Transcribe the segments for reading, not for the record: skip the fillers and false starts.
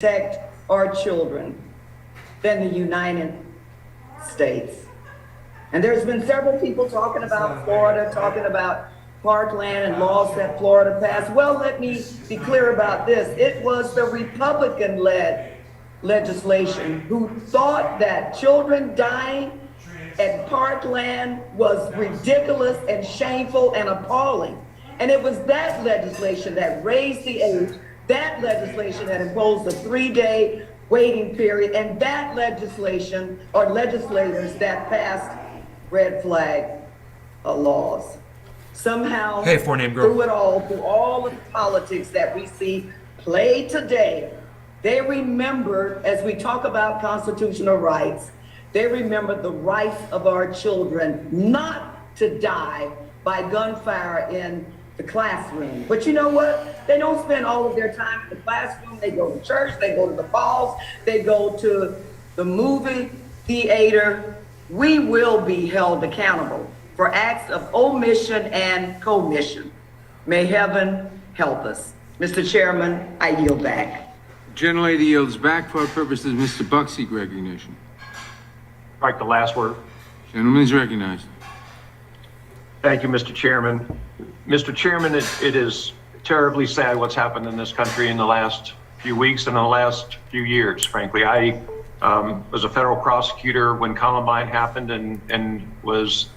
protect our children than the United States. And there's been several people talking about Florida, talking about Parkland and laws that Florida passed. Well, let me be clear about this. It was the Republican-led legislation who thought that children dying at Parkland was ridiculous and shameful and appalling. And it was that legislation that raised the age, that legislation that imposed a 3-day waiting period, and that legislation, or legislators that passed red flag laws. Somehow, through it all, through all of the politics that we see played today, they remember, as we talk about constitutional rights, they remember the rights of our children not to die by gunfire in the classroom. But you know what? They don't spend all of their time in the classroom. They go to church, they go to the balls, they go to the movie theater. We will be held accountable for acts of omission and commission. May heaven help us. Mr. Chairman, I yield back. Gentlelady yields back. For our purposes, Mr. Buckseek recognition. Right, the last word. Gentleman is recognized. Thank you, Mr. Chairman. Mr. Chairman, it is terribly sad what's happened in this country in the last few weeks and in the last few years, frankly. I was a federal prosecutor when Columbine happened and was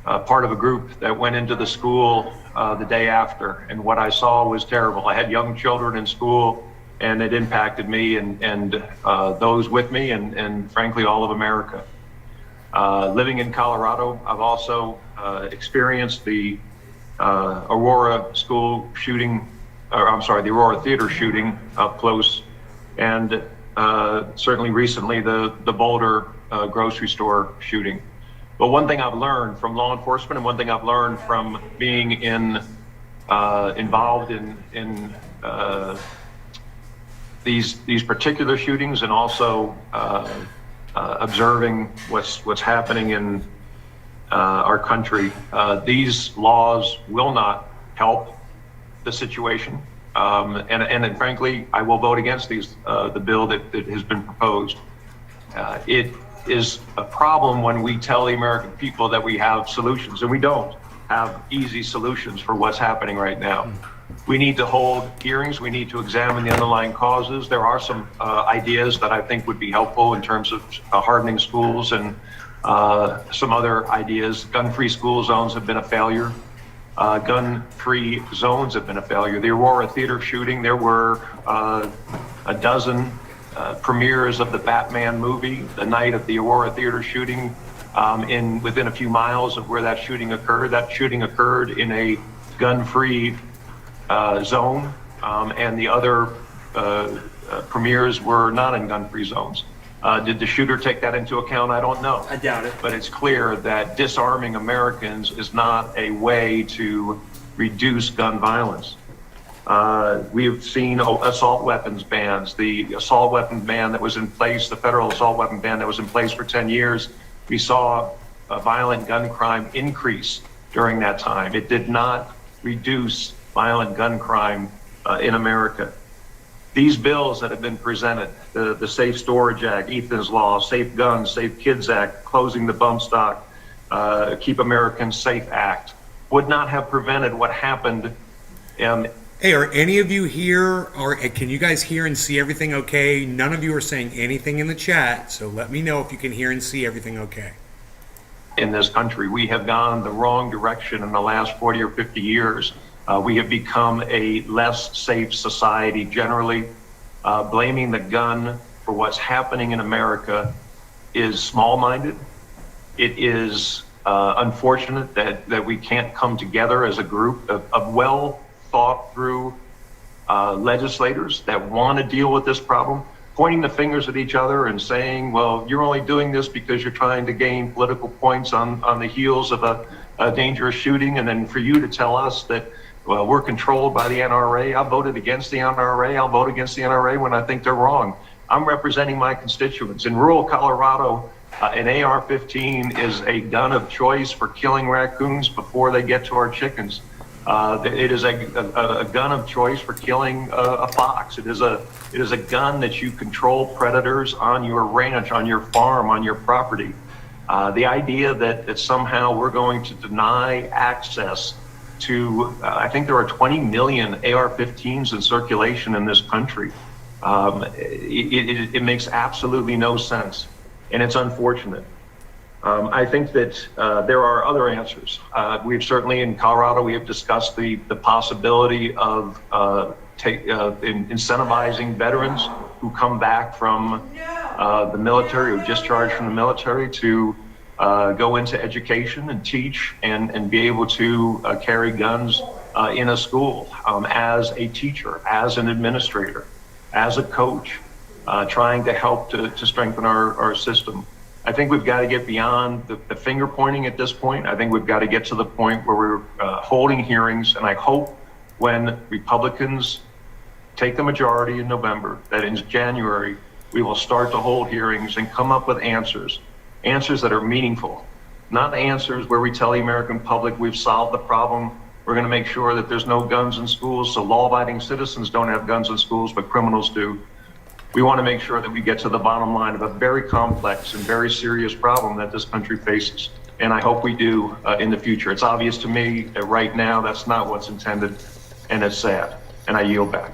part of a group that went into the school the day after. And what I saw was terrible. I had young children in school, and it impacted me and those with me and frankly, all of America. Living in Colorado, I've also experienced the Aurora school shooting, or I'm sorry, the Aurora theater shooting up close, and certainly recently the Boulder grocery store shooting. But one thing I've learned from law enforcement, and one thing I've learned from being involved in these particular shootings, and also observing what's happening in our country, these laws will not help the situation. And frankly, I will vote against the bill that has been proposed. It is a problem when we tell the American people that we have solutions, and we don't have easy solutions for what's happening right now. We need to hold hearings. We need to examine the underlying causes. There are some ideas that I think would be helpful in terms of hardening schools and some other ideas. Gun-free school zones have been a failure. Gun-free zones have been a failure. The Aurora theater shooting, there were a dozen premieres of the Batman movie the night of the Aurora theater shooting within a few miles of where that shooting occurred. That shooting occurred in a gun-free zone, and the other premieres were not in gun-free zones. Did the shooter take that into account? I don't know. I doubt it. But it's clear that disarming Americans is not a way to reduce gun violence. We've seen assault weapons bans. The assault weapon ban that was in place, the federal assault weapon ban that was in place for 10 years, we saw a violent gun crime increase during that time. It did not reduce violent gun crime in America. These bills that have been presented, the Safe Storage Act, Ethan's Law, Safe Guns, Safe Kids Act, Closing the Bump Stock, Keep Americans Safe Act, would not have prevented what happened. Hey, are any of you here, or can you guys hear and see everything okay? None of you are saying anything in the chat, so let me know if you can hear and see everything okay. In this country, we have gone the wrong direction in the last 40 or 50 years. We have become a less safe society generally. Blaming the gun for what's happening in America is small-minded. It is unfortunate that we can't come together as a group of well-thought-through legislators that want to deal with this problem, pointing the fingers at each other and saying, well, you're only doing this because you're trying to gain political points on the heels of a dangerous shooting, and then for you to tell us that, well, we're controlled by the NRA. I voted against the NRA. I'll vote against the NRA when I think they're wrong. I'm representing my constituents. In rural Colorado, an AR-15 is a gun of choice for killing raccoons before they get to our chickens. It is a gun of choice for killing a fox. It is a gun that you control predators on your ranch, on your farm, on your property. The idea that somehow we're going to deny access to, I think there are 20 million AR-15s in circulation in this country. It makes absolutely no sense, and it's unfortunate. I think that there are other answers. We've certainly in Colorado, we have discussed the possibility of incentivizing veterans who come back from the military or discharged from the military to go into education and teach and be able to carry guns in a school as a teacher, as an administrator, as a coach, trying to help to strengthen our system. I think we've got to get beyond the finger pointing at this point. I think we've got to get to the point where we're holding hearings, and I hope when Republicans take the majority in November, that in January, we will start to hold hearings and come up with answers that are meaningful, not answers where we tell the American public we've solved the problem. We're going to make sure that there's no guns in schools, so law-abiding citizens don't have guns in schools, but criminals do. We want to make sure that we get to the bottom line of a very complex and very serious problem that this country faces. And I hope we do in the future. It's obvious to me that right now that's not what's intended, and it's sad. And I yield back.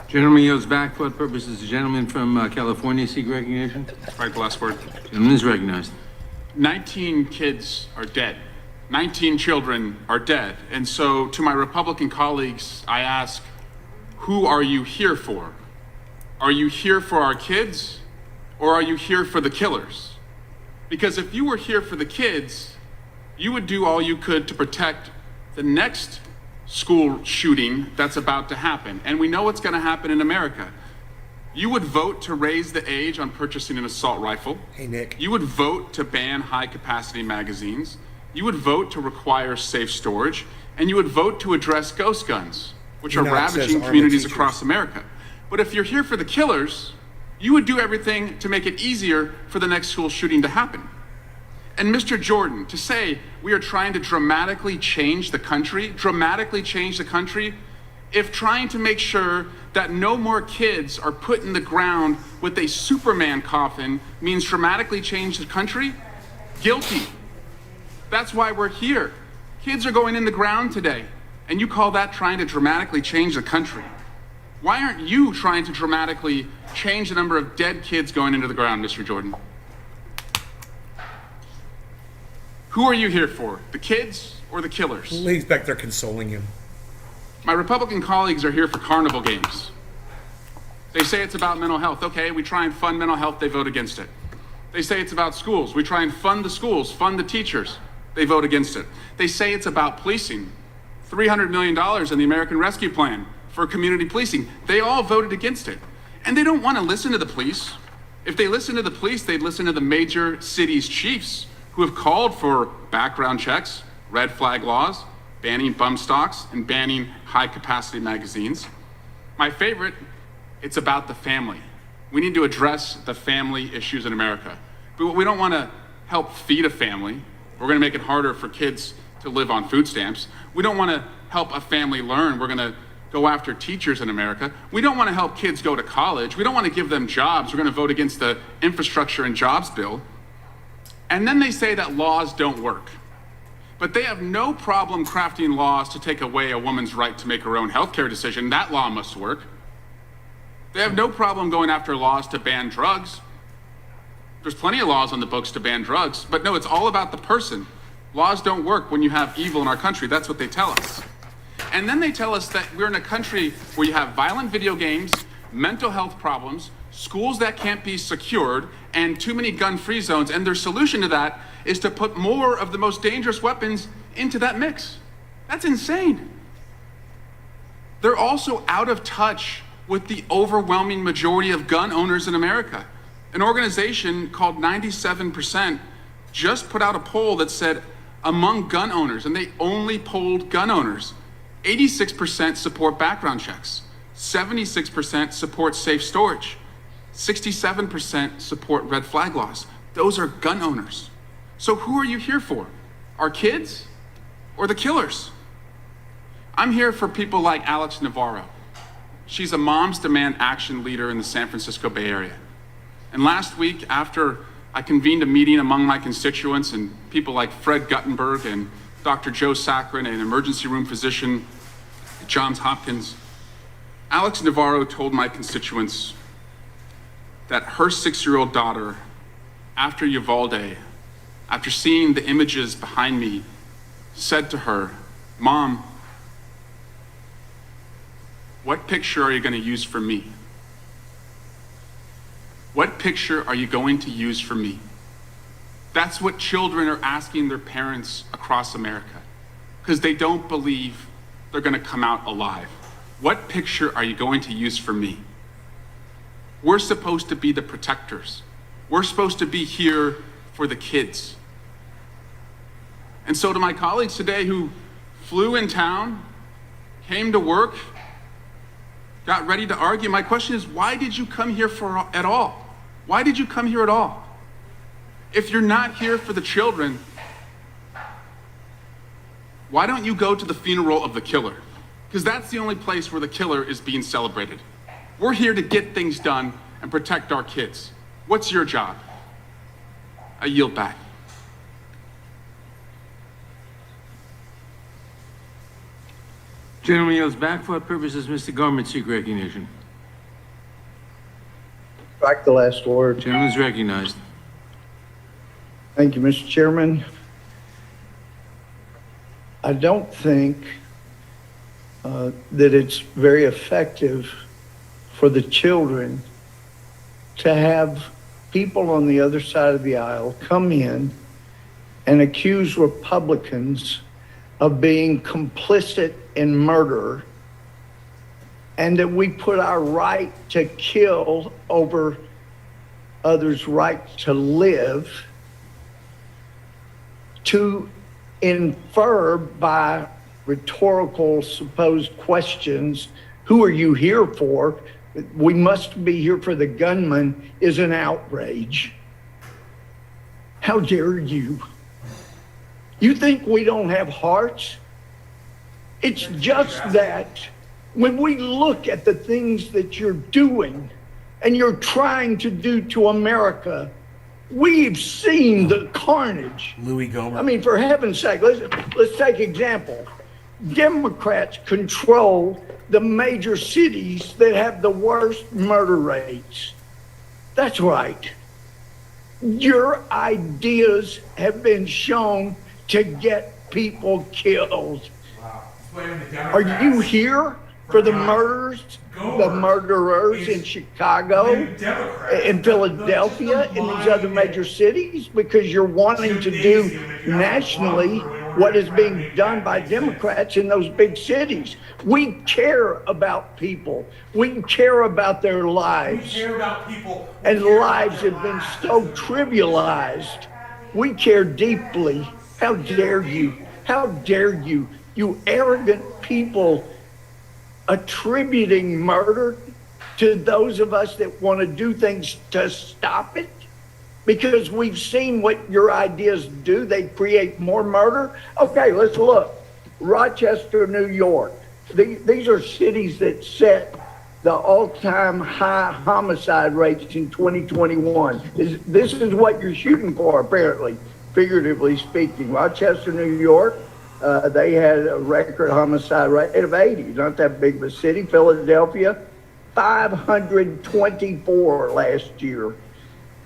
Gentleman yields back. For what purposes? The gentleman from California seek recognition. Right, the last word. Gentleman is recognized. 19 kids are dead. 19 children are dead. And so to my Republican colleagues, I ask, who are you here for? Are you here for our kids, or are you here for the killers? Because if you were here for the kids, you would do all you could to protect the next school shooting that's about to happen. And we know what's going to happen in America. You would vote to raise the age on purchasing an assault rifle. Hey, Nick. You would vote to ban high-capacity magazines. You would vote to require safe storage. And you would vote to address ghost guns, which are ravaging communities across America. But if you're here for the killers, you would do everything to make it easier for the next school shooting to happen. And Mr. Jordan, to say we are trying to dramatically change the country, if trying to make sure that no more kids are put in the ground with a Superman coffin means dramatically change the country, guilty. That's why we're here. Kids are going in the ground today, and you call that trying to dramatically change the country. Why aren't you trying to dramatically change the number of dead kids going into the ground, Mr. Jordan? Who are you here for, the kids or the killers? Lee's back there consoling him. My Republican colleagues are here for carnival games. They say it's about mental health. Okay, we try and fund mental health, they vote against it. They say it's about schools. We try and fund the schools, fund the teachers. They vote against it. They say it's about policing. $300 million in the American Rescue Plan for community policing. They all voted against it. And they don't want to listen to the police. If they listen to the police, they'd listen to the major cities' chiefs who have called for background checks, red flag laws, banning bump stocks, and banning high-capacity magazines. My favorite, it's about the family. We need to address the family issues in America. But we don't want to help feed a family. We're going to make it harder for kids to live on food stamps. We don't want to help a family learn. We're going to go after teachers in America. We don't want to help kids go to college. We don't want to give them jobs. We're going to vote against the infrastructure and jobs bill. And then they say that laws don't work. But they have no problem crafting laws to take away a woman's right to make her own healthcare decision. That law must work. They have no problem going after laws to ban drugs. There's plenty of laws on the books to ban drugs, but no, it's all about the person. Laws don't work when you have evil in our country. That's what they tell us. And then they tell us that we're in a country where you have violent video games, mental health problems, schools that can't be secured, and too many gun-free zones. And their solution to that is to put more of the most dangerous weapons into that mix. That's insane. They're also out of touch with the overwhelming majority of gun owners in America. An organization called 97% just put out a poll that said among gun owners, and they only polled gun owners, 86% support background checks, 76% support safe storage, 67% support red flag laws. Those are gun owners. So who are you here for? Our kids or the killers? I'm here for people like Alex Navarro. She's a Moms Demand Action leader in the San Francisco Bay Area. And last week, after I convened a meeting among my constituents and people like Fred Guttenberg and Dr. Joe Saccharin, an emergency room physician at Johns Hopkins, Alex Navarro told my constituents that her 6-year-old daughter, after Uvalde, after seeing the images behind me, said to her, "Mom, what picture are you going to use for me? What picture are you going to use for me?" That's what children are asking their parents across America, because they don't believe they're going to come out alive. What picture are you going to use for me? We're supposed to be the protectors. We're supposed to be here for the kids. And so to my colleagues today who flew in town, came to work, got ready to argue, my question is, why did you come here at all? Why did you come here at all? If you're not here for the children, why don't you go to the funeral of the killer? Because that's the only place where the killer is being celebrated. We're here to get things done and protect our kids. What's your job? I yield back. Gentleman yields back. For what purposes, Mr. Gorman seek recognition? Strike the last word. Gentleman's recognized. Thank you, Mr. Chairman. I don't think that it's very effective for the children to have people on the other side of the aisle come in and accuse Republicans of being complicit in murder, and that we put our right to kill over others' right to live, to infer by rhetorical supposed questions, who are you here for? We must be here for the gunman, is an outrage. How dare you? You think we don't have hearts? It's just that when we look at the things that you're doing and you're trying to do to America, we've seen the carnage. Louis Gohmert. I mean, for heaven's sake, let's take example. Democrats control the major cities that have the worst murder rates. That's right. Your ideas have been shown to get people killed. Are you here for the murders, the murderers in Chicago, in Philadelphia, in these other major cities? Because you're wanting to do nationally what is being done by Democrats in those big cities. We care about people. We care about their lives. And lives have been so trivialized. We care deeply. How dare you? How dare you? You arrogant people attributing murder to those of us that want to do things to stop it, because we've seen what your ideas do. They create more murder. Okay, let's look. Rochester, New York. These are cities that set the all-time high homicide rates in 2021. This is what you're shooting for, apparently, figuratively speaking. Rochester, New York, they had a record homicide rate of 80, not that big of a city. Philadelphia, 524 last year.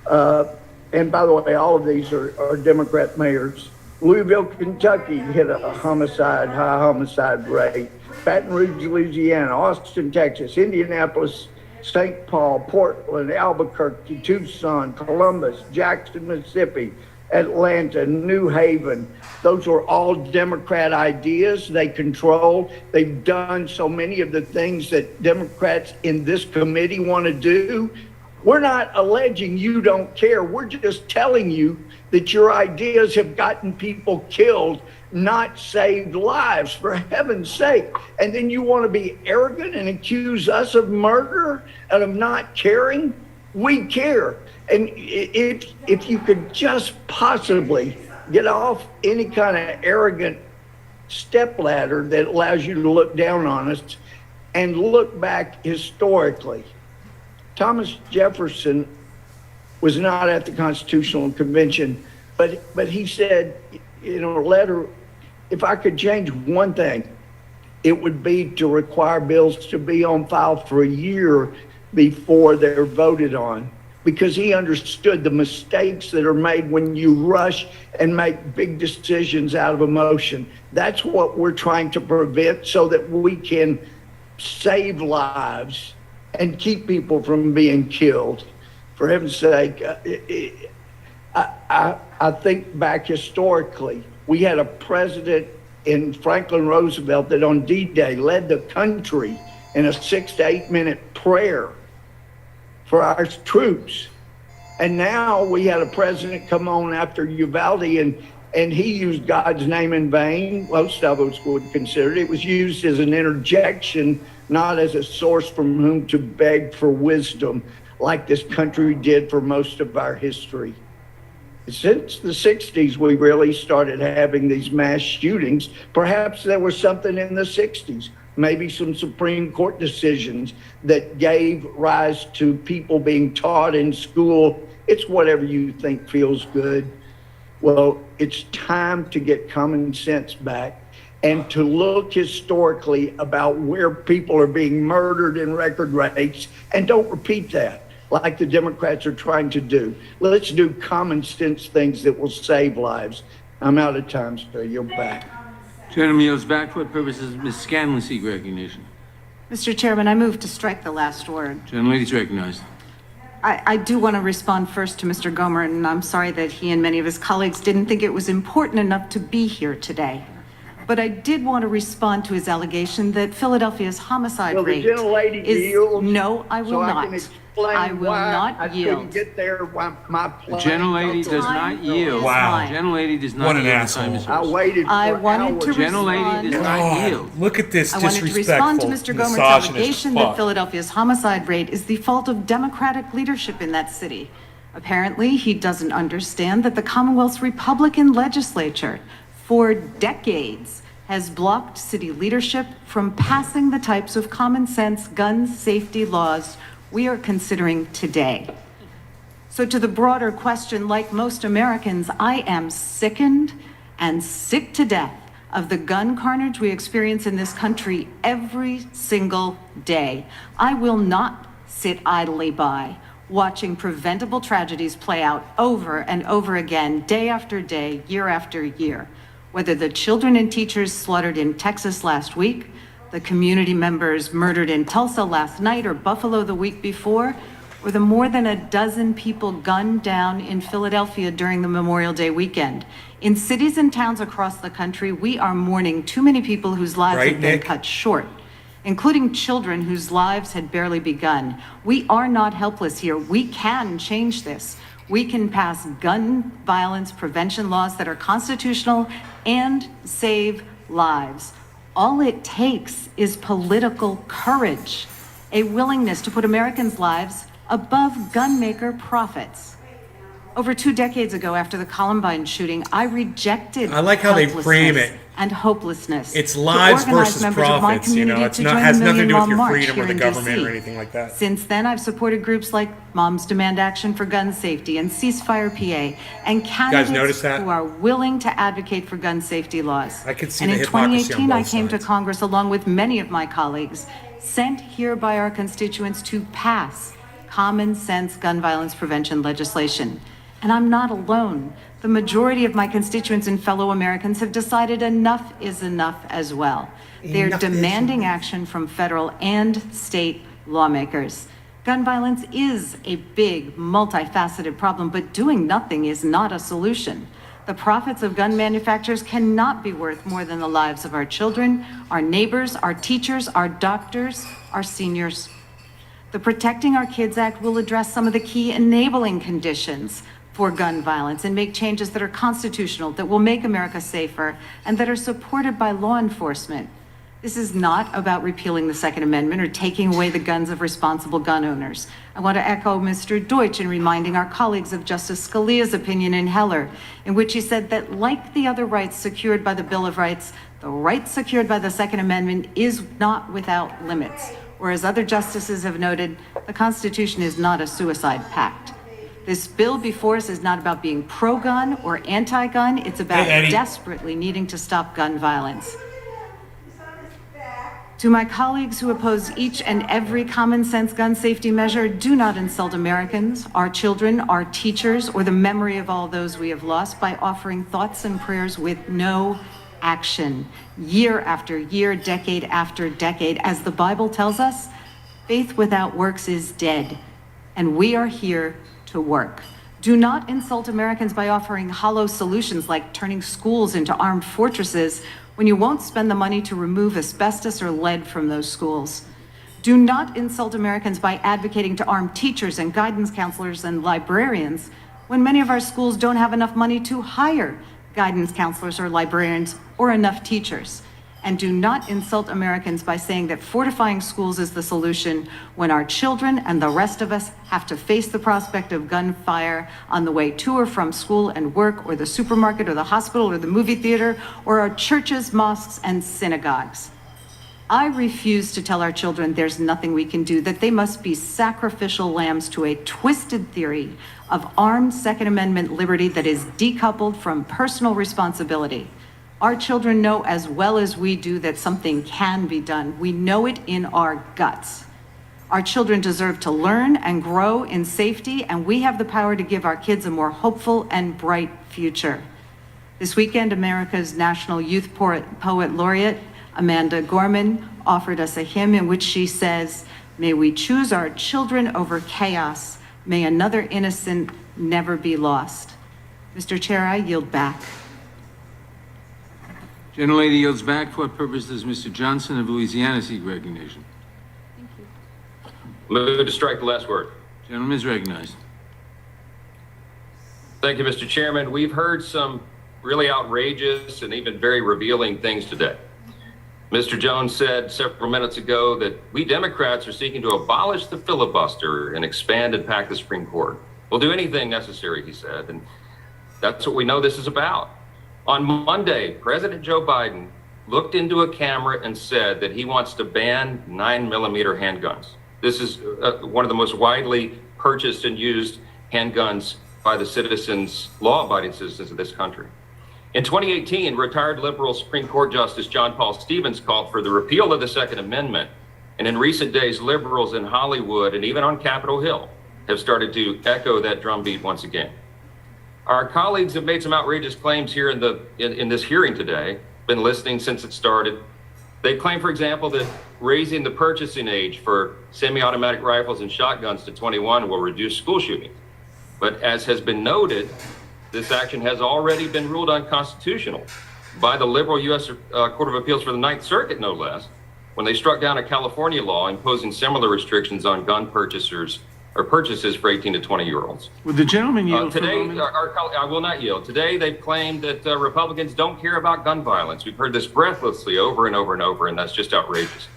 And by the way, all of these are Democrat mayors. Louisville, Kentucky hit a high homicide rate. Baton Rouge, Louisiana, Austin, Texas, Indianapolis, St. Paul, Portland, Albuquerque, Tucson, Columbus, Jackson, Mississippi, Atlanta, New Haven. Those are all Democrat ideas. They control. They've done so many of the things that Democrats in this committee want to do. We're not alleging you don't care. We're just telling you that your ideas have gotten people killed, not saved lives, for heaven's sake. And then you want to be arrogant and accuse us of murder and of not caring? We care. And if you could just possibly get off any kind of arrogant stepladder that allows you to look down on us and look back historically. Thomas Jefferson was not at the Constitutional Convention, but he said in a letter, if I could change one thing, it would be to require bills to be on file for a year before they're voted on, because he understood the mistakes that are made when you rush and make big decisions out of emotion. That's what we're trying to prevent so that we can save lives and keep people from being killed. For heaven's sake, I think back historically, we had a president in Franklin Roosevelt that on D-Day led the country in a 6 to 8 minute prayer for our troops. And now we had a president come on after Uvalde and he used God's name in vain. Most of us would consider it. It was used as an interjection, not as a source from whom to beg for wisdom, like this country did for most of our history. Since the 60s, we really started having these mass shootings. Perhaps there was something in the 60s, maybe some Supreme Court decisions that gave rise to people being taught in school, it's whatever you think feels good. Well, it's time to get common sense back and to look historically about where people are being murdered in record rates, and don't repeat that like the Democrats are trying to do. Let's do common sense things that will save lives. I'm out of time, so you're back. Gentleman yields back for purposes. Ms. Scanlon, seek recognition. Mr. Chairman, I move to strike the last word. Gentlelady is recognized. I do want to respond first to Mr. Gomer, and I'm sorry that he and many of his colleagues didn't think it was important enough to be here today. But I did want to respond to his allegation that Philadelphia's homicide Well, the rate gentlelady is... yields, No, I will so not. I can explain I will why not I yield. couldn't get there while my The plane. gentlelady does not yield. Wow. Gentlelady does not What an yield. asshole. Time is I yours. waited for I wanted to hours. Gentlelady does not God, yield. look at this I wanted to respond to disrespectful, Mr. Gomer's misogynist allegation that fuck. Philadelphia's homicide rate is the fault of Democratic leadership in that city. Apparently, he doesn't understand that the Commonwealth's Republican legislature, for decades, has blocked city leadership from passing the types of common sense gun safety laws we are considering today. So to the broader question, like most Americans, I am sickened and sick to death of the gun carnage we experience in this country every single day. I will not sit idly by watching preventable tragedies play out over and over again, day after day, year after year. Whether the children and teachers slaughtered in Texas last week, the community members murdered in Tulsa last night or Buffalo the week before, or the more than a dozen people gunned down in Philadelphia during the Memorial Day weekend. In cities and towns across the country, we are mourning too many people whose lives Right, have been Nick? cut short, including children whose lives had barely begun. We are not helpless here. We can change this. We can pass gun violence prevention laws that are constitutional and save lives. All it takes is political courage, a willingness to put Americans' lives above gun maker profits. Over 2 decades ago, after the Columbine shooting, I rejected I like how they frame helplessness it. and hopelessness. It's to lives organize versus members of my profits, you know, community it's to not, join has the nothing to do with Million your Mile March freedom or here the in government DC. or anything like that. Since then, I've supported groups like Moms Demand Action for Gun Safety and Ceasefire PA, and notice candidates that? who are willing to advocate for gun safety laws. I could see and the in hypocrisy on 2018, I both came to sides. Congress along with many of my colleagues, sent here by our constituents to pass common sense gun violence prevention legislation. And I'm not alone. The majority of my constituents and fellow Americans have decided enough is enough as well. They're Enough is demanding action from federal and state lawmakers. Gun violence is a big, multifaceted problem, but doing nothing is not a solution. The profits of gun manufacturers cannot be worth more than the lives of our children, our neighbors, our teachers, our doctors, our seniors. The Protecting Our Kids Act will address some of the key enabling conditions for gun violence and make changes that are constitutional, that will make America safer, and that are supported by law enforcement. This is not about repealing the Second Amendment or taking away the guns of responsible gun owners. I want to echo Mr. Deutsch in reminding our colleagues of Justice Scalia's opinion in Heller, in which he said that like the other rights secured by the Bill of Rights, The right secured by the Second Amendment is not without limits, or as other justices have noted, the Constitution is not a suicide pact. This bill before us is not about being pro-gun or anti-gun. It's about Hey, Eddie. desperately needing to stop gun violence. To my colleagues who oppose each and every common sense gun safety measure, do not insult Americans, our children, our teachers, or the memory of all those we have lost by offering thoughts and prayers with no action. Year after year, decade after decade, as the Bible tells us, faith without works is dead, and we are here to work. Do not insult Americans by offering hollow solutions like turning schools into armed fortresses when you won't spend the money to remove asbestos or lead from those schools. Do not insult Americans by advocating to arm teachers and guidance counselors and librarians when many of our schools don't have enough money to hire guidance counselors or librarians or enough teachers. And do not insult Americans by saying that fortifying schools is the solution when our children and the rest of us have to face the prospect of gunfire on the way to or from school and work, or the supermarket, or the hospital, or the movie theater, or our churches, mosques, and synagogues. I refuse to tell our children there's nothing we can do, that they must be sacrificial lambs to a twisted theory of armed Second Amendment liberty that is decoupled from personal responsibility. Our children know as well as we do that something can be done. We know it in our guts. Our children deserve to learn and grow in safety, and we have the power to give our kids a more hopeful and bright future. This weekend, America's National Youth Poet Laureate, Amanda Gorman, offered us a hymn in which she says, "May we choose our children over chaos. May another innocent never be lost." Mr. Chair, I yield back. Gentlelady yields back. For what purpose does Mr. Johnson of Louisiana seek recognition? Move to strike the last word. Gentleman is recognized. Thank you, Mr. Chairman. We've heard some really outrageous and even very revealing things today. Mr. Jones said several minutes ago that we Democrats are seeking to abolish the filibuster and expand and pack the Supreme Court. We'll do anything necessary, he said, and that's what we know this is about. On Monday, President Joe Biden looked into a camera and said that he wants to ban 9mm handguns. This is one of the most widely purchased and used handguns by the citizens, law-abiding citizens of this country. In 2018, retired liberal Supreme Court Justice John Paul Stevens called for the repeal of the Second Amendment. And in recent days, liberals in Hollywood and even on Capitol Hill have started to echo that drumbeat once again. Our colleagues have made some outrageous claims here in this hearing today, been listening since it started. They claim, for example, that raising the purchasing age for semi-automatic rifles and shotguns to 21 will reduce school shootings. But as has been noted, this action has already been ruled unconstitutional by the liberal U.S. Court of Appeals for the Ninth Circuit, no less, when they struck down a California law imposing similar restrictions on gun purchases for 18 to 20-year-olds. Would the gentleman yield Today, for a moment? I will not yield. Today, they've claimed that Republicans don't care about gun violence. We've heard this breathlessly over and over and over, and that's just outrageous.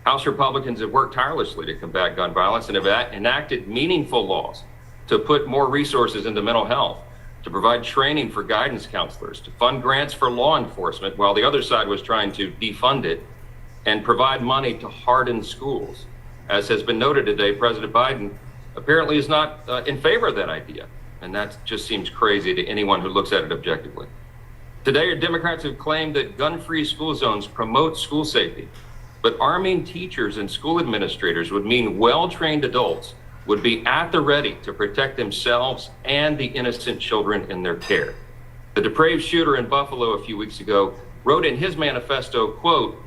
House Republicans have worked tirelessly to combat gun violence and have enacted meaningful laws to put more resources into mental health, to provide training for guidance counselors, to fund grants for law enforcement while the other side was trying to defund it, and provide money to harden schools. As has been noted today, President Biden apparently is not in favor of that idea. And that just seems crazy to anyone who looks at it objectively. Today, Democrats have claimed that gun-free school zones promote school safety, but arming teachers and school administrators would mean well-trained adults would be at the ready to protect themselves and the innocent children in their care. The depraved shooter in Buffalo a few weeks ago wrote in his manifesto, quote,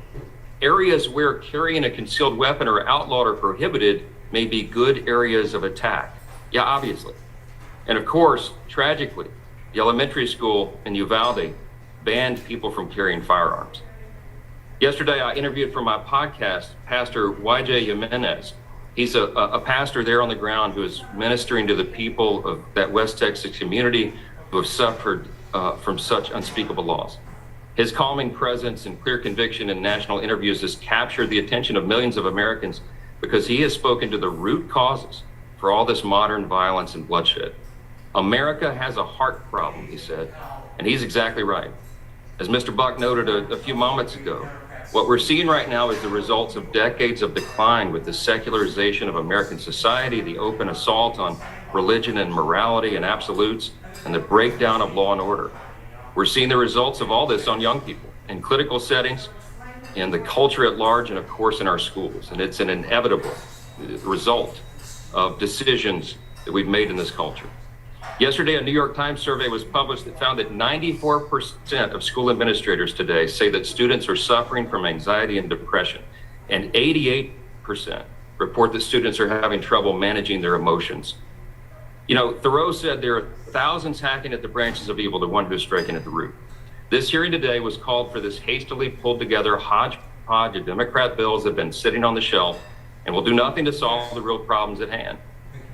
"Areas where carrying a concealed weapon or outlawed or prohibited may be good areas of attack." Yeah, obviously. And of course, tragically, the elementary school in Uvalde banned people from carrying firearms. Yesterday, I interviewed for my podcast, Pastor YJ Jimenez. He's a pastor there on the ground who is ministering to the people of that West Texas community who have suffered from such unspeakable loss. His calming presence and clear conviction in national interviews has captured the attention of millions of Americans because he has spoken to the root causes for all this modern violence and bloodshed. America has a heart problem, he said, and he's exactly right. As Mr. Buck noted a few moments ago, what we're seeing right now is the results of decades of decline with the secularization of American society, the open assault on religion and morality and absolutes, and the breakdown of law and order. We're seeing the results of all this on young people in clinical settings, in the culture at large, and of course in our schools. And it's an inevitable result of decisions that we've made in this culture. Yesterday, a New York Times survey was published that found that 94% of school administrators today say that students are suffering from anxiety and depression, and 88% report that students are having trouble managing their emotions. You know, Thoreau said there are thousands hacking at the branches of evil, the one who's striking at the root. This hearing today was called for this hastily pulled together hodgepodge of Democrat bills that have been sitting on the shelf and will do nothing to solve the real problems at hand.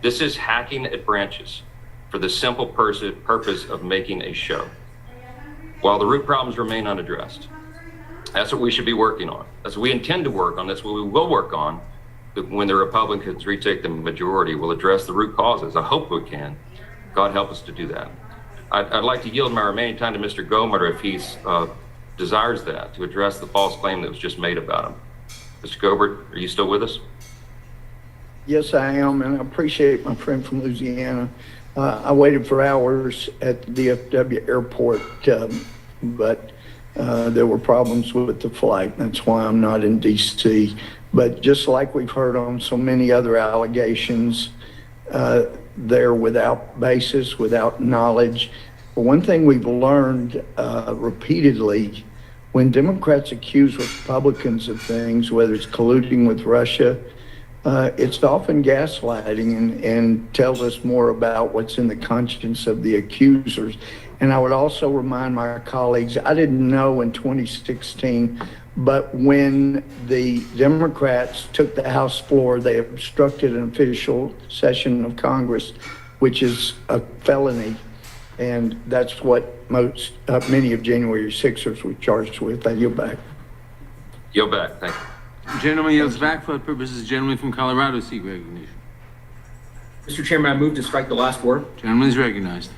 This is hacking at branches for the simple purpose of making a show, while the root problems remain unaddressed. That's what we should be working on. That's what we intend to work on. That's what we will work on when the Republicans retake the majority. We'll address the root causes. I hope we can. God help us to do that. I'd like to yield my remaining time to Mr. Gomer if he desires that, to address the false claim that was just made about him. Mr. Gobert, are you still with us? Yes, I am, and I appreciate my friend from Louisiana. I waited for hours at the DFW airport, but there were problems with the flight. That's why I'm not in D.C. But just like we've heard on so many other allegations, they're without basis, without knowledge. But one thing we've learned repeatedly, when Democrats accuse Republicans of things, whether it's colluding with Russia, it's often gaslighting and tells us more about what's in the conscience of the accusers. And I would also remind my colleagues, I didn't know in 2016, but when the Democrats took the House floor, they obstructed an official session of Congress, which is a felony. And that's what many of January 6ers were charged with. I yield back. Yield back, thank you. Gentleman yields back for the purposes. Gentleman from Colorado, seek recognition. Mr. Chairman, I move to strike the last word. Gentleman is recognized.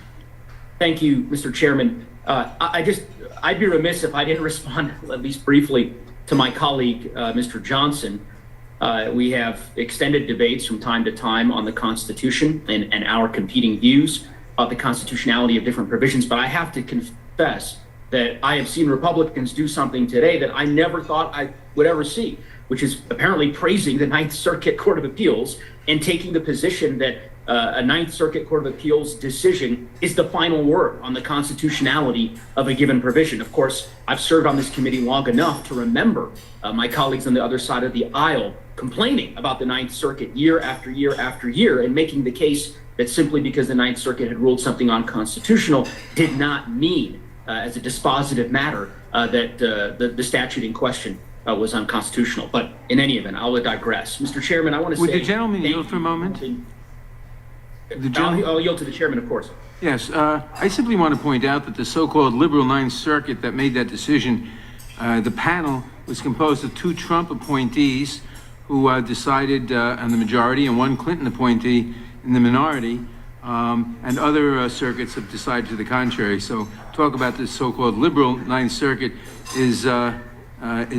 Thank you, Mr. Chairman. I'd be remiss if I didn't respond, at least briefly, to my colleague, Mr. Johnson. We have extended debates from time to time on the Constitution and our competing views about the constitutionality of different provisions, but I have to confess that I have seen Republicans do something today that I never thought I would ever see, which is apparently praising the Ninth Circuit Court of Appeals and taking the position that a Ninth Circuit Court of Appeals decision is the final word on the constitutionality of a given provision. Of course, I've served on this committee long enough to remember my colleagues on the other side of the aisle complaining about the Ninth Circuit year after year after year and making the case that simply because the Ninth Circuit had ruled something unconstitutional did not mean as a dispositive matter that the statute in question was unconstitutional. But in any event, I'll digress. Mr. Chairman, I want to say— Would the gentleman yield for a moment? I'll yield to the chairman, of course. Yes, I simply want to point out that the so-called liberal Ninth Circuit that made that decision, the panel was composed of 2 Trump appointees who decided on the majority and 1 Clinton appointee in the minority, and other circuits have decided to the contrary. So talk about this so-called liberal Ninth Circuit is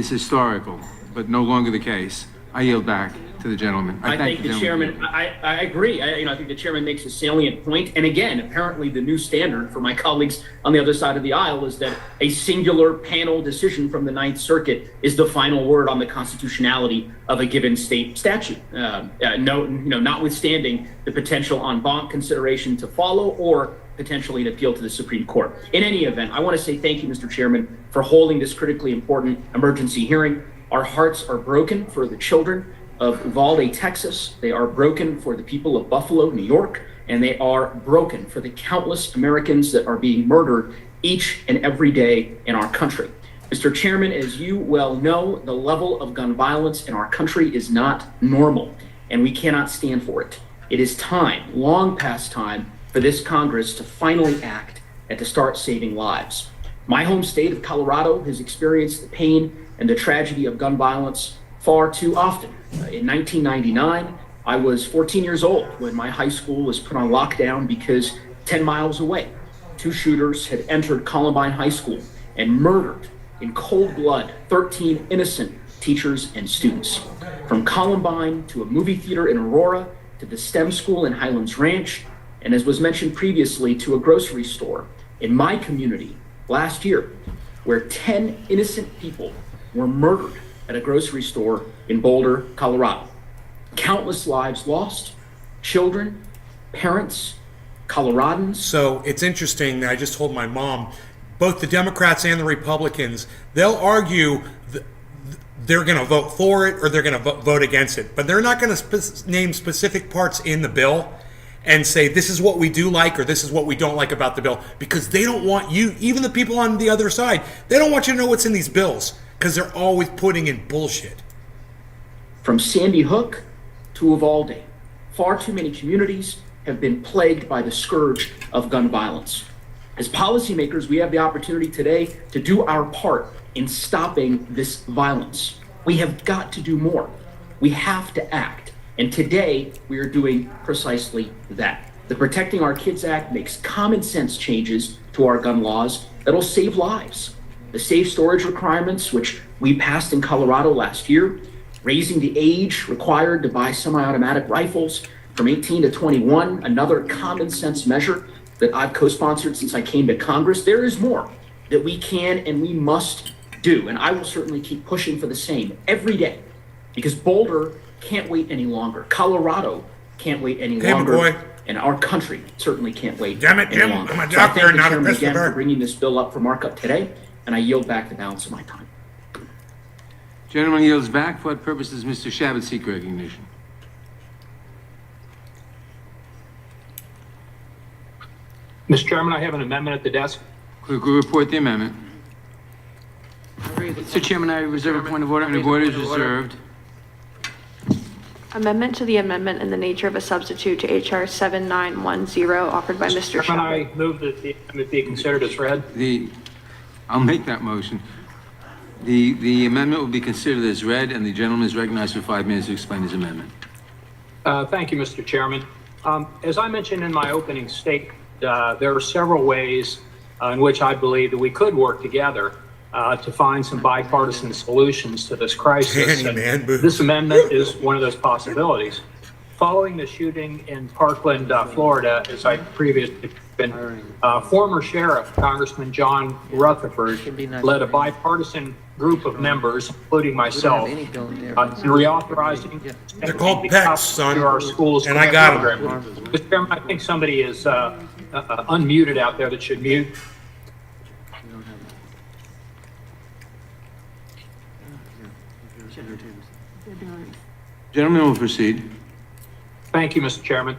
historical, but no longer the case. I yield back to the gentleman. I thank the chairman. I agree. I think the chairman makes a salient point. And again, apparently the new standard for my colleagues on the other side of the aisle is that a singular panel decision from the Ninth Circuit is the final word on the constitutionality of a given state statute. Notwithstanding the potential en banc consideration to follow or potentially an appeal to the Supreme Court. In any event, I want to say thank you, Mr. Chairman, for holding this critically important emergency hearing. Our hearts are broken for the children of Uvalde, Texas. They are broken for the people of Buffalo, New York, and they are broken for the countless Americans that are being murdered each and every day in our country. Mr. Chairman, as you well know, the level of gun violence in our country is not normal, and we cannot stand for it. It is time, long past time, for this Congress to finally act and to start saving lives. My home state of Colorado has experienced the pain and the tragedy of gun violence far too often. In 1999, I was 14 years old when my high school was put on lockdown because 10 miles away, 2 shooters had entered Columbine High School and murdered in cold blood 13 innocent teachers and students. From Columbine to a movie theater in Aurora to the STEM school in Highlands Ranch, and as was mentioned previously, to a grocery store in my community last year, where 10 innocent people were murdered at a grocery store in Boulder, Colorado. Countless lives lost, children, parents, Coloradans. So it's interesting that I just told my mom, both the Democrats and the Republicans, they'll argue they're going to vote for it or they're going to vote against it, but they're not going to name specific parts in the bill and say this is what we do like or this is what we don't like about the bill, because they don't want you, even the people on the other side, they don't want you to know what's in these bills because they're always putting in bullshit. From Sandy Hook to Uvalde, far too many communities have been plagued by the scourge of gun violence. As policymakers, we have the opportunity today to do our part in stopping this violence. We have got to do more. We have to act. And today, we are doing precisely that. The Protecting Our Kids Act makes common sense changes to our gun laws that'll save lives. The safe storage requirements, which we passed in Colorado last year, raising the age required to buy semi-automatic rifles from 18 to 21, another common sense measure that I've co-sponsored since I came to Congress. There is more that we can and we must do, and I will certainly keep pushing for the same every day, because Boulder can't wait any longer. Colorado can't wait any longer. Boy. And our country certainly can't wait Damn it, any Jim. longer. I'm a So I doctor, thank the not a chairman again Christopher. for bringing this bill up for markup today, and I yield back the balance of my time. Gentleman yields back. For what purpose does Mr. Shabbat seek recognition? Mr. Chairman, I have an amendment at the desk. Clerk will report the amendment. Mr. Chairman, I reserve a point of order. Point of order is reserved. Amendment to the amendment in the nature of a substitute to HR 7910 offered by Mr. Chairman, Shabbat. I move that the amendment be considered as read. I'll make that motion. The amendment will be considered as read, and the gentleman is recognized for 5 minutes to explain his amendment. Thank you, Mr. Chairman. As I mentioned in my opening statement, there are several ways in which I believe that we could work together to find some bipartisan solutions to this crisis. And this amendment is one of those possibilities. Following the shooting in Parkland, Florida, as I previously been, former Sheriff Congressman John Rutherford led a bipartisan group of members, including myself, in reauthorizing. They're called PECs, son. Our schools, and I got them. Mr. Chairman, I think somebody is unmuted out there that should mute. Gentleman will proceed. Thank you, Mr. Chairman.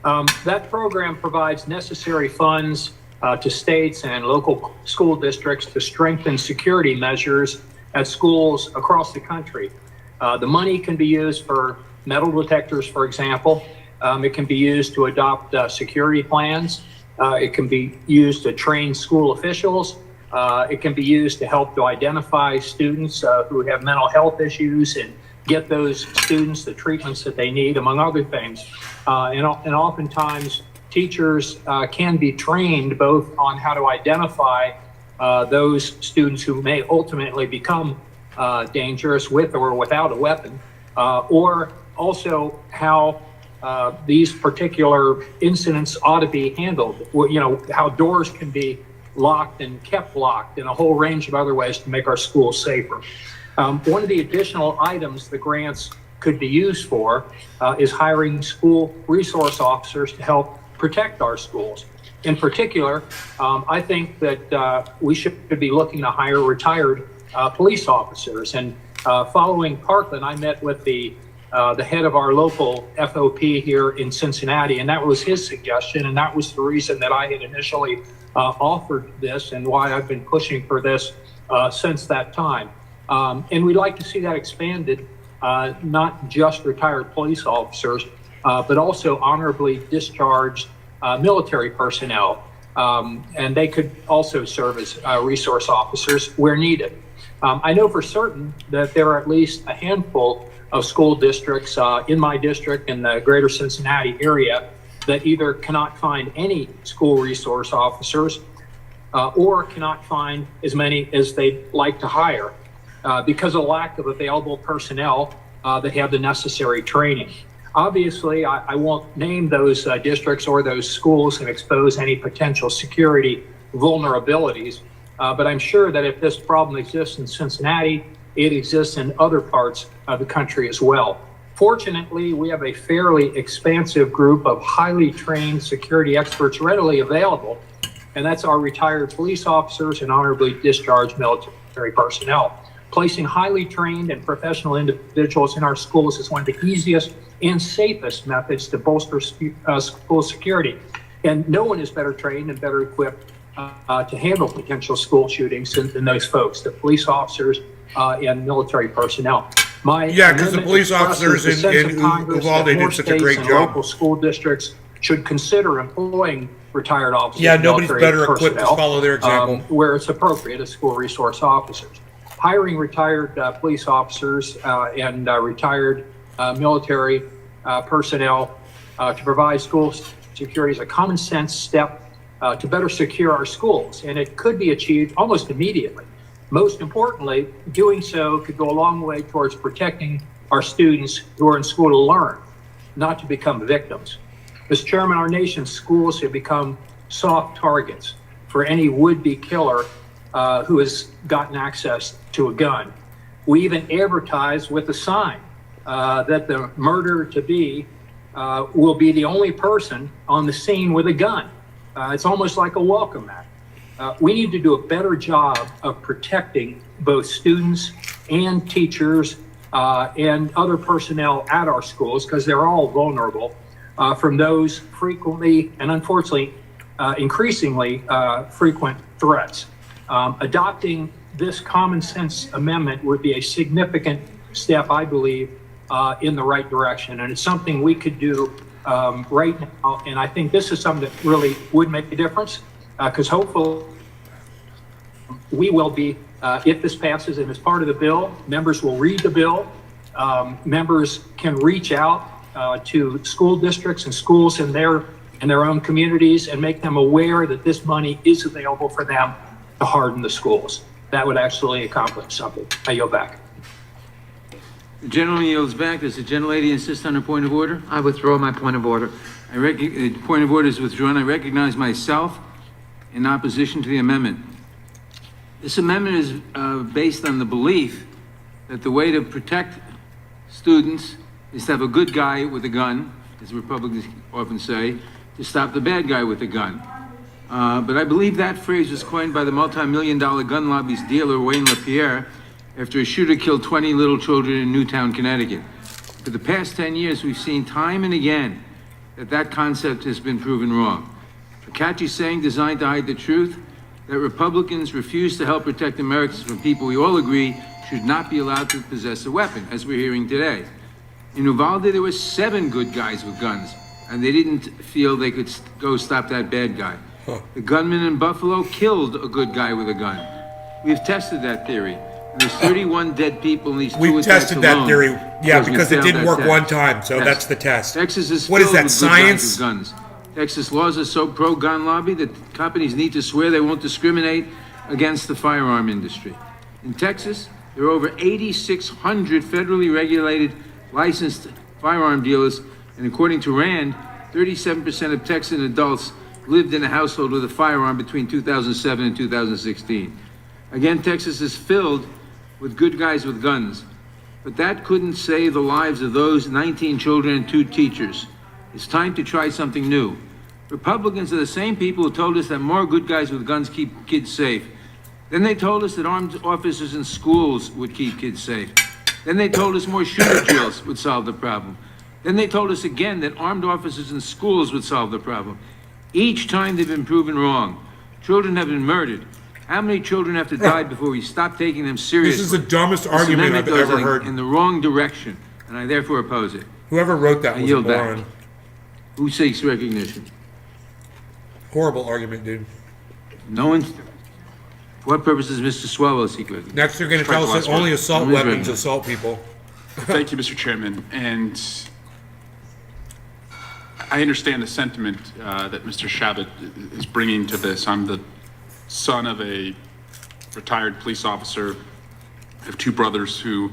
That program provides necessary funds to states and local school districts to strengthen security measures at schools across the country. The money can be used for metal detectors, for example. It can be used to adopt security plans. It can be used to train school officials. It can be used to help to identify students who have mental health issues and get those students the treatments that they need, among other things. And oftentimes, teachers can be trained both on how to identify those students who may ultimately become dangerous with or without a weapon, or also how these particular incidents ought to be handled. You know, how doors can be locked and kept locked, and a whole range of other ways to make our schools safer. One of the additional items the grants could be used for is hiring school resource officers to help protect our schools. In particular, I think that we should be looking to hire retired police officers. And following Parkland, I met with the head of our local FOP here in Cincinnati, and that was his suggestion, and that was the reason that I had initially offered this and why I've been pushing for this since that time. And we'd like to see that expanded, not just retired police officers, but also honorably discharged military personnel. And they could also serve as resource officers where needed. I know for certain that there are at least a handful of school districts in my district in the greater Cincinnati area that either cannot find any school resource officers or cannot find as many as they'd like to hire because of lack of available personnel that have the necessary training. Obviously, I won't name those districts or those schools and expose any potential security vulnerabilities, but I'm sure that if this problem exists in Cincinnati, it exists in other parts of the country as well. Fortunately, we have a fairly expansive group of highly trained security experts readily available, and that's our retired police officers and honorably discharged military personnel. Placing highly trained and professional individuals in our schools is one of the easiest and safest methods to bolster school security. And no one is better trained and better equipped to handle potential school shootings than those folks, the police officers and military personnel. Because the police officers in Uvalde did such a great job. Local school districts should consider employing retired officers. Yeah, nobody's better equipped to follow their example. Where it's appropriate as school resource officers. Hiring retired police officers and retired military personnel to provide school security is a common sense step to better secure our schools, and it could be achieved almost immediately. Most importantly, doing so could go a long way towards protecting our students who are in school to learn, not to become victims. Mr. Chairman, our nation's schools have become soft targets for any would-be killer who has gotten access to a gun. We even advertise with a sign that the murderer-to-be will be the only person on the scene with a gun. It's almost like a welcome mat. We need to do a better job of protecting both students and teachers and other personnel at our schools, because they're all vulnerable from those frequently and unfortunately increasingly frequent threats. Adopting this common sense amendment would be a significant step, I believe, in the right direction. And it's something we could do right now. And I think this is something that really would make a difference, because hopefully we will be, if this passes and is part of the bill, members will read the bill. Members can reach out to school districts and schools in their own communities and make them aware that this money is available for them to harden the schools. That would actually accomplish something. I yield back. The gentleman yields back. Does the gentlelady insist on a point of order? I withdraw my point of order. Point of order is withdrawn. I recognize myself in opposition to the amendment. This amendment is based on the belief that the way to protect students is to have a good guy with a gun, as Republicans often say, to stop the bad guy with a gun. But I believe that phrase was coined by the multi-million-dollar gun lobby's dealer, Wayne LaPierre, after a shooter killed 20 little children in Newtown, Connecticut. For the past 10 years, we've seen time and again that concept has been proven wrong. A catchy saying designed to hide the truth that Republicans refuse to help protect Americans from people we all agree should not be allowed to possess a weapon, as we're hearing today. In Uvalde, there were 7 good guys with guns, and they didn't feel they could go stop that bad guy. The gunman in Buffalo killed a good guy with a gun. We've tested that theory. And there's 31 dead people in these 2 attacks alone. We've tested that theory, yeah, because it didn't work one time, so that's the test. Texas is what is filled that, with science? good guys with guns. Texas laws are so pro-gun lobby that companies need to swear they won't discriminate against the firearm industry. In Texas, there are over 8,600 federally regulated licensed firearm dealers, and according to RAND, 37% of Texan adults lived in a household with a firearm between 2007 and 2016. Again, Texas is filled with good guys with guns, but that couldn't save the lives of those 19 children and 2 teachers. It's time to try something new. Republicans are the same people who told us that more good guys with guns keep kids safe. Then they told us that armed officers in schools would keep kids safe. Then they told us more shooter drills would solve the problem. Then they told us again that armed officers in schools would solve the problem. Each time they've been proven wrong. Children have been murdered. How many children have to die before we stop taking them seriously? This is the dumbest argument I've ever heard. In the wrong direction, and I therefore oppose it. Whoever wrote that was a moron. Back. Who seeks recognition? Horrible argument, dude. No one. For what purpose does Mr. Swalwell seek recognition? Next, they're going to tell us that only assault weapons assault people. Thank you, Mr. Chairman. And I understand the sentiment that Mr. Shabbat is bringing to this. I'm the son of a retired police officer. I have two brothers who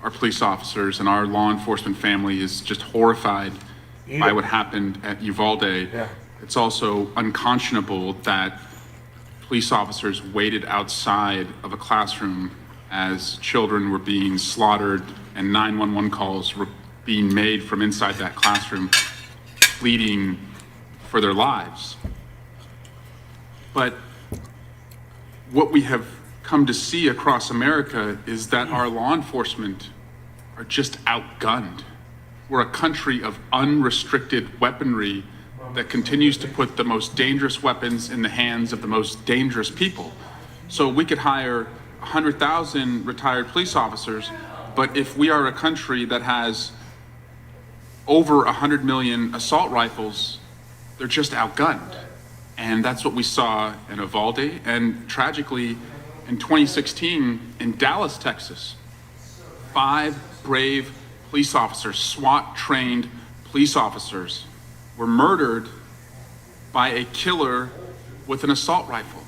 are police officers, and our law enforcement family is just horrified by what happened at Uvalde. Yeah. It's also unconscionable that police officers waited outside of a classroom as children were being slaughtered and 911 calls were being made from inside that classroom, pleading for their lives. But what we have come to see across America is that our law enforcement are just outgunned. We're a country of unrestricted weaponry that continues to put the most dangerous weapons in the hands of the most dangerous people. So we could hire 100,000 retired police officers, but if we are a country that has over 100 million assault rifles, they're just outgunned. And that's what we saw in Uvalde, and tragically in 2016 in Dallas, Texas, 5 brave police officers, SWAT-trained police officers, were murdered by a killer with an assault rifle.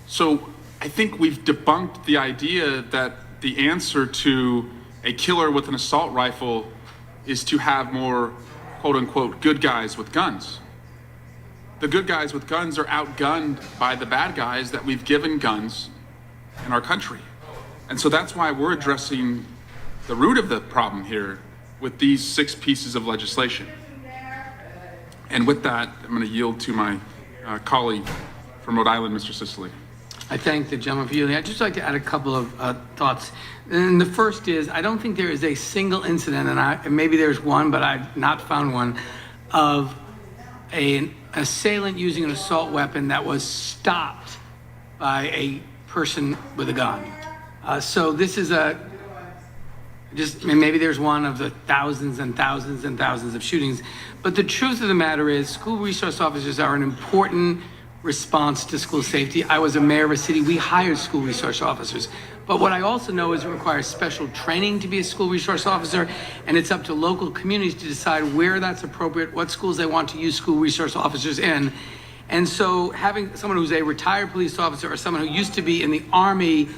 So I think we've debunked the idea that the answer to a killer with an assault rifle is to have more, quote unquote, good guys with guns. The good guys with guns are outgunned by the bad guys that we've given guns in our country. And so that's why we're addressing the root of the problem here with these 6 pieces of legislation. And with that, I'm going to yield to my colleague from Rhode Island, Mr. Sicily. I thank the gentleman for yielding. I'd just like to add a couple of thoughts. And the first is, I don't think there is a single incident, and maybe there's one, but I've not found one, of an assailant using an assault weapon that was stopped by a person with a gun. So this is maybe there's one of the thousands and thousands and thousands of shootings. But the truth of the matter is, school resource officers are an important response to school safety. I was a mayor of a city, we hired school resource officers. But what I also know is it requires special training to be a school resource officer, and it's up to local communities to decide where that's appropriate, what schools they want to use school resource officers in. And so having someone who's a retired police officer or someone who used to be in the Army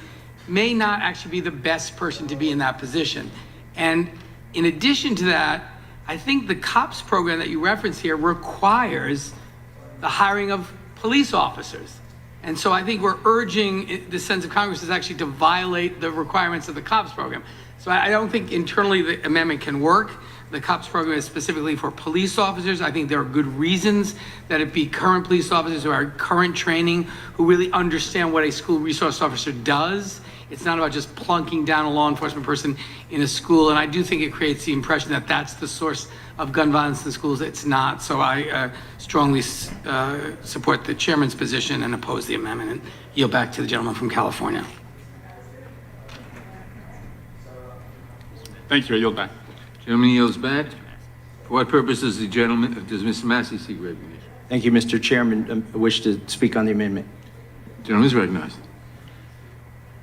may not actually be the best person to be in that position. And in addition to that, I think the COPS program that you reference here requires the hiring of police officers. And so I think we're urging the sense of Congress is actually to violate the requirements of the COPS program. So I don't think internally the amendment can work. The COPS program is specifically for police officers. I think there are good reasons that it be current police officers who are current training, who really understand what a school resource officer does. It's not about just plunking down a law enforcement person in a school. And I do think it creates the impression that that's the source of gun violence in schools. It's not. So I strongly support the chairman's position and oppose the amendment, and yield back to the gentleman from California. Thank you. I yield back. Gentleman yields back. For what purpose does Mr. Massey seek recognition? Thank you, Mr. Chairman. I wish to speak on the amendment. Gentleman is recognized.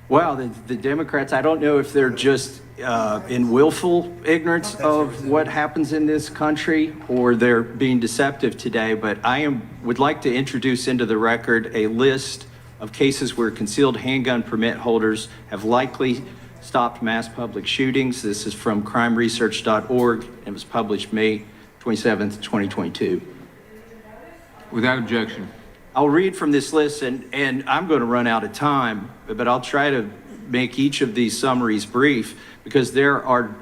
Well, the Democrats, I don't know if they're just in willful ignorance of what happens in this country or they're being deceptive today, but I would like to introduce into the record a list of cases where concealed handgun permit holders have likely stopped mass public shootings. This is from crimeresearch.org. It was published May 27th, 2022. Without objection. I'll read from this list, and I'm going to run out of time, but I'll try to make each of these summaries brief because there are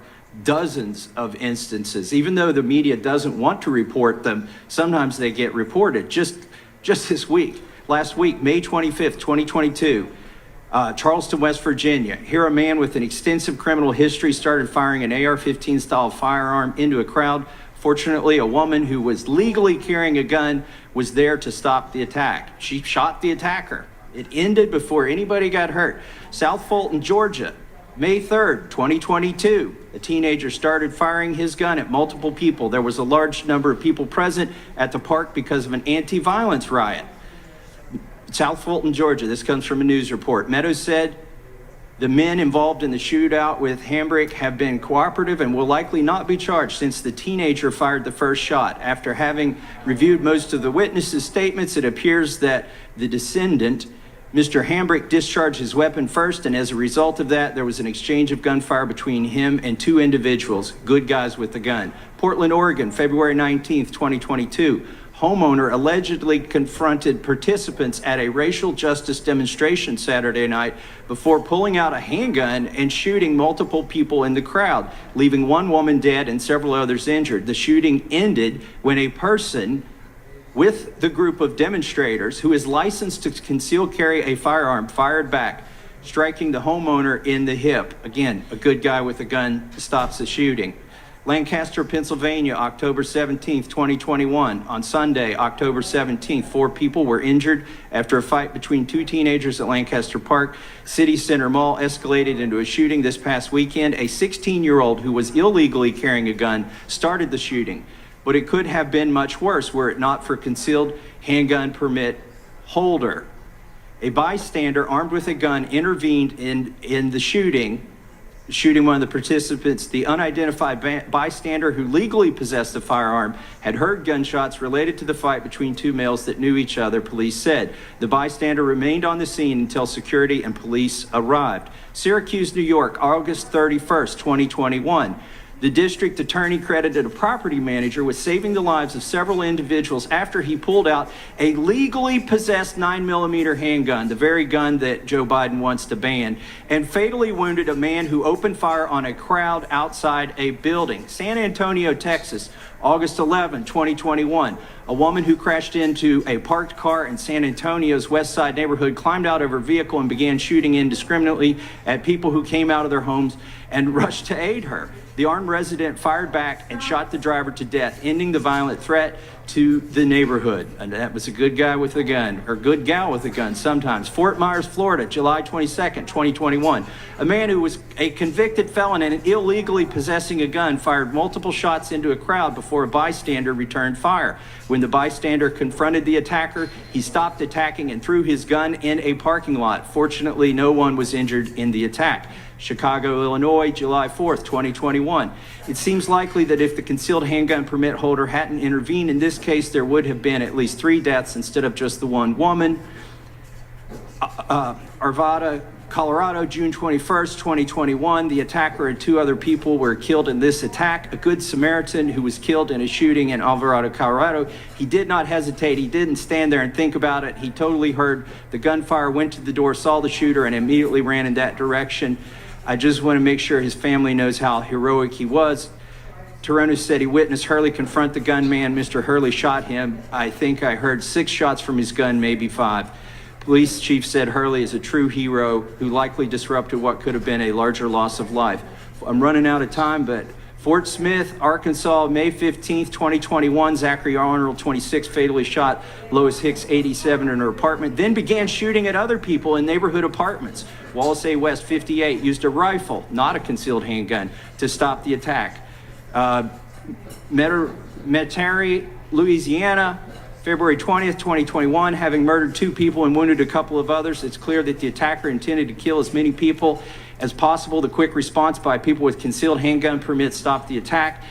dozens of instances. Even though the media doesn't want to report them, sometimes they get reported. Just this week, last week, May 25th, 2022, Charleston, West Virginia. Here, a man with an extensive criminal history started firing an AR-15 style firearm into a crowd. Fortunately, a woman who was legally carrying a gun was there to stop the attack. She shot the attacker. It ended before anybody got hurt. South Fulton, Georgia, May 3rd, 2022. A teenager started firing his gun at multiple people. There was a large number of people present at the park because of an anti-violence riot. South Fulton, Georgia, this comes from a news report. Meadows said, the men involved in the shootout with Hambrick have been cooperative and will likely not be charged since the teenager fired the first shot. After having reviewed most of the witnesses' statements, it appears that the descendant Mr. Hambrick discharged his weapon first, and as a result of that, there was an exchange of gunfire between him and two individuals, good guys with the gun. Portland, Oregon, February 19th, 2022. Homeowner allegedly confronted participants at a racial justice demonstration Saturday night before pulling out a handgun and shooting multiple people in the crowd, leaving one woman dead and several others injured. The shooting ended when a person with the group of demonstrators who is licensed to conceal carry a firearm fired back, striking the homeowner in the hip. Again, a good guy with a gun stops the shooting. Lancaster, Pennsylvania, October 17th, 2021. On Sunday, October 17th, 4 people were injured after a fight between two teenagers at Lancaster Park. City Center Mall escalated into a shooting this past weekend. A 16-year-old who was illegally carrying a gun started the shooting. But it could have been much worse were it not for concealed handgun permit holder. A bystander armed with a gun intervened in the shooting one of the participants. The unidentified bystander who legally possessed the firearm had heard gunshots related to the fight between two males that knew each other, police said. The bystander remained on the scene until security and police arrived. Syracuse, New York, August 31st, 2021. The district attorney credited a property manager with saving the lives of several individuals after he pulled out a legally possessed 9mm handgun, the very gun that Joe Biden wants to ban, and fatally wounded a man who opened fire on a crowd outside a building. San Antonio, Texas, August 11, 2021. A woman who crashed into a parked car in San Antonio's West Side neighborhood climbed out of her vehicle and began shooting indiscriminately at people who came out of their homes and rushed to aid her. The armed resident fired back and shot the driver to death, ending the violent threat to the neighborhood. And that was a good guy with a gun, or good gal with a gun sometimes. Fort Myers, Florida, July 22nd, 2021. A man who was a convicted felon and illegally possessing a gun fired multiple shots into a crowd before a bystander returned fire. When the bystander confronted the attacker, he stopped attacking and threw his gun in a parking lot. Fortunately, no one was injured in the attack. Chicago, Illinois, July 4th, 2021. It seems likely that if the concealed handgun permit holder hadn't intervened in this case, there would have been at least 3 deaths instead of just the one woman. Arvada, Colorado, June 21st, 2021. The attacker and 2 other people were killed in this attack. A Good Samaritan who was killed in a shooting in Alvarado, Colorado. He did not hesitate. He didn't stand there and think about it. He totally heard the gunfire, went to the door, saw the shooter, and immediately ran in that direction. I just want to make sure his family knows how heroic he was. Toronto said he witnessed Hurley confront the gunman. Mr. Hurley shot him. I think I heard 6 shots from his gun, maybe 5. Police chief said Hurley is a true hero who likely disrupted what could have been a larger loss of life. I'm running out of time, but Fort Smith, Arkansas, May 15th, 2021, Zachary Arnold, 26, fatally shot Lois Hicks, 87, in her apartment, then began shooting at other people in neighborhood apartments. Wallace A. West, 58, used a rifle, not a concealed handgun, to stop the attack. Metairie, Louisiana, February 20th, 2021, having murdered 2 people and wounded a couple of others, it's clear that the attacker intended to kill as many people as possible. The quick response by people with concealed handgun permits stopped the attack.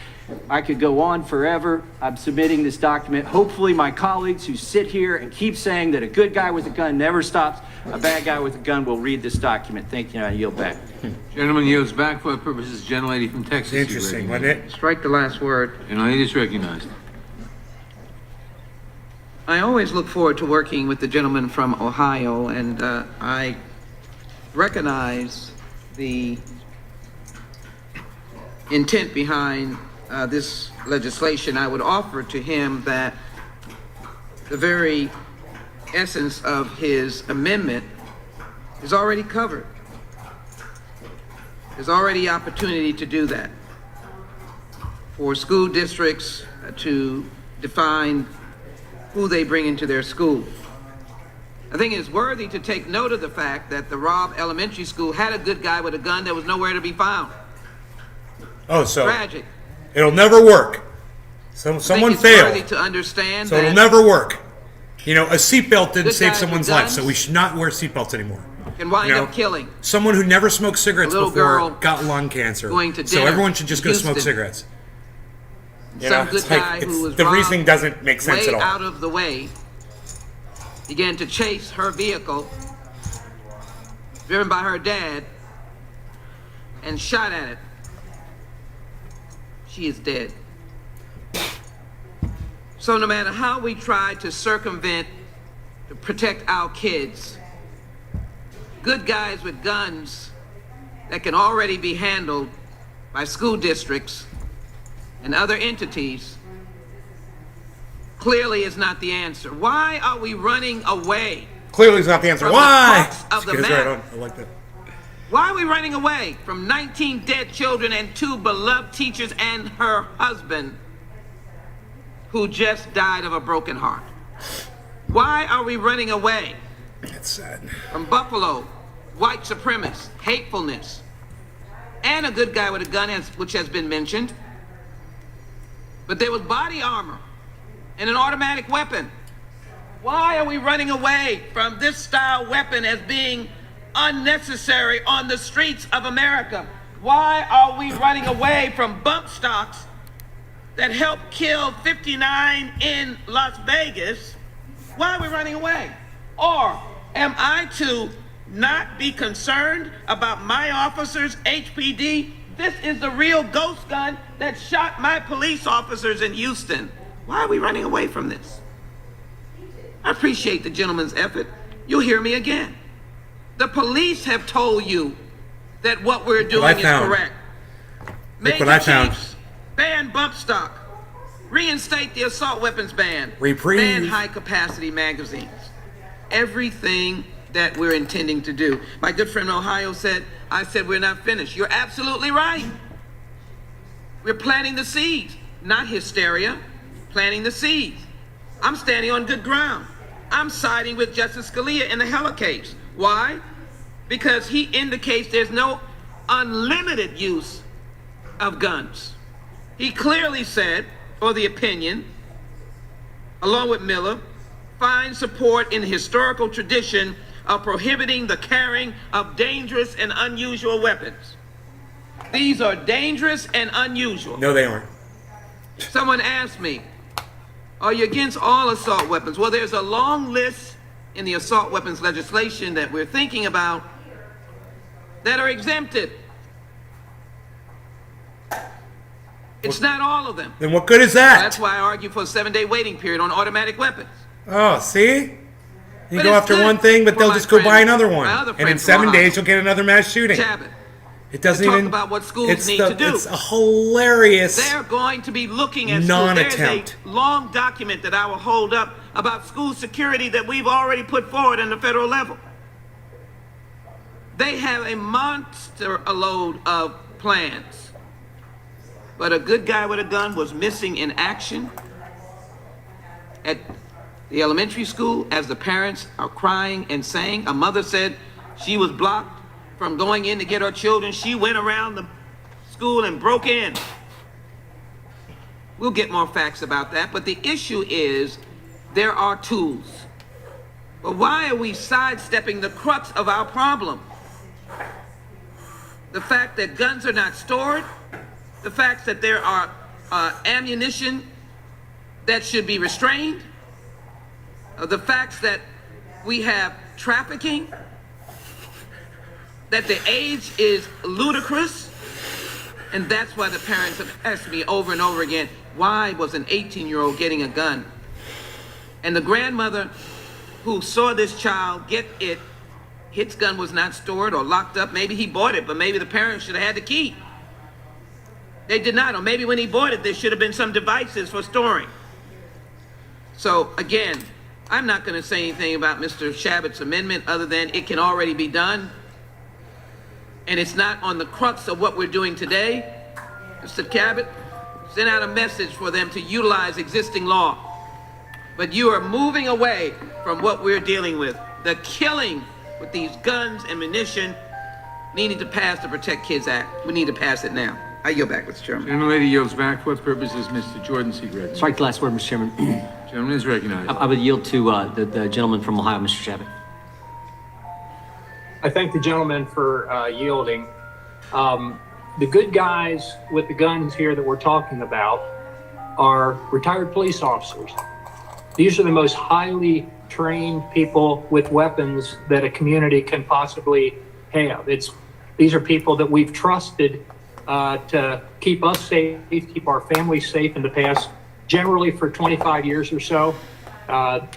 I could go on forever. I'm submitting this document. Hopefully my colleagues who sit here and keep saying that a good guy with a gun never stops a bad guy with a gun will read this document. Thank you, and I yield back. Gentleman yields back for the purposes. Gentlelady from Texas. Interesting, wasn't it? Strike the last word. Gentlelady is recognized. I always look forward to working with the gentleman from Ohio, and I recognize the intent behind this legislation. I would offer to him that the very essence of his amendment is already covered. There's already opportunity to do that for school districts to define who they bring into their school. I think it's worthy to take note of the fact that the Robb Elementary School had a good guy with a gun that was nowhere to be found. Oh, so Tragic. It'll never work. Someone It's failed, worthy to understand so that it'll never work. You know, a seatbelt didn't Good save guys someone's with life, guns so we should not wear seatbelts anymore. can wind You know, up killing. Someone who never smoked cigarettes A little before girl got lung cancer. going to So dinner everyone should just in go smoke Houston. cigarettes. You Some know, good it's like, guy who was the robbed reasoning doesn't make sense way at all. out of the way began to chase her vehicle driven by her dad, and shot at it. She is dead. So no matter how we try to circumvent, to protect our kids, good guys with guns that can already be handled by school districts and other entities clearly is not the answer. Why are we running away? Clearly is not the answer. From Why? the crux of the Just get us matter. right on. I like that. Why are we running away from 19 dead children and 2 beloved teachers and her husband who just died of a broken heart? Why are we running away That's sad. from Buffalo, white supremacists, hatefulness, and a good guy with a gun, which has been mentioned? But there was body armor and an automatic weapon. Why are we running away from this style weapon as being unnecessary on the streets of America? Why are we running away from bump stocks that helped kill 59 in Las Vegas? Why are we running away? Or am I to not be concerned about my officers, HPD? This is the real ghost gun that shot my police officers in Houston. Why are we running away from this? I appreciate the gentleman's effort. You'll hear me again. The police have told you that what we're doing is correct. Look what I found. Chiefs, ban bump stock, reinstate the assault weapons ban, Reprieve. ban high capacity magazines. Everything that we're intending to do. My good friend in Ohio said, I said we're not finished. You're absolutely right. We're planting the seeds, not hysteria, planting the seeds. I'm standing on good ground. I'm siding with Justice Scalia in the Heller case. Why? Because he indicates there's no unlimited use of guns. He clearly said, or the opinion, along with Miller, find support in the historical tradition of prohibiting the carrying of dangerous and unusual weapons. These are dangerous and unusual. No, they aren't. Someone asked me, are you against all assault weapons? Well, there's a long list in the assault weapons legislation that we're thinking about that are exempted. It's not all of them. Then what good is that? That's why I argue for a 7-day waiting period on automatic weapons. Oh, see? You But go it's after good one thing, but for they'll my just go buy friend- another one. my other And in friend from 7 Ohio. days, you'll get another mass shooting. Chabot. It doesn't to talk even. about what schools it's need the, to do. It's a hilarious. They're going to be looking at schools. Non-attempt. There's a long document that I will hold up about school security that we've already put forward on the federal level. They have a monster load of plans. But a good guy with a gun was missing in action at the elementary school as the parents are crying and saying. A mother said she was blocked from going in to get her children. She went around the school and broke in. We'll get more facts about that, but the issue is there are tools. But why are we sidestepping the crux of our problem? The fact that guns are not stored, the fact that there are ammunition that should be restrained, the facts that we have trafficking, that the age is ludicrous, and that's why the parents have asked me over and over again, why was an 18-year-old getting a gun? And the grandmother who saw this child get it, his gun was not stored or locked up. Maybe he bought it, but maybe the parents should have had the key. They did not, or maybe when he bought it, there should have been some devices for storing. So again, I'm not going to say anything about Mr. Chabot's amendment other than it can already be done. And it's not on the crux of what we're doing today. Mr. Cabot, send out a message for them to utilize existing law. But you are moving away from what we're dealing with. The killing with these guns and munition needing to pass the Protect Kids Act. We need to pass it now. I yield back, Mr. Chairman. Gentlelady yields back. For what purpose is Mr. Jordan seek recognized? Strike the last word, Mr. Chairman. Gentleman is recognized. I would yield to the gentleman from Ohio, Mr. Chabot. I thank the gentleman for yielding. The good guys with the guns here that we're talking about are retired police officers. These are the most highly trained people with weapons that a community can possibly have. These are people that we've trusted to keep us safe, keep our families safe in the past, generally for 25 years or so.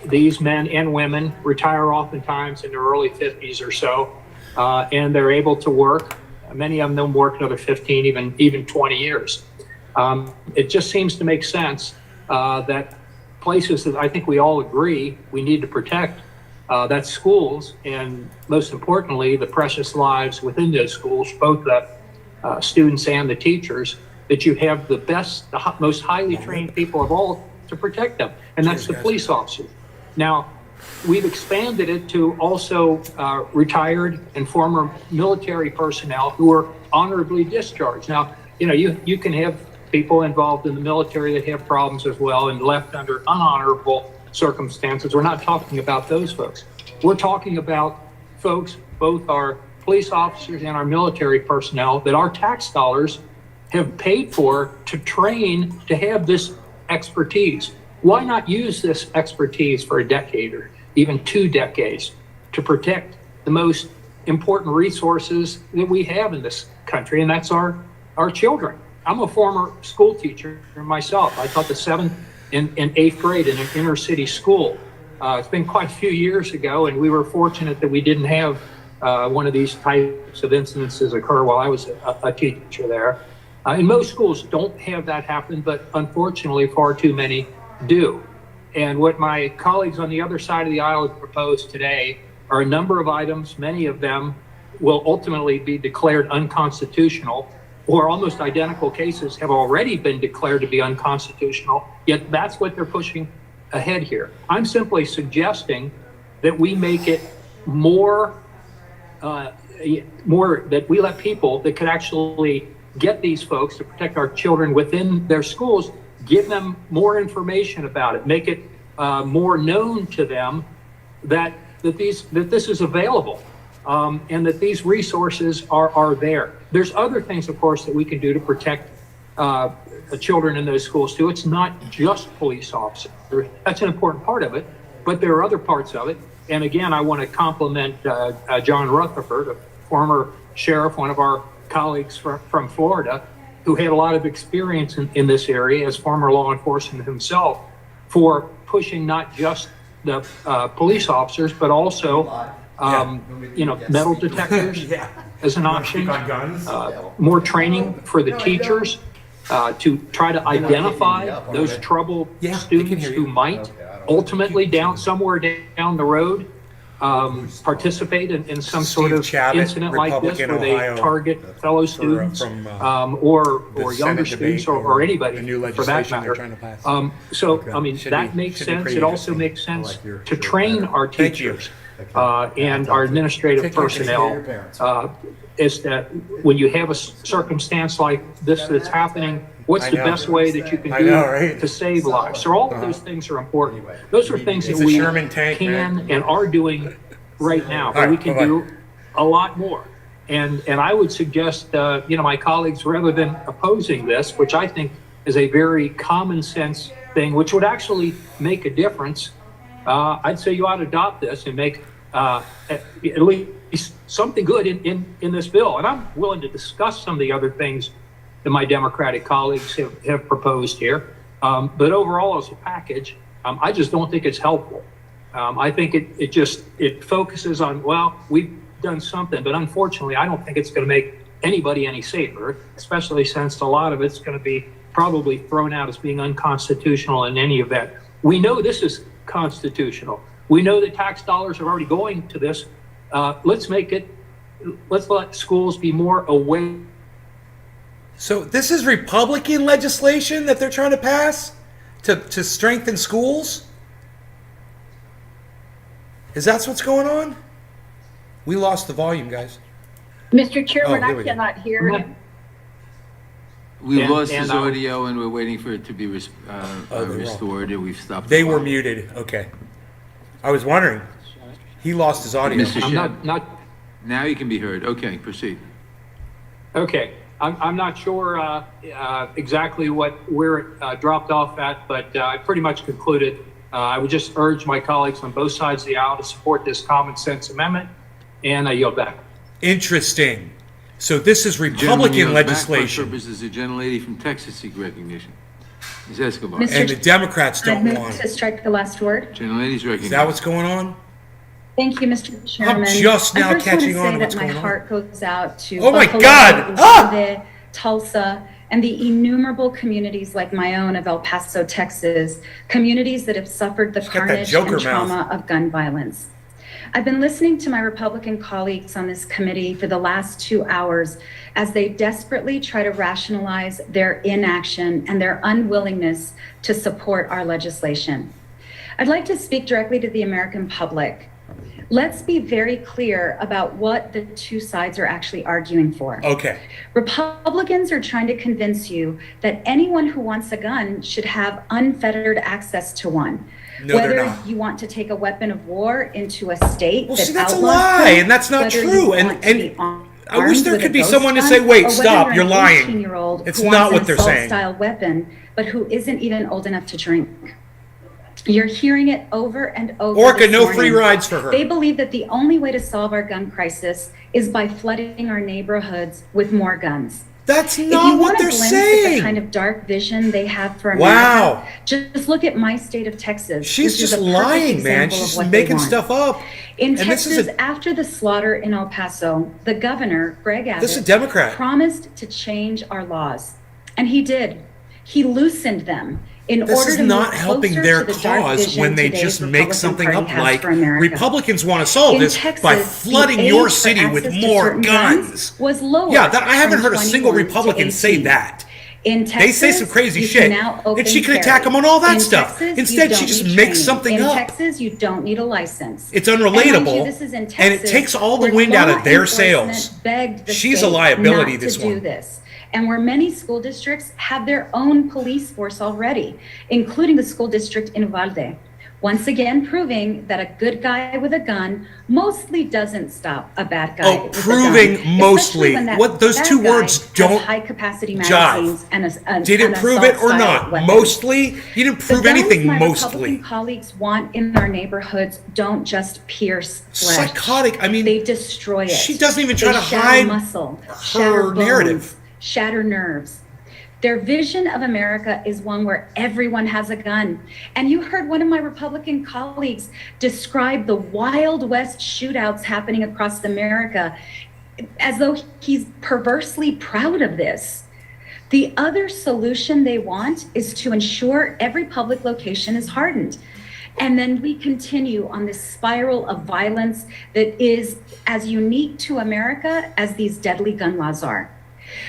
These men and women retire oftentimes in their early 50s or so, and they're able to work. Many of them work another 15, even 20 years. It just seems to make sense that places that I think we all agree we need to protect, that's schools, and most importantly, the precious lives within those schools, both the students and the teachers, that you have the best, most highly trained people of all to protect them, and that's the police officers. Now, we've expanded it to also retired and former military personnel who are honorably discharged. Now, you can have people involved in the military that have problems as well and left under unhonorable circumstances. We're not talking about those folks. We're talking about folks, both our police officers and our military personnel, that our tax dollars have paid for to train to have this expertise. Why not use this expertise for a decade or even 2 decades to protect the most important resources that we have in this country, and that's our children. I'm a former school teacher myself. I taught the 7th and 8th grade in an inner city school. It's been quite a few years ago, and we were fortunate that we didn't have one of these types of incidences occur while I was a teacher there. And most schools don't have that happen, but unfortunately far too many do. And what my colleagues on the other side of the aisle have proposed today are a number of items. Many of them will ultimately be declared unconstitutional, or almost identical cases have already been declared to be unconstitutional, yet that's what they're pushing ahead here. I'm simply suggesting that we make it more that we let people that could actually get these folks to protect our children within their schools, give them more information about it, make it more known to them that this is available, and that these resources are there. There's other things, of course, that we can do to protect the children in those schools too. It's not just police officers. That's an important part of it, but there are other parts of it. And again, I want to compliment John Rutherford, a former sheriff, one of our colleagues from Florida, who had a lot of experience in this area as former law enforcement himself, for pushing not just the police officers, but also metal detectors as an option, more training for the teachers to try to identify those troubled students who might ultimately somewhere down the road participate in some sort of incident like this, where they target fellow students or younger students or anybody for that matter. That makes sense. It also makes sense to train our teachers and our administrative personnel is that when you have a circumstance like this that's happening, what's the best way that you can do to save lives? So all of those things are important. Those are things that we can and are doing right now, but we can do a lot more. And I would suggest, my colleagues, rather than opposing this, which I think is a very common sense thing, which would actually make a difference, I'd say you ought to adopt this and make at least something good in this bill. And I'm willing to discuss some of the other things that my Democratic colleagues have proposed here. But overall, as a package, I just don't think it's helpful. I think it focuses on, well, we've done something, but unfortunately, I don't think it's going to make anybody any safer, especially since a lot of it's going to be probably thrown out as being unconstitutional in any event. We know this is constitutional. We know that tax dollars are already going to this. Let's let schools be more aware. So this is Republican legislation that they're trying to pass to strengthen schools? Is that what's going on? We lost the volume, guys. Mr. Chairman, there I we go. cannot hear him. We lost his audio, and we're waiting for it to be restored, and we've stopped. They were muted. Okay. I was wondering. He lost his audio. Mr. Shep, now you can be heard. Okay, proceed. Okay. I'm not sure exactly where it dropped off at, but I pretty much concluded. I would just urge my colleagues on both sides of the aisle to support this common sense amendment, and I yield back. Interesting. So this is Gentleman Republican yields back for legislation, purposes of gentlelady from Texas seek recognition. Ms. Escobar. Mr. and the Democrats I don't move want to it. strike the last word. Gentlelady's recognized. Is that what's going on? Thank you, Mr. Chairman. just now I first want to catching on say to that what's my going on. heart goes out to Oh my Buffalo, God! Uvalde, Tulsa, and the innumerable communities like my own of El Paso, Texas, communities that have suffered the got that carnage Joker and trauma of gun violence. I've been listening to my Republican colleagues on this committee for the last 2 hours as they desperately try to rationalize their inaction and their unwillingness to support our legislation. I'd like to speak directly to the American public. Let's be very clear about what the two sides are actually arguing for. Okay. Republicans are trying to convince you that anyone who wants a gun should have unfettered access to one. No, they're Whether not. you want to take a weapon of war into a state Well, that see, that's a outlaws lie, them, and that's not whether you true. And- want to and be I wish armed there with could a be ghost someone to gun, say, "Wait, or whether stop, you're you're an lying." 18-year-old It's who not wants what an they're saying. assault-style weapon, but who isn't even old enough to drink. You're hearing it over and over. Orca, this no morning. free rides for her. They believe that the only way to solve our gun crisis is by flooding our neighborhoods with more guns. That's If not you what want a they're glimpse at saying. the kind of dark vision they have for Wow. America, just look at my state of Texas. She's which is just a perfect lying, man. example of She's what they making want. stuff up. In And this is Texas, a- after the slaughter in El Paso, the governor, Greg Abbott, This is a Democrat. promised to change our laws. And he did. He loosened them in This order is to not move helping closer their to the dark cause vision when they today's just make Republican something Party up has like for America. Republicans want to solve In this by Texas, flooding the your age for city with access to more certain guns. was lowered. Yeah, that, I haven't from heard a single 21 to Republican say 18. that. In Texas, They say some crazy you shit, can now open and she could carry. attack them on all that In stuff. Texas, Instead, you she don't just need makes training. something in up. Texas, you don't need a license. It's And mind unrelatable, you, this is in and it Texas, takes all the where wind out of law their enforcement sails. begged the She's a state liability, not this to do one. this. And where many school districts have their own police force already, including the school district in Uvalde. Once again, proving that a good guy with a gun mostly doesn't stop a bad guy. Oh, with a proving gun, mostly. especially when that What those bad two guy words has don't high-capacity jive. magazines and Did it an prove it or assault-style not? weapon. Mostly? You didn't The prove guns anything my mostly. Republican colleagues want in our neighborhoods don't just pierce flesh. Psychotic. I mean, they destroy it. she doesn't even try They to shatter hide muscle, shatter bones, narrative. shatter nerves. Their vision of America is one where everyone has a gun. And you heard one of my Republican colleagues describe the Wild West shootouts happening across America as though he's perversely proud of this. The other solution they want is to ensure every public location is hardened. And then we continue on this spiral of violence that is as unique to America as these deadly gun laws are.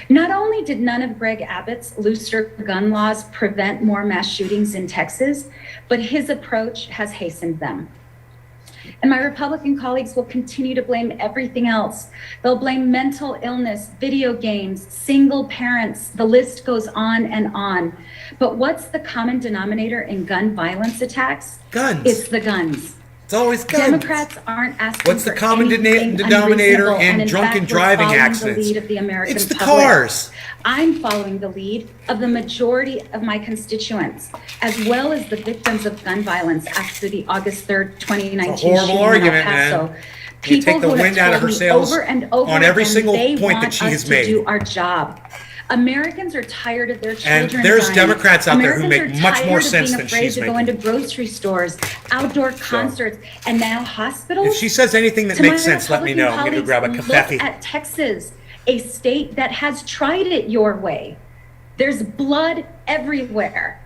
Not only did none of Greg Abbott's looser gun laws prevent more mass shootings in Texas, but his approach has hastened them. And my Republican colleagues will continue to blame everything else. They'll blame mental illness, video games, single parents, the list goes on and on. But what's the common denominator in gun violence attacks? Guns. It's the guns. It's always guns. Democrats aren't asking What's the for common anything denominator unreasonable, in and drunken fact, we're driving following accidents? The lead of the American It's the public. cars. I'm following the lead of the majority of my constituents, as well as the victims of gun violence after the August 3rd, 2019 It's a horrible shooting argument, in El Paso. man. You take the who have wind out of her told me sails over and over on every again single they point that want she us has to made. do our job. Americans are tired of their children And there's dying. Democrats out there who Americans make are much more tired of sense being than afraid she's to go making. into grocery stores, outdoor concerts, and now hospitals. If she says anything that To makes my sense, let me know. I'm going to Republican grab a colleagues, cafefe. Look at Texas, a state that has tried it your way. There's blood everywhere.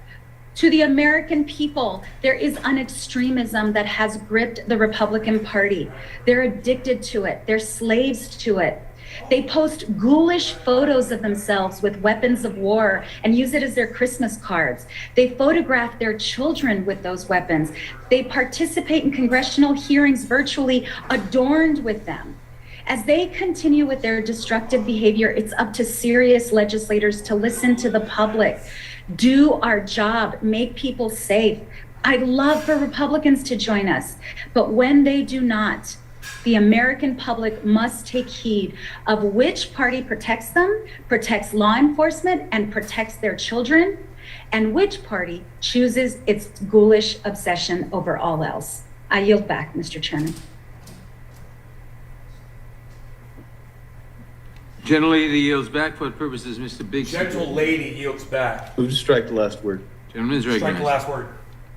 To the American people, there is an extremism that has gripped the Republican Party. They're addicted to it. They're slaves to it. They post ghoulish photos of themselves with weapons of war and use it as their Christmas cards. They photograph their children with those weapons. They participate in congressional hearings virtually adorned with them. As they continue with their destructive behavior, it's up to serious legislators to listen to the public, do our job, make people safe. I'd love for Republicans to join us, but when they do not, the American public must take heed of which party protects them, protects law enforcement, and protects their children, and which party chooses its ghoulish obsession over all else. I yield back, Mr. Chairman. Gentle lady yields back. For what purposes, Mr. Big? Gentle lady yields back. Move to strike the last word. Gentleman is Strike recognized. the last word.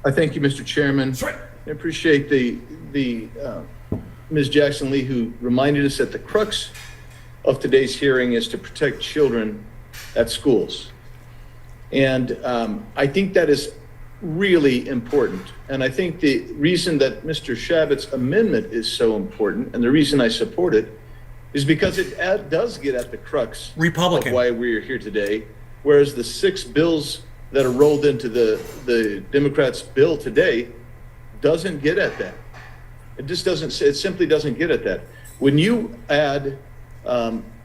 I thank you, Mr. Chairman. Strike. I appreciate the Ms. Jackson Lee, who reminded us that the crux of today's hearing is to protect children at schools. And I think that is really important. And I think the reason that Mr. Shavitz's amendment is so important, and the reason I support it, is because it does get at the crux Republican. of why we're here today, whereas the 6 bills that are rolled into the Democrats' bill today doesn't get at that. It just doesn't, it simply doesn't get at that. When you add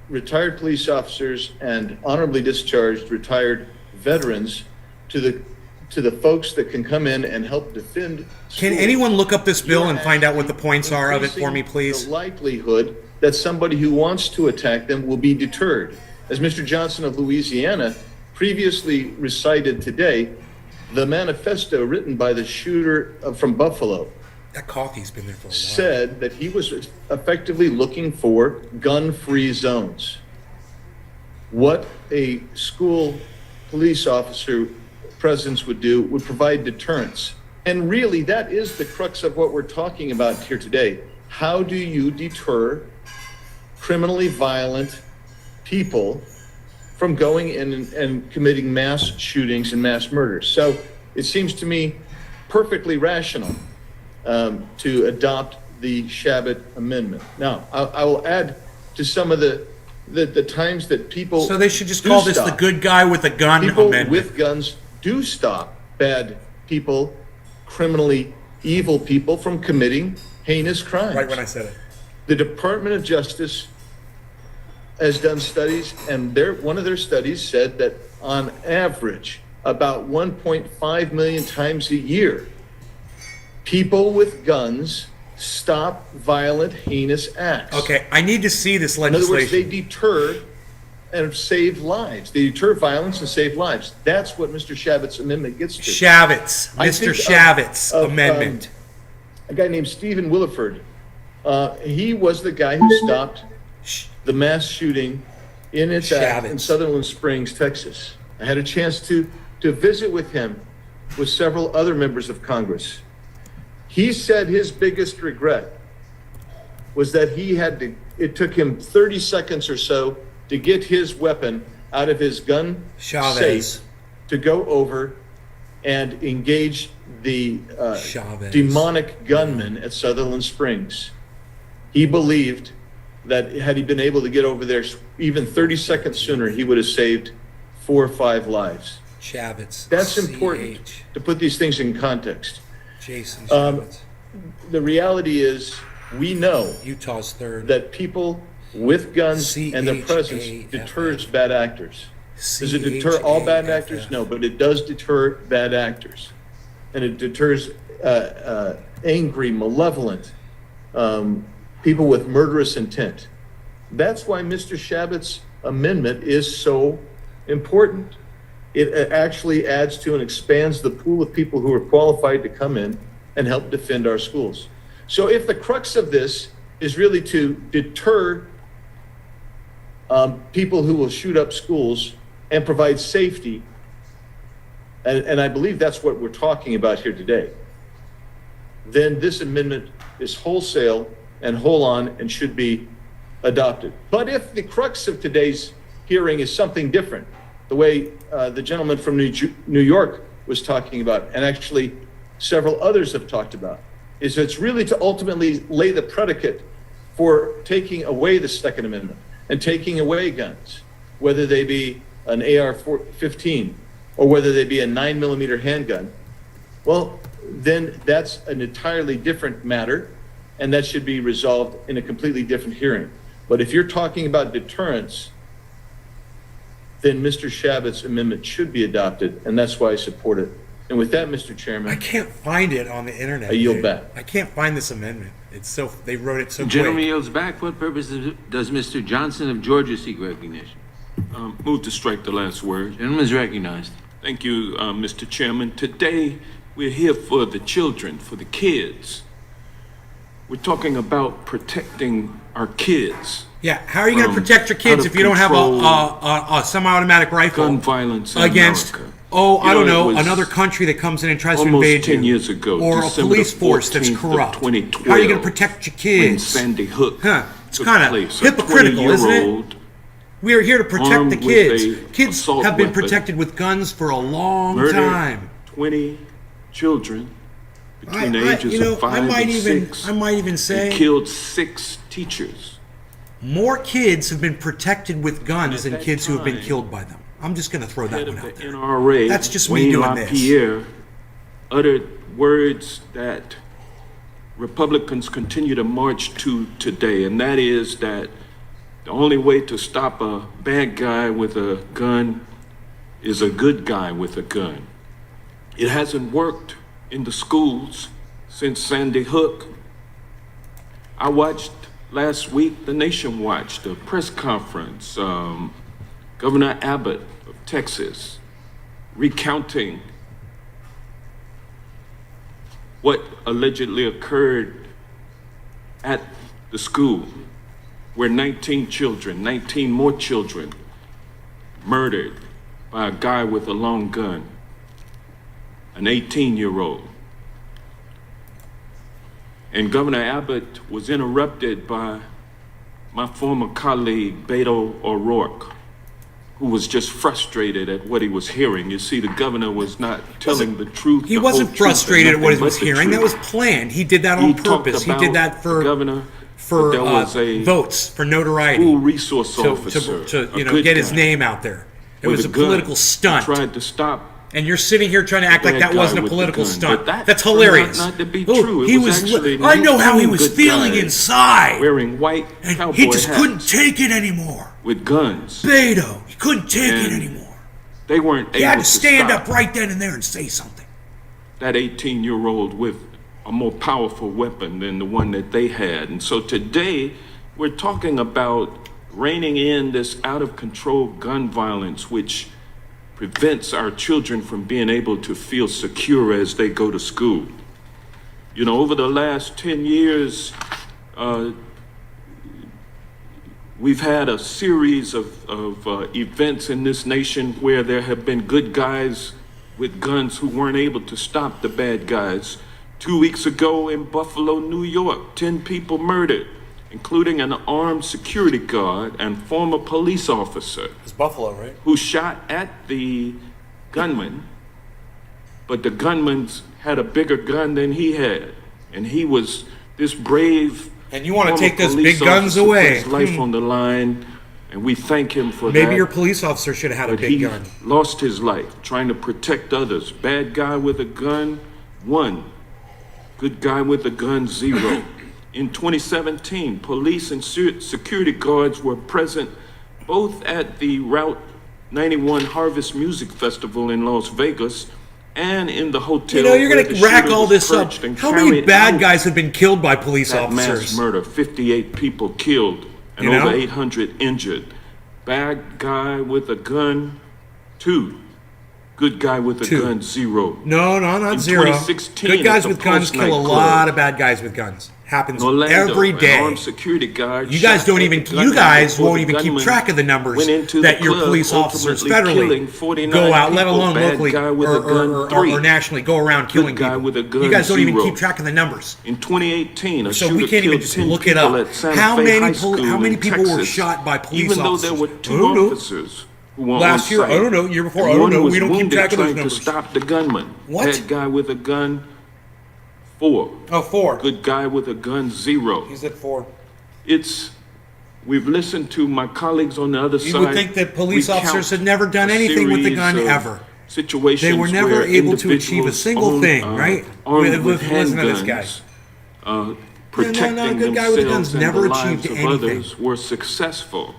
retired police officers and honorably discharged retired veterans to the folks that can come in and help defend schools, Can anyone look up this bill and find out what the points are of it for me, increasing please? the likelihood that somebody who wants to attack them will be deterred. As Mr. Johnson of Louisiana previously recited today, the manifesto written by the shooter from Buffalo That coffee's been there for a while. said that he was effectively looking for gun-free zones. What a school police officer presence would do would provide deterrence. And really, that is the crux of what we're talking about here today. How do you deter criminally violent people from going in and committing mass shootings and mass murders? So it seems to me perfectly rational to adopt the Shabbat amendment. Now, I will add to some of the times that people. So they should just call this the good guy with a gun people amendment. with guns do stop bad people, criminally evil people from committing heinous crimes. Right when I said it. The Department of Justice has done studies, and one of their studies said that on average, about 1.5 million times a year, people with guns stop violent, heinous acts. Okay, I need to see this In other words, they legislation. deter and save lives. They deter violence and save lives. That's what Mr. Shavitz's amendment gets to. Shavitz, I Mr. think Shavitz of, amendment. A guy named Stephen Williford. He was the guy who stopped the mass shooting in its act in Sutherland Springs, Texas. I had a chance to visit with him with several other members of Congress. He said his biggest regret was that it took him 30 seconds or so to get his weapon out of his gun safe to go over and engage the demonic gunman at Sutherland Springs. He believed that had he been able to get over there even 30 seconds sooner, he would have saved 4 or 5 lives. Shavitz. That's important to put these things in context. Jason Shavitz. The reality is, we know Utah's third. that people with guns and their presence deters bad actors. Does it deter all bad actors? No, but it does deter bad actors. And it deters angry, malevolent people with murderous intent. That's why Mr. Shavitz's amendment is so important. It actually adds to and expands the pool of people who are qualified to come in and help defend our schools. So if the crux of this is really to deter people who will shoot up schools and provide safety, and I believe that's what we're talking about here today, then this amendment is wholesale and whole on and should be adopted. But if the crux of today's hearing is something different, the way the gentleman from New York was talking about, and actually several others have talked about, is it's really to ultimately lay the predicate for taking away the Second Amendment and taking away guns, whether they be an AR-15 or whether they be a 9mm handgun. Well, then that's an entirely different matter, and that should be resolved in a completely different hearing. But if you're talking about deterrence, then Mr. Shavitz's amendment should be adopted, and that's why I support it. And with that, Mr. Chairman, I can't find it on the internet. I yield dude. back. I can't find this amendment. It's so, they wrote it so The gentleman quick. yields back. For what purpose does Mr. Johnson of Georgia seek recognition? Move to strike the last word. Gentleman is recognized. Thank you, Mr. Chairman. Today, we're here for the children, for the kids. We're talking about protecting our kids. Yeah, how are you going to from protect your kids out if of you don't have control a semi-automatic rifle gun violence in against, America. I don't You know, it was another country that comes in and tries to almost invade 10 you, years ago, or December a police the force that's 14th of corrupt? 2012, How are you going to protect your when kids? Sandy Hook It's took kind of place. hypocritical, isn't it? 20-year-old We are here to protect armed the with kids. a Kids assault have been weapon protected with guns for a long murdered time. 20 children between the ages you know, of 5 and 6. I might even say, and killed 6 teachers. more kids have been protected with guns than that kids who have been time, killed by them. I'm just going to throw that Head one of out the there. NRA, That's just Wayne me doing this. LaPierre, uttered words that Republicans continue to march to today, and that is that the only way to stop a bad guy with a gun is a good guy with a gun. It hasn't worked in the schools since Sandy Hook. I watched last week, the nation watched a press conference, Governor Abbott of Texas recounting what allegedly occurred at the school where 19 more children murdered by a guy with a long gun, an 18-year-old. And Governor Abbott was interrupted by my former colleague, Beto O'Rourke, who was just frustrated at what he was hearing. You see, the governor was not telling the truth. He wasn't frustrated at what he was hearing. That was planned. He did that on purpose. He did that for votes, for notoriety, school resource officer, to get his name out there. It was a political stunt. Tried to stop. And you're sitting here trying to act like that wasn't a political stunt. That's hilarious. Not to be true. He was. I know how he was feeling inside. Wearing white and he just couldn't take it anymore. With guns. Beto, he couldn't take it anymore. They weren't able to He had to stand stop up right then and there and say something. that 18-year-old with a more powerful weapon than the one that they had. And so today, we're talking about reining in this out-of-control gun violence, which prevents our children from being able to feel secure as they go to school. You know, over the last 10 years, we've had a series of events in this nation where there have been good guys with guns who weren't able to stop the bad guys. 2 weeks ago in Buffalo, New York, 10 people murdered, including an armed security guard and former police officer. It's Buffalo, right? Who shot at the gunman, but the gunman had a bigger gun than he had. And he was this brave. And you want to take those police big guns officer put away. his life on the line, and we thank him for that. Maybe your police officer should have had a But big he gun. lost his life trying to protect others. Bad guy with a gun, 1. Good guy with a gun, 0. In 2017, police and security guards were present both at the Route 91 Harvest Music Festival in Las Vegas and in the hotel. You know, you're where going the to rack shooter all was this up. perched and How many carried bad out guys have been killed by police that officers? mass murder, 58 people killed and You know? over 800 injured. Bad guy with a gun, 2. Good guy with a gun, 0. No, not In 0. 2016, Good guys at the with guns Pulse kill a nightclub lot of bad guys with guns. Happens Orlando, every an day. armed security guard You guys shot don't at even. the gunman You guys before won't the even keep gunman track of the numbers went into that the your club, police officers ultimately killing federally 49 go out, let people. alone Bad locally guy with a gun, or 3. nationally go around killing Good guy people. with a gun, You guys don't even 0. keep track of the numbers. In 2018, a So shooter we can't even killed just 10 look it people up. at Santa How Fe many High School how many in people were Texas, shot by police even though officers? there were 2 officers who were Last on year, site. I don't know, year before, and I don't one know. was We don't keep wounded track of those trying to numbers. stop the gunman. What? Bad guy with a gun, 4. Oh, 4. Good guy with a gun, 0. He's at 4. We've listened to my colleagues on the other side. You would think that police recount officers had never done a anything with the series gun of ever. Situations They were never where able to achieve a individuals single thing, right? armed with Listen to this guy. handguns, protecting good guy with a gun's themselves and never the lives achieved of anything. others were successful.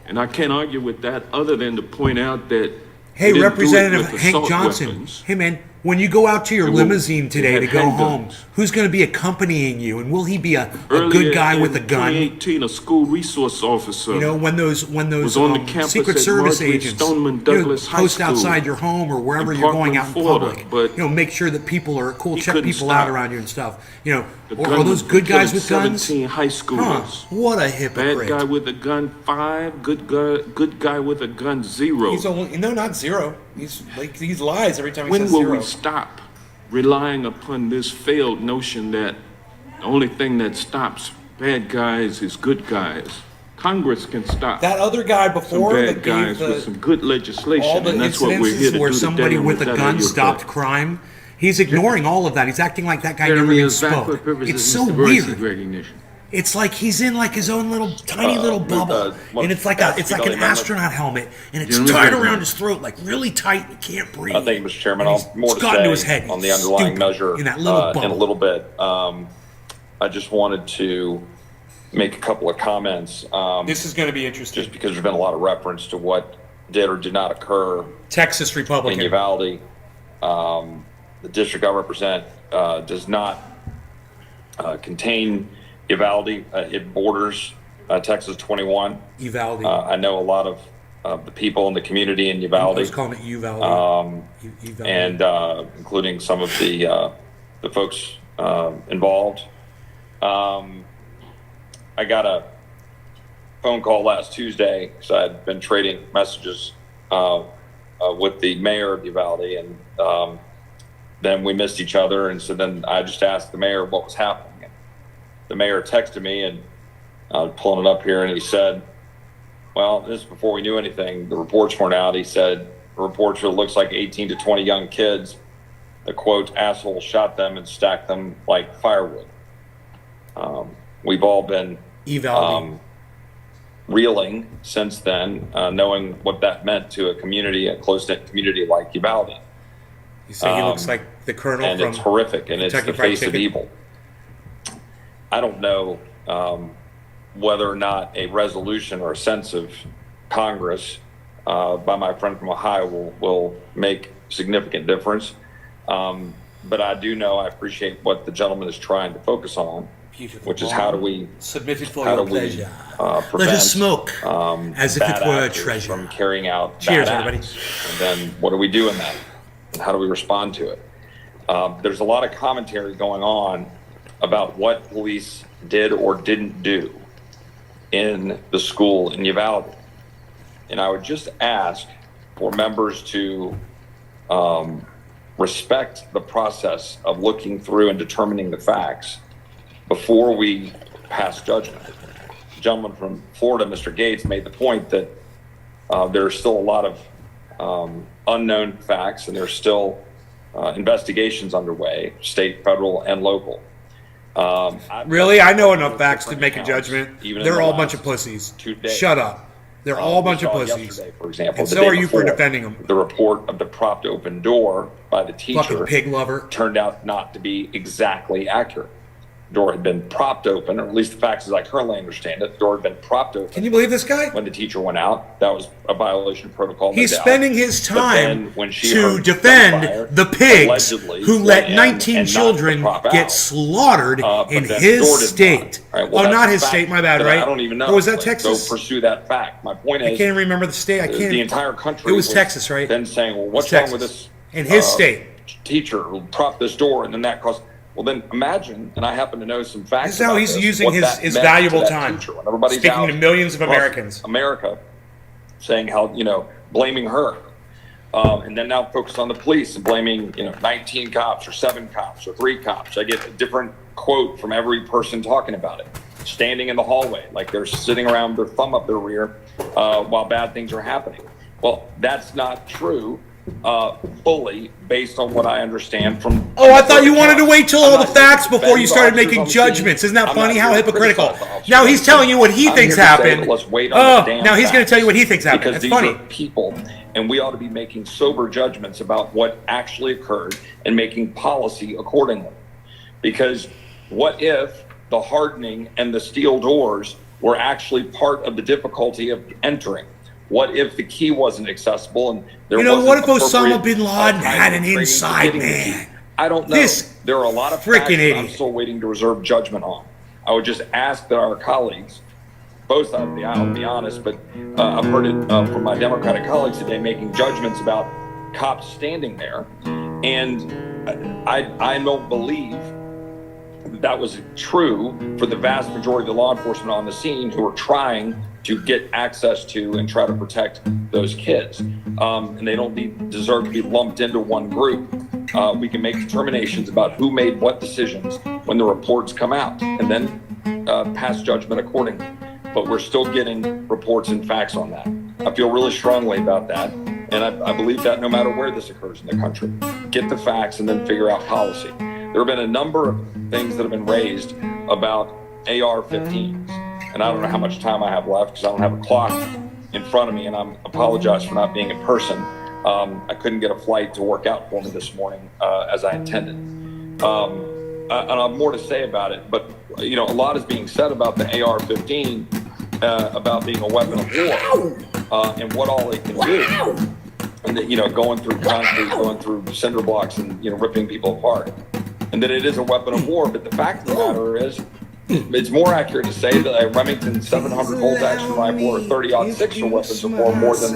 And I can't argue with that other than to point out that Hey, they didn't do it Representative with Hank assault Johnson. weapons. Hey, man, When you go out to your It will- limousine today it to had go home, handguns. who's going to be accompanying you? And will he be a Earlier good guy in with a gun? 2018, a school resource officer. You know, when those was on the campus Secret at Service Marjorie agents Stoneman Douglas High post School outside your home or wherever in you're going out Parkland, in Florida, public, but make sure that people are cool, he check couldn't people out stop. around you and stuff. The Are those gunman good guys killed with guns? 17 high schoolers. What a Bad hypocrite! guy with a gun 5, good guy with a gun 0. He's only not 0. He's lies every time he When says will 0. we stop relying upon this failed notion that the only thing that stops bad guys is good guys? Congress can stop That other guy some before bad that gave guys with some good all legislation, the and that's what we're here incidences to where do somebody today. with a With that, I gun yield stopped back. crime. He's ignoring all of that. He's acting like that guy never Jeremy even is back for spoke. purposes It's of so Mr. Royce's weird. recognition. It's like he's in like his own little tiny little bubble, and it's like an astronaut helmet, and it's Gentleman's tied recognition. around his throat, like really tight. He can't breathe. Thank you, Mr. Chairman. And I'll more it's to gotten to his say head. on the He's underlying stupid measure in that little in a bubble. little bit. I just wanted to make a couple of comments. This is going to be interesting. Just because there's been a lot of reference to what did or did not occur Texas in Republican. Uvalde. The district I represent does not contain Uvalde. It borders Texas 21. Uvalde. I know a lot of the people in the community in Uvalde. I was calling it Uvalde. Uvalde. And including some of the folks involved. I got a phone call last Tuesday because I had been trading messages with the mayor of Uvalde, and then we missed each other, and so then I just asked the mayor what was happening. And the mayor texted me, and I was pulling it up here, and he said, well, this is before we knew anything. The reports weren't out. He said, the reports show it looks like 18 to 20 young kids. The quote, asshole shot them and stacked them like firewood. We've all been reeling since then, knowing what that meant to a community, a close-knit community like Uvalde. You say he looks like the colonel and from it's horrific, and it's Kentucky the Fried face of Chicken. evil. I don't know whether or not a resolution or a sense of Congress by my friend from Ohio will make significant difference. But I do know I appreciate what the gentleman is trying to focus on, which is how do we Submitted for how your do we pleasure. prevent Let us smoke as if bad it were a actors treasure. from carrying out Cheers, bad everybody. acts? And then what do we do in that? And how do we respond to it? There's a lot of commentary going on about what police did or didn't do in the school in Uvalde. And I would just ask for members to respect the process of looking through and determining the facts before we pass judgment. The gentleman from Florida, Mr. Gates, made the point that there are still a lot of unknown facts, and there's still investigations underway, state, federal, and local. Really? I know enough facts to make a accounts, judgment. even in They're the all a bunch last of pussies. 2 days. Shut up. They're all a bunch We of saw pussies. yesterday, for example, And the so day are you for before, defending them. The report of the propped open door by the teacher Fucking pig lover. turned out not to be exactly accurate. The door had been propped open, or at least the facts as I currently understand it, the door had been propped open. Can you believe this guy? When the teacher went out, that was a violation of protocol. no He's doubt. spending his But then time when she to heard defend gunfire, the pigs allegedly who went let in 19 and knocked the children prop get out. slaughtered But in then the door his didn't state. knock. All right, well, Oh, that's not a his fact state, my bad, that right? I don't even know. Or was that Like, Texas? Go pursue that fact. My point I is, can't remember the state. I can't. the entire country It was Texas, right? Then saying, well, what's It was wrong with Texas. this? In his state. Teacher who propped this door, and then that caused. Well, then imagine, and I happen to know some facts. This is how about he's this, using what that his meant valuable to that time. teacher when everybody's Speaking out to millions of across Americans. America, saying how blaming her, and then now focus on the police and blaming 19 cops or 7 cops or 3 cops. I get a different quote from every person talking about it, standing in the hallway like they're sitting around their thumb up their rear while bad things are happening. Well, that's not true. Fully based on what I understand from. Oh, I thought you wanted to wait till all I'm the not facts here to before you defend started officers making on the judgments. scene. Isn't that I'm funny? not How here to hypocritical. criticize the officers Now on he's the telling scene. you what he I'm thinks here to say happened. that let's wait on the damn now he's going to facts. tell you what he thinks happened. Because That's these funny. are people, and we ought to be making sober judgments about what actually occurred and making policy accordingly. Because what if the hardening and the steel doors were actually part of the difficulty of entering? What if the key wasn't accessible and there You know, wasn't what if appropriate, Osama bin Laden time had an training to inside getting the man? key? I don't know. This There are a lot of frickin' facts that I'm idiot. still waiting to reserve judgment on. I would just ask that our colleagues, both sides of the aisle, to be honest, but I've heard it from my Democratic colleagues today making judgments about cops standing there. And I don't believe that was true for the vast majority of the law enforcement on the scene who are trying to get access to and try to protect those kids. And they don't deserve to be lumped into one group. We can make determinations about who made what decisions when the reports come out and then pass judgment accordingly. But we're still getting reports and facts on that. I feel really strongly about that. And I believe that no matter where this occurs in the country, get the facts and then figure out policy. There have been a number of things that have been raised about AR-15s. And I don't know how much time I have left because I don't have a clock in front of me, and I apologize for not being in person. I couldn't get a flight to work out for me this morning as I intended. And I have more to say about it, but you know, a lot is being said about the AR-15, about being a weapon of war and what all it can do. And that, you know, going through concrete, going through cinder blocks, and you know, ripping people apart. And that it is a weapon of war, but the fact of the matter is, it's more accurate to say that a Remington 700 bolt action rifle or 30-06 are weapons of war more than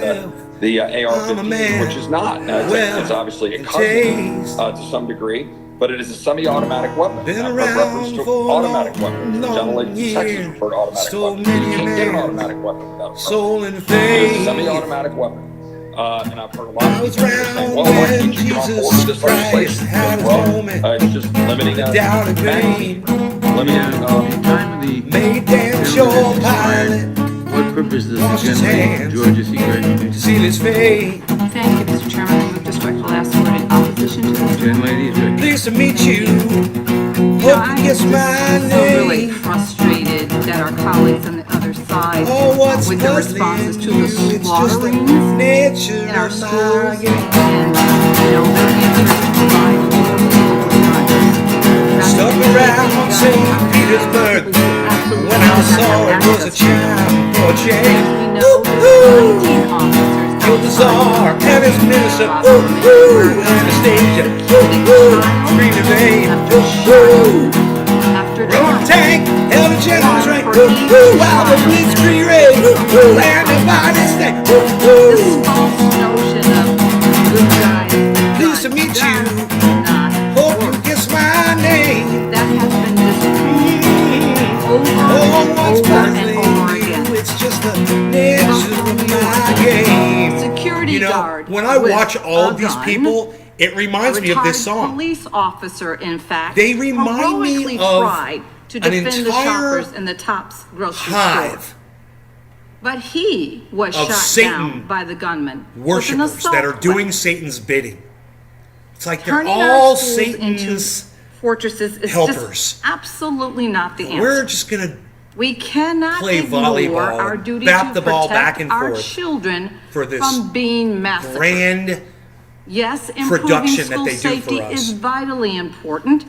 the AR-15, which is not. Now, it's obviously a cousin to some degree, but it is a semi-automatic weapon. I've heard reference to automatic weapons. The gentleman in Texas referred to automatic weapons. You can't get an automatic weapon without a permit. It is a semi-automac weapon. And I've heard a lot of people saying, well, why can't you get on board with this legislation? Well, it's just limiting Made damn sure pilot. What purpose does the gentlelady Georgia seek recognition? Seal his fate. Thank you, Mr. Chairman. I move to strike the last word in opposition to this. Gentlelady is recognized. Pleased to meet you. Hope you guess my So really name. frustrated that our colleagues on the other side what's with their responses to the slaughterings in our schools, and you know, their answer to provide Stuck around St. Petersburg when I saw it was a child for a change. Killed the Tsar and his minister, Anastasia, free to fame, Roman tank, held a general's rank, while the blitzkrieg raged, and the body stank, pleased to meet you, hope you guess my name. that has been disappointing over and over again. It's just the nature of my game. Security You know, guard when I with watch all a of these gun, people, it reminds me of this retired song. police officer, in fact, They remind me heroically of tried to an defend the entire shoppers in the Tops grocery hive store. But he was of shot Satan down by the gunman. with an worshipers assault that are doing weapon. Satan's bidding. It's like they're Turning our all schools Satan's fortresses is helpers. just absolutely not the answer. We're just gonna We cannot play ignore volleyball our and duty bat to the ball protect back and our forth children for this from being massacred. grand Yes, improving production that school they do safety for us. is vitally important,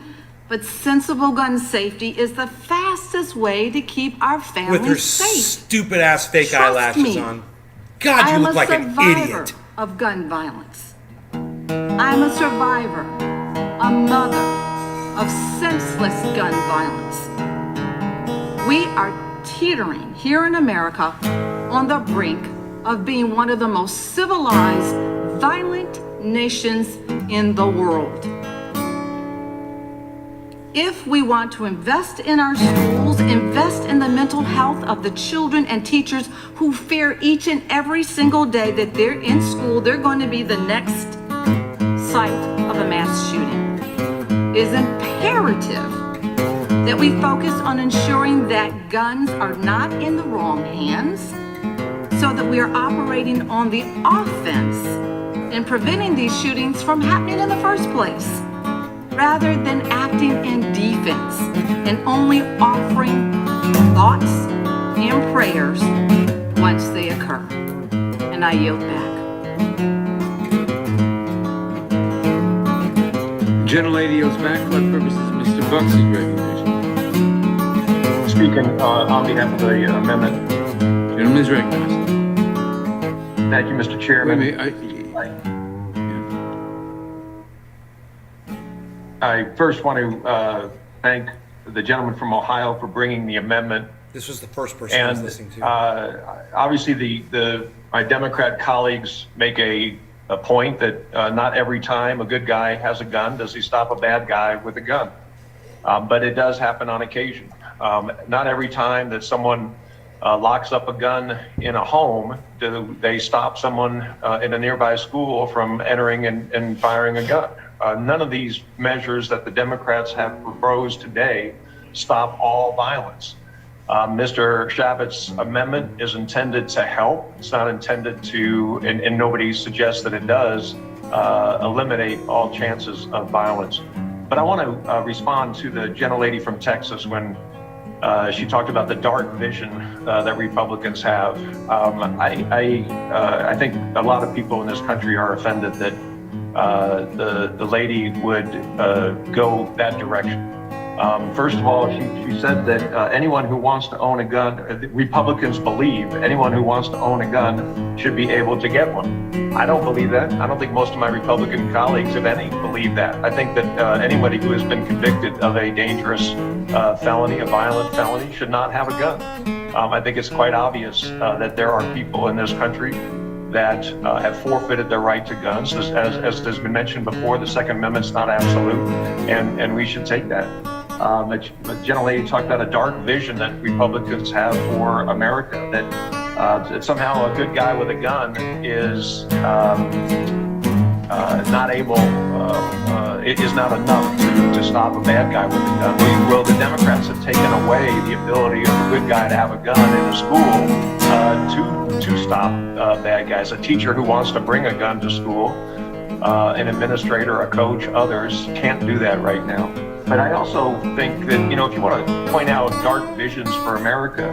but sensible gun safety is the fastest way to keep our with her families safe. stupid ass fake Trust eyelashes me. on. God, I you am look a like an survivor idiot. of gun violence. I'm a survivor, a mother of senseless gun violence. We are teetering here in America on the brink of being one of the most civilized, violent nations in the world. If we want to invest in our schools, invest in the mental health of the children and teachers who fear each and every single day that they're in school, they're going to be the next site of a mass shooting, it is imperative that we focus on ensuring that guns are not in the wrong hands, so that we are operating on the offense and preventing these shootings from happening in the first place, rather than acting in defense and only offering thoughts and prayers once they occur. And I yield back. Gentlelady yields back. For what purposes Mr. Buck seek recognition? Speaking on behalf of the amendment. Gentleman is recognized. Thank you, Mr. Wait a Chairman. minute, I first want to thank the gentleman from Ohio for bringing the amendment. This was the first person I was And listening to. obviously, my Democrat colleagues make a point that not every time a good guy has a gun does he stop a bad guy with a gun. But it does happen on occasion. Not every time that someone locks up a gun in a home do they stop someone in a nearby school from entering and firing a gun. None of these measures that the Democrats have proposed today stop all violence. Mr. Shavett's amendment is intended to help. It's not intended to, and nobody suggests that it does, eliminate all chances of violence. But I want to respond to the gentlelady from Texas when she talked about the dark vision that Republicans have. I think a lot of people in this country are offended that the lady would go that direction. First of all, she said that anyone who wants to own a gun, Republicans believe anyone who wants to own a gun should be able to get one. I don't believe that. I don't think most of my Republican colleagues, if any, believe that. I think that anybody who has been convicted of a dangerous felony, a violent felony, should not have a gun. I think it's quite obvious that there are people in this country that have forfeited their right to guns. As has been mentioned before, the Second Amendment's not absolute, and we should take that. The gentlelady talked about a dark vision that Republicans have for America, that somehow a good guy with a gun is not able, it is not enough to stop a bad guy with a gun. Well, the Democrats have taken away the ability of a good guy to have a gun in a school to stop bad guys. A teacher who wants to bring a gun to school, an administrator, a coach, others can't do that right now. But I also think that, if you want to point out dark visions for America,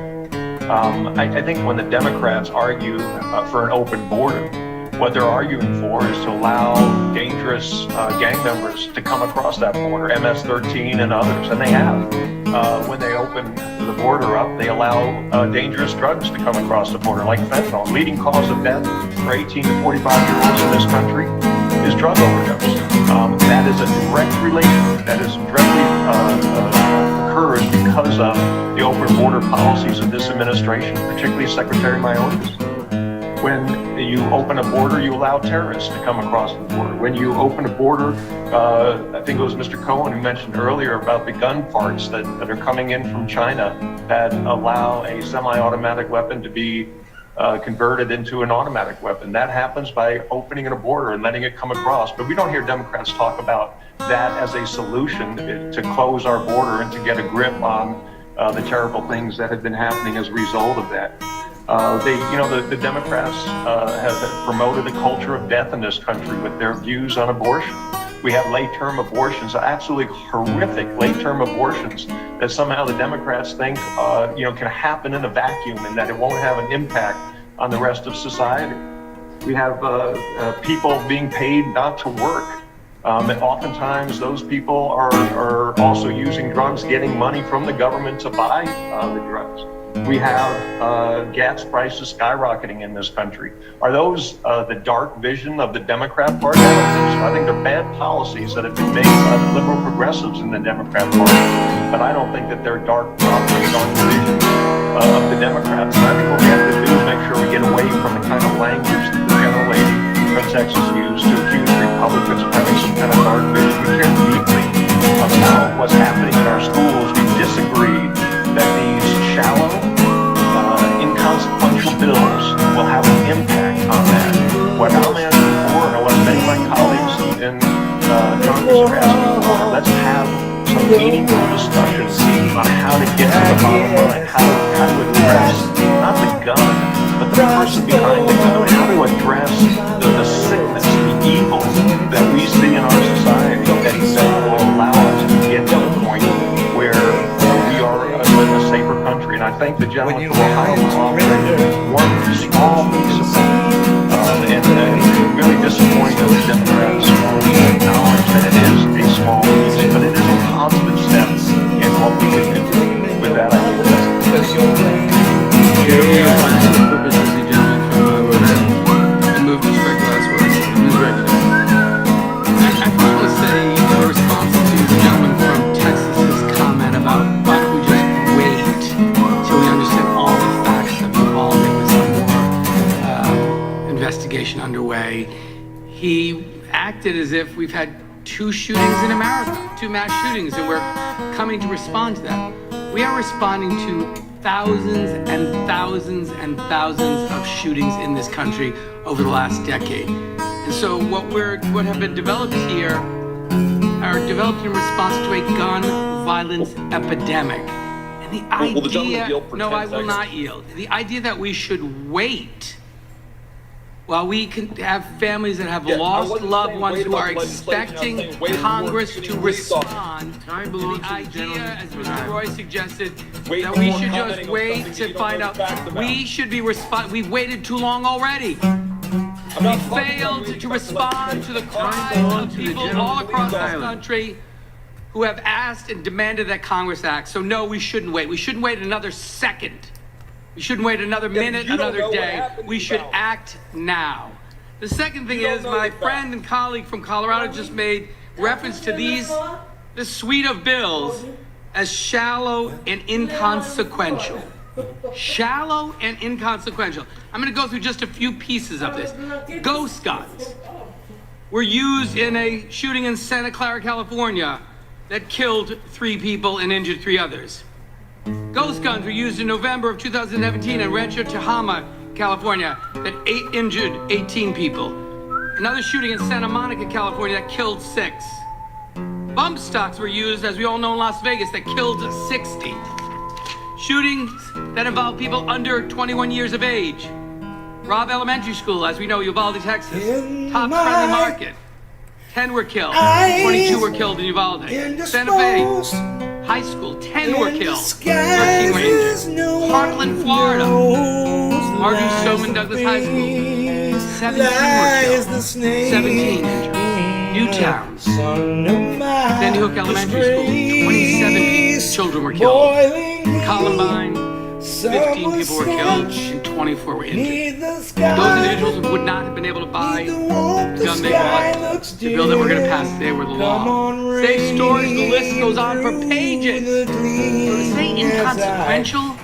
I think when the Democrats argue for an open border, what they're arguing for is to allow dangerous gang members to come across that border, MS-13 and others, and they have. When they open the border up, they allow dangerous drugs to come across the border, like fentanyl. Leading cause of death for 18 to 45-year-olds in this country is drug overdose. That is a direct relation. That is directly occurs because of the open border policies of this administration, particularly Secretary Mayorkas. When you open a border, you allow terrorists to come across the border. When you open a border, I think it was Mr. Cohen who mentioned earlier about the gun parts that are coming in from China that allow a semi-automatic weapon to be converted into an automatic weapon. That happens by opening a border and letting it come across. But we don't hear Democrats talk about that as a solution to close our border and to get a grip on the terrible things that have been happening as a result of that. The Democrats have promoted a culture of death in this country with their views on abortion. We have late-term abortions, absolutely horrific late-term abortions that somehow the Democrats think, can happen in a vacuum and that it won't have an impact on the rest of society. We have people being paid not to work. And oftentimes those people are also using drugs, getting money from the government to buy the drugs. We have gas prices skyrocketing in this country. Are those the dark vision of the Democrat Party? I don't think so. I think they're bad policies that have been made by the liberal progressives in the Democrat Party. But I don't think that they're dark visions of the Democrats. And I think what we have to do is make sure we get away from the kind of language that the gentlelady from Texas used to accuse Republicans of having some kind of dark vision. We care deeply about what's happening in our schools. We disagree that these shallow, inconsequential bills will have an impact on that. What I'm asking for, and what many of my colleagues in Congress are asking for, let's have some meaningful discussions on how to get to the bottom line, how to address not the gun, but the person behind the gun, how to address the sickness, the evil that we see in our society that will allow us to get to the point where we are a safer country. And I thank the gentleman from Ohio for offering one small piece of that. And really disappointing that the Democrats only acknowledge that it is a small piece, but it is a positive step in what we can do. With that, I think that's country, he acted as if we've had 2 shootings in America, 2 mass shootings, and we're coming to respond to that. We are responding to thousands and thousands and thousands of shootings in this country over the last decade. And so what have been developed here are developed in response to a gun violence epidemic. And the Will the gentleman idea, yield for no, 10 I will seconds? not yield. The idea that we should wait while we can have families that have Yeah, I lost wasn't loved saying ones wait who about are the legislation, expecting I'm saying wait for Congress getting to police officers. respond Time to belongs the to the idea, gentleman as to Mr. deny. Roy suggested, Wait that for we more should commenting just on wait something to you don't find know out. the facts about. We should be we've waited too long already. I'm We not talking about failed waiting to about the respond to the cries belongs of to the people gentleman all to across leave this island. country who have asked and demanded that Congress act. So no, we shouldn't wait. We shouldn't wait another second. We shouldn't wait another minute, you don't another know what day. happened We to should Val. act now. The second thing You don't is know my the facts. friend and colleague from Colorado just made reference to this suite of bills as shallow and inconsequential. Shallow and inconsequential. I'm going to go through just a few pieces of this. Ghost guns were used in a shooting in Santa Clara, California that killed 3 people and injured 3 others. Ghost guns were used in November of 2017 in Rancho Tehama, California that injured 18 people. Another shooting in Santa Monica, California that killed 6. Bump stocks were used, as we all know, in Las Vegas that killed 60. Shootings that involved people under 21 years of age. Robb Elementary School, as we know, Uvalde, Texas. Top Friendly Market. 10 were killed. 22 were killed in Uvalde. Santa Fe High School, 10 were killed. 13 were injured. Parkland, Florida. Martin Stoneman Douglas High School, 17 were killed. 17 injured. Newtown. Sandy Hook Elementary School, 27 children were killed. Columbine, 15 people were killed and 24 were injured. Those individuals would not have been able to buy the gun they bought. The bill that we're going to pass today were the law. Safe stores, the list goes on for pages. So to say inconsequential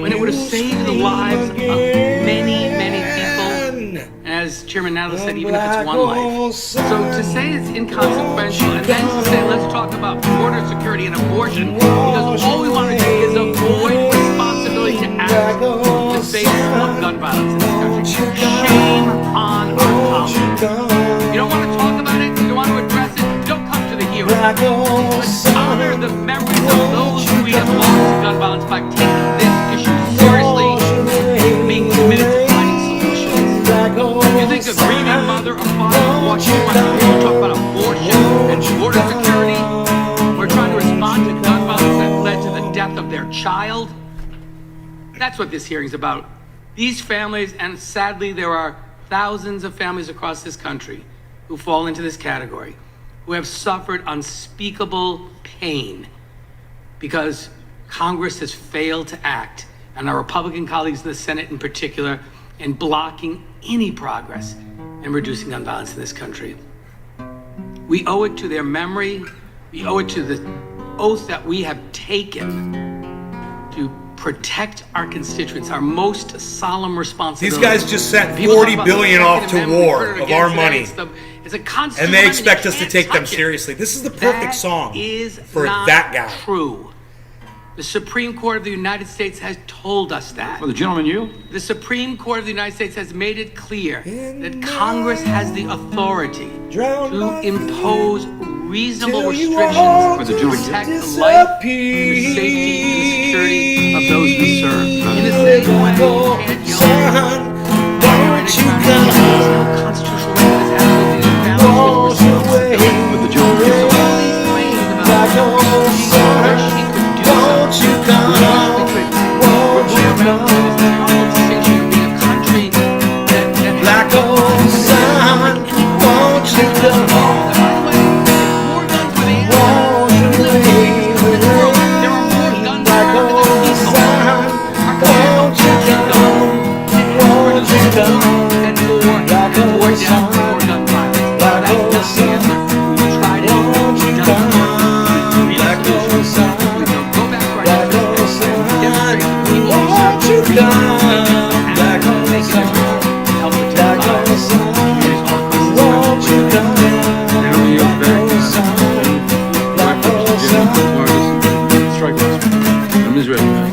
when it would have saved the lives of many, many people, as Chairman Nadler said, even if it's one life. So to say it's inconsequential and then to say let's talk about border security and abortion because all we want to do is avoid responsibility to act in the face of gun violence in this country. Shame on our colleagues. You don't want to talk about it, you don't want to address it, don't come to the hearing. Let's honor the memories of those who we have lost to gun violence by taking this issue seriously and being committed to finding solutions. You think a grieving mother or father watching you want to talk about abortion and border security? We're trying to respond to gun violence that led to the death of their child. That's what this hearing's about. These families, and sadly there are thousands of families across this country who fall into this category, who have suffered unspeakable pain because Congress has failed to act, and our Republican colleagues in the Senate in particular, in blocking any progress in reducing gun violence in this country. We owe it to their memory, we owe it to the oath that we have taken to protect our constituents, our most solemn responsibility. These guys just sent People talk $40 about billion the off Second to Amendment, war we put it of our against money. It's a constitutional And they amendment, expect you us to can't take them touch it. seriously. This is the perfect That song is for not that guy. True. The Supreme Court of the United States has told us that. Well, the gentleman yield. The Supreme Court of the United States has made it clear that Congress has the authority to impose reasonable restrictions to protect the life, the safety, and the security of those we serve. In the same way, you can't yell at there's no constitutional right that is absolutely invalid responsibility. But the gentleman So yield. all these claims about where she could do something, we could remove this terrible distinction of being a country that has more guns for the animals. We live in the biggest country in the world. There are more guns for America than people. Our country functions in guns and more diseases and more death and more gun violence. That's not the answer. We tried it. It doesn't work. We need a solution. We go back to our districts and demonstrate to the people we serve. We can make a difference. Help protect lives. Communities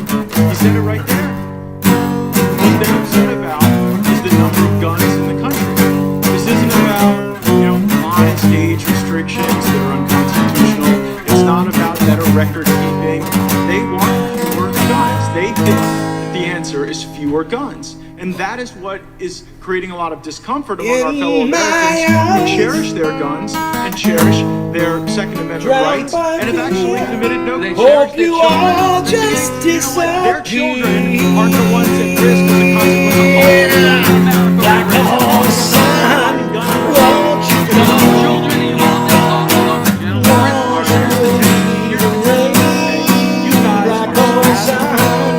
He said it right there. What they're upset about is the number of guns in the country. This isn't about, on and stage restrictions that are unconstitutional. It's not about better record keeping. They want fewer guns. They think that the answer is fewer guns. And that is what is creating a lot of discomfort among our fellow Americans who cherish their guns and cherish their Second Amendment rights and have actually committed no crimes. Hope you all just Their children aren't the ones at risk of the consequences of like the whole sun. Won't you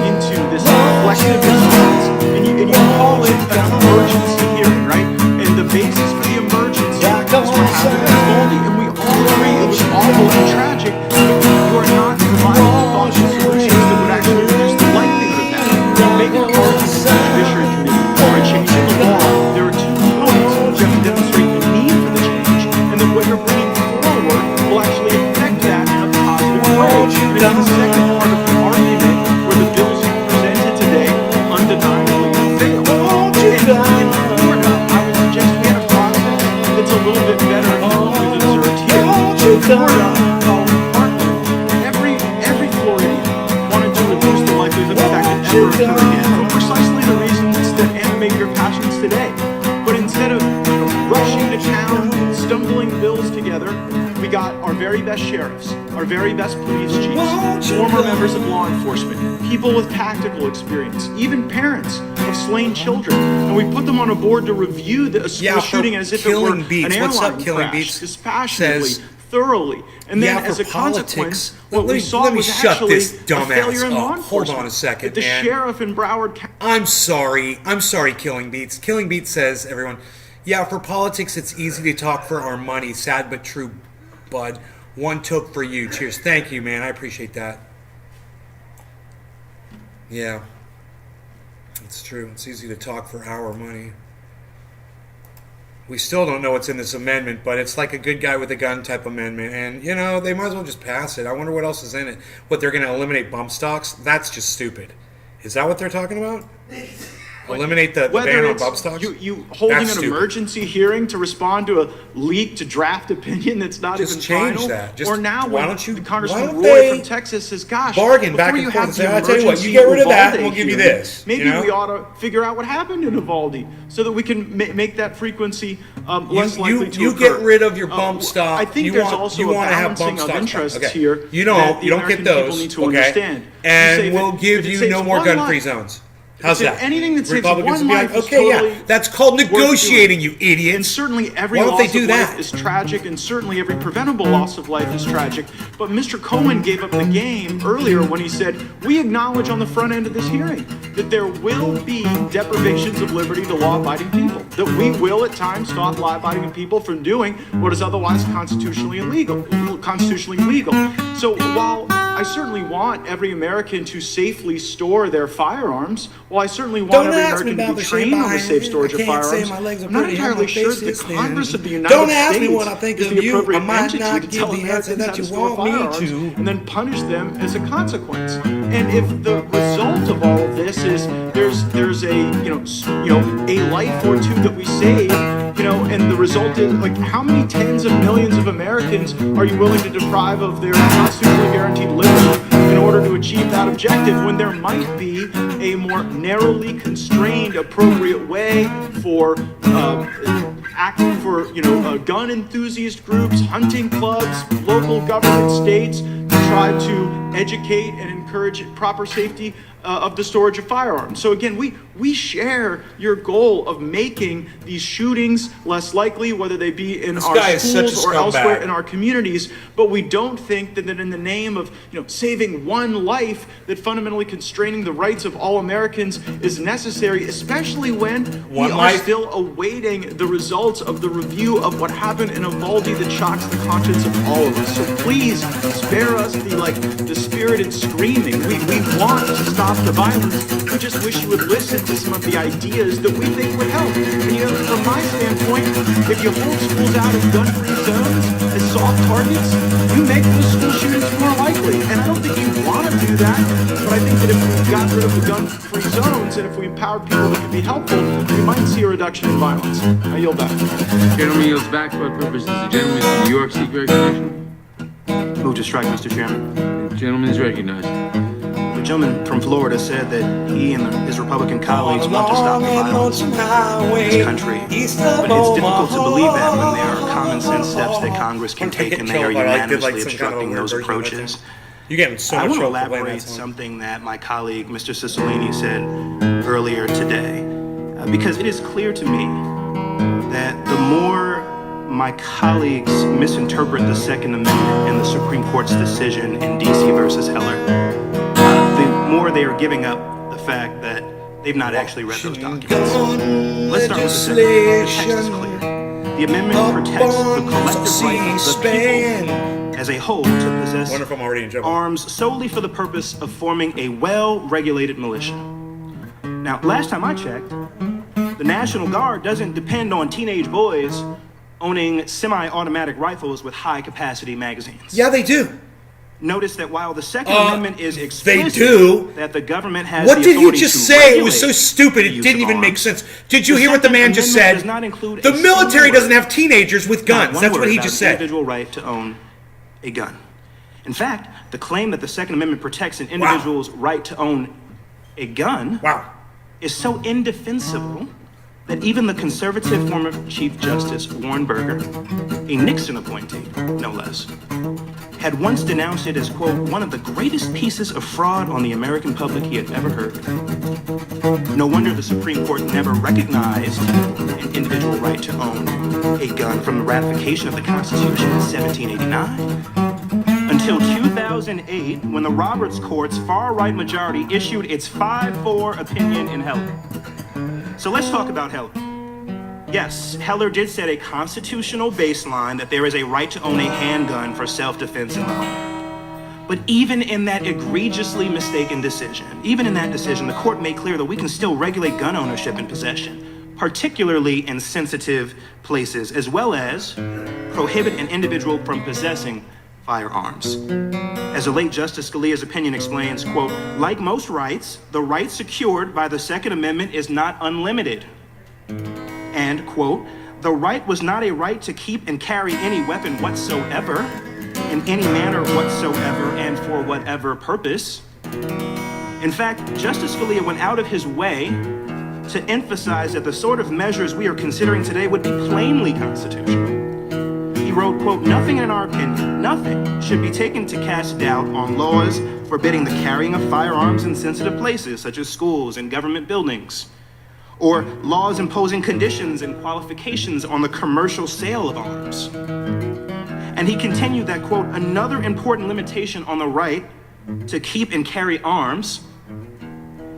into this collective response, and you call it an emergency hearing, right? And the basis for the emergency is what happened in Baldy, and we all agree it was awful and tragic, but you are not providing the thoughtful solutions that would actually reduce the likelihood of that. Make an argument to the Judiciary Committee for a change in the law. There are two components which have to demonstrate the need for the change, and that what you're bringing forward will actually affect that in a positive way. And it's the second part of the argument where the bills you presented today undeniably fail. And in Florida, I would suggest we had a process that's a little bit better than what we've observed here. In Florida, every Floridian wanted to reduce the likelihood that that could ever occur again for precisely the reasons that animate your passions today. But instead of rushing to town, stumbling bills together, we got our very best sheriffs, our very best police chiefs, former members of law enforcement, people with tactical experience, even parents of slain children, and we put them on a board to review the school shooting as if it were an airline crash, dispassionately, thoroughly, and then as a consequence, what we saw was actually a failure in law enforcement. Hold on a second, that the sheriff in Broward County. I'm sorry, Killing Beats. Killing Beats says, everyone, yeah, for politics, it's easy to talk for our money. Sad but true, bud. One took for you. Cheers. Thank you, man. I appreciate that. Yeah. It's true. It's easy to talk for our money. We still don't know what's in this amendment, but it's like a good guy with a gun type amendment. And, they might as well just pass it. I wonder what else is in it. What, they're going to eliminate bump stocks? That's just stupid. Is that what they're talking about? Eliminate the ban on bump stocks? You holding an emergency hearing to respond to a leaked draft opinion that's not even final? Or now when Congressman Roy from Texas says, gosh, bargain back and forth. I'll tell you what, you get rid of that and we'll give you this. Maybe we ought to figure out what happened in Uvalde so that we can make that frequency less likely to occur. You get rid of your bump stock. I think there's also a balancing of interests here. You don't get those, okay? And we'll give you no more gun-free zones. How's that? Anything that saves one life is yeah, that's called negotiating, you idiot. And certainly every loss of life is tragic, and certainly every preventable loss of life is tragic. But Mr. Cohen gave up the game earlier when he said, we acknowledge on the front end of this hearing that there will be deprivations of liberty to law-abiding people, that we will at times stop law-abiding people from doing what is otherwise constitutionally legal. So while I certainly want every American to safely store their firearms, while I certainly want every American to be trained on the safe storage of firearms, I'm not entirely sure that the Congress of the United States is the appropriate entity to tell Americans how to store firearms and then punish them as a consequence. And if the result of all of this is there's a life or two that we save, and the result is like how many tens of millions of Americans are you willing to deprive of their constitutionally guaranteed liberty in order to achieve that objective when there might be a more narrowly constrained appropriate way for acting for gun enthusiast groups, hunting clubs, local government states to try to educate and encourage proper safety of the storage of firearms. So again, we share your goal of making these shootings less likely, whether they be in our schools or elsewhere in our communities, but we don't think that in the name of saving one life, that fundamentally constraining the rights of all Americans is necessary, especially when we are still awaiting the results of the review of what happened in Uvalde that shocks the conscience of all of us. So please spare us the spirited screaming. We want to stop the violence. We just wish you would listen to some of the ideas that we think would help. And from my standpoint, if you hold schools out as gun-free zones, as soft targets, you make those school shootings more likely. And I don't think you want to do that, but I think that if we got rid of the gun-free zones and if we empowered people that could be helpful, we might see a reduction in violence. I yield back. Gentleman yields back. For what purpose does the gentleman from New York seek recognition? Move to strike, Mr. Chairman. The gentleman is recognized. The gentleman from Florida said that he and his Republican colleagues want to stop the violence in this country. But it's difficult to believe that when there are common sense steps that Congress can take and they are unanimously obstructing those approaches. You're getting so I much want to trouble for playing elaborate that song. something that my colleague, Mr. Cicilline, said earlier today, because it is clear to me that the more my colleagues misinterpret the Second Amendment and the Supreme Court's decision in D.C. versus Heller, the more they are giving up the fact that they've not actually read those documents. Let's start with the Second Amendment. The text is clear. The amendment protects the collective right of the people as a whole to possess arms solely for the purpose of forming a well-regulated militia. Now, last time I checked, the National Guard doesn't depend on teenage boys owning semi-automatic rifles with high-capacity magazines. Yeah, they do. Notice that while the Second Amendment is explicit they do. that the government has What the did you authority just to say? It was so regulate stupid. the It use didn't of even make arms. sense. Did you The hear what the Second man just Amendment said? does not include The a military single doesn't word, have teenagers with not guns. one That's what word he about just an said. individual right to own a gun. In fact, the claim that the Second Amendment protects an individual's right to own a gun is so indefensible that even the conservative former Chief Justice Warren Burger, a Nixon appointee, no less, had once denounced it as, quote, one of the greatest pieces of fraud on the American public he had ever heard. No wonder the Supreme Court never recognized an individual right to own a gun from the ratification of the Constitution in 1789. Until 2008, when the Roberts Court's far-right majority issued its 5-4 opinion in Heller. So let's talk about Heller. Yes, Heller did set a constitutional baseline that there is a right to own a handgun for self-defense in the home. But even in that egregiously mistaken decision, the court made clear that we can still regulate gun ownership and possession, particularly in sensitive places, as well as prohibit an individual from possessing firearms. As the late Justice Scalia's opinion explains, quote, like most rights, the right secured by the Second Amendment is not unlimited. And, quote, the right was not a right to keep and carry any weapon whatsoever, in any manner whatsoever, and for whatever purpose. In fact, Justice Scalia went out of his way to emphasize that the sort of measures we are considering today would be plainly constitutional. He wrote, quote, nothing in our opinion, nothing should be taken to cast doubt on laws forbidding the carrying of firearms in sensitive places, such as schools and government buildings, or laws imposing conditions and qualifications on the commercial sale of arms. And he continued that, quote, another important limitation on the right to keep and carry arms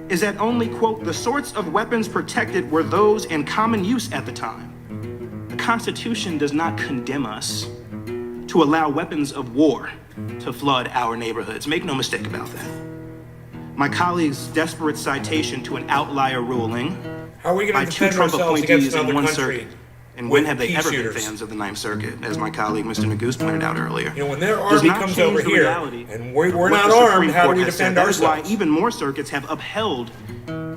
is that only, quote, the sorts of weapons protected were those in common use at the time. The Constitution does not condemn us to allow weapons of war to flood our neighborhoods. Make no mistake about that. My colleague's desperate citation to an outlier ruling How are we going by to two defend Trump ourselves against appointees in another one country? circuit, and when have they pea ever shooters? been fans of the Ninth Circuit, as my colleague Mr. Nagoose pointed out earlier? You know, when their does army not comes change over the here reality and we're of what not the armed, Supreme how do Court we has defend said. That is why ourselves? even more circuits have upheld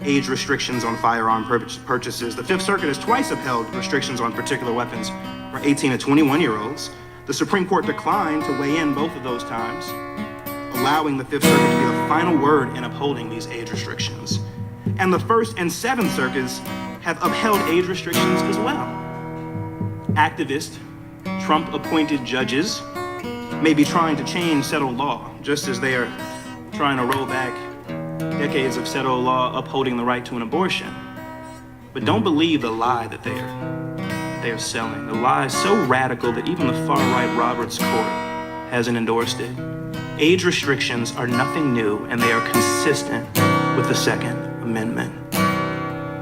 age restrictions on firearm purchases. The Fifth Circuit has twice upheld restrictions on particular weapons for 18 to 21-year-olds. The Supreme Court declined to weigh in both of those times, allowing the Fifth Circuit to be the final word in upholding these age restrictions. And the First and Seventh Circuits have upheld age restrictions as well. Activist, Trump-appointed judges may be trying to change settled law, just as they are trying to roll back decades of settled law upholding the right to an abortion. But don't believe the lie that they are selling. The lie is so radical that even the far-right Roberts Court hasn't endorsed it. Age restrictions are nothing new, and they are consistent with the Second Amendment.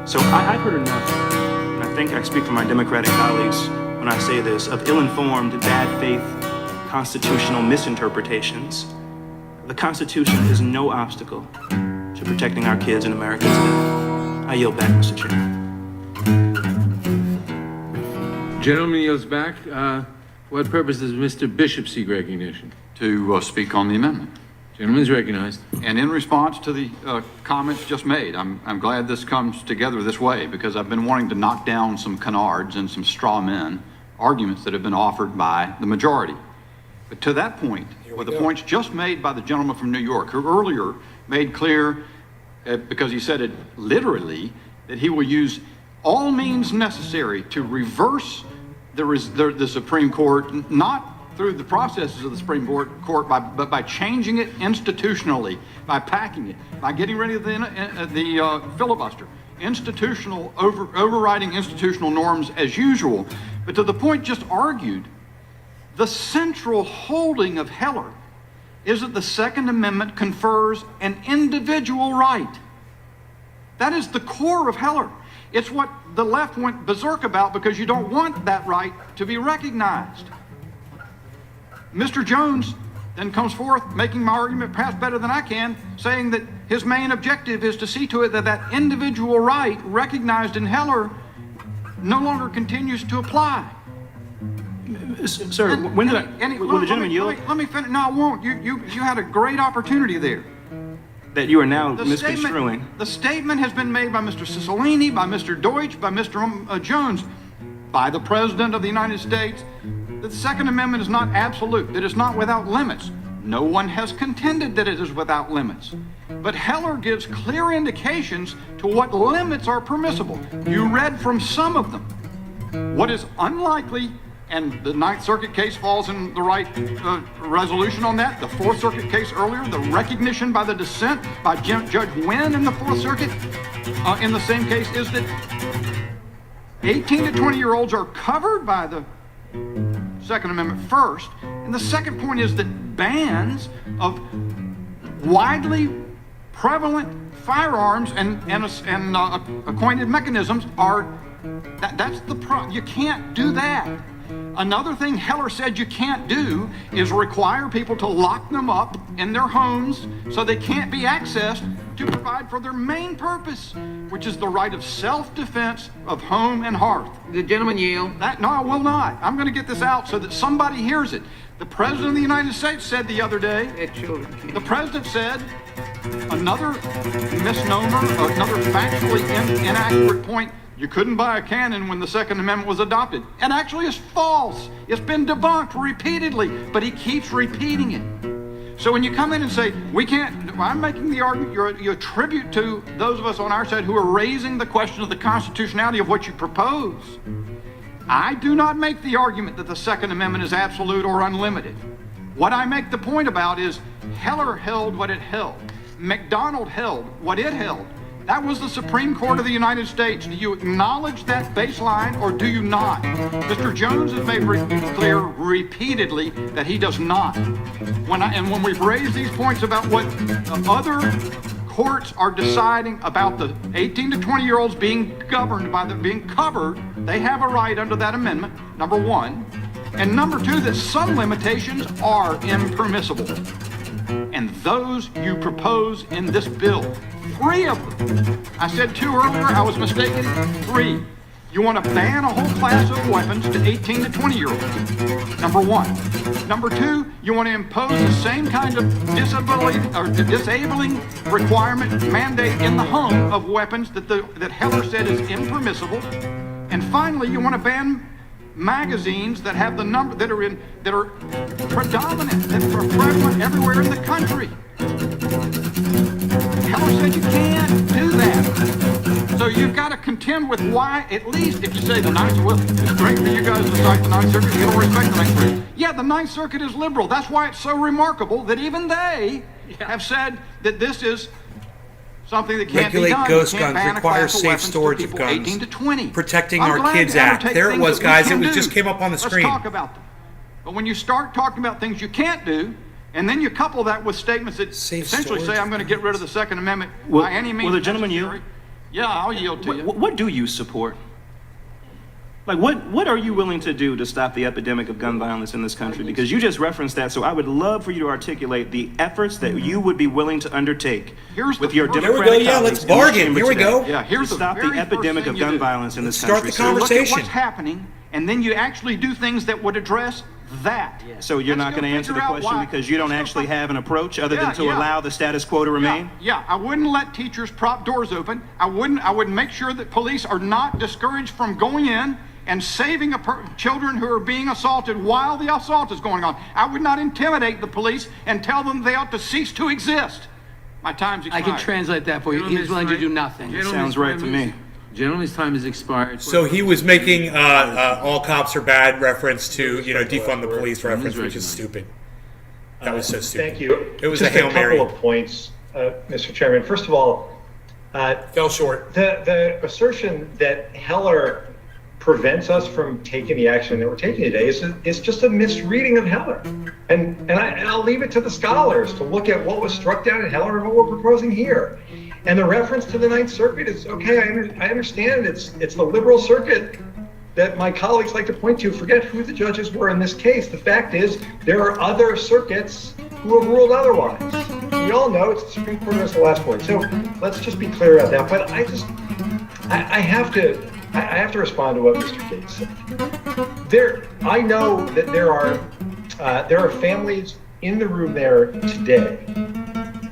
So I've heard enough, and I think I speak for my Democratic colleagues when I say this, of ill-informed, bad faith constitutional misinterpretations. The Constitution is no obstacle to protecting our kids in America today. I yield back, Mr. Chairman. Gentleman yields back. What purpose does Mr. Bishop seek recognition? To speak on the amendment. Gentleman's recognized. And in response to the comments just made, I'm glad this comes together this way, because I've been wanting to knock down some canards and some straw men arguments that have been offered by the majority. But to that point, with the points just made by the gentleman from New York, who earlier made clear, because he said it literally, that he will use all means necessary to reverse the Supreme Court, not through the processes of the Supreme Court, but by changing it institutionally, by packing it, by getting rid of the filibuster, overriding institutional norms as usual. But to the point just argued, the central holding of Heller is that the Second Amendment confers an individual right. That is the core of Heller. It's what the left went berserk about because you don't want that right to be recognized. Mr. Jones then comes forth, making my argument perhaps better than I can, saying that his main objective is to see to it that that individual right recognized in Heller no longer continues to apply. Sir, when did will the gentleman yield? Let me finish. No, I won't. You had a great opportunity there. That you are now misconstruing. The statement has been made by Mr. Cicilline, by Mr. Deutsch, by Mr. Jones, by the President of the United States, that the Second Amendment is not absolute, that it's not without limits. No one has contended that it is without limits. But Heller gives clear indications to what limits are permissible. You read from some of them. What is unlikely, and the Ninth Circuit case falls in the right resolution on that. The Fourth Circuit case earlier, the recognition by the dissent by Judge Wynn in the Fourth Circuit in the same case is that 18 to 20-year-olds are covered by the Second Amendment first. And the second point is that bans of widely prevalent firearms and acquainted mechanisms are, that's the problem. You can't do that. Another thing Heller said you can't do is require people to lock them up in their homes so they can't be accessed to provide for their main purpose, which is the right of self-defense of home and hearth. The gentleman yield. No, I will not. I'm going to get this out so that somebody hears it. The President of the United States said the other day, the President said, another misnomer, another factually inaccurate point, you couldn't buy a cannon when the Second Amendment was adopted. And actually it's false. It's been debunked repeatedly, but he keeps repeating it. So when you come in and say, we can't, I'm making the argument, you attribute to those of us on our side who are raising the question of the constitutionality of what you propose. I do not make the argument that the Second Amendment is absolute or unlimited. What I make the point about is Heller held what it held. McDonald held what it held. That was the Supreme Court of the United States. Do you acknowledge that baseline or do you not? Mr. Jones has made clear repeatedly that he does not. When we've raised these points about what other courts are deciding about the 18 to 20-year-olds being governed by being covered, they have a right under that amendment, number one. And number two, that some limitations are impermissible. And those you propose in this bill. 3 of them. I said 2 earlier, I was mistaken. 3. You want to ban a whole class of weapons to 18 to 20-year-olds. Number 1. Number 2, you want to impose the same kind of disabling requirement mandate in the home of weapons that Heller said is impermissible. And finally, you want to ban magazines that have the number that are predominant, that are prevalent everywhere in the country. Heller said you can't do that. So you've got to contend with why, at least if you say the Ninth, well, it's great for you guys to cite the Ninth Circuit, you don't respect the Ninth Circuit. Yeah, the Ninth Circuit is liberal. That's why it's so remarkable that even they have said that this is something that can't be done. Regulate ghost guns, require safe storage of guns. 18 to 20. Protecting Our Kids Act. There it was, guys. It just came up on the screen. Let's talk about them. But when you start talking about things you can't do, and then you couple that with statements that essentially say, I'm going to get rid of the Second Amendment by any means. Will the gentleman yield? Yeah, I'll yield to you. What do you support? Like, what are you willing to do to stop the epidemic of gun violence in this country? Because you just referenced that, so I would love for you to articulate the efforts that you would be willing to undertake with your Democratic colleagues. Let's bargain. Here we go. Yeah, to stop the epidemic of gun violence in this country. country. Start the conversation. Look at what's happening, and then you actually do things that would address that. So you're not Let's going to go answer the figure out question why- because you don't actually have an approach other than to Yeah. allow the status quo to remain? Yeah, I wouldn't let teachers prop doors open. I would make sure that police are not discouraged from going in and saving children who are being assaulted while the assault is going on. I would not intimidate the police and tell them they ought to cease to exist. My time's I expired. can translate that for you. He's willing to do nothing. Sounds right to me. Gentleman's time has expired. So he was making all cops are bad reference to, defund the police reference, which is stupid. That was so stupid. Thank you. It was Just a Hail Mary. couple of points, Mr. Chairman. First of all, fell short. The assertion that Heller prevents us from taking the action that we're taking today is just a misreading of Heller. And I'll leave it to the scholars to look at what was struck down in Heller and what we're proposing here. And the reference to the Ninth Circuit is, okay, I understand it's the liberal circuit that my colleagues like to point to. Forget who the judges were in this case. The fact is there are other circuits who have ruled otherwise. We all know it's the Supreme Court as the last word. So let's just be clear about that. But I have to respond to what Mr. Gates said. I know that there are families in the room there today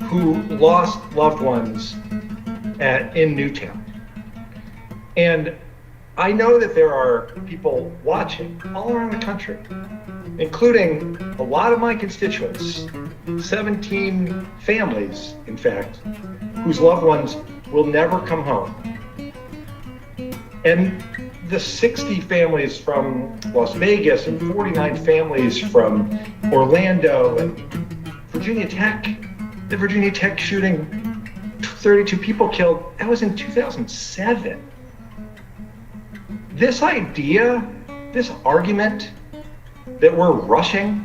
who lost loved ones in Newtown. And I know that there are people watching all around the country, including a lot of my constituents, 17 families, in fact, whose loved ones will never come home. And the 60 families from Las Vegas and 49 families from Orlando and Virginia Tech, the Virginia Tech shooting, 32 people killed, that was in 2007. This idea, this argument that we're rushing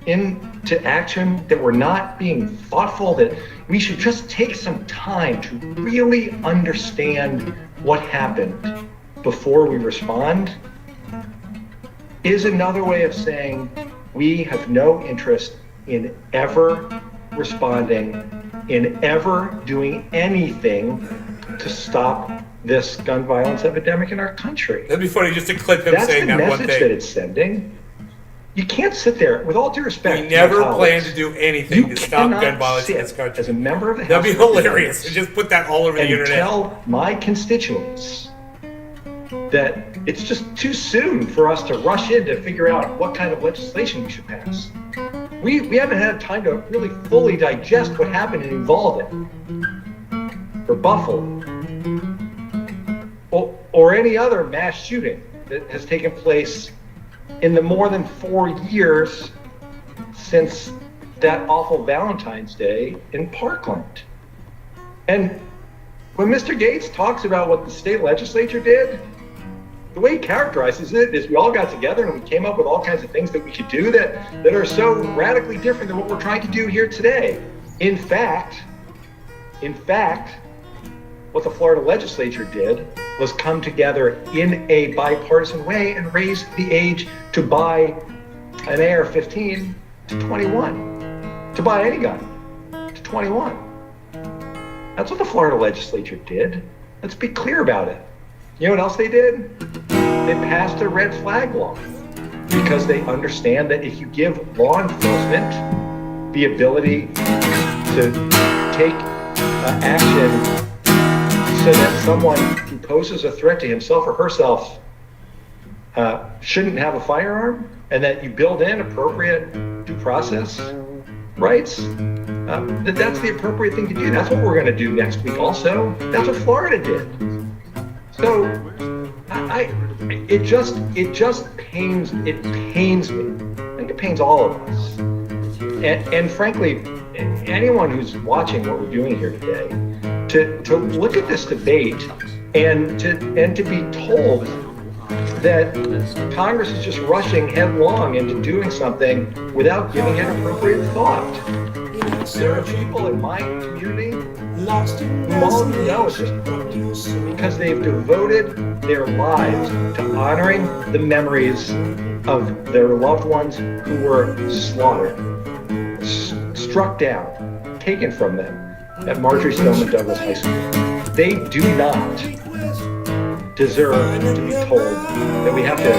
into action, that we're not being thoughtful, that we should just take some time to really understand what happened before we respond, is another way of saying we have no interest in ever responding, in ever doing anything to stop this gun violence epidemic in our country. That'd be funny just to clip him saying that one That's the message thing. that it's sending. You can't sit there, with all due respect. We to my never plan colleagues, to do anything to stop cannot gun violence in sit this country. as a member of the That'd House be of hilarious. Representatives Just put that all over the and internet. tell my constituents that it's just too soon for us to rush in to figure out what kind of legislation we should pass. We haven't had time to really fully digest what happened in Uvalde or Buffalo or any other mass shooting that has taken place in the more than 4 years since that awful Valentine's Day in Parkland. And when Mr. Gates talks about what the state legislature did, the way he characterizes it is we all got together and we came up with all kinds of things that we could do that are so radically different than what we're trying to do here today. In fact, what the Florida legislature did was come together in a bipartisan way and raise the age to buy an AR-15 to 21, to buy any gun to 21. That's what the Florida legislature did. Let's be clear about it. You know what else they did? They passed a red flag law because they understand that if you give law enforcement the ability to take action so that someone who poses a threat to himself or herself shouldn't have a firearm, and that you build in appropriate due process rights, that's the appropriate thing to do. That's what we're going to do next week also. That's what Florida did. So it just pains me. I think it pains all of us. And frankly, anyone who's watching what we're doing here today, to look at this debate and to be told that Congress is just rushing headlong into doing something without giving it appropriate thought. There are people in my community who all know it's just because they've devoted their lives to honoring the memories of their loved ones who were slaughtered, struck down, taken from them at Marjorie Stoneman Douglas High School. They do not deserve to be told that we have to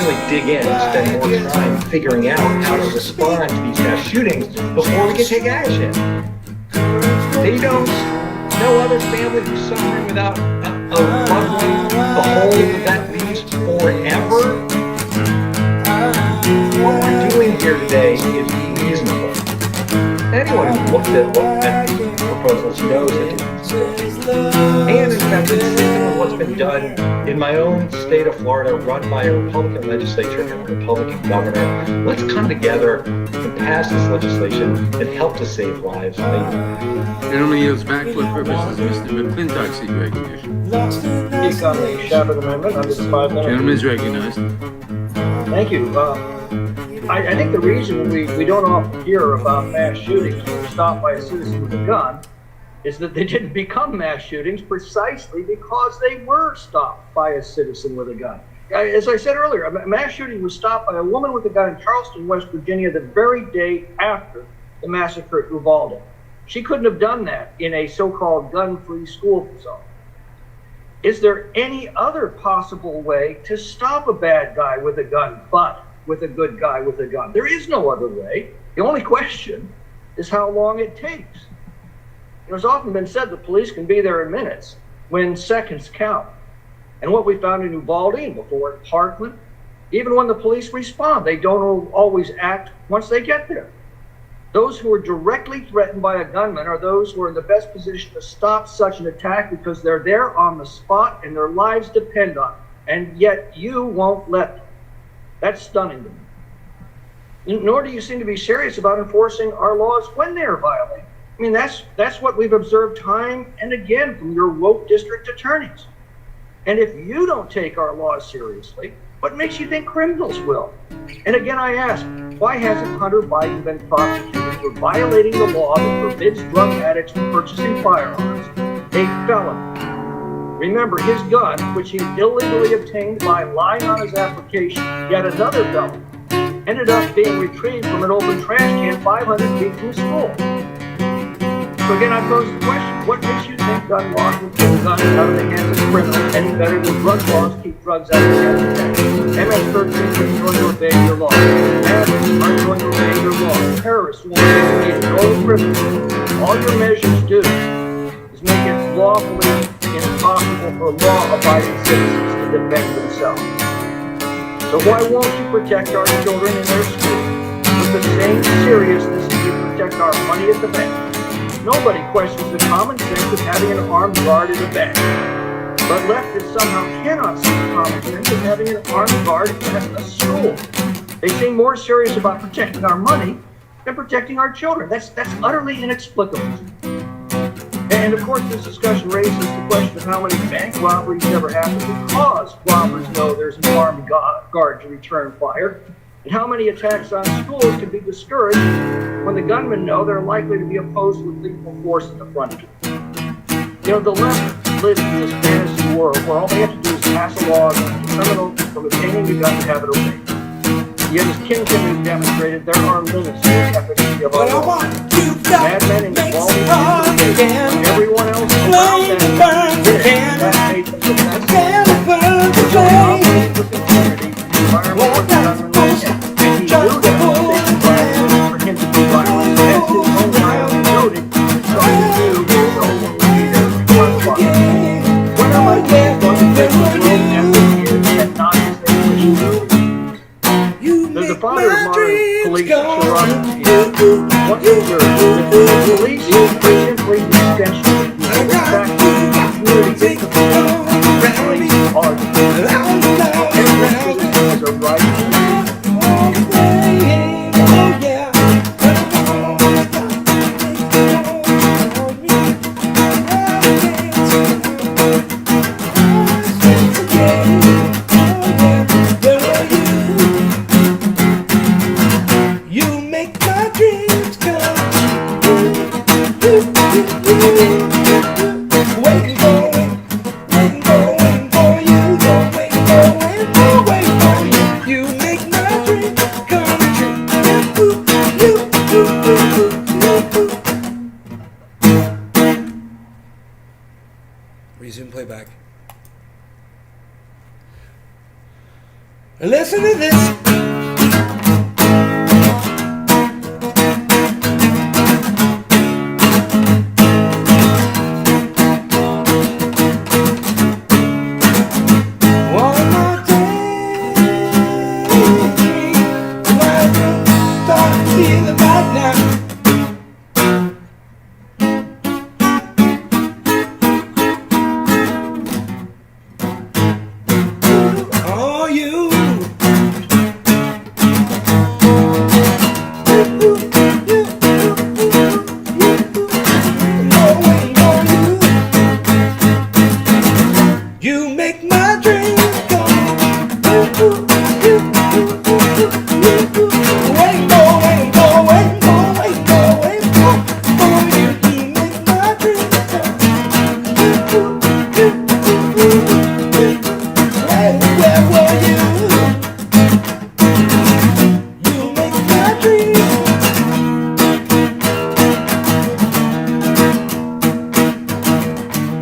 really dig in and spend more time figuring out how to respond to these mass shootings before we can take action. They don't know other families who's suffering without a loved one, the hole that leaves forever. What we're doing here today is reasonable. Anyone who looked at these proposals knows it is reasonable. And in fact, consistent with what's been done in my own state of Florida, run by a Republican legislature and a Republican governor. Let's come together and pass this legislation and help to save lives. Gentleman yields back for purposes Mr. McClintock's seat recognition. Speak on the Shabbat Amendment under the 5 minutes. Gentleman is recognized. Thank you. I think the reason we don't often hear about mass shootings that were stopped by a citizen with a gun is that they didn't become mass shootings precisely because they were stopped by a citizen with a gun. As I said earlier, a mass shooting was stopped by a woman with a gun in Charleston, West Virginia, the very day after the massacre at Uvalde. She couldn't have done that in a so-called gun-free school zone. Is there any other possible way to stop a bad guy with a gun, but with a good guy with a gun? There is no other way. The only question is how long it takes. It's often been said that police can be there in minutes when seconds count. And what we found in Uvalde and before in Parkland, even when the police respond, they don't always act once they get there. Those who are directly threatened by a gunman are those who are in the best position to stop such an attack because they're there on the spot and their lives depend on it. And yet you won't let them. That's stunning to me. Nor do you seem to be serious about enforcing our laws when they're violated. I mean, that's what we've observed time and again from your woke district attorneys. And if you don't take our laws seriously, what makes you think criminals will? And again, I ask, why hasn't Hunter Biden been prosecuted for violating the law that forbids drug addicts from purchasing firearms, a felony? Remember, his gun, which he illegally obtained by lying on his application, yet another felony, ended up being retrieved from an open trash can 500 feet from the school. So again, I pose the question, what makes you think gun laws will keep guns out of the hands of criminals any better than drug laws keep drugs out of the hands of terrorists? MS-13 is going to obey your laws. Addicts aren't going to obey your laws. Terrorists won't obey it. No criminals. All your measures do is make it lawfully impossible for law-abiding citizens to defend themselves. So why won't you protect our children in their schools with the same seriousness as you protect our money at the bank? Nobody questions the common sense of having an armed guard at a bank. But leftists somehow cannot see the common sense of having an armed guard at a school. They seem more serious about protecting our money than protecting our children. That's utterly inexplicable. And of course, this discussion raises the question of how many bank robberies ever happen because robbers know there's an armed guard to return fire, and how many attacks on schools can be discouraged when the gunmen know they're likely to be opposed with lethal force at the front door. You know, the left lives in this fantasy world where all they have to do is pass a law against a criminal from obtaining a gun and have it obeyed. Yet as Kingpin has demonstrated, there are limits to the efficacy of our laws. Madmen and Uvalde, everyone else around them did it. That made them the best. So we operate with integrity, the environment with gunmen like him. And he knew that the environment for him to be violent. That's his own violent noted. So he knew his own will be there to respond. When am I going to take the road and the years and not as they wish to? The father of modern police should what is your the police is simply an extension of the human fact community is hard. Every citizen has a right Resume playback. Listen to this.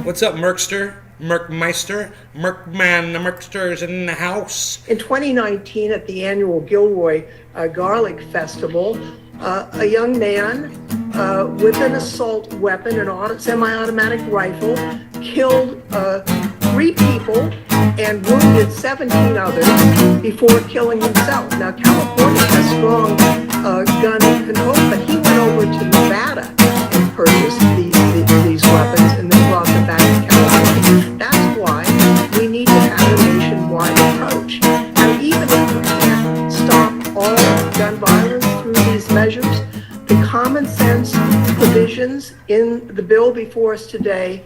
What's up, Merkster? Merkmeister? Merkman, the Merkster's in the house. In 2019, at the annual Gilroy Garlic Festival, a young man with an assault weapon, a semi-automatic rifle, killed 3 people and wounded 17 others before killing himself. Now, California has strong gun control, but he went over to Nevada and purchased these weapons and then brought them back to California. That's why we need to have a nationwide approach. And even if we can't stop all gun violence through these measures, the common sense provisions in the bill before us today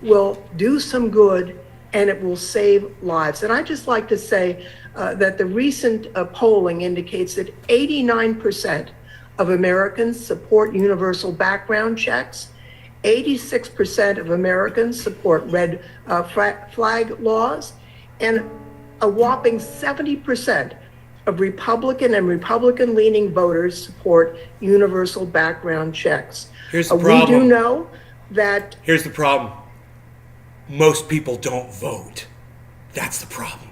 will do some good and it will save lives. And I'd just like to say that the recent polling indicates that 89% of Americans support universal background checks. 86% of Americans support red flag laws, and a whopping 70% of Republican and Republican-leaning voters support universal background checks. Here's the problem. We do know that... Here's the problem. Most people don't vote. That's the problem.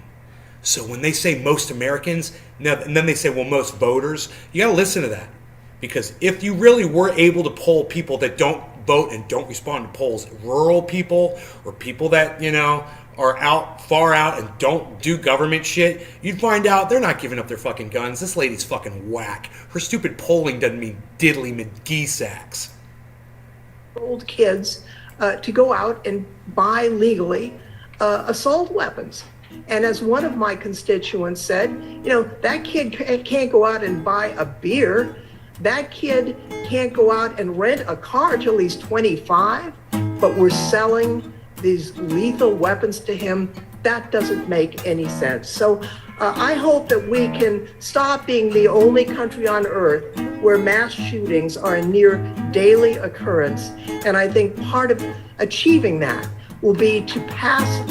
So when they say most Americans, and then they say, well, most voters, you gotta listen to that. Because if you really were able to poll people that don't vote and don't respond to polls, rural people or people that, are far out and don't do government shit, you'd find out they're not giving up their fucking guns. This lady's fucking whack. Her stupid polling doesn't mean diddly McGee sacks. Old kids to go out and buy legally assault weapons. And as one of my constituents said, that kid can't go out and buy a beer. That kid can't go out and rent a car till he's 25, but we're selling these lethal weapons to him. That doesn't make any sense. So I hope that we can stop being the only country on earth where mass shootings are a near daily occurrence. And I think part of achieving that will be to pass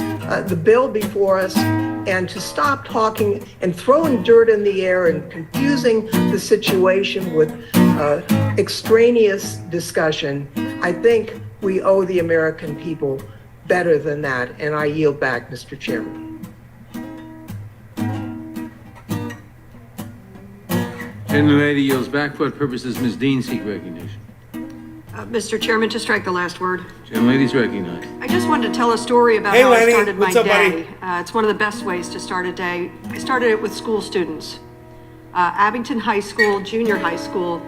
the bill before us and to stop talking and throwing dirt in the air and confusing the situation with extraneous discussion. I think we owe the American people better than that, and I yield back, Mr. Chairman. Gentlelady yields back. For what purposes Ms. Dean seek recognition? Mr. Chairman, to strike the last word. Gentlelady's recognized. I just wanted to tell a story about Hey, how Lenny. I started my What's up, day. It's one of the best ways to start a day. I started it with school students. Abington High School, junior high school,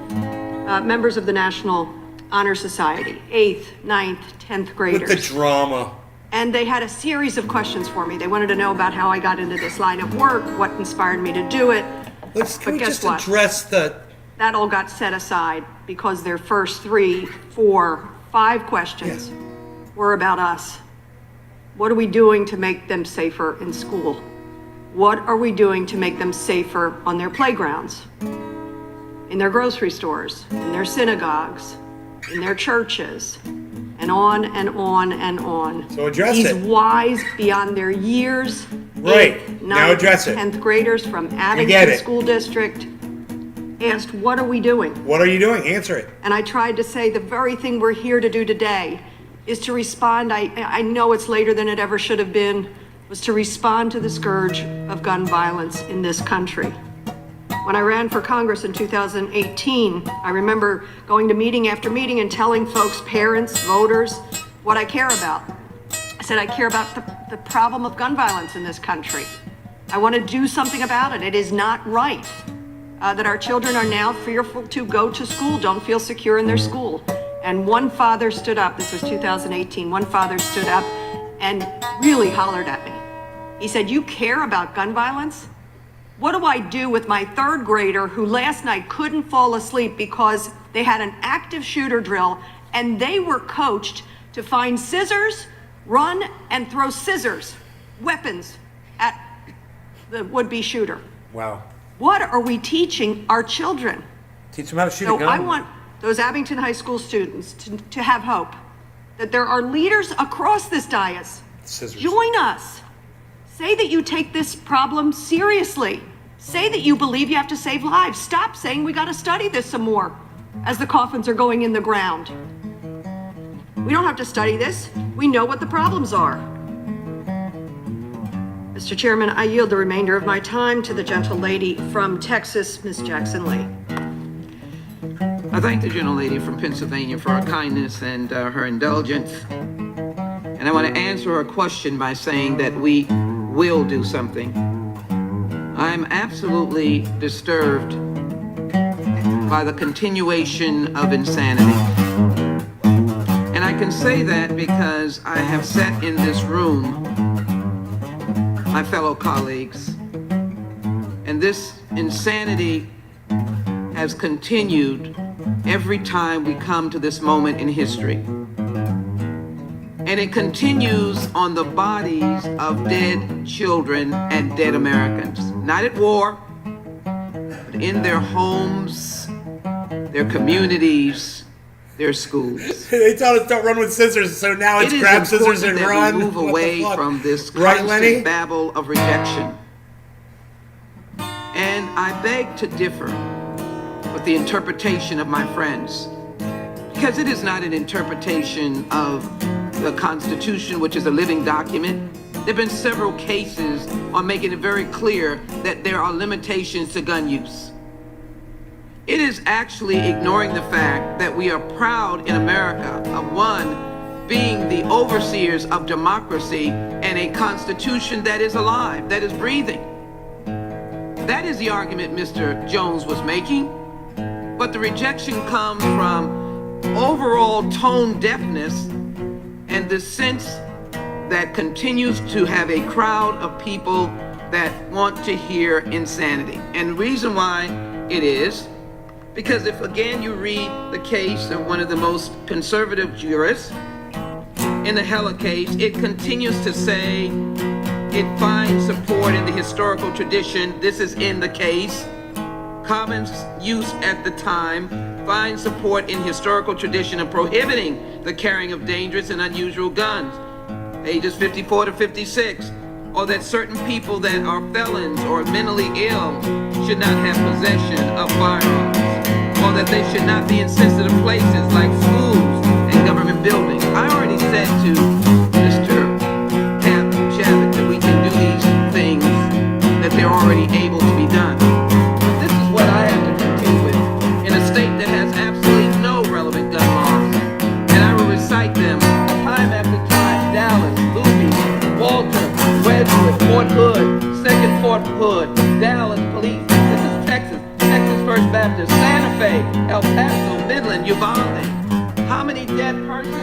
members of the National Honor Society, 8th, 9th, 10th graders. With the drama. And they had a series of questions for me. They wanted to know about how I got into this line of work, what inspired me to do it. Can we just address the... That all got set aside because their first 3, 4, 5 questions were about us. What are we doing to make them safer in school? What are we doing to make them safer on their playgrounds, in their grocery stores, in their synagogues, in their churches, and on and on and on. So address These it. wise beyond their years, Right. 8th, Now 9th, address it. 10th graders from get Abington it. School District asked, what are we doing? What are you doing? Answer it. And I tried to say the very thing we're here to do today is to respond. I know it's later than it ever should have been. It was to respond to the scourge of gun violence in this country. When I ran for Congress in 2018, I remember going to meeting after meeting and telling folks, parents, voters, what I care about. I said, I care about the problem of gun violence in this country. I want to do something about it. It is not right that our children are now fearful to go to school, don't feel secure in their school. And one father stood up, this was 2018, one father stood up and really hollered at me. He said, you care about gun violence? What do I do with my third grader who last night couldn't fall asleep because they had an active shooter drill and they were coached to find scissors, run and throw scissors, weapons at the would-be shooter? Wow. What are we teaching our children? Teach them how to shoot So a gun. I want those Abington High School students to have hope that there are leaders across this dais. Scissors. Join us. Say that you take this problem seriously. Say that you believe you have to save lives. Stop saying we got to study this some more as the coffins are going in the ground. We don't have to study this. We know what the problems are. Mr. Chairman, I yield the remainder of my time to the gentle lady from Texas, Ms. Jackson Lee. I thank the gentlelady from Pennsylvania for her kindness and her indulgence. And I want to answer her question by saying that we will do something. I'm absolutely disturbed by the continuation of insanity. And I can say that because I have sat in this room, my fellow colleagues, and this insanity has continued every time we come to this moment in history. And it continues on the bodies of dead children and dead Americans. Not at war, but in their homes, their communities, their schools. They tell us don't run with scissors, so now it's grab scissors and run. We move away from this Right, constant Lenny? babble of rejection. And I beg to differ with the interpretation of my friends, because it is not an interpretation of the Constitution, which is a living document. There have been several cases on making it very clear that there are limitations to gun use. It is actually ignoring the fact that we are proud in America of one, being the overseers of democracy and a constitution that is alive, that is breathing. That is the argument Mr. Jones was making, but the rejection comes from overall tone deafness and the sense that continues to have a crowd of people that want to hear insanity. And the reason why it is, because if again you read the case of one of the most conservative jurists, in the Heller case, it continues to say it finds support in the historical tradition. This is in the case. Common use at the time finds support in historical tradition of prohibiting the carrying of dangerous and unusual guns. Pages 54 to 56. Or that certain people that are felons or mentally ill should not have possession of firearms. Or that they should not be in sensitive places like schools and government buildings. I already said to Mr. Chavit that we can do these things, that they're already able to be done. This is what I have to contend with in a state that has absolutely no relevant gun laws. And I will recite them time after time. Dallas, Louisville, Walter, Wedgwood, Fort Hood, 2nd Fort Hood, Dallas Police. This is Texas. Texas First Baptist, Santa Fe, El Paso, Midland, Uvalde. How many dead persons?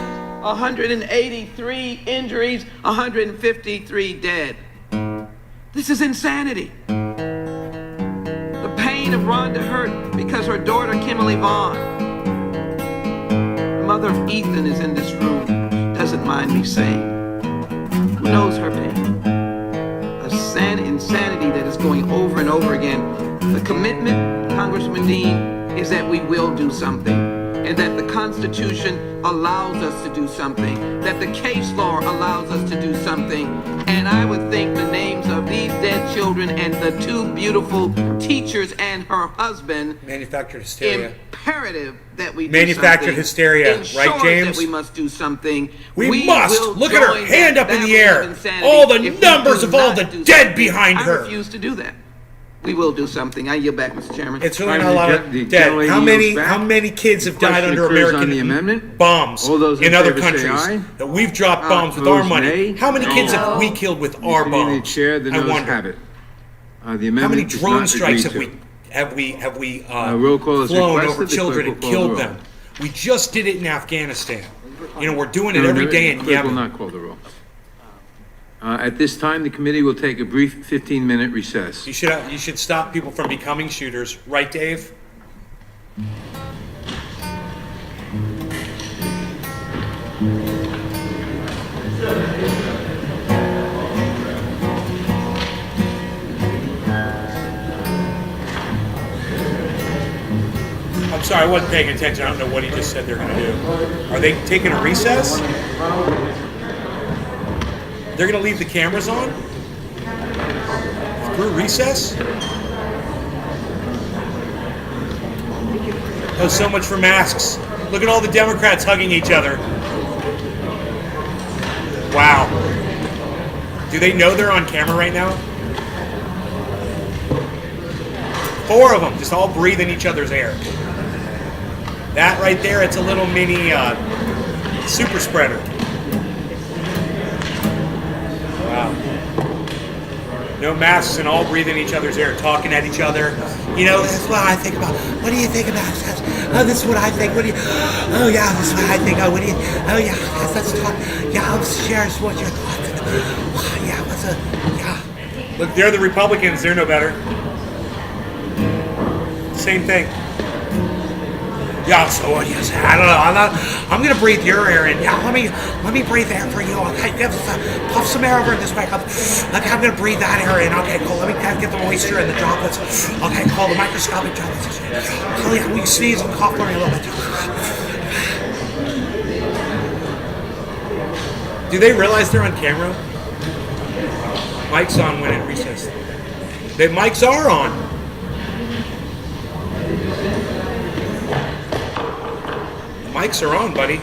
183 injuries, 153 dead. This is insanity. The pain of Rhonda Hurt because her daughter, Kimberly Vaughn. The mother of Ethan is in this room. She doesn't mind me saying. Who knows her pain? Insanity that is going over and over again. The commitment, Congressman Dean, is that we will do something, and that the Constitution allows us to do something, that the case law allows us to do something. And I would think the names of these dead children and the two beautiful teachers and her husband. Manufactured hysteria. Imperative that we do Manufactured something. hysteria, Ensures right, James? that we must do something. We must. will Look at her join hand that up in the family of air. insanity All the if we numbers do of all not the do dead something. behind I her. refuse to do that. We will do something. I yield back, Mr. Chairman. It's really not a lot of dead. How many kids have died under American bombs in other countries that we've dropped bombs with our money? How many kids have we killed with our bombs? Chair, the I noes wonder. have it. The How many amendment is drone not strikes agreed have we roll call is flown requested. over The children clerk and will call the killed roll. them? We just did it in Afghanistan. You know, we're doing it No, every the day in clerk will Yemen. not call the roll. At this time, the committee will take a brief 15-minute recess. You should stop people from becoming shooters, right, Dave? I'm sorry, I wasn't paying attention. I don't know what he just said they're going to do. Are they taking a recess? They're going to leave the cameras on? Through recess? Oh, so much for masks. Look at all the Democrats hugging each other. Wow. Do they know they're on camera right now? 4 of them, just all breathing each other's air. That right there, it's a little mini super spreader. Wow. No masks and all breathing each other's air, talking at each other. You know, that's what I think about. What do you think about that? Oh, this is what I think. What do you? Oh, yeah, this is what I think. Oh, what do you? Oh, yeah, let's talk. Yeah, let's share what your thoughts. Yeah, what's a? Yeah. Look, they're the Republicans. They're no better. Same thing. Yeah, so what do you say? I don't know. I'm gonna breathe your air in. Yeah, let me breathe air for you. Okay, puff some air over this way. Okay, I'm gonna breathe that air in. Okay, cool. Let me get the moisture and the droplets. Okay, cool. The microscopic droplets. Oh yeah, we sneeze and cough for me a little bit. Do they realize they're on camera? Mic's on when it recess. The mics are on. Mics are on, buddy.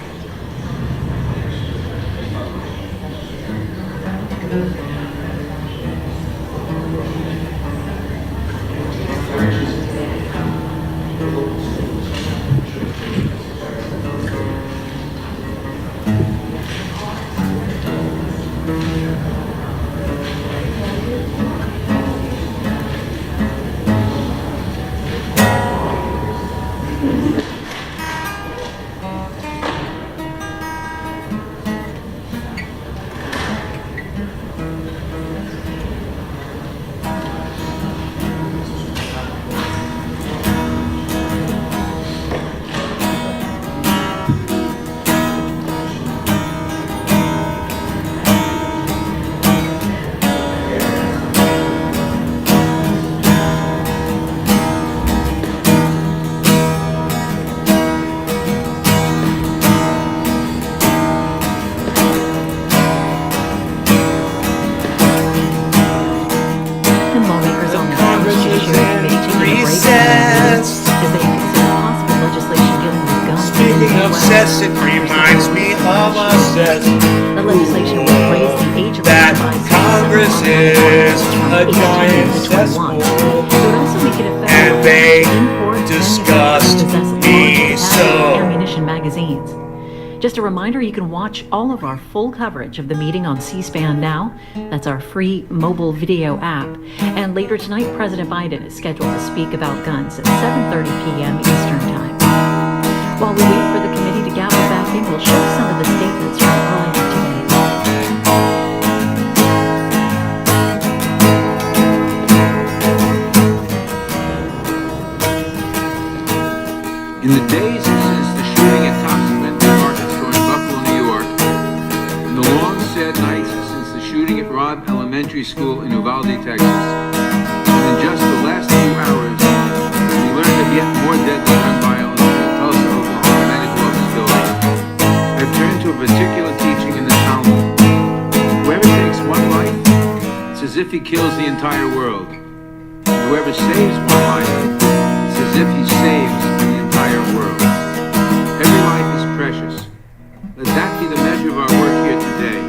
Obsessed, it reminds me of us. The legislation will raise the age of that Congress is a giant cesspool, and they disgust me so. Ammunition magazines. Just a reminder, you can watch all of our full coverage of the meeting on C-SPAN Now. That's our free mobile video app. And later tonight, President Biden is scheduled to speak about guns at 7:30 p.m. Eastern Time. While we wait for the committee to gather back in, we'll show some of the statements from earlier today. In the days since the shooting at Thompson department store in Buffalo, New York, and the long, sad nights since the shooting at Robb Elementary School in Uvalde, Texas, and in just the last few hours, we learned of yet more deadly gun violence in the Tulsa, Oklahoma medical office building. I've turned to a particular teaching in the Talmud. Whoever takes one life, it's as if he kills the entire world. Whoever saves one life, it's as if he saves the entire world. Every life is precious. Let that be the measure of our work here today.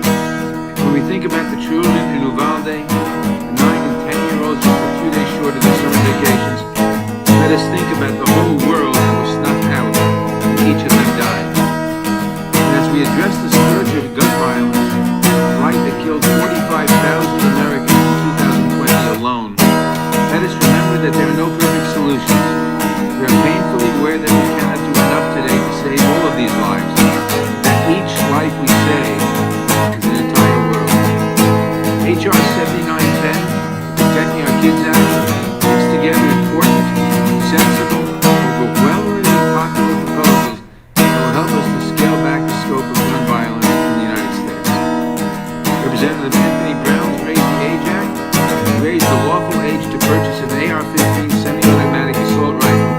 When we think about the children in Uvalde, the 9 and 10-year-olds just a few days short of their summer vacations, let us think about the whole world that was snuffed out when each of them died. And as we address the scourge of gun violence, the light that killed 45,000 Americans in 2020 alone, let us remember that there are no perfect solutions. We are painfully aware that we cannot do enough today to save all of these lives, that each life we save is an entire world. H.R. 7910, Protecting Our Kids Act, brings together important, sensible, overwhelmingly popular proposals that will help us to scale back the scope of gun violence in the United States. Representative Anthony Brown's Raise the Age Act raised the lawful age to purchase an AR-15 semi-automatic assault rifle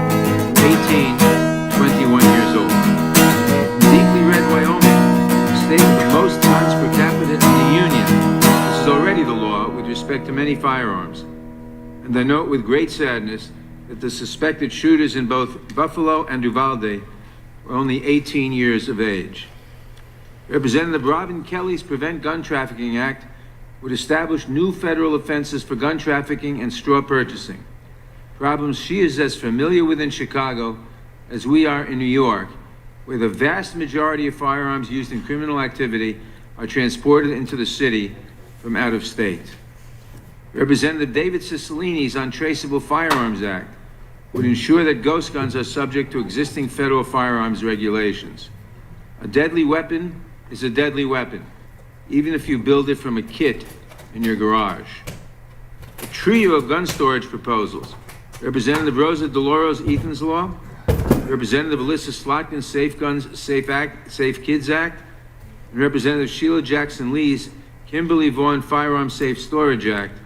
from 18 to 21 years old. In deeply red Wyoming, the state with the most guns per capita in the Union, this is already the law with respect to many firearms. And I note with great sadness that the suspected shooters in both Buffalo and Uvalde were only 18 years of age. Representative Robin Kelly's Prevent Gun Trafficking Act would establish new federal offenses for gun trafficking and straw purchasing, problems she is as familiar with in Chicago as we are in New York, where the vast majority of firearms used in criminal activity are transported into the city from out of state. Representative David Cicilline's Untraceable Firearms Act would ensure that ghost guns are subject to existing federal firearms regulations. A deadly weapon is a deadly weapon, even if you build it from a kit in your garage. A trio of gun storage proposals, Representative Rosa DeLauro's Ethan's Law, Representative Alyssa Slotkin's Safe Guns, Safe Kids Act, and Representative Sheila Jackson Lee's Kimberly Vaughn Firearm Safe Storage Act,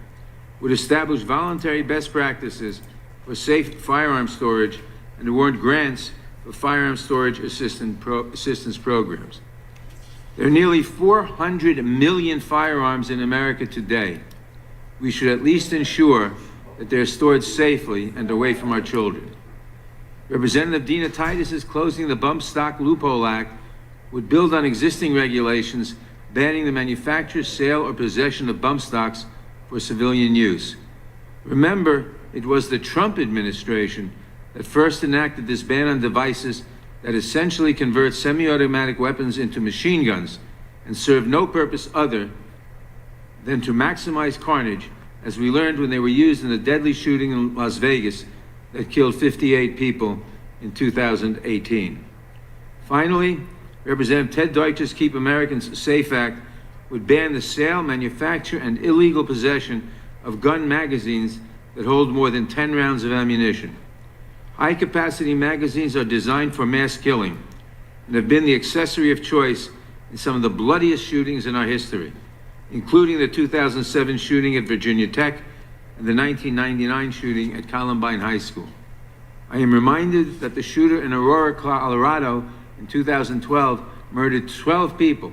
would establish voluntary best practices for safe firearm storage and award grants for firearm storage assistance programs. There are nearly 400 million firearms in America today. We should at least ensure that they're stored safely and away from our children. Representative Dina Titus's Closing the Bump Stock Loophole Act would build on existing regulations banning the manufacture, sale, or possession of bump stocks for civilian use. Remember, it was the Trump administration that first enacted this ban on devices that essentially convert semi-automatic weapons into machine guns and serve no purpose other than to maximize carnage, as we learned when they were used in the deadly shooting in Las Vegas that killed 58 people in 2018. Finally, Representative Ted Deutsch's Keep Americans Safe Act would ban the sale, manufacture, and illegal possession of gun magazines that hold more than 10 rounds of ammunition. High-capacity magazines are designed for mass killing and have been the accessory of choice in some of the bloodiest shootings in our history, including the 2007 shooting at Virginia Tech and the 1999 shooting at Columbine High School. I am reminded that the shooter in Aurora, Colorado in 2012 murdered 12 people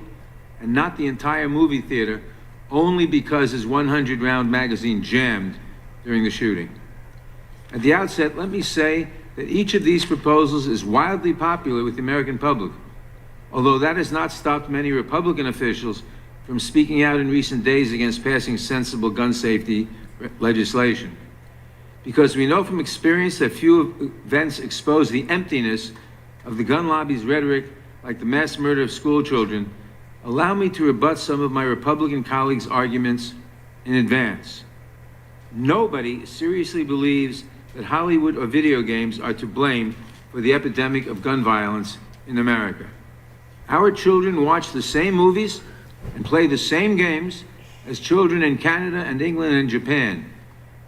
and not the entire movie theater only because his 100-round magazine jammed during the shooting. At the outset, let me say that each of these proposals is wildly popular with the American public, although that has not stopped many Republican officials from speaking out in recent days against passing sensible gun safety legislation. Because we know from experience that few events expose the emptiness of the gun lobby's rhetoric, like the mass murder of school children, allow me to rebut some of my Republican colleagues' arguments in advance. Nobody seriously believes that Hollywood or video games are to blame for the epidemic of gun violence in America. Our children watch the same movies and play the same games as children in Canada and England and Japan,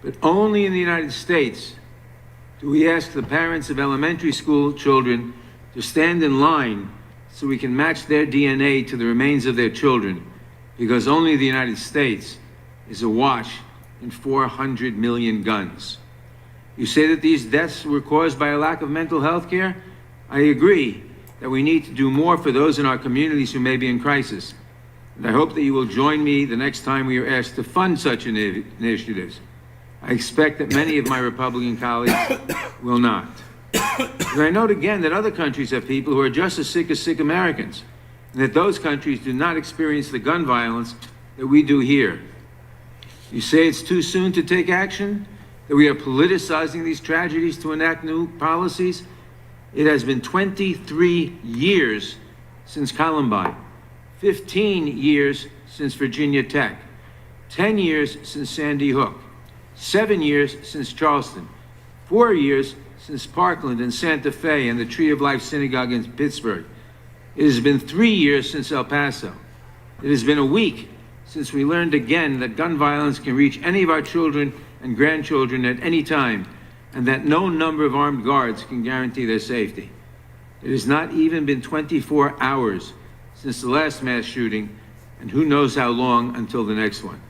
but only in the United States do we ask the parents of elementary school children to stand in line so we can match their DNA to the remains of their children, because only the United States is awash in 400 million guns. You say that these deaths were caused by a lack of mental health care? I agree that we need to do more for those in our communities who may be in crisis. And I hope that you will join me the next time we are asked to fund such initiatives. I expect that many of my Republican colleagues will not. And I note again that other countries have people who are just as sick Americans, and that those countries do not experience the gun violence that we do here. You say it's too soon to take action? That we are politicizing these tragedies to enact new policies? It has been 23 years since Columbine, 15 years since Virginia Tech, 10 years since Sandy Hook, 7 years since Charleston, 4 years since Parkland and Santa Fe and the Tree of Life Synagogue in Pittsburgh. It has been 3 years since El Paso. It has been a week since we learned again that gun violence can reach any of our children and grandchildren at any time, and that no number of armed guards can guarantee their safety. It has not even been 24 hours since the last mass shooting, and who knows how long until the next one.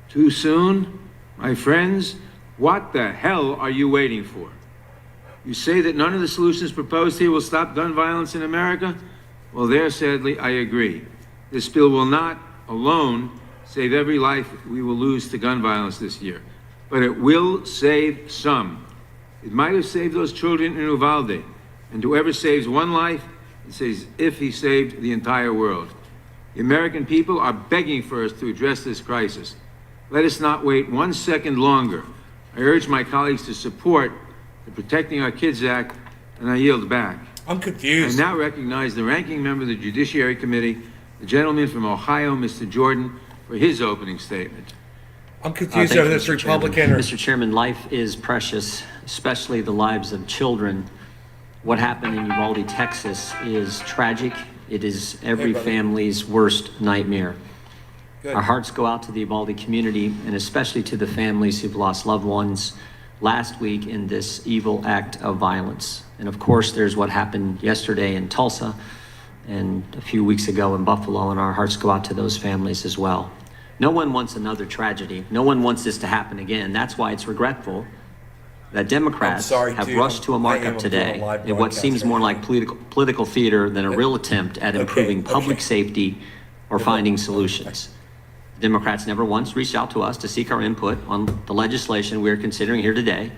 Too soon? My friends, what the hell are you waiting for? You say that none of the solutions proposed here will stop gun violence in America? Well, there, sadly, I agree. This bill will not alone save every life we will lose to gun violence this year, but it will save some. It might have saved those children in Uvalde, and whoever saves one life, it says if he saved the entire world. The American people are begging for us to address this crisis. Let us not wait 1 second longer. I urge my colleagues to support the Protecting Our Kids Act, and I yield back. I'm confused. I now recognize the ranking member of the Judiciary Committee, the gentleman from Ohio, Mr. Jordan, for his opening statement. I'm confused over this Republican. Mr. Chairman, life is precious, especially the lives of children. What happened in Uvalde, Texas is tragic. It is every family's worst nightmare. Good. Our hearts go out to the Uvalde community and especially to the families who've lost loved ones last week in this evil act of violence. And of course, there's what happened yesterday in Tulsa and a few weeks ago in Buffalo, and our hearts go out to those families as well. No one wants another tragedy. No one wants this to happen again. That's why it's regretful that Democrats have rushed to a markup today in what seems more like political theater than a real attempt at improving public safety or finding solutions. Democrats never once reached out to us to seek our input on the legislation we are considering here today.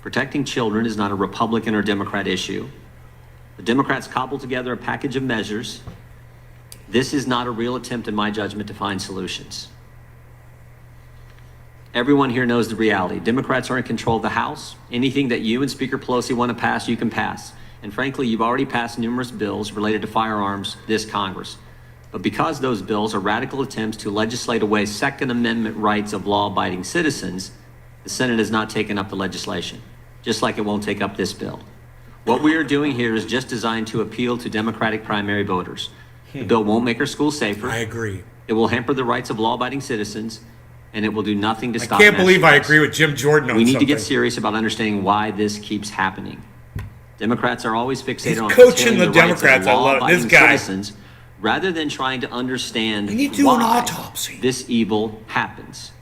Protecting children is not a Republican or Democrat issue. The Democrats cobbled together a package of measures. This is not a real attempt, in my judgment, to find solutions. Everyone here knows the reality. Democrats are in control of the House. Anything that you and Speaker Pelosi want to pass, you can pass. And frankly, you've already passed numerous bills related to firearms this Congress. But because those bills are radical attempts to legislate away Second Amendment rights of law-abiding citizens, the Senate has not taken up the legislation, just like it won't take up this bill. What we are doing here is just designed to appeal to Democratic primary voters. The bill won't make our schools safer. I agree. It will hamper the rights of law-abiding citizens, and it will do nothing to stop I can't believe I shootings. agree with Jim Jordan on We need something. to get serious about understanding why this keeps happening. Democrats are always fixated He's on coaching curtailing the rights of Democrats. I love it. This law-abiding guy. citizens, rather than trying to understand We need to do an why autopsy. this evil happens.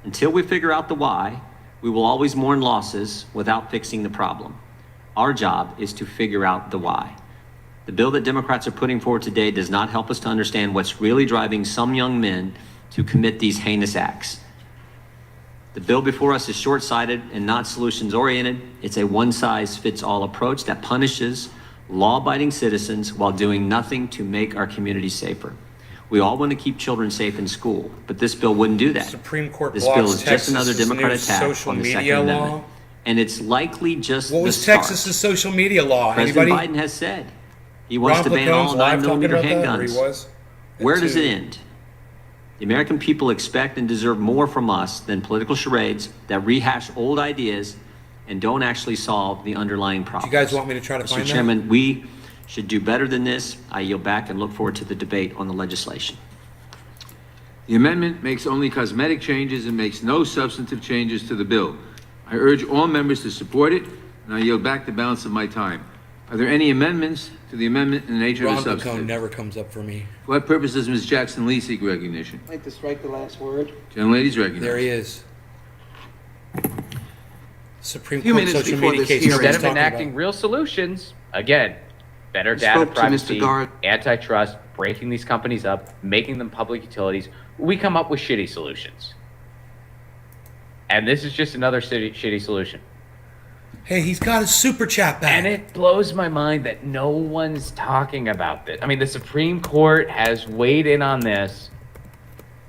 Until we figure out the why, we will always mourn losses without fixing the problem. Our job is to figure out the why. The bill that Democrats are putting forward today does not help us to understand what's really driving some young men to commit these heinous acts. The bill before us is short-sighted and not solutions-oriented. It's a one-size-fits-all approach that punishes law-abiding citizens while doing nothing to make our communities safer. We all want to keep children safe in school, but this bill wouldn't do that. Supreme Court This blocks bill is just Texas's another Democrat new attack social on the Second media Amendment. law. And it's likely just What the was start. Texas's social media law? President Anybody? Biden has said he wants Ron to ban Placone's all live talking 9mm about that, or he handguns. was? Where does it end? The American people expect and deserve more from us than political charades that rehash old ideas and don't actually solve the underlying problems. Do you guys want me to try to find Mr. that? Chairman, we should do better than this. I yield back and look forward to the debate on the legislation. The amendment makes only cosmetic changes and makes no substantive changes to the bill. I urge all members to support it, and I yield back the balance of my time. Are there any amendments to the amendment in the nature of a Ron Placone substitute? never comes up for me. For what purpose does Ms. Jackson Lee seek recognition? I'd like to strike the last word. Gentlelady's recognized. There he is. Supreme few Court minutes social before media this case. hearing, he's instead of talking enacting about. real solutions, again, better I data spoke to Mr. privacy, Guard. antitrust, breaking these companies up, making them public utilities. We come up with shitty solutions. And this is just another shitty solution. Hey, he's got his super chat back. And it blows my mind that no one's talking about this. I mean, the Supreme Court has weighed in on this.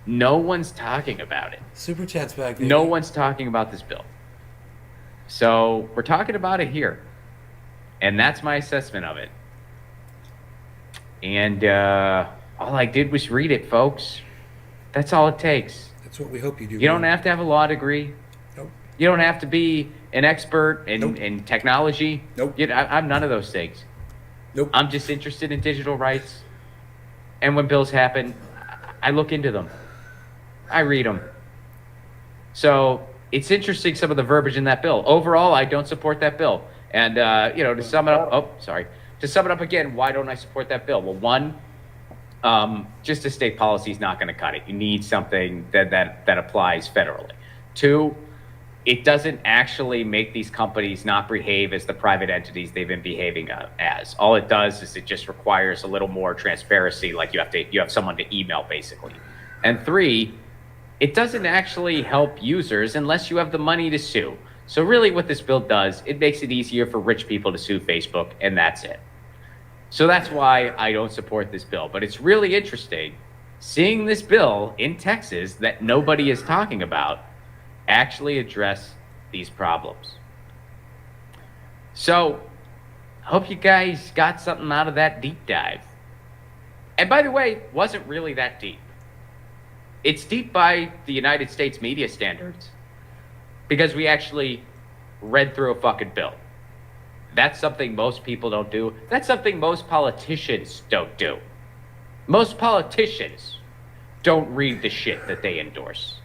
No one's talking about it. Super chat's back. Baby. No one's talking about this bill. So we're talking about it here. And that's my assessment of it. And all I did was read it, folks. That's all it takes. That's what we hope you do. You don't have to have a law degree. Nope. You don't have to be an expert in technology. Nope. I'm none of those things. Nope. I'm just interested in digital rights. And when bills happen, I look into them. I read them. So it's interesting, some of the verbiage in that bill. Overall, I don't support that bill. And, to sum it up, to sum it up again, why don't I support that bill? Well, one, just a state policy is not going to cut it. You need something that applies federally. Two, it doesn't actually make these companies not behave as the private entities they've been behaving as. All it does is it just requires a little more transparency, like you have someone to email, basically. And three, it doesn't actually help users unless you have the money to sue. So really what this bill does, it makes it easier for rich people to sue Facebook, and that's it. So that's why I don't support this bill. But it's really interesting seeing this bill in Texas that nobody is talking about actually address these problems. So hope you guys got something out of that deep dive. And by the way, it wasn't really that deep. It's deep by the United States media standards because we actually read through a fucking bill. That's something most people don't do. That's something most politicians don't do. Most politicians don't read the shit that they endorse.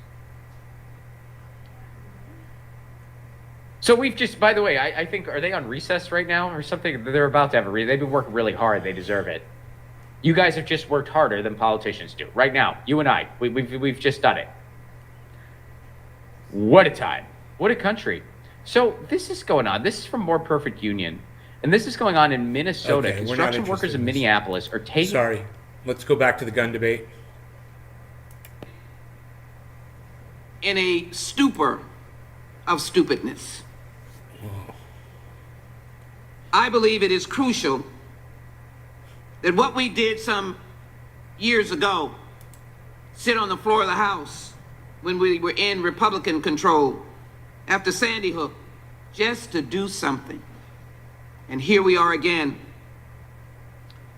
So we've just, by the way, I think, are they on recess right now or something? They're about to have they've been working really hard. They deserve it. You guys have just worked harder than politicians do. Right now, you and I, we've just done it. What a time. What a country. So this is going on. This is from More Perfect Union. And this is going on in Minnesota. Okay, Construction workers in Minneapolis are taking... Sorry. Let's go back to the gun debate. In a stupor of stupidness. I believe it is crucial that what we did some years ago, sit on the floor of the House when we were in Republican control after Sandy Hook, just to do something. And here we are again.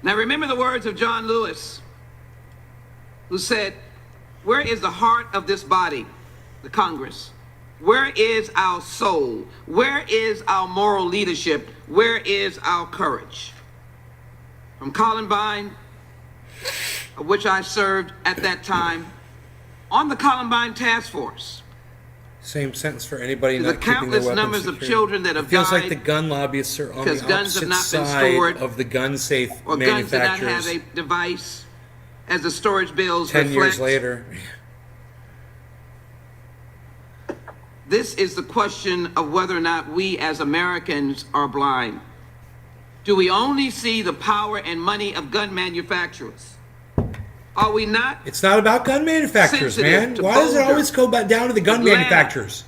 Now remember the words of John Lewis, who said, "Where is the heart of this body, the Congress? Where is our soul? Where is our moral leadership? Where is our courage?" From Columbine, of which I served at that time, on the Columbine Task Force. Same sentence for anybody To not the keeping their countless weapons numbers of secure. children that have It feels died like the gun lobbyists are on the because guns have opposite not been side stored, of the gun safe or guns did not manufacturers. have a device, as the storage bills 10 reflect. years later. This is the question of whether or not we as Americans are blind. Do we only see the power and money of gun manufacturers? Are we not? It's not about gun manufacturers, sensitive man. to Why does it Boulder, always go back down to the gun Atlanta, manufacturers?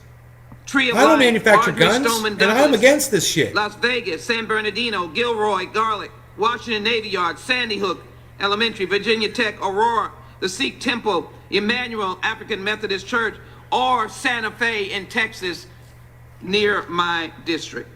Tree of I don't Life, manufacture Ardrey, guns, Stoneman and I'm Douglas, against this shit. Las Vegas, San Bernardino, Gilroy, Garlic, Washington Navy Yard, Sandy Hook Elementary, Virginia Tech, Aurora, the Sikh Temple, Emmanuel African Methodist Church, or Santa Fe in Texas, near my district.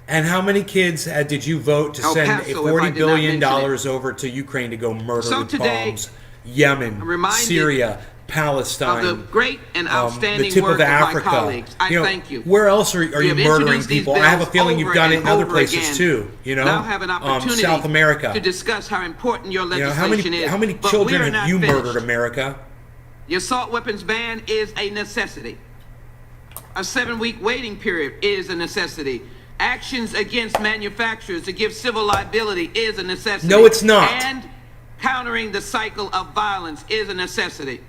And how many kids did you vote to El send Paso, if I $40 did billion not mention over to Ukraine to go murder So with today, bombs? Yemen, I'm reminded Syria, Palestine, of the great and outstanding the tip work of of Africa. my colleagues. I thank you. Where else are We you have murdering introduced these people? I have a bills feeling you've over done it and in other over places again. too. You know, Now have an opportunity South America. to discuss how important your You know, legislation is. how many But children we're have not you finished. murdered, America? The assault weapons ban is a necessity. A 7-week waiting period is a necessity. Actions against manufacturers to give civil liability is a necessity. No, it's not. And countering the cycle of violence is a necessity.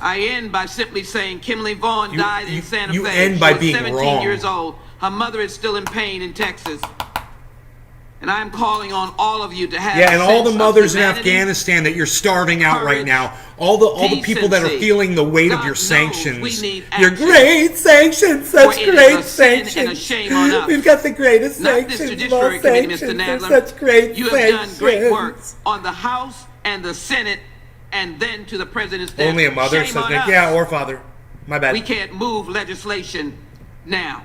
I end by simply saying Kimberly Vaughn died in Santa you Fe. end by She was being 17 wrong. years old. Her mother is still in pain in Texas. And I'm calling on all of you to have Yeah, and all the sense of mothers in humanity, Afghanistan that you're starving out right now, all the people that are decency. feeling the weight of God your knows sanctions. we need Your action. great sanctions, For such it is great a sin and a sanctions. shame on us. We've got the greatest Not this sanctions of all Judiciary Committee, Mr. sanctions. Nadler. They're such great You have done great work sanctions. on the House and the Senate, and then to the President's desk. Only a mother Shame says, on Nick, us. yeah, or father. My bad. We can't move legislation now.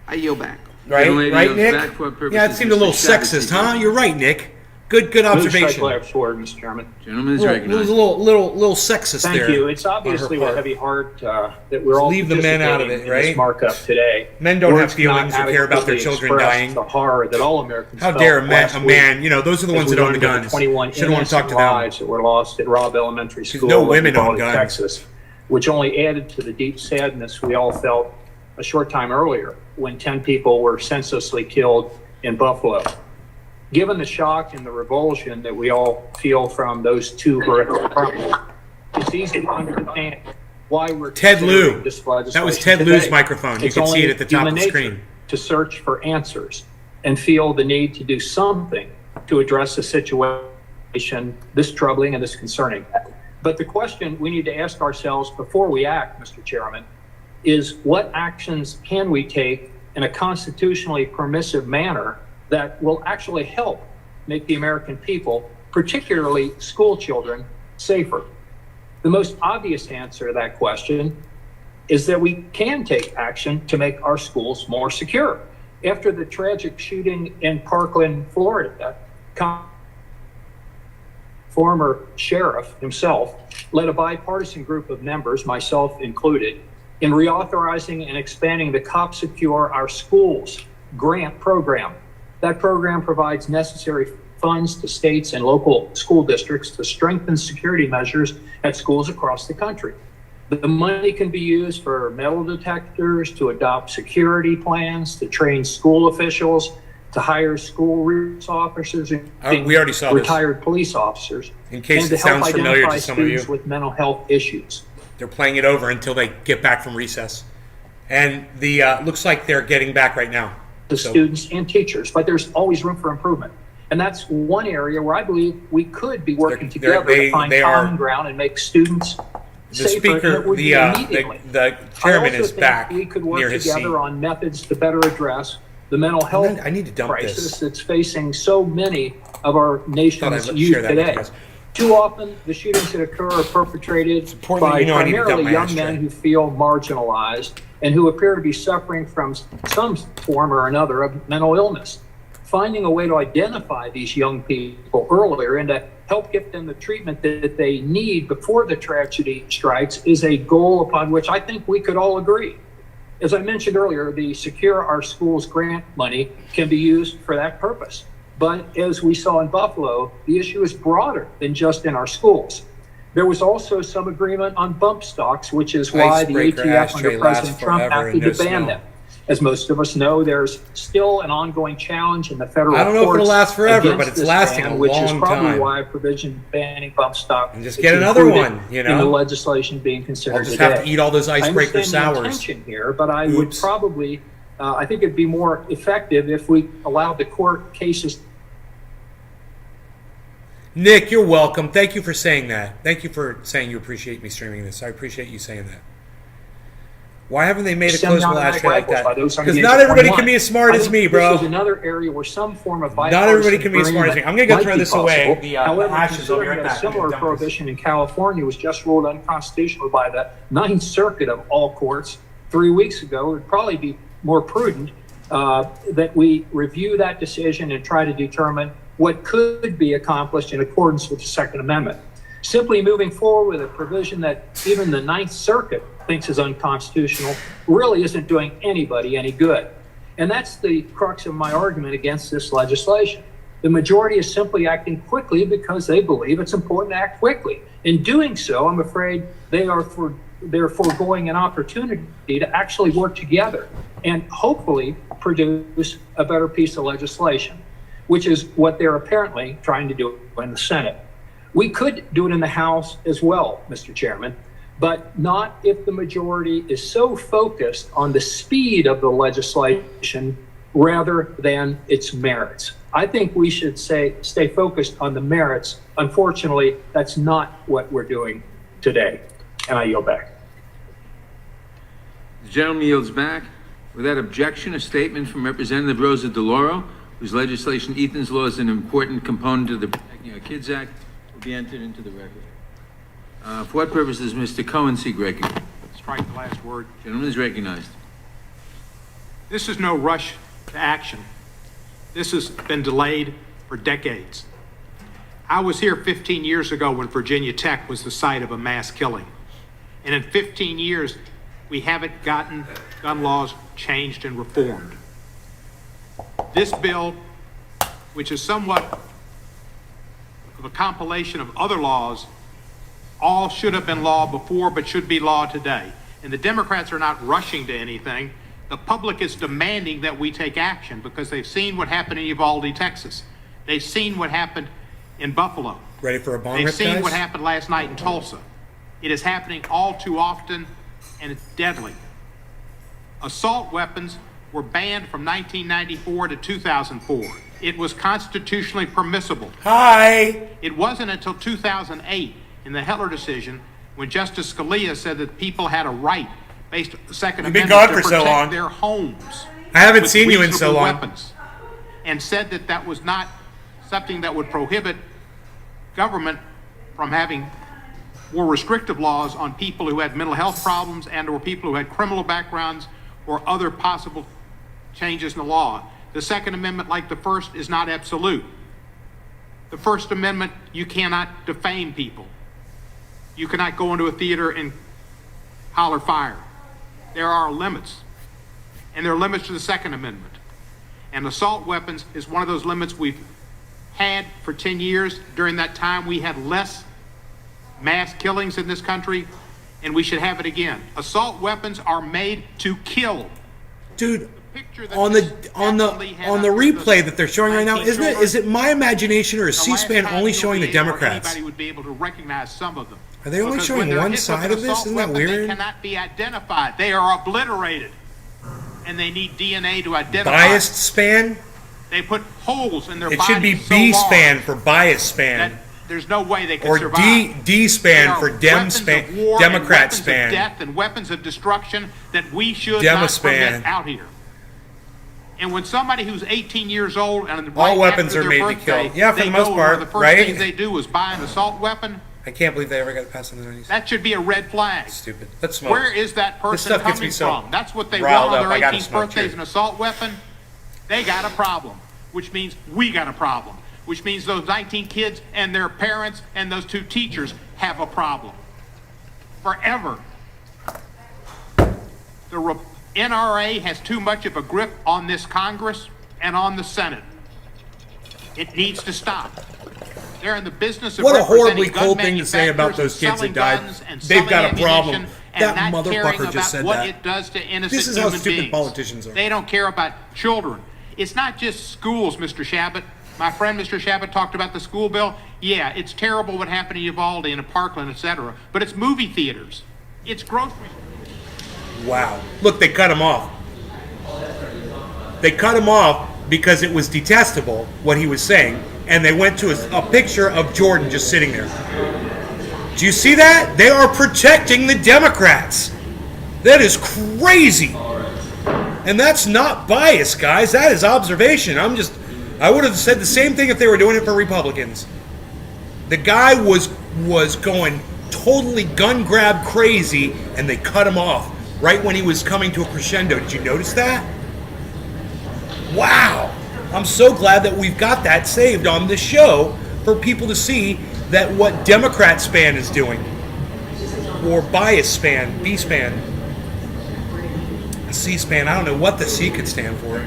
I yield back. Right, Young lady right, yields Nick? back for purposes Yeah, it seemed a little of Chavez sexist, speaking. huh? You're right, Nick. Good observation. Forward, Mr. Chairman. Gentleman is It recognized. was a little sexist Thank there. you. It's on her obviously with part. heavy heart that we're all Leave the men out of it, participating in right? this markup today. Men don't have Words feelings cannot or care about their adequately children express dying. The horror that all Americans How felt dare a last man, week you know, those are the as ones we that own the learned of guns. 21 Should've wanted to talk to innocent them. lives that were lost at Robb Elementary School no in women own Uvalde, guns. Texas, which only added to the deep sadness we all felt a short time earlier when 10 people were senselessly killed in Buffalo. Given the shock and the revulsion that we all feel from those two horrific crimes, it's easy to understand why we're Ted considering Lieu. this legislation That was Ted today. Lieu's microphone. You It's can see it only at the top human of the nature screen. to search for answers and feel the need to do something to address a situation this troubling and this concerning. But the question we need to ask ourselves before we act, Mr. Chairman, is what actions can we take in a constitutionally permissive manner that will actually help make the American people, particularly school children, safer? The most obvious answer to that question is that we can take action to make our schools more secure. After the tragic shooting in Parkland, Florida, former sheriff himself led a bipartisan group of members, myself included, in reauthorizing and expanding the Cop Secure Our Schools grant program. That program provides necessary funds to states and local school districts to strengthen security measures at schools across the country. The money can be used for metal detectors, to adopt security plans, to train school officials, to hire school resource officers, We already saw this. retired police officers, In case and to it help sounds familiar identify to some of you. students with mental health issues. They're playing it over until they get back from recess. And the looks like they're getting back right now. To students and teachers, but there's always room for improvement. And that's one area where I believe we could be working together to find common ground and make students The safer. speaker, and it would be immediately. the chairman I also is think back we could work near his seat. together on methods to better address the mental health I need to dump crisis this. that's facing so many of our nation's I'd youth share that with you today. guys. Too often, the shootings that occur are perpetrated important that by you know I need to dump primarily my young ashtray. men who feel marginalized and who appear to be suffering from some form or another of mental illness. Finding a way to identify these young people earlier and to help get them the treatment that they need before the tragedy strikes is a goal upon which I think we could all agree. As I mentioned earlier, the Secure Our Schools grant money can be used for that purpose. But as we saw in Buffalo, the issue is broader than just in our schools. There was also some agreement on bump stocks, which is why the Icebreaker ATF ashtray under lasts President Trump forever acted and to no ban smell. them. As most of us know, there's still an ongoing challenge in the federal I don't know if it'll courts last forever, against but it's this lasting ban, a which is long probably time. why a provision banning bump stock And just is get another included one, you in the know? legislation being considered I'll just today. have to eat all those icebreaker I understand the sours. intention here, but I would probably, I think it'd be more effective if we allowed the court cases. Nick, you're welcome. Thank you for saying that. Thank you for saying you appreciate me streaming this. I appreciate you saying that. Why haven't they made a closable ashtray like that? Because not everybody can be as smart as me, bro. This is another area where some form of Not everybody can be as smart as me. I'm going to go might throw be this away. possible. The However, ashes, I'll be right considering that back. a similar prohibition in California was just ruled unconstitutional by the Ninth Circuit of all courts 3 weeks ago, it would probably be more prudent that we review that decision and try to determine what could be accomplished in accordance with the Second Amendment. Simply moving forward with a provision that even the Ninth Circuit thinks is unconstitutional really isn't doing anybody any good. And that's the crux of my argument against this legislation. The majority is simply acting quickly because they believe it's important to act quickly. In doing so, I'm afraid they're foregoing an opportunity to actually work together and hopefully produce a better piece of legislation, which is what they're apparently trying to do in the Senate. We could do it in the House as well, Mr. Chairman, but not if the majority is so focused on the speed of the legislation rather than its merits. I think we should stay focused on the merits. Unfortunately, that's not what we're doing today. And I yield back. The gentleman yields back. Without objection, a statement from Representative Rosa DeLauro, whose legislation Ethan's Law is an important component of the Protecting Our Kids Act, will be entered into the record. For what purpose does Mr. Cohen seek recognition? Strike the last word. Gentleman is recognized. This is no rush to action. This has been delayed for decades. I was here 15 years ago when Virginia Tech was the site of a mass killing. And in 15 years, we haven't gotten gun laws changed and reformed. This bill, which is somewhat of a compilation of other laws, all should have been law before but should be law today. And the Democrats are not rushing to anything. The public is demanding that we take action because they've seen what happened in Uvalde, Texas. They've seen what happened in Buffalo. Ready for a bomb They've rip, seen guys? what happened last night in Tulsa. It is happening all too often, and it's deadly. Assault weapons were banned from 1994 to 2004. It was constitutionally permissible. Hi! It wasn't until 2008 in the Heller decision when Justice Scalia said that people had a right based on the Second You've been Amendment gone to for so protect long. their homes. I haven't with seen you in so reasonable long. weapons, and said that that was not something that would prohibit government from having more restrictive laws on people who had mental health problems and or people who had criminal backgrounds or other possible changes in the law. The Second Amendment, like the First, is not absolute. The First Amendment, you cannot defame people. You cannot go into a theater and holler fire. There are limits, and there are limits to the Second Amendment. And assault weapons is one of those limits we've had for 10 years. During that time, we had less mass killings in this country, and we should have it again. Assault weapons are made to kill. Dude, on the replay that they're showing right now, is it my imagination or is C-SPAN only showing the Democrats? Anybody would be able to recognize some of them. Are they only Because showing when they're one hit with side an of this? assault Isn't that weapon, weird? They cannot be identified. They are obliterated, and they need DNA to identify. Biased span? They put holes in their It bodies should be so B-SPAN large for bias span. that there's no way they could Or survive. D-SPAN They are for Dem weapons span, of war and Democrat weapons span. of death and weapons of destruction that we should Demo not span. permit out here. And when somebody who's 18 years old and All right weapons after are their made to birthday, kill. Yeah, for they the most go part, where the first right? thing they do is buy an assault weapon, I can't believe they ever got past in the 90s. that should be a red flag. Stupid. Let's smoke. Where is that This person stuff gets coming me so from? That's what they riled want on up. their I gotta 18th smoke, birthday is too. an assault weapon. They got a problem, which means we got a problem, which means those 19 kids and their parents and those 2 teachers have a problem. Forever. The NRA has too much of a grip on this Congress and on the Senate. It needs to stop. They're in the business of What a representing horribly gun cold thing to say about manufacturers those and kids that selling died. guns and They've got selling a problem. ammunition That and not caring motherfucker about just said what that. it does to innocent This is how human stupid beings. politicians are. They don't care about children. It's not just schools, Mr. Shabbat. My friend Mr. Shabbat talked about the school bill. Yeah, it's terrible what happened in Uvalde and in Parkland, etc. But it's movie theaters. It's grocery stores. Wow. Look, they cut him off. They cut him off because it was detestable, what he was saying, and they went to a picture of Jordan just sitting there. Do you see that? They are protecting the Democrats. That is crazy. And that's not bias, guys. That is observation. I would have said the same thing if they were doing it for Republicans. The guy was going totally gun grab crazy, and they cut him off right when he was coming to a crescendo. Did you notice that? Wow. I'm so glad that we've got that saved on this show for people to see that what Democrat span is doing. Or bias span, B-span, C-span. I don't know what the C could stand for.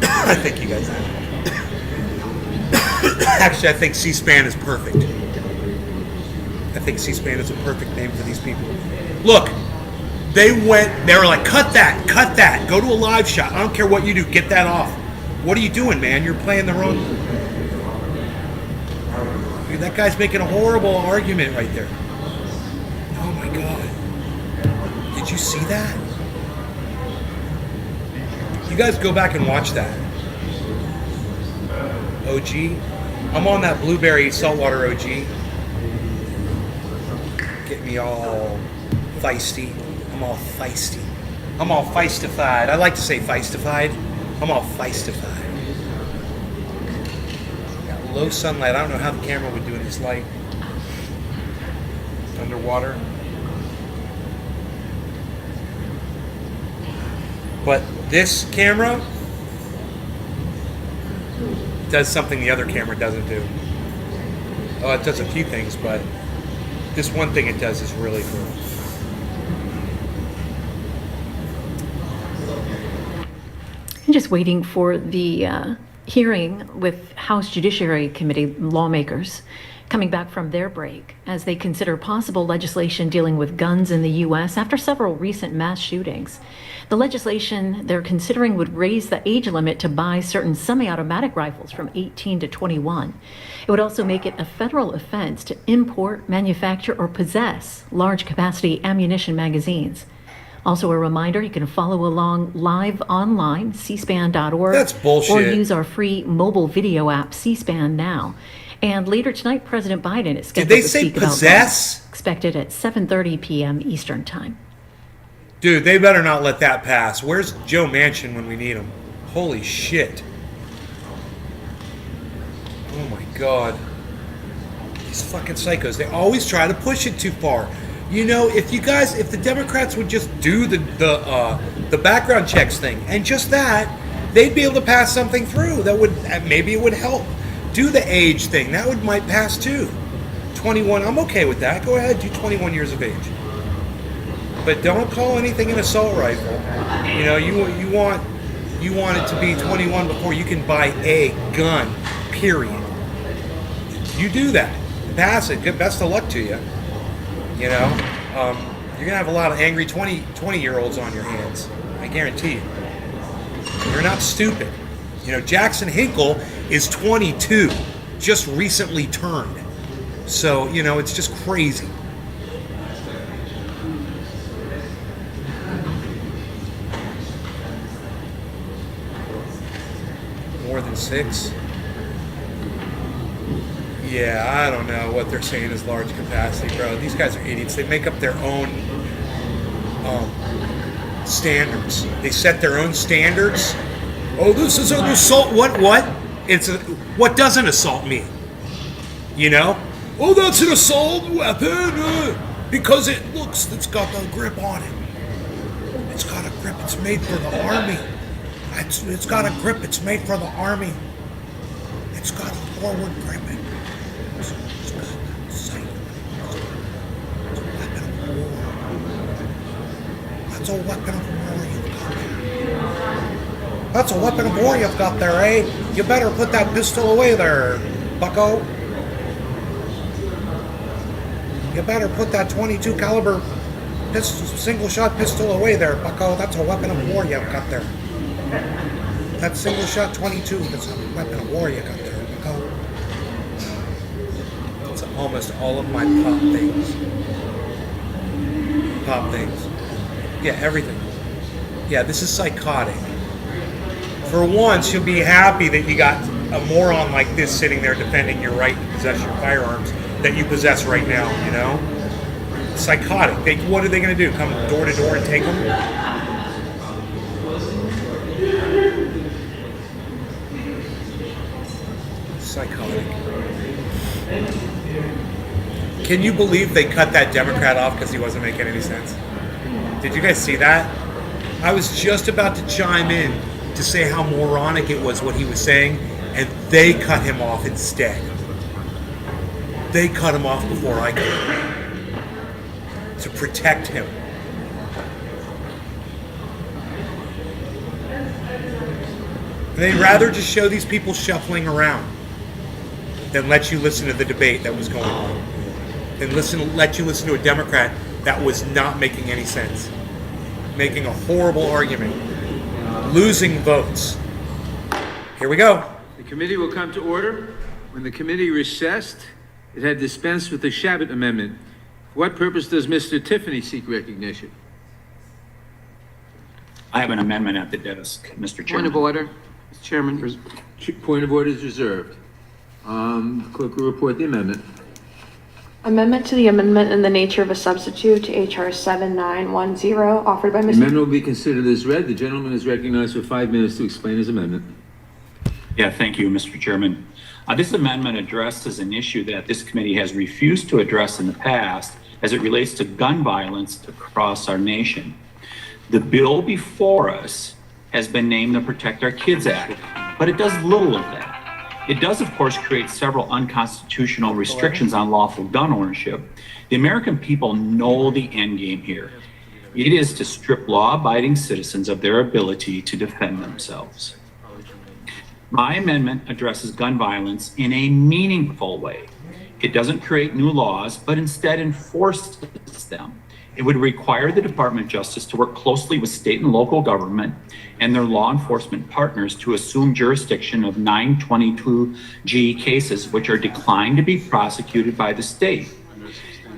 I think you guys know. Actually, I think C-SPAN is perfect. I think C-SPAN is a perfect name for these people. Look, they were like, cut that, go to a live shot. I don't care what you do, get that off. What are you doing, man? You're playing the wrong... Dude, that guy's making a horrible argument right there. Oh my God. Did Did you see that? You guys go back and watch that. OG. I'm on that blueberry saltwater OG. Get me all feisty. I'm all feisty. I'm all feistified. I like to say feistified. I'm all feistified. Got low sunlight. I don't know how the camera would do in this light. Underwater. But this camera does something the other camera doesn't do. Oh, it does a few things, but this one thing it does is really cool. I'm just waiting for the hearing with House Judiciary Committee lawmakers coming back from their break as they consider possible legislation dealing with guns in the U.S. after several recent mass shootings. The legislation they're considering would raise the age limit to buy certain semi-automatic rifles from 18 to 21. It would also make it a federal offense to import, manufacture, or possess large-capacity ammunition magazines. Also a reminder, you can follow along live online, cspan.org. That's bullshit. Or use our free mobile video app, C-SPAN Now. And later tonight, President Biden is scheduled to speak about possess? guns, expected at 7:30 p.m. Eastern Time. Dude, they better not let that pass. Where's Joe Manchin when we need him? Holy shit. Oh my God. These fucking psychos, they always try to push it too far. You know, if the Democrats would just do the background checks thing and just that, they'd be able to pass something through that would, maybe it would help. Do the age thing, that might pass too. 21, I'm okay with that. Go ahead, do 21 years of age. But don't call anything an assault rifle. You know, you want it to be 21 before you can buy a gun, period. You do that, pass it, good best of luck to you. You know, you're gonna have a lot of angry 20-year-olds on your hands, I guarantee you. You're not stupid. You know, Jackson Hinkle is 22, just recently turned. So, you know, it's just crazy. More than 6? Yeah, I don't know what they're saying is large capacity, bro. These guys are idiots. They make up their own standards. They set their own standards. Oh, this is an assault. What? What does an assault mean? You know? Oh, that's an assault weapon because it's got a grip on it. It's got a grip. It's made for the army. It's got a grip. It's made for the army. It's got a forward grip. It's got a sight. It's a weapon of war. That's a weapon of war you've got there. That's a weapon of war you've got there, eh? You better put that pistol away there, bucko. You better put that 22 caliber single shot pistol away there, bucko. That's a weapon of war you've got there. That single shot 22, that's a weapon of war you got there, bucko. It's almost all of my pop things. Yeah, everything. Yeah, this is psychotic. For once, you'll be happy that you got a moron like this sitting there defending your right to possess your firearms that you possess right now, you know? Psychotic. What are they going to do? Come door to door and take them? Psychotic. Can you believe they cut that Democrat off because he wasn't making any sense? Did you guys see that? I was just about to chime in to say how moronic it was what he was saying, and they cut him off instead. They cut him off before I could. To protect him. They'd rather just show these people shuffling around than let you listen to the debate that was going on. Than let you listen to a Democrat that was not making any sense. Making a horrible argument. Losing votes. Here we go. The committee will come to order. When the committee recessed, it had dispensed with the Shabbat Amendment. For what purpose does Mr. Tiffany seek recognition? I have an amendment at the desk, Mr. Chairman. Point of order, Mr. Chairman. Point of order is reserved. Clerk will report the amendment. Amendment to the amendment in the nature of a substitute to HR 7910, offered by The Mr. amendment will be considered as read. The gentleman is recognized for 5 minutes to explain his amendment. Yeah, thank you, Mr. Chairman. This amendment addresses an issue that this committee has refused to address in the past as it relates to gun violence across our nation. The bill before us has been named the Protect Our Kids Act, but it does little of that. It does, of course, create several unconstitutional restrictions on lawful gun ownership. The American people know the end game here. It is to strip law-abiding citizens of their ability to defend themselves. My amendment addresses gun violence in a meaningful way. It doesn't create new laws, but instead enforces them. It would require the Department of Justice to work closely with state and local government and their law enforcement partners to assume jurisdiction of 922G cases, which are declined to be prosecuted by the state.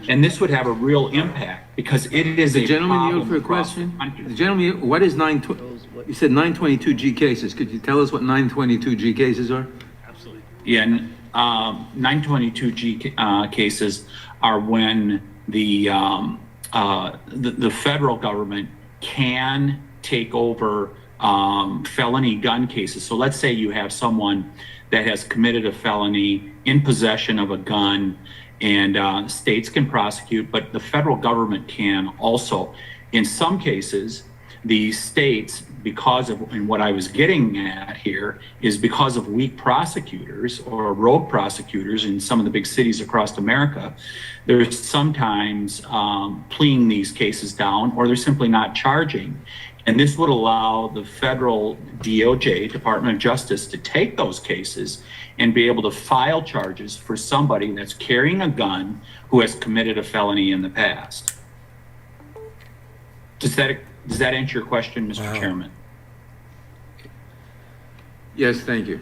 And this would have a real impact because it is The a gentleman problem yield for a across question. the country. The gentleman, what is you said 922G cases. Could you tell us what 922G cases are? Yeah, 922G cases are when the federal government can take over felony gun cases. So let's say you have someone that has committed a felony in possession of a gun, and states can prosecute, but the federal government can also. In some cases, the states, because of, and what I was getting at here is because of weak prosecutors or rogue prosecutors in some of the big cities across America, they're sometimes pleading these cases down, or they're simply not charging. And this would allow the federal DOJ, Department of Justice, to take those cases and be able to file charges for somebody that's carrying a gun who has committed a felony in the past. Does that answer your question, Mr. Chairman? Yes, thank you.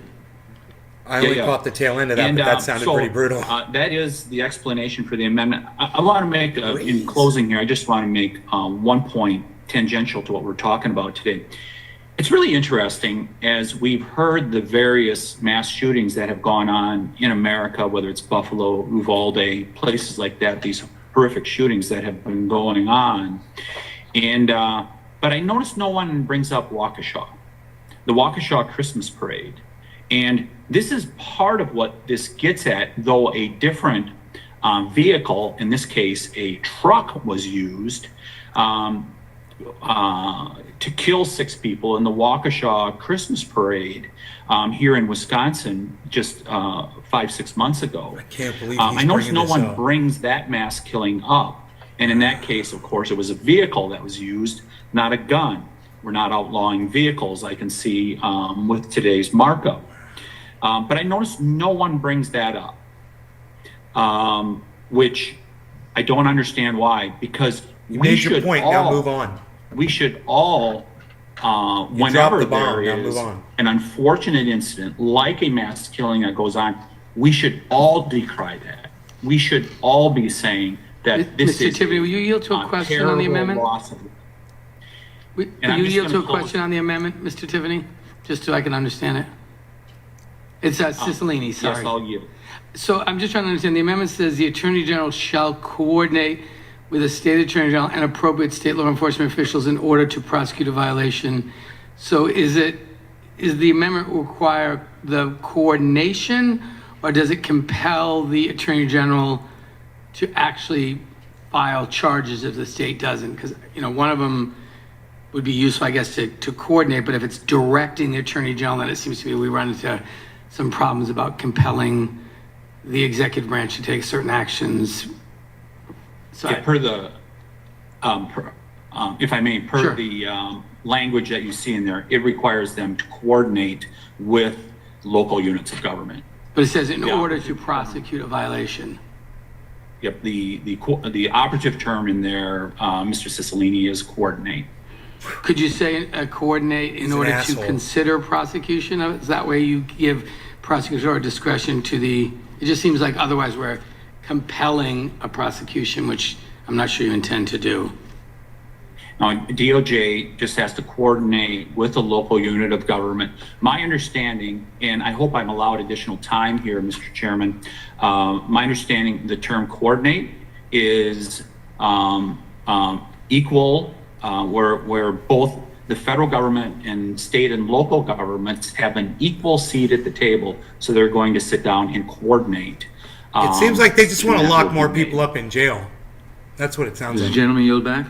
I only caught the tail end of that, but that sounded pretty brutal. That is the explanation for the amendment. I want to make, in closing here, I just want to make one point tangential to what we're talking about today. It's really interesting as we've heard the various mass shootings that have gone on in America, whether it's Buffalo, Uvalde, places like that, these horrific shootings that have been going on. And, but I noticed no one brings up Waukesha, the Waukesha Christmas parade. And this is part of what this gets at, though a different vehicle, in this case, a truck was used to kill 6 people in the Waukesha Christmas parade here in Wisconsin just 5-6 months ago. I can't believe I noticed no one brings that mass killing up. And in that case, of course, it was a vehicle that was used, not a gun. We're not outlawing vehicles, I can see with today's markup. But I noticed no one brings that up, which I don't understand why, because you made your point, now move on. We should all, whenever there is an unfortunate incident like a mass killing that goes on, we should all decry that. We should all be saying that this is Mr. Tiffany, will you yield to a question on the amendment? Will you yield to a question on the amendment, Mr. Tiffany? Just so I can understand it. It's Cicilline, sorry. Yes, I'll yield. So I'm just trying to understand. The amendment says the Attorney General shall coordinate with the State Attorney General and appropriate state law enforcement officials in order to prosecute a violation. So is the amendment require the coordination, or does it compel the Attorney General to actually file charges if the state doesn't? Because, you know, one of them would be useful, I guess, to coordinate, but if it's directing the Attorney General, then it seems to me we run into some problems about compelling the executive branch to take certain actions. So yeah, per the, if I may, per Sure. the language that you see in there, it requires them to coordinate with local units of government. But it says in order to prosecute a violation. Yep, the operative term in there, Mr. Cicilline, is coordinate. Could you say coordinate in order to consider prosecution of it? Is that way you give prosecutorial discretion to the, it just seems like otherwise we're compelling a prosecution, which I'm not sure you intend to do. DOJ just has to coordinate with a local unit of government. My understanding, and I hope I'm allowed additional time here, Mr. Chairman, my understanding, the term coordinate is equal, where both the federal government and state and local governments have an equal seat at the table. So they're going to sit down and coordinate. It seems like they just want to lock more people up in jail. That's what it sounds Does like. the gentleman yield back?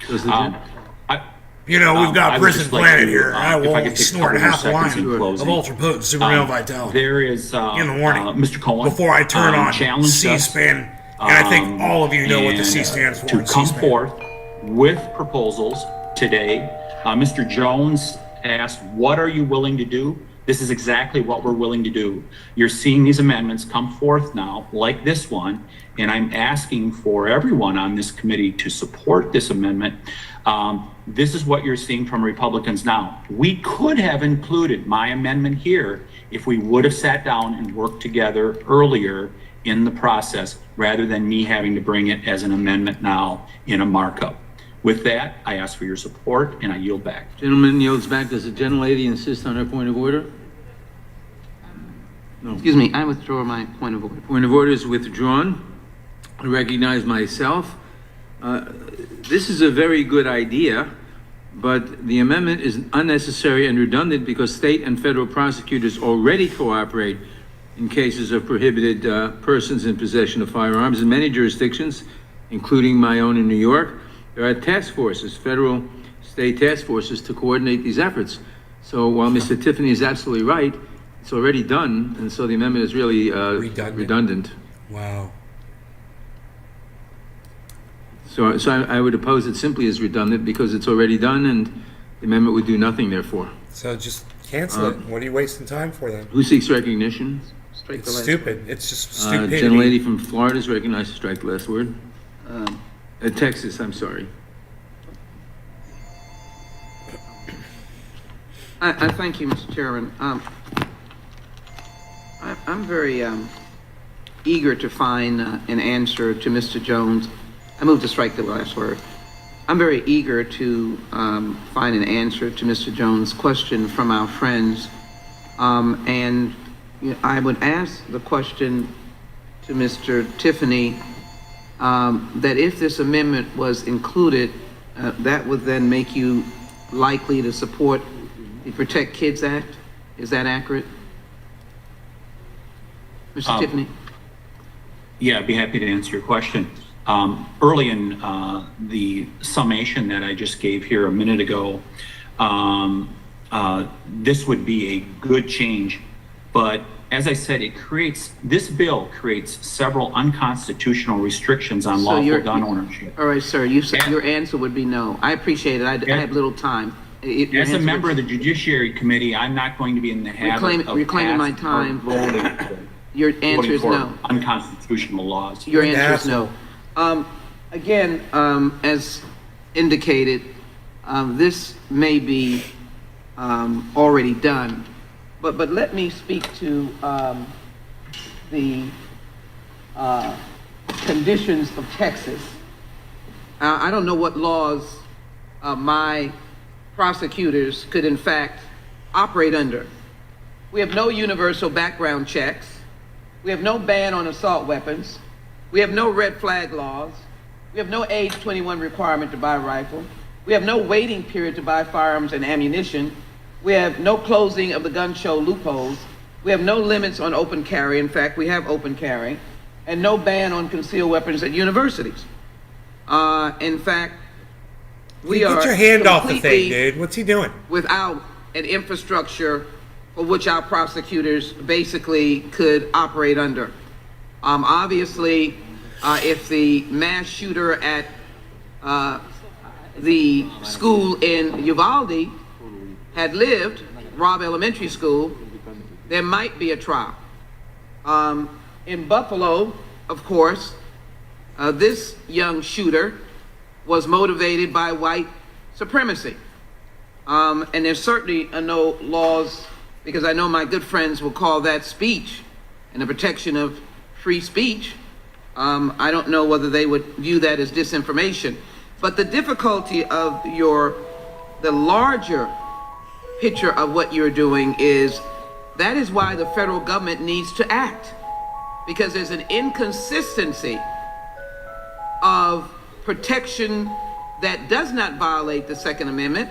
We've got Prison Planet here. I will snort half a line of ultra-potent supermale vitality. There is, in the morning, Mr. Cohen, before I turn on challenged C-SPAN, and I think all of you know what the C stands for. To come forth with proposals today. Mr. Jones asked, what are you willing to do? This is exactly what we're willing to do. You're seeing these amendments come forth now, like this one, and I'm asking for everyone on this committee to support this amendment. This is what you're seeing from Republicans now. We could have included my amendment here if we would have sat down and worked together earlier in the process, rather than me having to bring it as an amendment now in a markup. With that, I ask for your support and I yield back. Gentleman yields back. Does the gentlelady insist on her point of order? No. Excuse me, I withdraw my point of order. Point of order is withdrawn. I recognize myself. This is a very good idea, but the amendment is unnecessary and redundant because state and federal prosecutors already cooperate in cases of prohibited persons in possession of firearms. In many jurisdictions, including my own in New York, there are task forces, federal, state task forces to coordinate these efforts. So while Mr. Tiffany is absolutely right, it's already done, and so the amendment is really redundant. Wow. So I would oppose it simply as redundant because it's already done and the amendment would do nothing therefore. So just cancel it. What are you wasting time for then? Who seeks recognition? It's stupid. It's just stupidity. Gentlelady from Florida is recognized to strike the last word. Texas, I'm sorry. I thank you, Mr. Chairman. I'm very eager to find an answer to Mr. Jones. I move to strike the last word. I'm very eager to find an answer to Mr. Jones' question from our friends. And I would ask the question to Mr. Tiffany that if this amendment was included, that would then make you likely to support the Protect Kids Act. Is that accurate? Mr. Tiffany? Yeah, I'd be happy to answer your question. Early in the summation that I just gave here a minute ago, this would be a good change, but as I said, this bill creates several unconstitutional restrictions on lawful gun ownership. All right, sir, you said your answer would be no. I appreciate it. I have little time. As a member of the Judiciary Committee, I'm not going to be in the habit of reclaiming my time. Your answer is no. Unconstitutional laws. Your answer is no. Again, as indicated, this may be already done, but let me speak to the conditions of Texas. I don't know what laws my prosecutors could in fact operate under. We have no universal background checks. We have no ban on assault weapons. We have no red flag laws. We have no age 21 requirement to buy a rifle. We have no waiting period to buy firearms and ammunition. We have no closing of the gun show loopholes. We have no limits on open carry. In fact, we have open carry. And no ban on concealed weapons at universities. In fact, we are Get your hand off the thing, dude. What's he doing? Without an infrastructure for which our prosecutors basically could operate under. Obviously, if the mass shooter at the school in Uvalde had lived, Robb Elementary School, there might be a trial. In Buffalo, of course, this young shooter was motivated by white supremacy. And there's certainly no laws, because I know my good friends will call that speech and the protection of free speech. I don't know whether they would view that as disinformation. But the difficulty of the larger picture of what you're doing is that is why the federal government needs to act, because there's an inconsistency of protection that does not violate the Second Amendment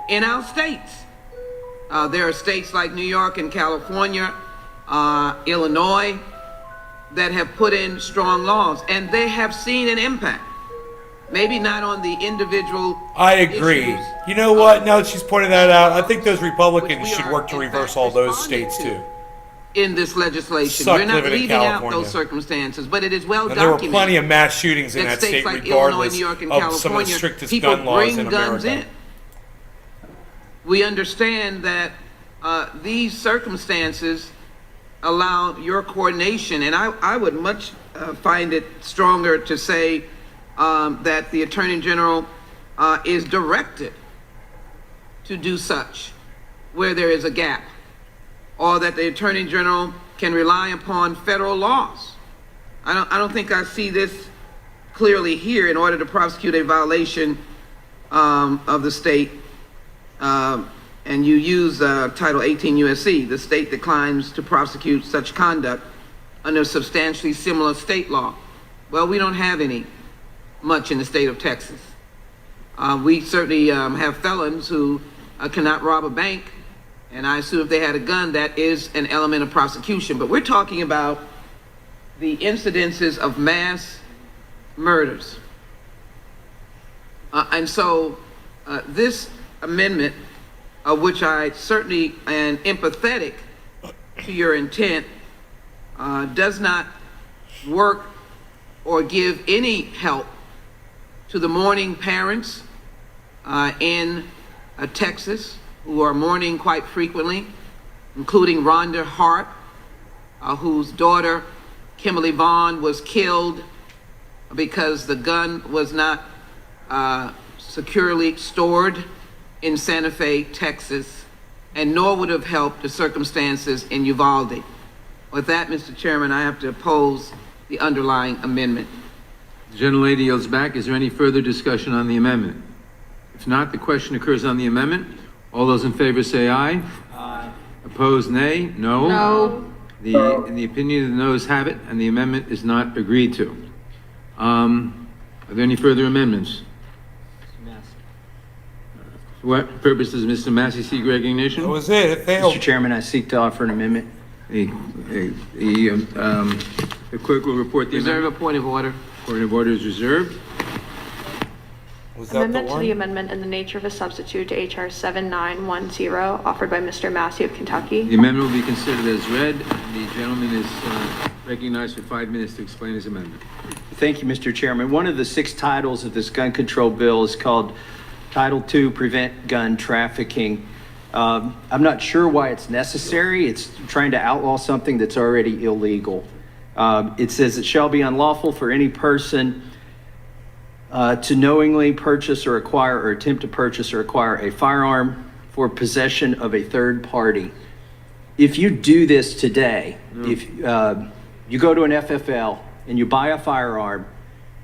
in our states. There are states like New York and California, Illinois, that have put in strong laws, and they have seen an impact. Maybe not on the individual. I agree. issues. You know what? Now that she's pointed that out, I think those Republicans should work to reverse all those states too. In this legislation, Suck we're not living in leaving out California. those circumstances, but it is well And there were documented. plenty of mass shootings in that states state, like Illinois, regardless New York, and of some of the California, strictest people gun laws bring in guns America. in. We understand that these circumstances allow your coordination, and I would much find it stronger to say that the Attorney General is directed to do such where there is a gap, or that the Attorney General can rely upon federal laws. I don't think I see this clearly here in order to prosecute a violation of the state. And you use Title 18 U.S.C., the state declines to prosecute such conduct under substantially similar state law. Well, we don't have any much in the state of Texas. We certainly have felons who cannot rob a bank, and I assume if they had a gun, that is an element of prosecution. But we're talking about the incidences of mass murders. And so this amendment, of which I certainly am empathetic to your intent, does not work or give any help to the mourning parents in Texas who are mourning quite frequently, including Rhonda Hart, whose daughter Kimberly Vaughn was killed because the gun was not securely stored in Santa Fe, Texas, and nor would have helped the circumstances in Uvalde. With that, Mr. Chairman, I have to oppose the underlying amendment. The gentlelady yields back. Is there any further discussion on the amendment? If not, the question occurs on the amendment. All those in favor say aye. Aye. Opposed, nay. No. No. In the opinion of the noes have it, and the amendment is not agreed to. Are there any further amendments? For what purpose does Mr. Massey seek recognition? That was it. It failed. Mr. Chairman, I seek to offer an amendment. The clerk will report the Reserve amendment. a point of order. Point of order is reserved. Was that Amendment the to one? the amendment in the nature of a substitute to HR 7910, offered by Mr. Massey of Kentucky. The amendment will be considered as read, and the gentleman is recognized for 5 minutes to explain his amendment. Thank you, Mr. Chairman. One of the 6 titles of this gun control bill is called Title II, Prevent Gun Trafficking. I'm not sure why it's necessary. It's trying to outlaw something that's already illegal. It says it shall be unlawful for any person to knowingly purchase or acquire or attempt to purchase or acquire a firearm for possession of a third party. If you do this today, if you go to an FFL and you buy a firearm,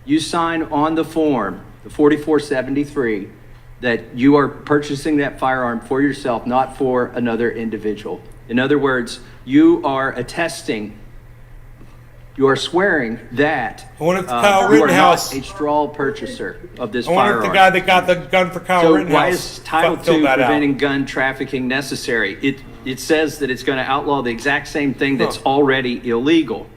you sign on the form, the 4473, that you are purchasing that firearm for yourself, not for another individual. In other words, you are attesting, you are swearing that I wonder if you Kyle are Rittenhouse. not a straw purchaser of this I wonder firearm. if the guy that got the gun for Kyle So Rittenhouse why is Title filled II that out. preventing gun trafficking necessary? It says that it's going to outlaw the exact same thing that's already illegal.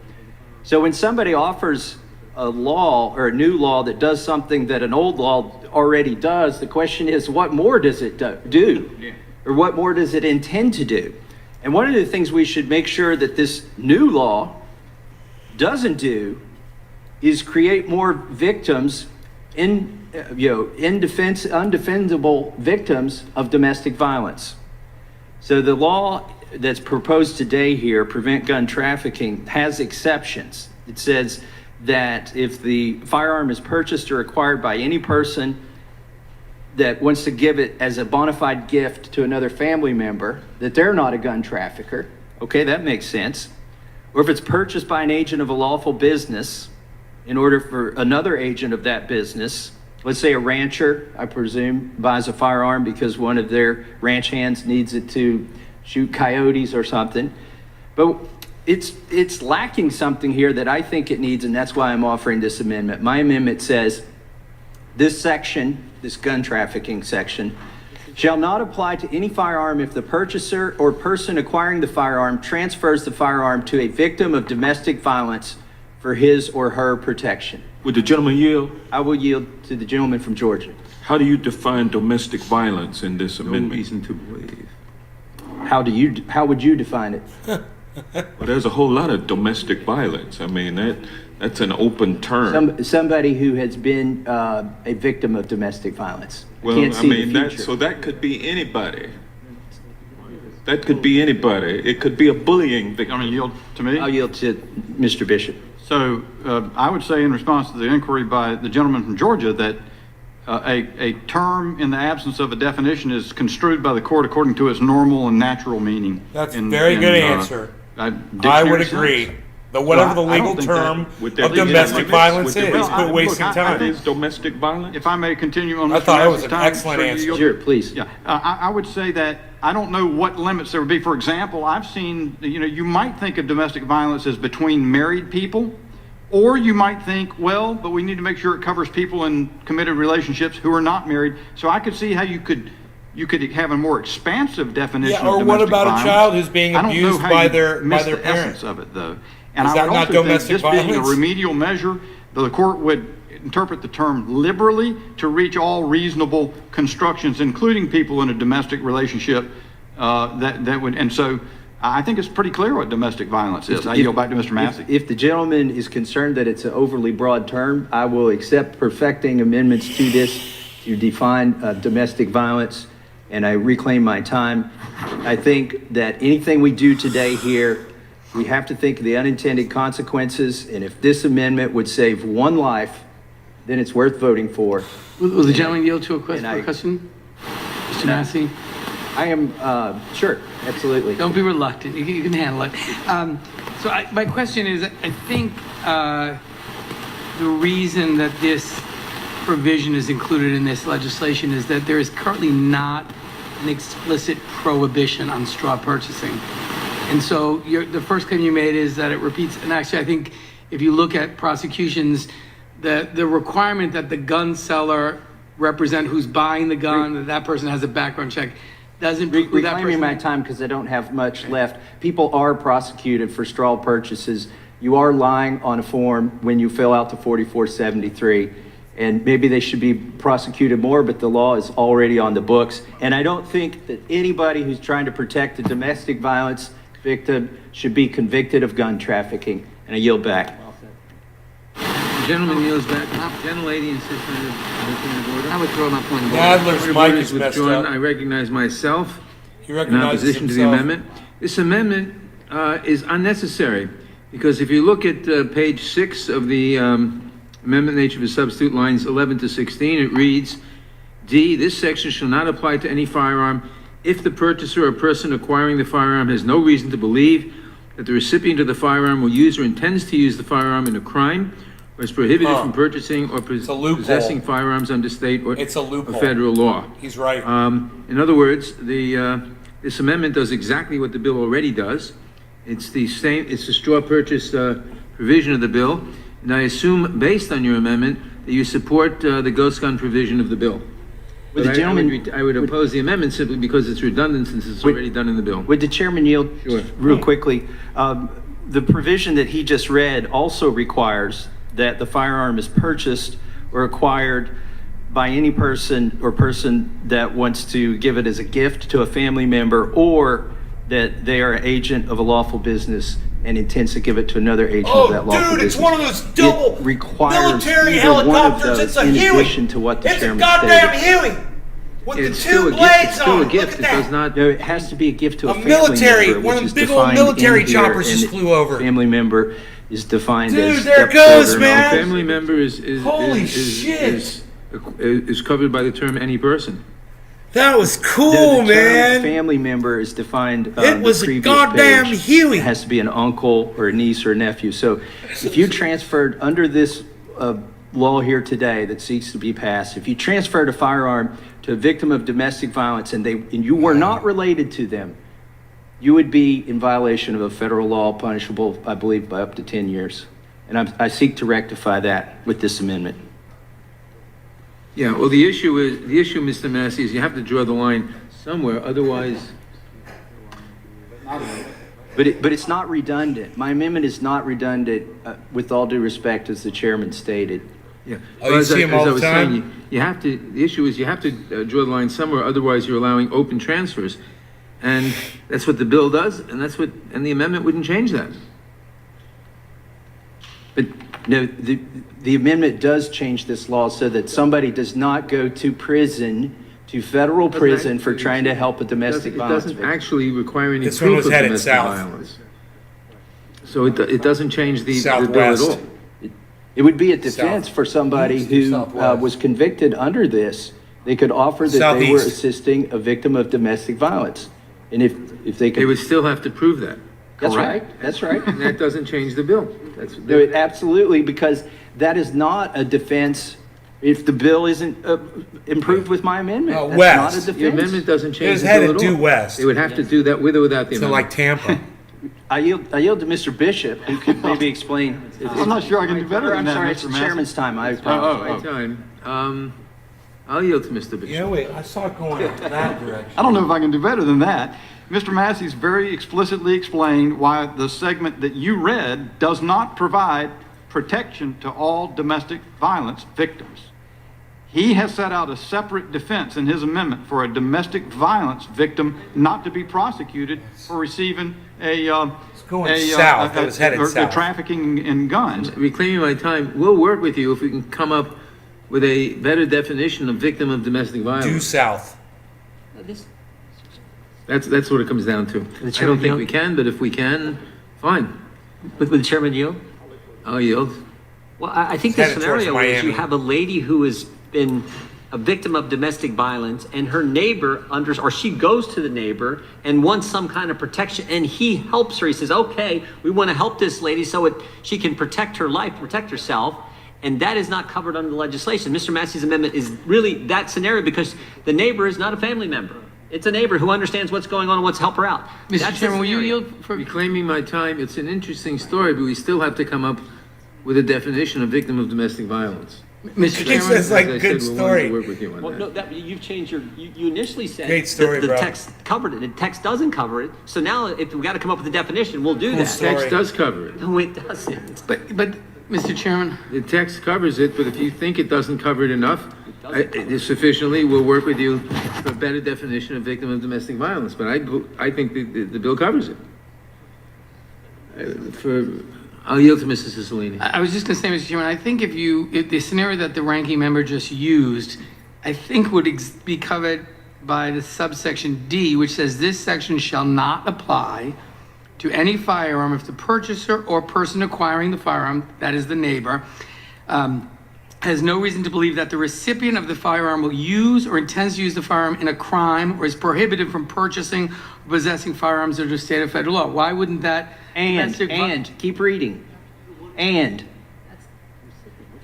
So when somebody offers a law or a new law that does something that an old law already does, the question is, what more does it do? Or what more does it intend to do? And one of the things we should make sure that this new law doesn't do is create more victims undefendable victims of domestic violence. So the law that's proposed today here, Prevent Gun Trafficking, has exceptions. It says that if the firearm is purchased or acquired by any person that wants to give it as a bona fide gift to another family member, that they're not a gun trafficker. Okay, that makes sense. Or if it's purchased by an agent of a lawful business, in order for another agent of that business, let's say a rancher, I presume, buys a firearm because one of their ranch hands needs it to shoot coyotes or something. But it's lacking something here that I think it needs, and that's why I'm offering this amendment. My amendment says this section, this gun trafficking section, shall not apply to any firearm if the purchaser or person acquiring the firearm transfers the firearm to a victim of domestic violence for his or her protection. Would the gentleman yield? I will yield to the gentleman from Georgia. How do you define domestic violence in this amendment? No reason to believe. How would you define it? Well, there's a whole lot of domestic violence. I mean, that's an open term. Somebody who has been a victim of domestic violence. Well, Can't I see mean, the future. so that could be anybody. That could be anybody. It could be a bullying victim. Going to yield to me? I'll yield to Mr. Bishop. So I would say in response to the inquiry by the gentleman from Georgia that a term in the absence of a definition is construed by the court according to its normal and natural meaning. That's a very good answer. I would agree. But whatever the legal term of domestic violence is, quit wasting time. Is domestic violence? If I may continue on, I Mr. thought it was Massey's an time, excellent sure, answer. Sure, please. Yeah, I would say that I don't know what limits there would be. For example, I've seen, you might think of domestic violence as between married people, or you might think, well, but we need to make sure it covers people in committed relationships who are not married. So I could see how you could have a more expansive definition. Yeah, or of what domestic about violence. a child who's being I don't know abused how by you their miss the parents? essence of it, though. And Is I that would not also think domestic this being a violence? remedial measure, the court would interpret the term liberally to reach all reasonable constructions, including people in a domestic relationship. That would, and so I think it's pretty clear what domestic violence is. I yield back to Mr. Massey. If the gentleman is concerned that it's an overly broad term, I will accept perfecting amendments to this to define domestic violence, and I reclaim my time. I think that anything we do today here, we have to think of the unintended consequences, and if this amendment would save one life, then it's worth voting for. Will the gentleman yield to a question? Mr. Massey? I am, sure, absolutely. Don't be reluctant. You can handle it. My question is, I think the reason that this provision is included in this legislation is that there is currently not an explicit prohibition on straw purchasing. And so the first claim you made is that it repeats, and actually I think if you look at prosecutions, the requirement that the gun seller represent who's buying the gun, that person has a background check, doesn't preclude that person. Reclaiming my time because I don't have much left. People are prosecuted for straw purchases. You are lying on a form when you fill out the 4473. And maybe they should be prosecuted more, but the law is already on the books. And I don't think that anybody who's trying to protect a domestic violence victim should be convicted of gun trafficking. And I yield back. The gentleman yields back. Gentlelady insists on the point of order. I withdraw my point of order. Adler's Point of mic order is messed withdrawn. up. I recognize myself He in recognizes opposition to the himself. amendment. This amendment is unnecessary because if you look at page 6 of the amendment nature of a substitute, lines 11 to 16, it reads, D, this section shall not apply to any firearm if the purchaser or person acquiring the firearm has no reason to believe that the recipient of the firearm will use or intends to use the firearm in a crime or is prohibited from purchasing or possessing firearms under state or federal law. He's right. In other words, this amendment does exactly what the bill already does. It's the straw purchase provision of the bill. And I assume, based on your amendment, that you support the ghost gun provision of the bill. Would the gentleman, I would oppose the amendment simply because it's redundant since it's already done in the bill. Would the chairman yield real quickly? The provision that he just read also requires that the firearm is purchased or acquired by any person or person that wants to give it as a gift to a family member, or that they are an agent of a lawful business and intends to give it to another agent of that lawful business. It's one of those double military helicopters. It's a Huey. To what the It's a chairman goddamn stated. Huey with the two blades on it. Look at that. No, it has to be a gift to a family military, member, one of which them is big old defined military in here, choppers just and flew over. Family member is defined Dude, as there it goes, stepchildren. man. Family member is Holy shit. is covered by the term any person. That was cool, the term man. family member is defined. It was a goddamn Huey. It has to be an uncle or a niece or a nephew. So if you transferred under this law here today that seeks to be passed, if you transferred a firearm to a victim of domestic violence and you were not related to them, you would be in violation of a federal law punishable, I believe, by up to 10 years. And I seek to rectify that with this amendment. Yeah, well, the issue, Mr. Massey, is you have to draw the line somewhere, otherwise. But it's not redundant. My amendment is not redundant, with all due respect, as the chairman stated. Yeah. Oh, you see him all the time? Saying, you have to, the issue is you have to draw the line somewhere, otherwise you're allowing open transfers. And that's what the bill does, and the amendment wouldn't change that. But no, the amendment does change this law so that somebody does not go to prison, to federal prison, for trying to help a domestic violence victim. It doesn't actually require any This one proof was of headed domestic south. violence. So it doesn't change the bill at Southwest. all. It would be a defense for somebody who was convicted under this. They could offer that they were Southeast. assisting a victim of domestic violence. And if they could. They would still have to prove that. That's right. That's right. And that doesn't change the bill. No, absolutely, because that is not a defense if the bill isn't improved with my amendment. That's West. not a defense. The amendment doesn't change It was the bill headed at all. due west. They would have to do that with or without the So amendment. like Tampa. I yield to Mr. Bishop, who could maybe explain. I'm not sure I can do better than I'm that, sorry, Mr. it's the Massey. chairman's time. I My apologize. time. I'll yield to Mr. Bishop. Yeah, wait, I saw it going that direction. I don't know if I can do better than that. Mr. Massey's very explicitly explained why the segment that you read does not provide protection to all domestic violence victims. He has set out a separate defense in his amendment for a domestic violence victim not to be prosecuted for receiving south. It was headed or south. trafficking in guns. Reclaiming my time, we'll work with you if we can come up with a better definition of victim of domestic violence. Due south. That's what it comes down to. I don't think we can, but if we can, fine. With the chairman yield? I'll yield. Well, I think the Headed towards scenario is you Miami. have a lady who has been a victim of domestic violence and her neighbor or she goes to the neighbor and wants some kind of protection and he helps her. He says, okay, we want to help this lady so she can protect her life, protect herself. And that is not covered under the legislation. Mr. Massey's amendment is really that scenario because the neighbor is not a family member. It's a neighbor who understands what's going on and wants to help her out. Mr. That's the Chairman, will you scenario. yield for? Reclaiming my time, it's an interesting story, but we still have to come up with a definition of victim of domestic violence. Mr. It's Chairman, like As I good said, we're willing story. to work with you on Well, that. no, you've changed you initially said Great story, that the bro. text covered it. The text doesn't cover it. So now if we got to come up with a definition, we'll do Cool that. story. Text does cover it. No, it doesn't. but Mr. Chairman, The text covers it, but if you think it doesn't cover it enough, sufficiently, we'll work with you for a better definition of victim of domestic violence. But I think the bill covers it. I'll yield to Mrs. Cicilline. I was just going to say, Mr. Chairman, I think if the scenario that the ranking member just used, I think would be covered by the subsection D, which says this section shall not apply to any firearm if the purchaser or person acquiring the firearm, that is the neighbor, has no reason to believe that the recipient of the firearm will use or intends to use the firearm in a crime or is prohibited from purchasing or possessing firearms under state or federal law. Why wouldn't that? Keep reading. And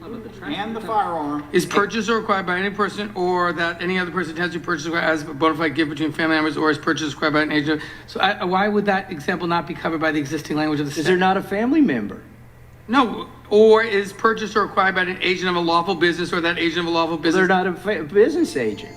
the firearm Is purchased or acquired by any person or that any other person intends to purchase or acquire as a bona fide gift between family members or is purchased or acquired by an agent. So why would that example not be covered by the existing language of the is statute? there not a family member? No, or is purchased or acquired by an agent of a lawful business or that agent of a lawful They're business. not a business agent.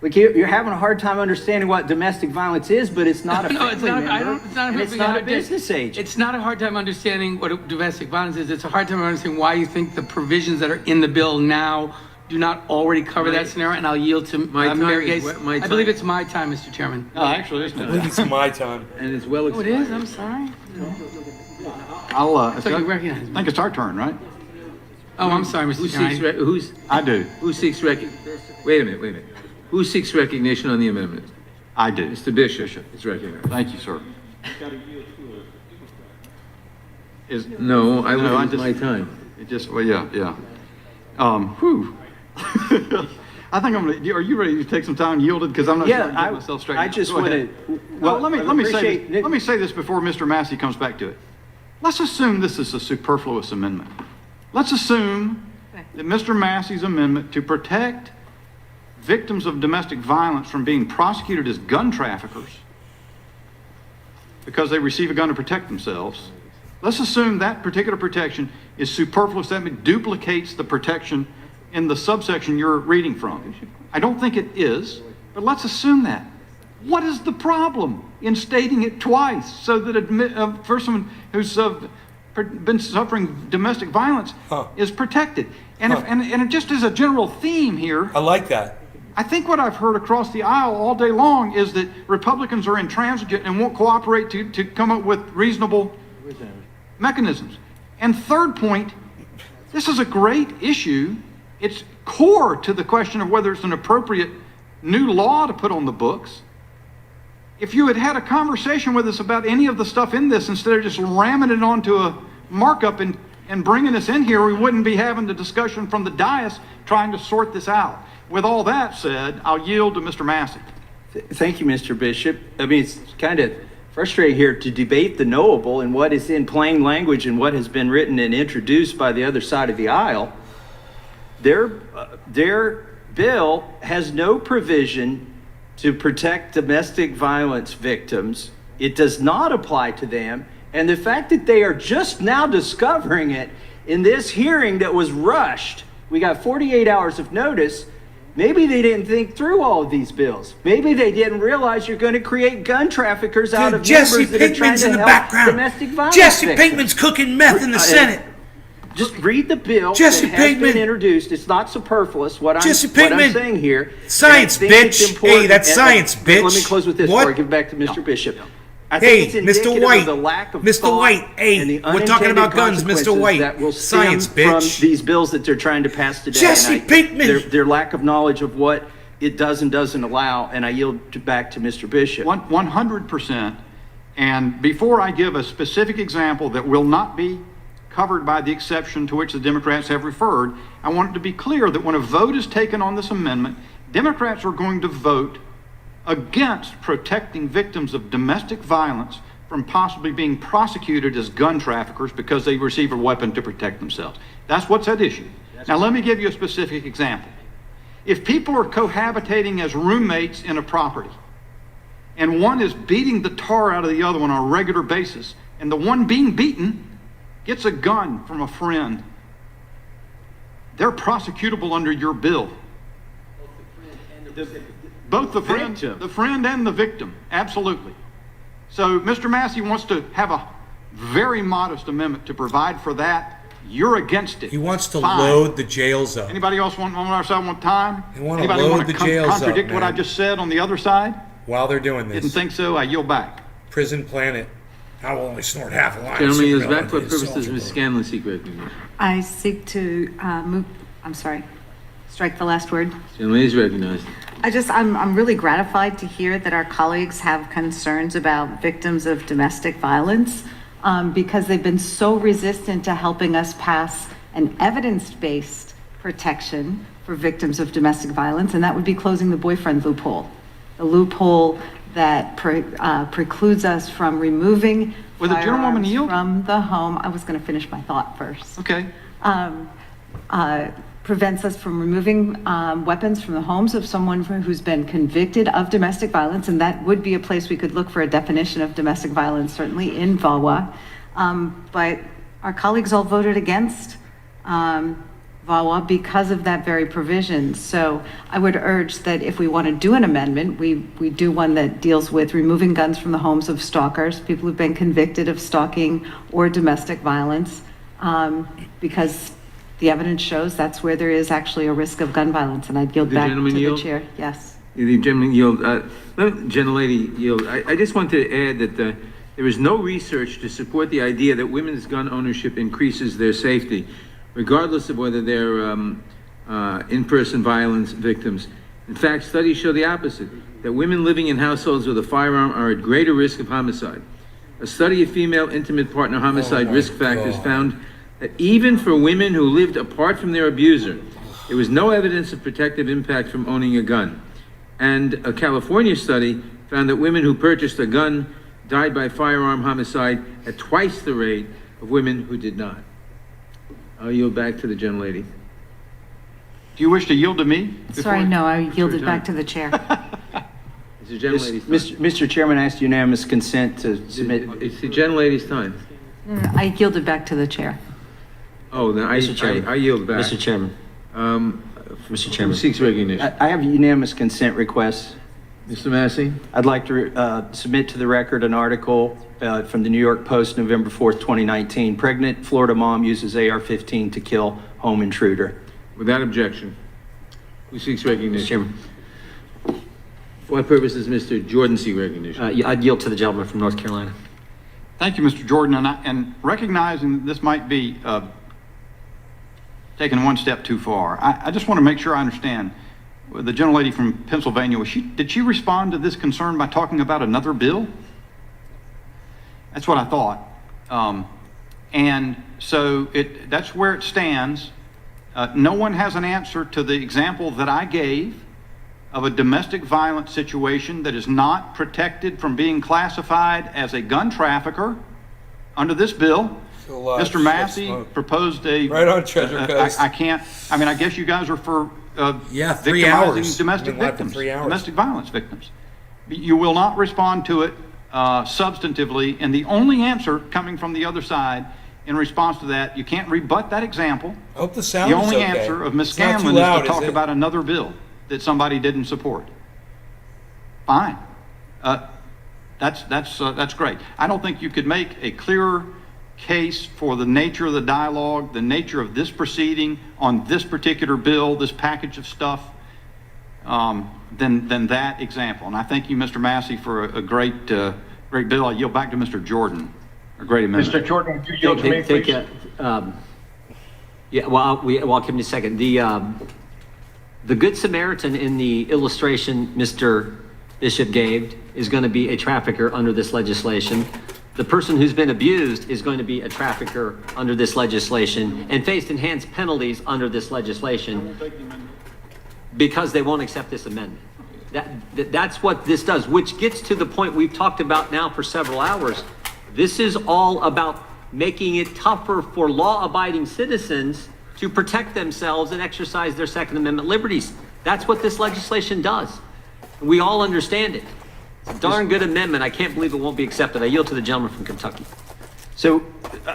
Like you're having a hard time understanding what domestic violence is, but it's not a No, family it's not. member. It's not. And it's not a business agent. It's not a hard time understanding what domestic violence is. It's a hard time understanding why you think the provisions that are in the bill now do not already cover that scenario. And I'll yield to Mary Gase. I believe it's my time, Mr. Chairman. No, actually, it's I think it's my time. And it's well Oh, it is. I'm sorry. I thought you recognized me. think it's our turn, right? Oh, I'm sorry, Mr. Chairman. I do. Who seeks wait a minute. Who seeks recognition on the amendment? I do. Mr. Bishop is recognized. Thank you, sir. No, I No, will I use just- my time. It just, well, yeah. Whew. I think are you ready to take some time yielded? Because I'm not sure I can get myself straight. I just Go want ahead. to. Well, let me say this before Mr. Massey comes back to it. Let's assume this is a superfluous amendment. Let's assume that Mr. Massey's amendment to protect victims of domestic violence from being prosecuted as gun traffickers because they receive a gun to protect themselves. Let's assume that particular protection is superfluous. That duplicates the protection in the subsection you're reading from. I don't think it is, but let's assume that. What is the problem in stating it twice so that a person who's been suffering domestic violence is protected? And, and it just is a general theme here. I like that. I think what I've heard across the aisle all day long is that Republicans are intransigent and won't cooperate to come up with reasonable mechanisms. And third point, this is a great issue. It's core to the question of whether it's an appropriate new law to put on the books. If you had had a conversation with us about any of the stuff in this instead of just ramming it onto a markup and bringing us in here, we wouldn't be having the discussion from the dais trying to sort this out. With all that said, I'll yield to Mr. Massey. Thank you, Mr. Bishop. I mean, it's kind of frustrating here to debate the knowable and what is in plain language and what has been written and introduced by the other side of the aisle. Their bill has no provision to protect domestic violence victims. It does not apply to them. And the fact that they are just now discovering it in this hearing that was rushed, we got 48 hours of notice. Maybe they didn't think through all of these bills. Maybe they didn't realize you're going to create gun traffickers out of Jesse members that are trying Pinkman's to in the help background. domestic violence Jesse victims. Pinkman's cooking meth in the Senate. Just read the bill Jesse that has Pinkman. been introduced. It's not superfluous. What I'm Pinkman. saying here. Science, and I think it's bitch. important- Hey, that's science, bitch. Let me close with this What? before I give it back to Mr. Bishop. I Hey, think it's indicative Mr. White. of the lack of Mr. thought White. Hey, and the we're talking about guns, unintended Mr. White. consequences that will Science, stem bitch. from these bills that they're trying to pass today. Jesse And Pinkman. Their lack of knowledge of what it does and doesn't allow, and I yield back to Mr. Bishop. 100%. And before I give a specific example that will not be covered by the exception to which the Democrats have referred, I want it to be clear that when a vote is taken on this amendment, Democrats are going to vote against protecting victims of domestic violence from possibly being prosecuted as gun traffickers because they receive a weapon to protect themselves. That's what's at issue. Now, let me give you a specific example. If people are cohabitating as roommates in a property, and one is beating the tar out of the other one on a regular basis, and the one being beaten gets a gun from a friend, they're prosecutable under your bill. Both the friend and the victim, absolutely. So Mr. Massey wants to have a very modest amendment to provide for that. You're against it. He wants to Fine. load the jails up. Anybody else on our side want time? They want to Anybody load want the to jails up, contradict what I man. just said on the other side? While they're doing this. Didn't think so. I yield back. Prison Planet. I will only snort half a line. Gentleman yields Cigarette back for into his purposes of soldier Ms. boy. Scanlon seek recognition. I seek to strike the last word. Gentleman is recognized. I'm really gratified to hear that our colleagues have concerns about victims of domestic violence because they've been so resistant to helping us pass an evidence-based protection for victims of domestic violence, and that would be closing the boyfriend loophole. The loophole that precludes us from removing Would the gentlewoman firearms yield? from the home. I was going to finish my thought first. Okay. Prevents us from removing weapons from the homes of someone who's been convicted of domestic violence, and that would be a place we could look for a definition of domestic violence, certainly in VAWA. But our colleagues all voted against VAWA because of that very provision. So I would urge that if we want to do an amendment, we do one that deals with removing guns from the homes of stalkers, people who've been convicted of stalking or domestic violence, because the evidence shows that's where there is actually a risk of gun violence. And I'd yield The back to gentleman the yield? chair. Yes. The gentleman yield. Gentlelady yield. I just want to add that there is no research to support the idea that women's gun ownership increases their safety, regardless of whether they're in-person violence victims. In fact, studies show the opposite, that women living in households with a firearm are at greater risk of homicide. A study of female intimate partner homicide risk factors found that even for women who lived apart from their abuser, there was no evidence of protective impact from owning a gun. And a California study found that women who purchased a gun died by firearm homicide at twice the rate of women who did not. I'll yield back to the gentlelady. Do you wish to yield to me? Sorry, no, I yielded back to the chair. It's the gentlelady's time. Mr. Chairman, I asked unanimous consent to submit. It's the gentlelady's time. I yielded back to the chair. Oh, then I yield back. Mr. Chairman. Mr. Chairman. Who seeks recognition? I have unanimous consent requests. Mr. Massey? I'd like to submit to the record an article from the New York Post, November 4th, 2019. Pregnant Florida mom uses AR-15 to kill home intruder. Without objection. Who seeks recognition? Mr. Chairman. For what purpose does Mr. Jordan seek recognition? I'd yield to the gentleman from North Carolina. Thank you, Mr. Jordan. And recognizing this might be taken one step too far, I just want to make sure I understand. The gentlelady from Pennsylvania, did she respond to this concern by talking about another bill? That's what I thought. And so that's where it stands. No one has an answer to the example that I gave of a domestic violence situation that is not protected from being classified as a gun trafficker under this bill. Mr. Massey proposed a... Right on, Treasure Coast. I guess you guys are for 3 victimizing hours. domestic victims, domestic violence victims. You will not respond to it substantively, and the only answer coming from the other side in response to that, you can't rebut that example. I hope the sound The is only okay. answer of Ms. It's not too Scanlon loud, is to talk it? about another bill that somebody didn't support. Fine. That's great. I don't think you could make a clearer case for the nature of the dialogue, the nature of this proceeding on this particular bill, this package of stuff, than that example. And I thank you, Mr. Massey, for a great bill. I yield back to Mr. Jordan. A great amendment. Mr. Jordan, would you yield to me, please? I'll give you a second. The Good Samaritan in the illustration Mr. Bishop gave is going to be a trafficker under this legislation. The person who's been abused is going to be a trafficker under this legislation and face enhanced penalties under this legislation because they won't accept this amendment. That's what this does, which gets to the point we've talked about now for several hours. This is all about making it tougher for law-abiding citizens to protect themselves and exercise their Second Amendment liberties. That's what this legislation does. We all understand it. It's a darn good amendment. I can't believe it won't be accepted. I yield to the gentleman from Kentucky. So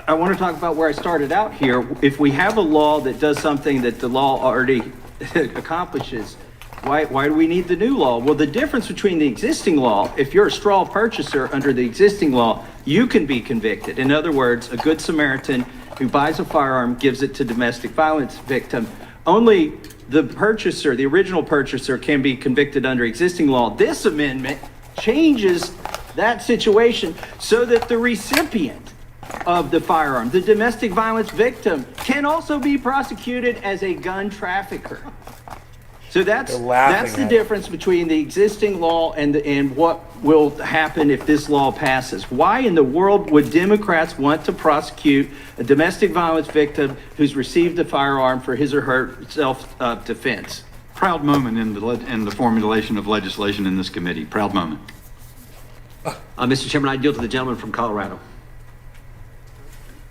I want to talk about where I started out here. If we have a law that does something that the law already accomplishes, why do we need the new law? Well, the difference between the existing law, if you're a straw purchaser under the existing law, you can be convicted. In other words, a Good Samaritan who buys a firearm, gives it to domestic violence victim. Only the purchaser, the original purchaser, can be convicted under existing law. This amendment changes that situation so that the recipient of the firearm, the domestic violence victim, can also be prosecuted as a gun trafficker. So that's the difference between the existing law and what will happen if this law passes. Why in the world would Democrats want to prosecute a domestic violence victim who's received a firearm for his or her self-defense? Proud moment in the formulation of legislation in this committee. Proud moment. Mr. Chairman, I yield to the gentleman from Colorado.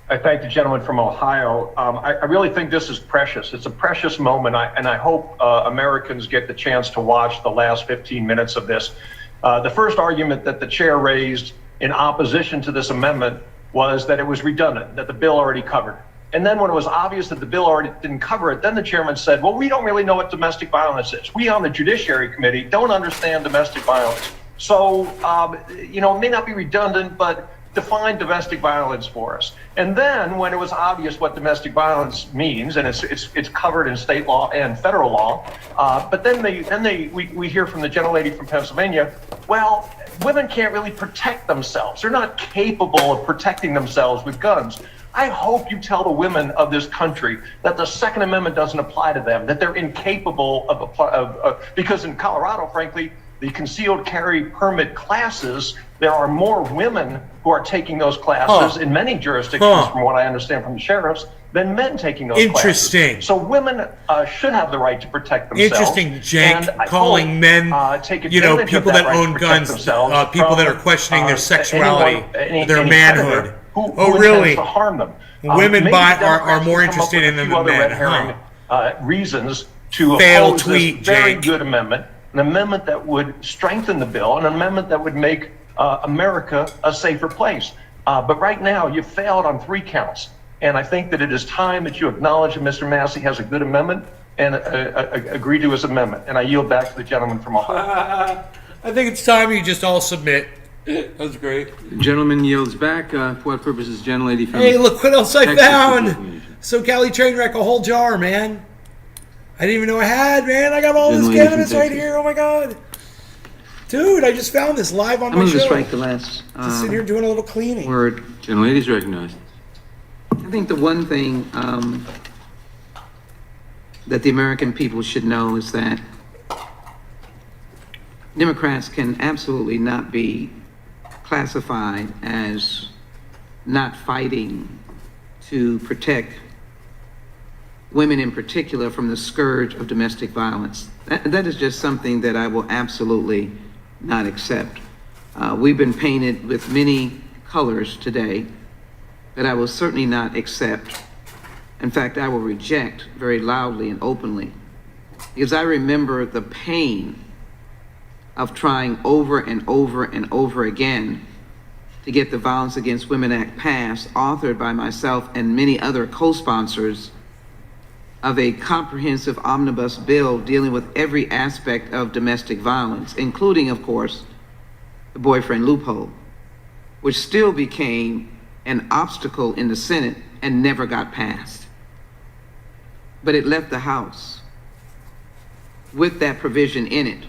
I thank the gentleman from Ohio. I really think this is precious. It's a precious moment, and I hope Americans get the chance to watch the last 15 minutes of this. The first argument that the chair raised in opposition to this amendment was that it was redundant, that the bill already covered. And then when it was obvious that the bill already didn't cover it, then the chairman said, well, we don't really know what domestic violence is. We on the Judiciary Committee don't understand domestic violence. So, it may not be redundant, but define domestic violence for us. And then when it was obvious what domestic violence means, and it's covered in state law and federal law, but then we hear from the gentlelady from Pennsylvania, well, women can't really protect themselves. They're not capable of protecting themselves with guns. I hope you tell the women of this country that the Second Amendment doesn't apply to them, that they're incapable of because in Colorado, frankly, the concealed carry permit classes, there are more women who are taking those classes in many jurisdictions, from what I understand from the sheriffs, than men taking those classes. So women should have the right to protect themselves. Interesting, Cenk, calling men, people that own guns, people that are questioning their sexuality, their manhood. who really? intends to harm them. Women Maybe are Democrats more can come up interested with in a them few than other men, red herring reasons to Fail oppose tweet, this very Jake. good amendment, an amendment that would strengthen the bill, an amendment that would make America a safer place. But right now, you failed on 3 counts. And I think that it is time that you acknowledge that Mr. Massey has a good amendment and agree to his amendment. And I yield back to the gentleman from Ohio. I think it's time you just all submit. That was great. The gentleman yields back. For what purpose is the gentlelady from Hey, look what else I Texas found. seeking? So Cali train wreck, a whole jar, man. I didn't even know I had, man. I got all this Gentlelady cannabis from right Texas. here. Oh my God. Dude, I just found this live on I'm my going to show. strike the last Just sitting here doing a little cleaning. word. Gentlelady's recognized. I think the one thing that the American people should know is that Democrats can absolutely not be classified as not fighting to protect women in particular from the scourge of domestic violence. That is just something that I will absolutely not accept. We've been painted with many colors today that I will certainly not accept. In fact, I will reject very loudly and openly, because I remember the pain of trying over and over and over again to get the Violence Against Women Act passed, authored by myself and many other co-sponsors of a comprehensive omnibus bill dealing with every aspect of domestic violence, including, of course, the boyfriend loophole, which still became an obstacle in the Senate and never got passed. But it left the House with that provision in it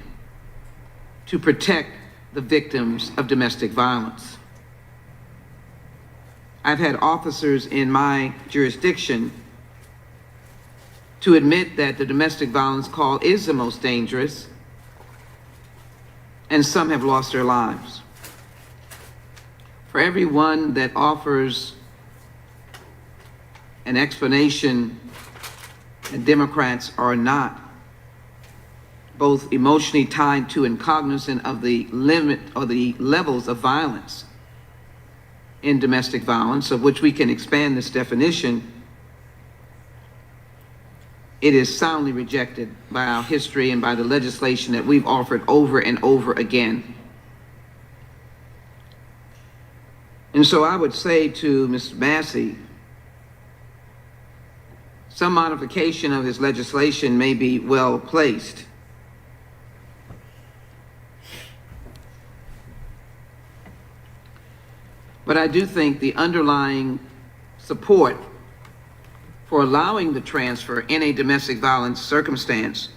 to protect the victims of domestic violence. I've had officers in my jurisdiction to admit that the domestic violence call is the most dangerous, and some have lost their lives. For everyone that offers an explanation that Democrats are not both emotionally tied to and cognizant of the limit or the levels of violence in domestic violence, of which we can expand this definition, it is soundly rejected by our history and by the legislation that we've offered over and over again. And so I would say to Mr. Massey, some modification of his legislation may be well placed. But I do think the underlying support for allowing the transfer in a domestic violence circumstance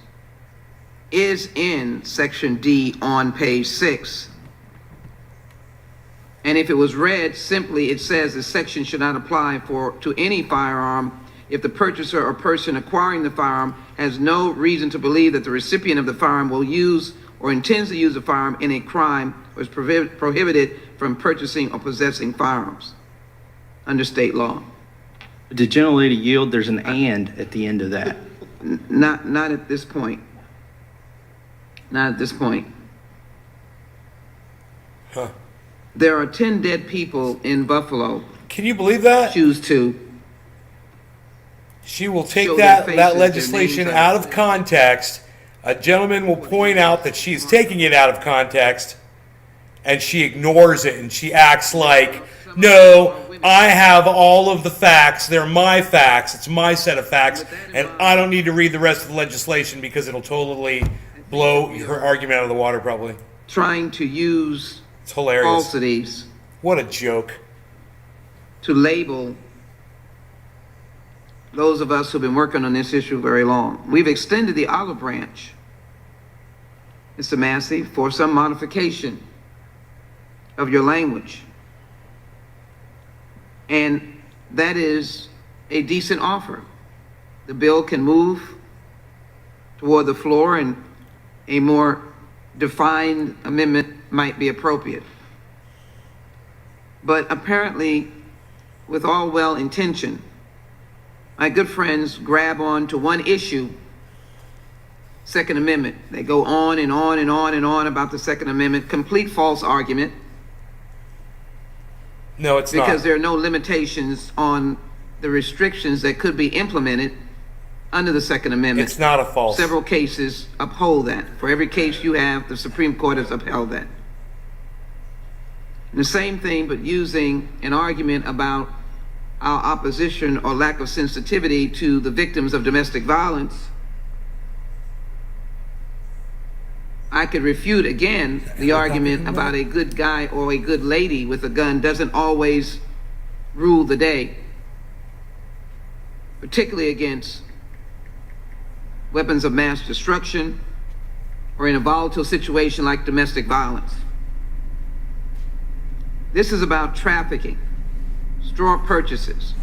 is in Section D on page 6. And if it was read simply, it says this section should not apply to any firearm if the purchaser or person acquiring the firearm has no reason to believe that the recipient of the firearm will use or intends to use the firearm in a crime or is prohibited from purchasing or possessing firearms under state law. Did gentlelady yield? There's an and at the end of that. Not at this point. Not at this point. Huh. There are 10 dead people in Buffalo. Can you believe that? Choose to. She will take Show that their faces, legislation their names out of context. A gentleman will point out that she's taking it out of context, and she ignores it, and she acts like, no, I have all of the facts. They're my facts. It's my set of facts, and I don't need to read the rest of the legislation because it'll totally blow her argument out of the water, probably. Trying to use It's hilarious. falsities What a joke. to label those of us who've been working on this issue very long. We've extended the olive branch, Mr. Massey, for some modification of your language. And that is a decent offer. The bill can move toward the floor and a more defined amendment might be appropriate. But apparently, with all well intention, my good friends grab on to one issue, Second Amendment. They go on and on and on and on about the Second Amendment, complete false argument. No, it's not. Because there are no limitations on the restrictions that could be implemented under the Second Amendment. It's not a false. Several cases uphold that. For every case you have, the Supreme Court has upheld that. And the same thing, but using an argument about our opposition or lack of sensitivity to the victims of domestic violence, I could refute again the argument about a good guy or a good lady with a gun doesn't always rule the day, particularly against weapons of mass destruction or in a volatile situation like domestic violence. This is about trafficking, straw purchases.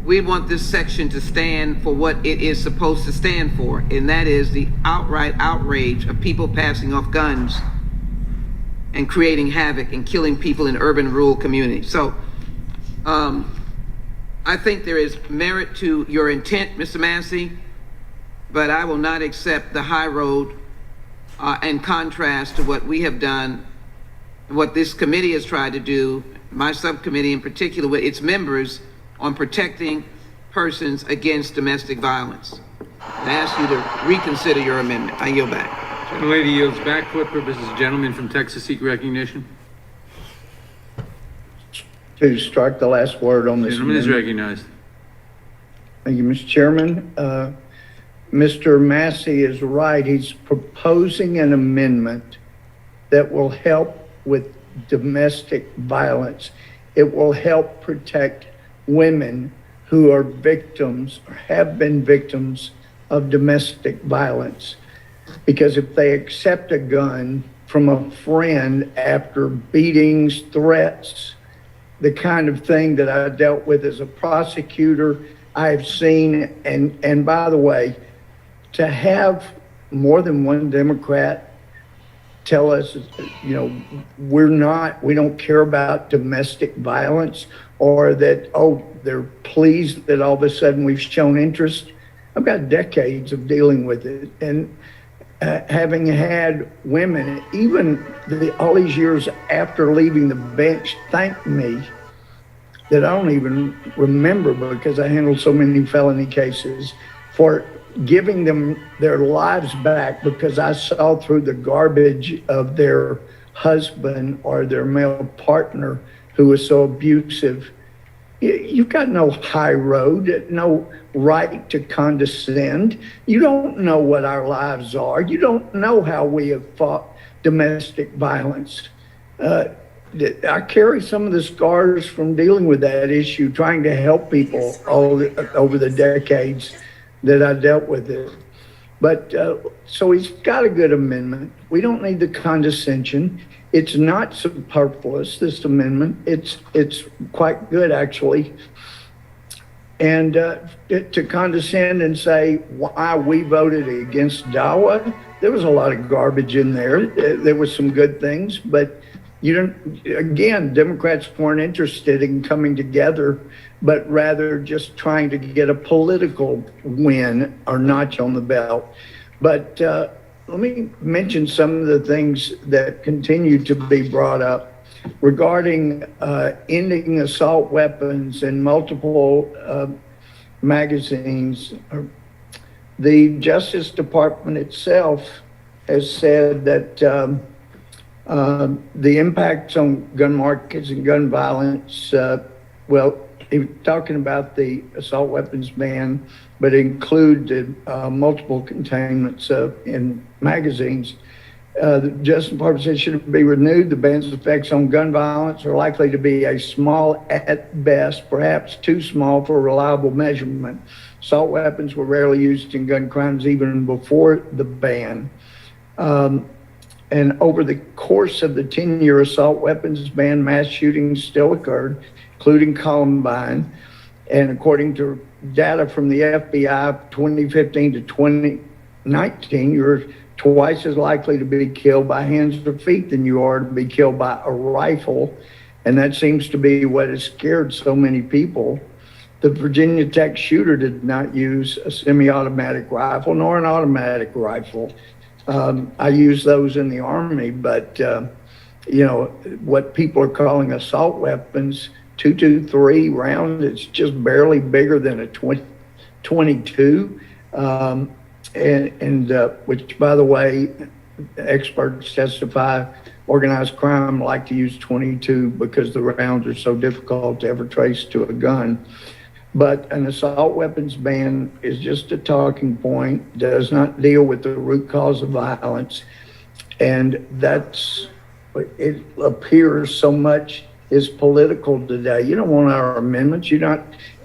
We want this section to stand for what it is supposed to stand for, and that is the outright outrage of people passing off guns and creating havoc and killing people in urban and rural communities. So I think there is merit to your intent, Mr. Massey, but I will not accept the high road in contrast to what we have done, what this committee has tried to do, my subcommittee in particular with its members, on protecting persons against domestic violence. I ask you to reconsider your amendment. I yield back. The lady yields back. For what purpose does the gentleman from Texas seek recognition? To strike the last word on this. Gentleman is recognized. Thank you, Mr. Chairman. Mr. Massey is right. He's proposing an amendment that will help with domestic violence. It will help protect women who are victims or have been victims of domestic violence. Because if they accept a gun from a friend after beatings, threats, the kind of thing that I dealt with as a prosecutor, I've seen, and by the way, to have more than one Democrat tell us, you know, we don't care about domestic violence, or that, oh, they're pleased that all of a sudden we've shown interest. I've got decades of dealing with it, and having had women, even all these years after leaving the bench, thank me that I don't even remember because I handled so many felony cases, for giving them their lives back because I saw through the garbage of their husband or their male partner who was so abusive. You've got no high road, no right to condescend. You don't know what our lives are. You don't know how we have fought domestic violence. I carry some of the scars from dealing with that issue, trying to help people over the decades that I dealt with it. But so he's got a good amendment. We don't need the condescension. It's not superfluous, this amendment. It's quite good, actually. And to condescend and say why we voted against DAWA, there was a lot of garbage in there. There was some good things, but again, Democrats weren't interested in coming together, but rather just trying to get a political win or notch on the belt. But let me mention some of the things that continue to be brought up regarding ending assault weapons in multiple magazines. The Justice Department itself has said that the impacts on gun markets and gun violence, well, talking about the assault weapons ban, but include multiple containments in magazines. The Justice Department said should be renewed. The ban's effects on gun violence are likely to be a small at best, perhaps too small for reliable measurement. Assault weapons were rarely used in gun crimes even before the ban. And over the course of the 10-year assault weapons ban, mass shootings still occurred, including Columbine. And according to data from the FBI, 2015 to 2019, you're twice as likely to be killed by hands or feet than you are to be killed by a rifle. And that seems to be what has scared so many people. The Virginia Tech shooter did not use a semi-automatic rifle nor an automatic rifle. I use those in the Army, but what people are calling assault weapons, 223 round. It's just barely bigger than a 22. Which, by the way, experts testify organized crime like to use 22 because the rounds are so difficult to ever trace to a gun. But an assault weapons ban is just a talking point, does not deal with the root cause of violence. And it appears so much is political today. You don't want our amendments.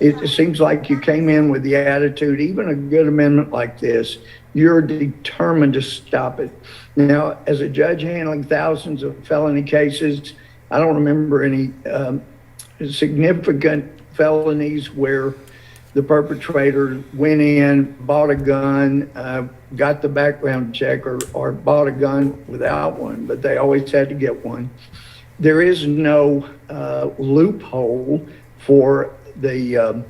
It seems like you came in with the attitude, even a good amendment like this, you're determined to stop it. Now, as a judge handling thousands of felony cases, I don't remember any significant felonies where the perpetrator went in, bought a gun, got the background check, or bought a gun without one, but they always had to get one. There is no loophole for the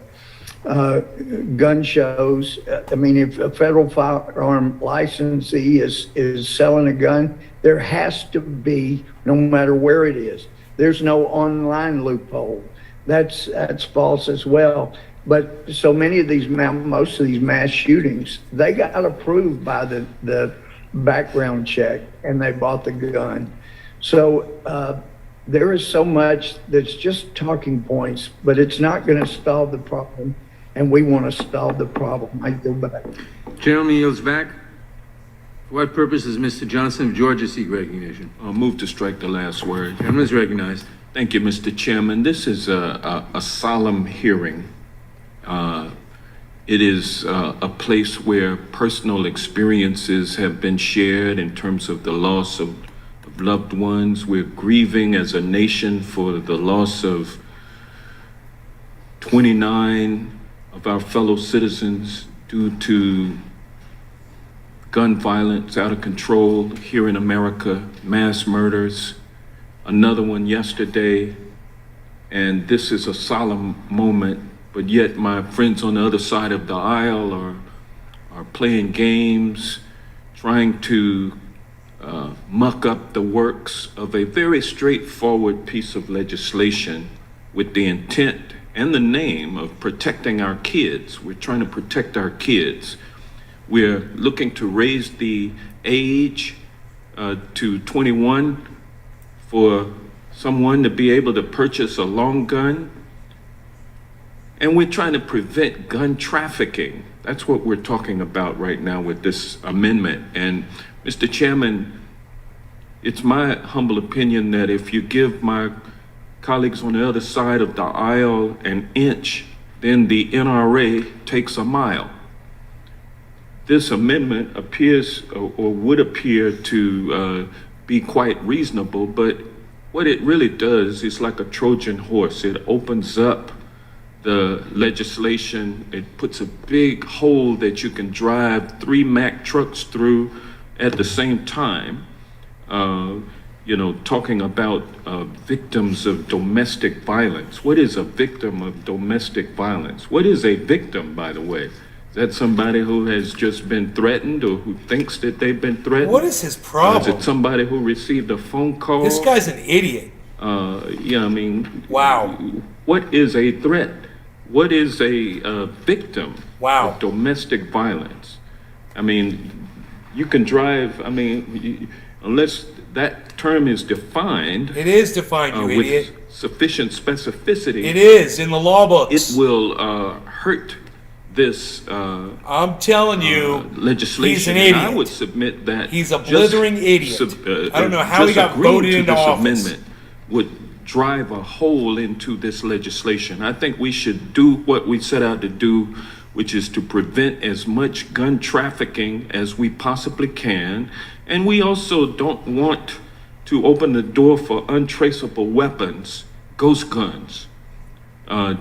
gun shows. I mean, if a federal firearm licensee is selling a gun, there has to be, no matter where it is. There's no online loophole. That's false as well. But so many of these, most of these mass shootings, they got approved by the background check and they bought the gun. So there is so much that's just talking points, but it's not going to solve the problem. And we want to solve the problem. I go back. Gentleman yields back. For what purpose does Mr. Johnson of Georgia seek recognition? I'll move to strike the last word. Gentleman is recognized. Thank you, Mr. Chairman. This is a solemn hearing. It is a place where personal experiences have been shared in terms of the loss of loved ones. We're grieving as a nation for the loss of 29 of our fellow citizens due to gun violence out of control here in America, mass murders, another one yesterday, and this is a solemn moment, but yet my friends on the other side of the aisle are playing games, trying to muck up the works of a very straightforward piece of legislation with the intent and the name of protecting our kids. We're trying to protect our kids. We're looking to raise the age to 21 for someone to be able to purchase a long gun. And we're trying to prevent gun trafficking. That's what we're talking about right now with this amendment. And Mr. Chairman, it's my humble opinion that if you give my colleagues on the other side of the aisle an inch, then the NRA takes a mile. This amendment appears or would appear to be quite reasonable, but what it really does is like a Trojan horse. It opens up the legislation. It puts a big hole that you can drive 3 Mack trucks through at the same time. Talking about victims of domestic violence. What is a victim of domestic violence? What is a victim, by the way? Is that somebody who has just been threatened or who thinks that they've been threatened? What is his problem? Is it somebody who received a phone call? This guy's an idiot. Wow. What is a threat? What is a victim of domestic violence? I mean, you can drive, unless that term is defined. It is defined, you idiot. With sufficient specificity. It is in the law books. It will hurt this I'm telling you, legislation. He's an idiot. And I would submit that he's a blithering idiot. I don't know how he got voted into office. Amendment would drive a hole into this legislation. I think we should do what we set out to do, which is to prevent as much gun trafficking as we possibly can. And we also don't want to open the door for untraceable weapons, ghost guns,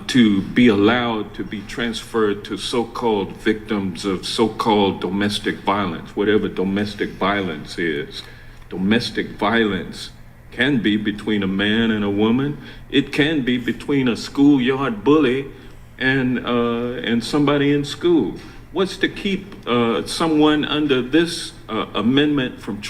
to be allowed to be transferred to so-called victims of so-called domestic violence, whatever domestic violence is. Domestic violence can be between a man and a woman. It can be between a schoolyard bully and somebody in school. What's to keep someone under this amendment from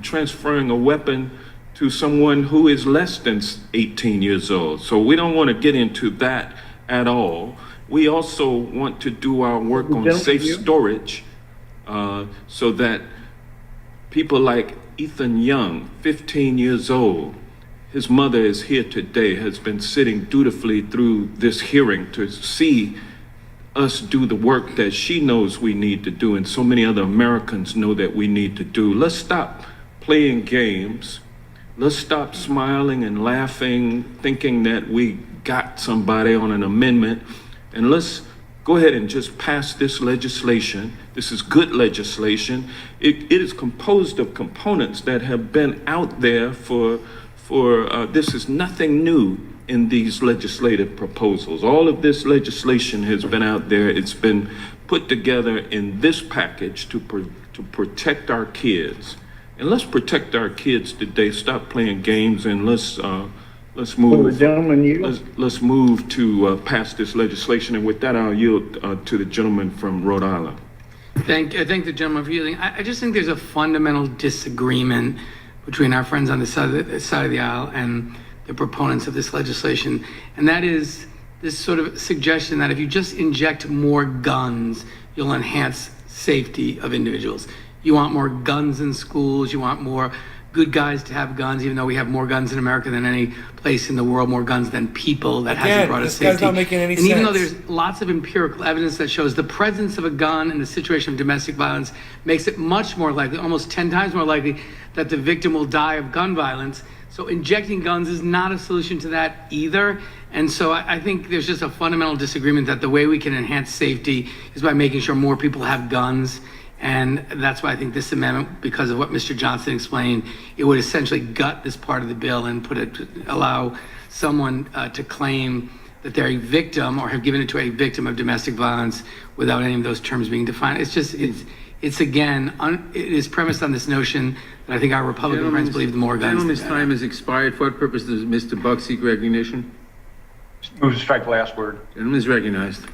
transferring a weapon to someone who is less than 18 years old. So we don't want to get into that at all. We also want to do our work on safe storage so that people like Ethan Young, 15 years old, his mother is here today, has been sitting dutifully through this hearing to see us do the work that she knows we need to do, and so many other Americans know that we need to do. Let's stop playing games. Let's stop smiling and laughing, thinking that we got somebody on an amendment, and let's go ahead and just pass this legislation. This is good legislation. It is composed of components that have been out there for this is nothing new in these legislative proposals. All of this legislation has been out there. It's been put together in this package to protect our kids. And let's protect our kids today. Stop playing games and let's move. Let's move to pass this legislation. And with that, I'll yield to the gentleman from Rhode Island. I thank the gentleman for yielding. I just think there's a fundamental disagreement between our friends on the side of the aisle and the proponents of this legislation, and that is this sort of suggestion that if you just inject more guns, you'll enhance safety of individuals. You want more guns in schools, you want more good guys to have guns, even though we have more guns in America than any place in the world, more guns than people. That hasn't brought us this guy's safety. not making any and even sense. though there's lots of empirical evidence that shows the presence of a gun in the situation of domestic violence makes it much more likely, almost 10 times more likely, that the victim will die of gun violence. So injecting guns is not a solution to that either. And so I think there's just a fundamental disagreement that the way we can enhance safety is by making sure more people have guns. And that's why I think this amendment, because of what Mr. Johnson explained, it would essentially gut this part of the bill and allow someone to claim that they're a victim or have given it to a victim of domestic violence without any of those terms being defined. It's just, it's again, it is premised on this notion that I think our Republican friends believe the more guns. Gentleman's time has expired. For what purpose does Mr. Buck seek recognition? Move to strike the last word. Gentleman is recognized.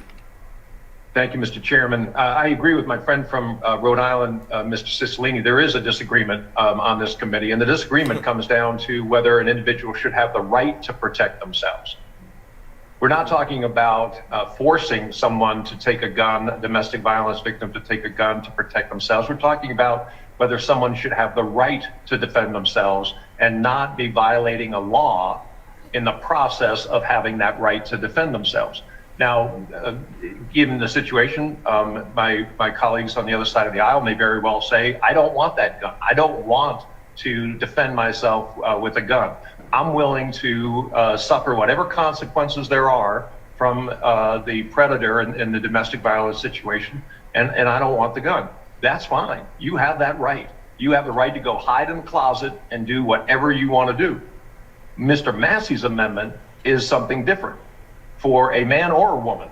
Thank you, Mr. Chairman. I agree with my friend from Rhode Island, Mr. Cicilline. There is a disagreement on this committee, and the disagreement comes down to whether an individual should have the right to protect themselves. We're not talking about forcing someone to take a gun, a domestic violence victim to take a gun to protect themselves. We're talking about whether someone should have the right to defend themselves and not be violating a law in the process of having that right to defend themselves. Now, given the situation, my colleagues on the other side of the aisle may very well say, I don't want that gun. I don't want to defend myself with a gun. I'm willing to suffer whatever consequences there are from the predator in the domestic violence situation, and I don't want the gun. That's fine. You have that right. You have the right to go hide in the closet and do whatever you want to do. Mr. Massey's amendment is something different. For a man or a woman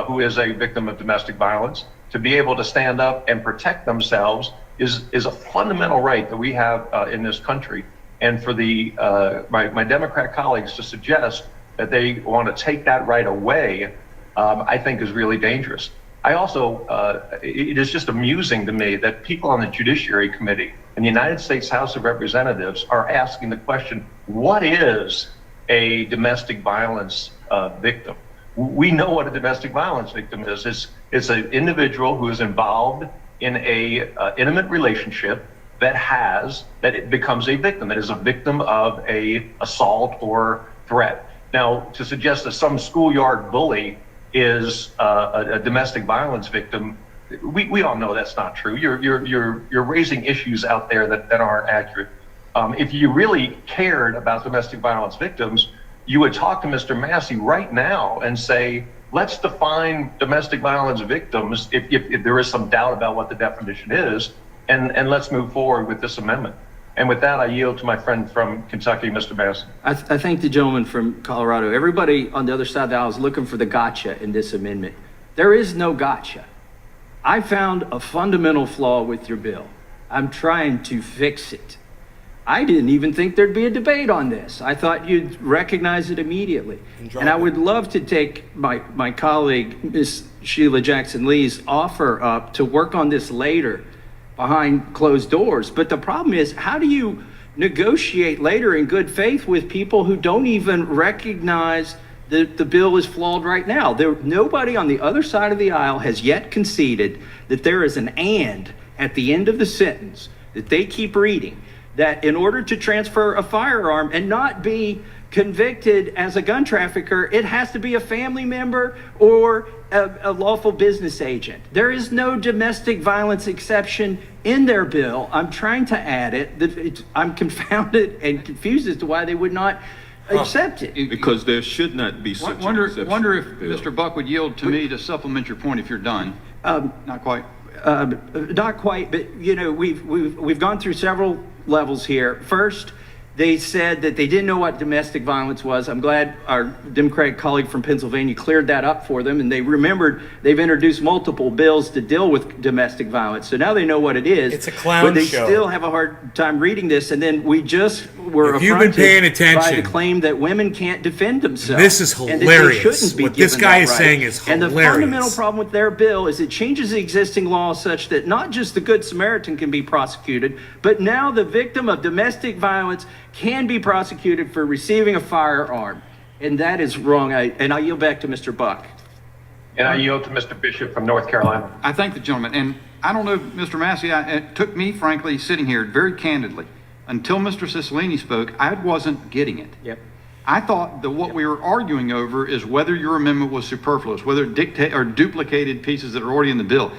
who is a victim of domestic violence to be able to stand up and protect themselves is a fundamental right that we have in this country. And for my Democrat colleagues to suggest that they want to take that right away, I think is really dangerous. I also, it is just amusing to me that people on the Judiciary Committee in the United States House of Representatives are asking the question, what is a domestic violence victim? We know what a domestic violence victim is. It's an individual who is involved in a intimate relationship that it becomes a victim, that is a victim of a assault or threat. Now, to suggest that some schoolyard bully is a domestic violence victim, we all know that's not true. You're raising issues out there that aren't accurate. If you really cared about domestic violence victims, you would talk to Mr. Massey right now and say, let's define domestic violence victims if there is some doubt about what the definition is, and let's move forward with this amendment. And with that, I yield to my friend from Kentucky, Mr. Massey. I thank the gentleman from Colorado. Everybody on the other side of the aisle is looking for the gotcha in this amendment. There is no gotcha. I found a fundamental flaw with your bill. I'm trying to fix it. I didn't even think there'd be a debate on this. I thought you'd recognize it immediately. And I would love to take my colleague, Ms. Sheila Jackson-Lee's offer up to work on this later behind closed doors. But the problem is, how do you negotiate later in good faith with people who don't even recognize that the bill is flawed right now. Nobody on the other side of the aisle has yet conceded that there is an and at the end of the sentence that they keep reading, that in order to transfer a firearm and not be convicted as a gun trafficker, it has to be a family member or a lawful business agent. There is no domestic violence exception in their bill. I'm trying to add it. I'm confounded and confused as to why they would not accept it. Because there should not be such Wonder an exception. if Mr. Buck would yield to me to supplement your point if you're done. Not quite. Not quite, but we've gone through several levels here. First, they said that they didn't know what domestic violence was. I'm glad our Democratic colleague from Pennsylvania cleared that up for them, and they remembered they've introduced multiple bills to deal with domestic violence. So now they know what it is. It's a clown but they show. still have a hard time reading this. And then we just were If you've been paying attention, by the claim that women can't defend themselves. This is and that they hilarious. shouldn't be What this given guy that is right. saying is And the hilarious. fundamental problem with their bill is it changes the existing law such that not just the Good Samaritan can be prosecuted, but now the victim of domestic violence can be prosecuted for receiving a firearm. And that is wrong. I yield back to Mr. Buck. And I yield to Mr. Bishop from North Carolina. I thank the gentleman. And I don't know, Mr. Massey, it took me, frankly, sitting here very candidly, until Mr. Cicilline spoke, I wasn't getting it. Yep. I thought that what we were arguing over is whether your amendment was superfluous, whether it duplicated pieces that are already in the bill.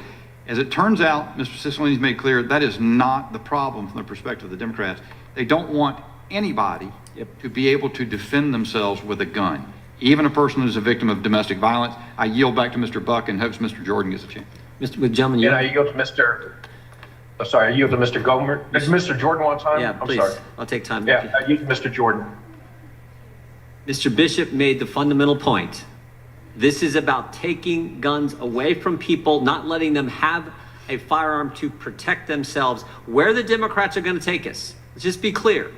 As it turns out, Mr. Cicilline's made clear that is not the problem from the perspective of the Democrats. They don't want anybody to be able to defend themselves with a gun, even a person who's a victim of domestic violence. I yield back to Mr. Buck and hopes Mr. Jordan gets a chance. Gentlemen, And I yield to Mr. Oh, sorry, I yield to Mr. Gomer. Does Mr. Jordan want time? Yeah, I'm please. sorry. I'll take time. Yeah, I yield to Mr. Jordan. Mr. Bishop made the fundamental point. This is about taking guns away from people, not letting them have a firearm to protect themselves. Where the Democrats are going to take us, let's just be clear.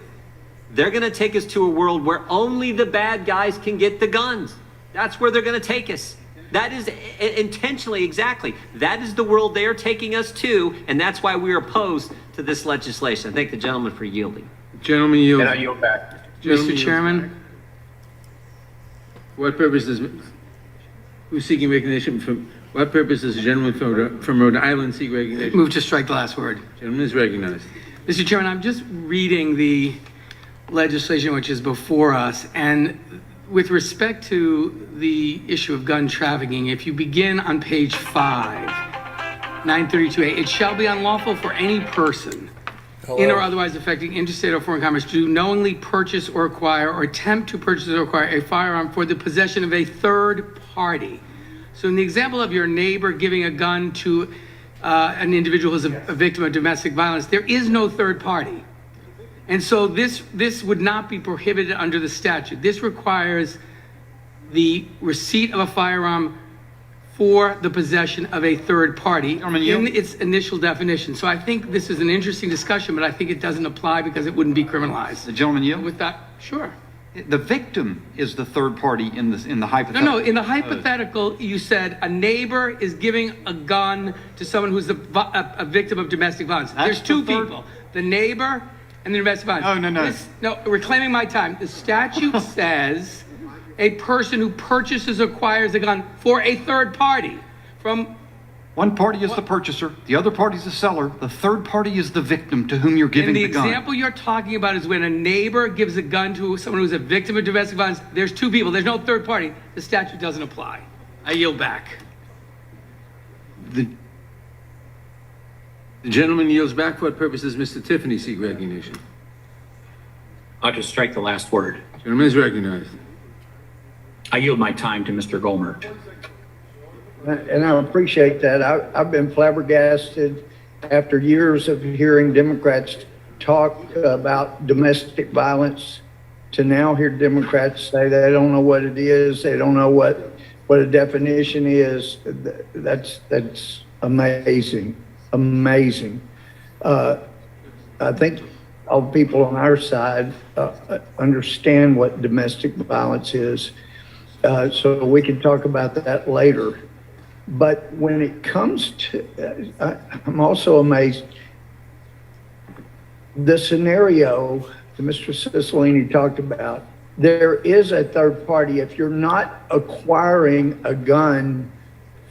They're going to take us to a world where only the bad guys can get the guns. That's where they're going to take us. That is intentionally, exactly. That is the world they are taking us to, and that's why we are opposed to this legislation. I thank the gentleman for yielding. Gentleman yield. And I yield back. Gentleman Mr. yield. Chairman, For what purpose is, who's seeking recognition from, what purpose does the gentleman from Rhode Island seek recognition? move to strike the last word. Gentleman is recognized. Mr. Chairman, I'm just reading the legislation which is before us, and with respect to the issue of gun trafficking, if you begin on page 5, 932A, it shall be unlawful for any person in or otherwise affecting interstate or foreign commerce to knowingly purchase or acquire or attempt to purchase or acquire a firearm for the possession of a third party. So in the example of your neighbor giving a gun to an individual who's a victim of domestic violence, there is no third party. And so this would not be prohibited under the statute. This requires the receipt of a firearm for the possession of a third party in its initial definition. So I think this is an interesting discussion, but I think it doesn't apply because it wouldn't be criminalized. The gentleman yield? With that, sure. The victim is the third party in the hypothetical. No, in the hypothetical, you said a neighbor is giving a gun to someone who's a victim of domestic violence. There's two people, the neighbor and the domestic violence. Oh, no. No, reclaiming my time. The statute says a person who purchases or acquires a gun for a third party from... One party is the purchaser, the other party is the seller, the third party is the victim to whom you're giving the gun. And the example you're talking about is when a neighbor gives a gun to someone who's a victim of domestic violence. There's two people, there's no third party. The statute doesn't apply. I yield back. The gentleman yields back. For what purpose does Mr. Tiffany seek recognition? I'll just strike the last word. Gentleman is recognized. I yield my time to Mr. Gomer. And I appreciate that. I've been flabbergasted after years of hearing Democrats talk about domestic violence to now hear Democrats say they don't know what it is. They don't know what a definition is. That's amazing. Amazing. I think all people on our side understand what domestic violence is. So we can talk about that later. But when it comes to, I'm also amazed. the scenario that Mr. Cicilline talked about, there is a third party. If you're not acquiring a gun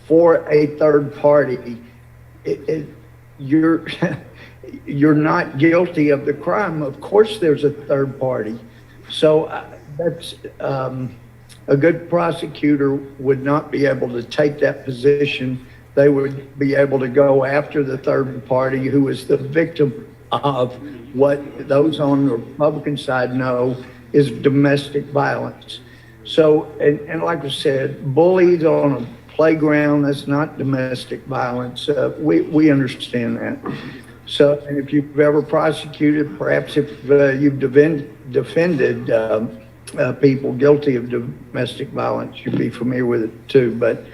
for a third party, you're you're not guilty of the crime. Of course, there's a third party. So that's a good prosecutor would not be able to take that position. They would be able to go after the third party who is the victim of what those on the Republican side know is domestic violence. So, and like I said, bullies on a playground, that's not domestic violence. We understand that. So, and if you've ever prosecuted, perhaps if you've defended people guilty of domestic violence, you'd be familiar with it too. But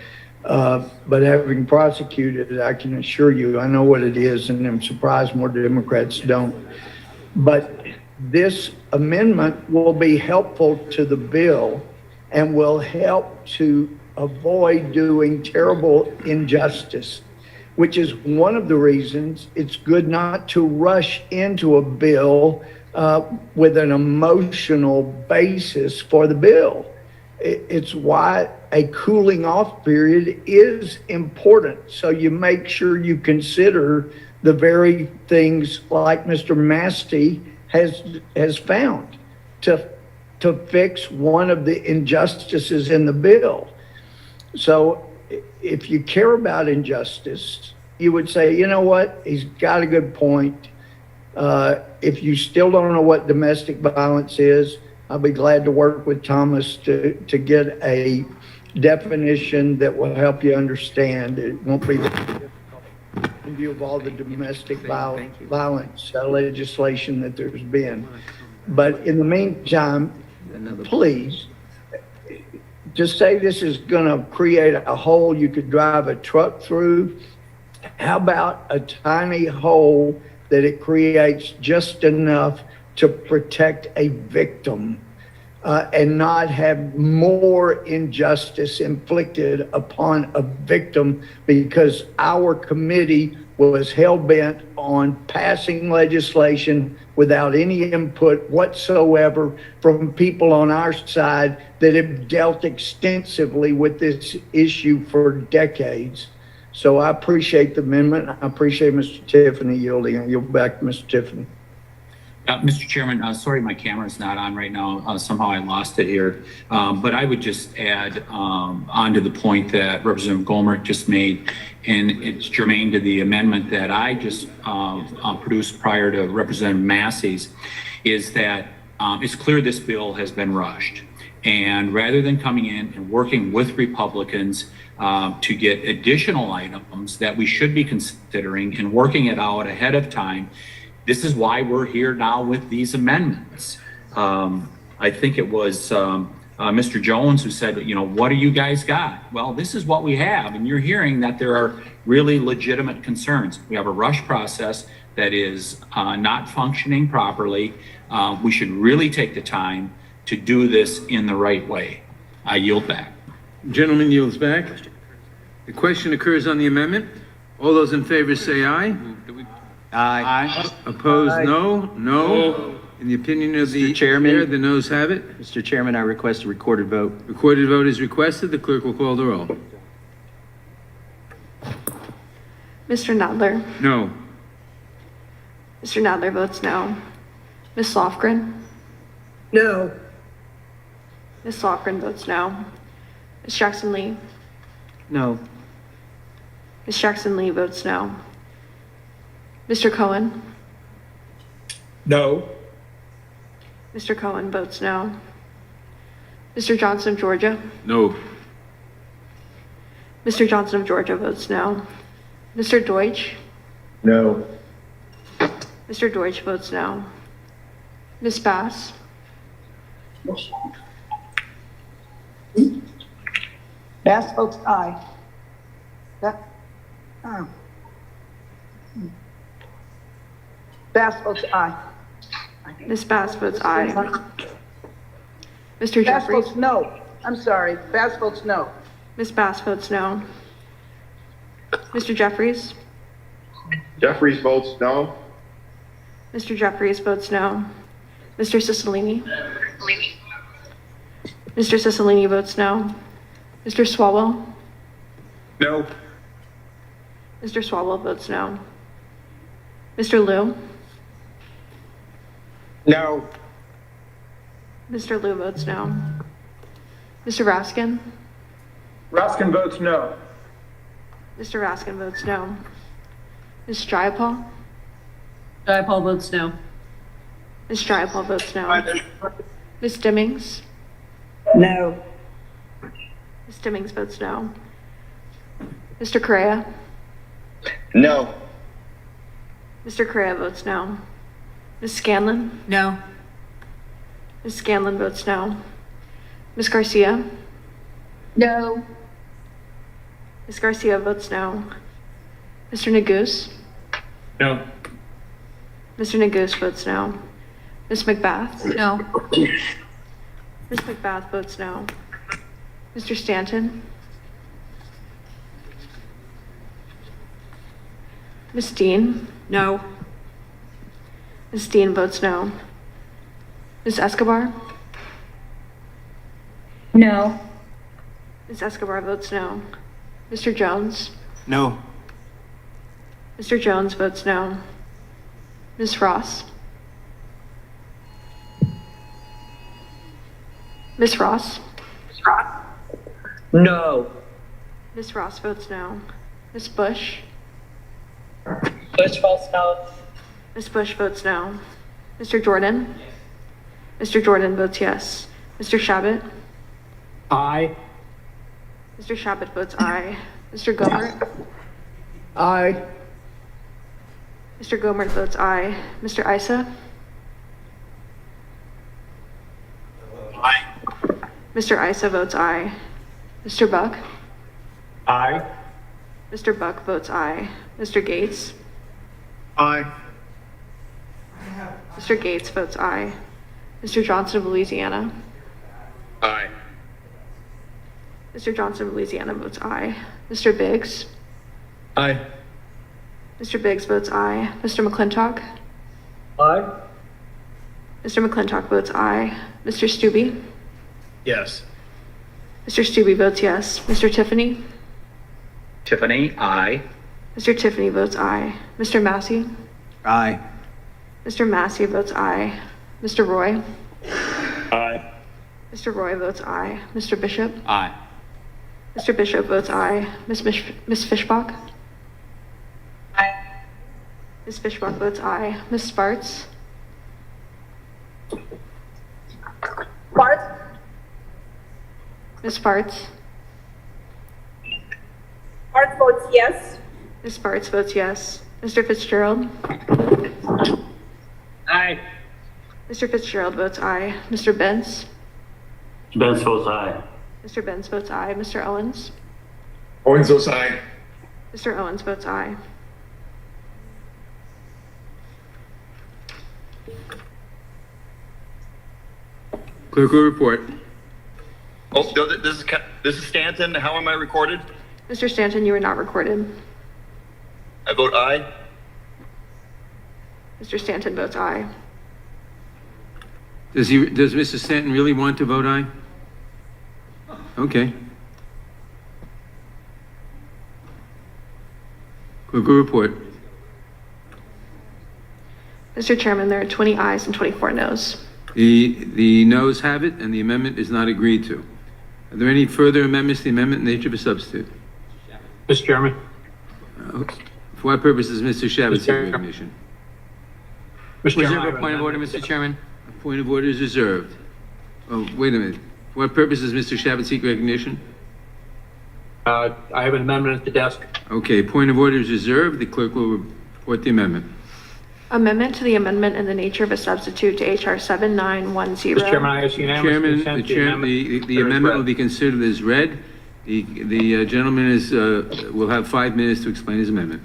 having prosecuted it, I can assure you, I know what it is, and I'm surprised more Democrats don't. But this amendment will be helpful to the bill and will help to avoid doing terrible injustice, which is one of the reasons it's good not to rush into a bill with an emotional basis for the bill. It's why a cooling off period is important. So you make sure you consider the very things like Mr. Massey has found to fix one of the injustices in the bill. So if you care about injustice, you would say, you know what, he's got a good point. If you still don't know what domestic violence is, I'll be glad to work with Thomas to get a definition that will help you understand. It won't be difficult in view of all the domestic violence legislation that there's been. But in the meantime, please, just say this is going to create a hole you could drive a truck through. How about a tiny hole that it creates just enough to protect a victim and not have more injustice inflicted upon a victim because our committee was hell-bent on passing legislation without any input whatsoever from people on our side that have dealt extensively with this issue for decades. So I appreciate the amendment. I appreciate Mr. Tiffany yielding. I yield back to Mr. Tiffany. Mr. Chairman, sorry my camera's not on right now. Somehow I lost it here. But I would just add on to the point that Representative Goldmark just made, and it's germane to the amendment that I just produced prior to Representative Massey's, is that it's clear this bill has been rushed. And rather than coming in and working with Republicans to get additional items that we should be considering and working it out ahead of time, this is why we're here now with these amendments. I think it was Mr. Jones who said, you know, what do you guys got? Well, this is what we have. And you're hearing that there are really legitimate concerns. We have a rush process that is not functioning properly. We should really take the time to do this in the right way. I yield back. Gentleman yields back. The question occurs on the amendment. All those in favor say aye. Aye. Opposed, no. No. In the opinion of the chair, the noes have it. Mr. Chairman, I request a recorded vote. Recorded vote is requested. The clerk will call the roll. Mr. Nadler. No. Mr. Nadler votes no. Ms. Lofgren. No. Ms. Lofgren votes no. Ms. Jackson Lee. No. Ms. Jackson Lee votes no. Mr. Cohen. No. Mr. Cohen votes no. Mr. Johnson of Georgia. No. Mr. Johnson of Georgia votes no. Mr. Deutsch. No. Mr. Deutsch votes no. Ms. Bass. Bass votes aye. Bass votes aye. Ms. Bass votes aye. Mr. Bass Jeffries. votes no. I'm sorry. Bass votes no. Ms. Bass votes no. Mr. Jeffries. Jeffries votes no. Mr. Jeffries votes no. Mr. Cicilline? Mr. Cicilline votes no. Mr. Swalwell? No. Mr. Swalwell votes no. Mr. Liu? No. Mr. Liu votes no. Mr. Raskin? Raskin votes no. Mr. Raskin votes no. Ms. Jayapal? Jayapal votes no. Ms. Jayapal votes no. Ms. Dimmings? No. Ms. Dimmings votes no. Mr. Correa? No. Mr. Correa votes no. Ms. Scanlon? No. Ms. Scanlon votes no. Ms. Garcia? No. Ms. Garcia votes no. Mr. Neguse? No. Mr. Neguse votes no. Ms. McBath? No. Ms. McBath votes no. Mr. Stanton? Ms. Dean? No. Ms. Dean votes no. Ms. Escobar? No. Ms. Escobar votes no. Mr. Jones? No. Mr. Jones votes no. Ms. Ross? Ms. Ross? No. Ms. Ross votes no. Ms. Bush? Bush votes no. Ms. Bush votes no. Mr. Jordan? Mr. Jordan votes yes. Mr. Shabbat? Aye. Mr. Shabbat votes aye. Mr. Gomert? Aye. Mr. Gomert votes aye. Mr. Issa? Aye. Mr. Issa votes aye. Mr. Buck? Aye. Mr. Buck votes aye. Mr. Gates? Aye. Mr. Gates votes aye. Mr. Johnson of Louisiana? Aye. Mr. Johnson of Louisiana votes aye. Mr. Biggs? Aye. Mr. Biggs votes aye. Mr. McClintock? Aye. Mr. McClintock votes aye. Mr. Stubbe? Yes. Mr. Stubbe votes yes. Mr. Tiffany? Tiffany, aye. Mr. Tiffany votes aye. Mr. Massey? Aye. Mr. Massey votes aye. Mr. Roy? Aye. Mr. Roy votes aye. Mr. Bishop? Aye. Mr. Bishop votes aye. Ms. Fishbach? Aye. Ms. Fishbach votes aye. Ms. Sparts? Bart? Ms. Sparts? Bart votes yes. Ms. Sparts votes yes. Mr. Fitzgerald? Aye. Mr. Fitzgerald votes aye. Mr. Benz? Benz votes aye. Mr. Benz votes aye. Mr. Owens? Owens votes aye. Mr. Owens votes aye. Clerk will report. Oh, this is Stanton. How am I recorded? Mr. Stanton, you are not recorded. I vote aye. Mr. Stanton votes aye. Does Mr. Stanton really want to vote aye? Okay. Clerk will report. Mr. Chairman, there are 20 ayes and 24 noes. The noes have it, and the amendment is not agreed to. Are there any further amendments to the amendment in nature of a substitute? Mr. Chairman. For what purpose is Mr. Shabbat seek recognition? Mr. Reserve Chairman. a point of order, Mr. Chairman. A point of order is reserved. Oh, wait a minute. For what purpose is Mr. Shabbat seek recognition? I have an amendment at the desk. Okay, point of order is reserved. The clerk will report the amendment. Amendment to the amendment in the nature of a substitute to HR 7910. Mr. Chairman, I ask unanimous Chairman, consent to the amendment. the amendment will be considered as read. The gentleman will have 5 minutes to explain his amendment.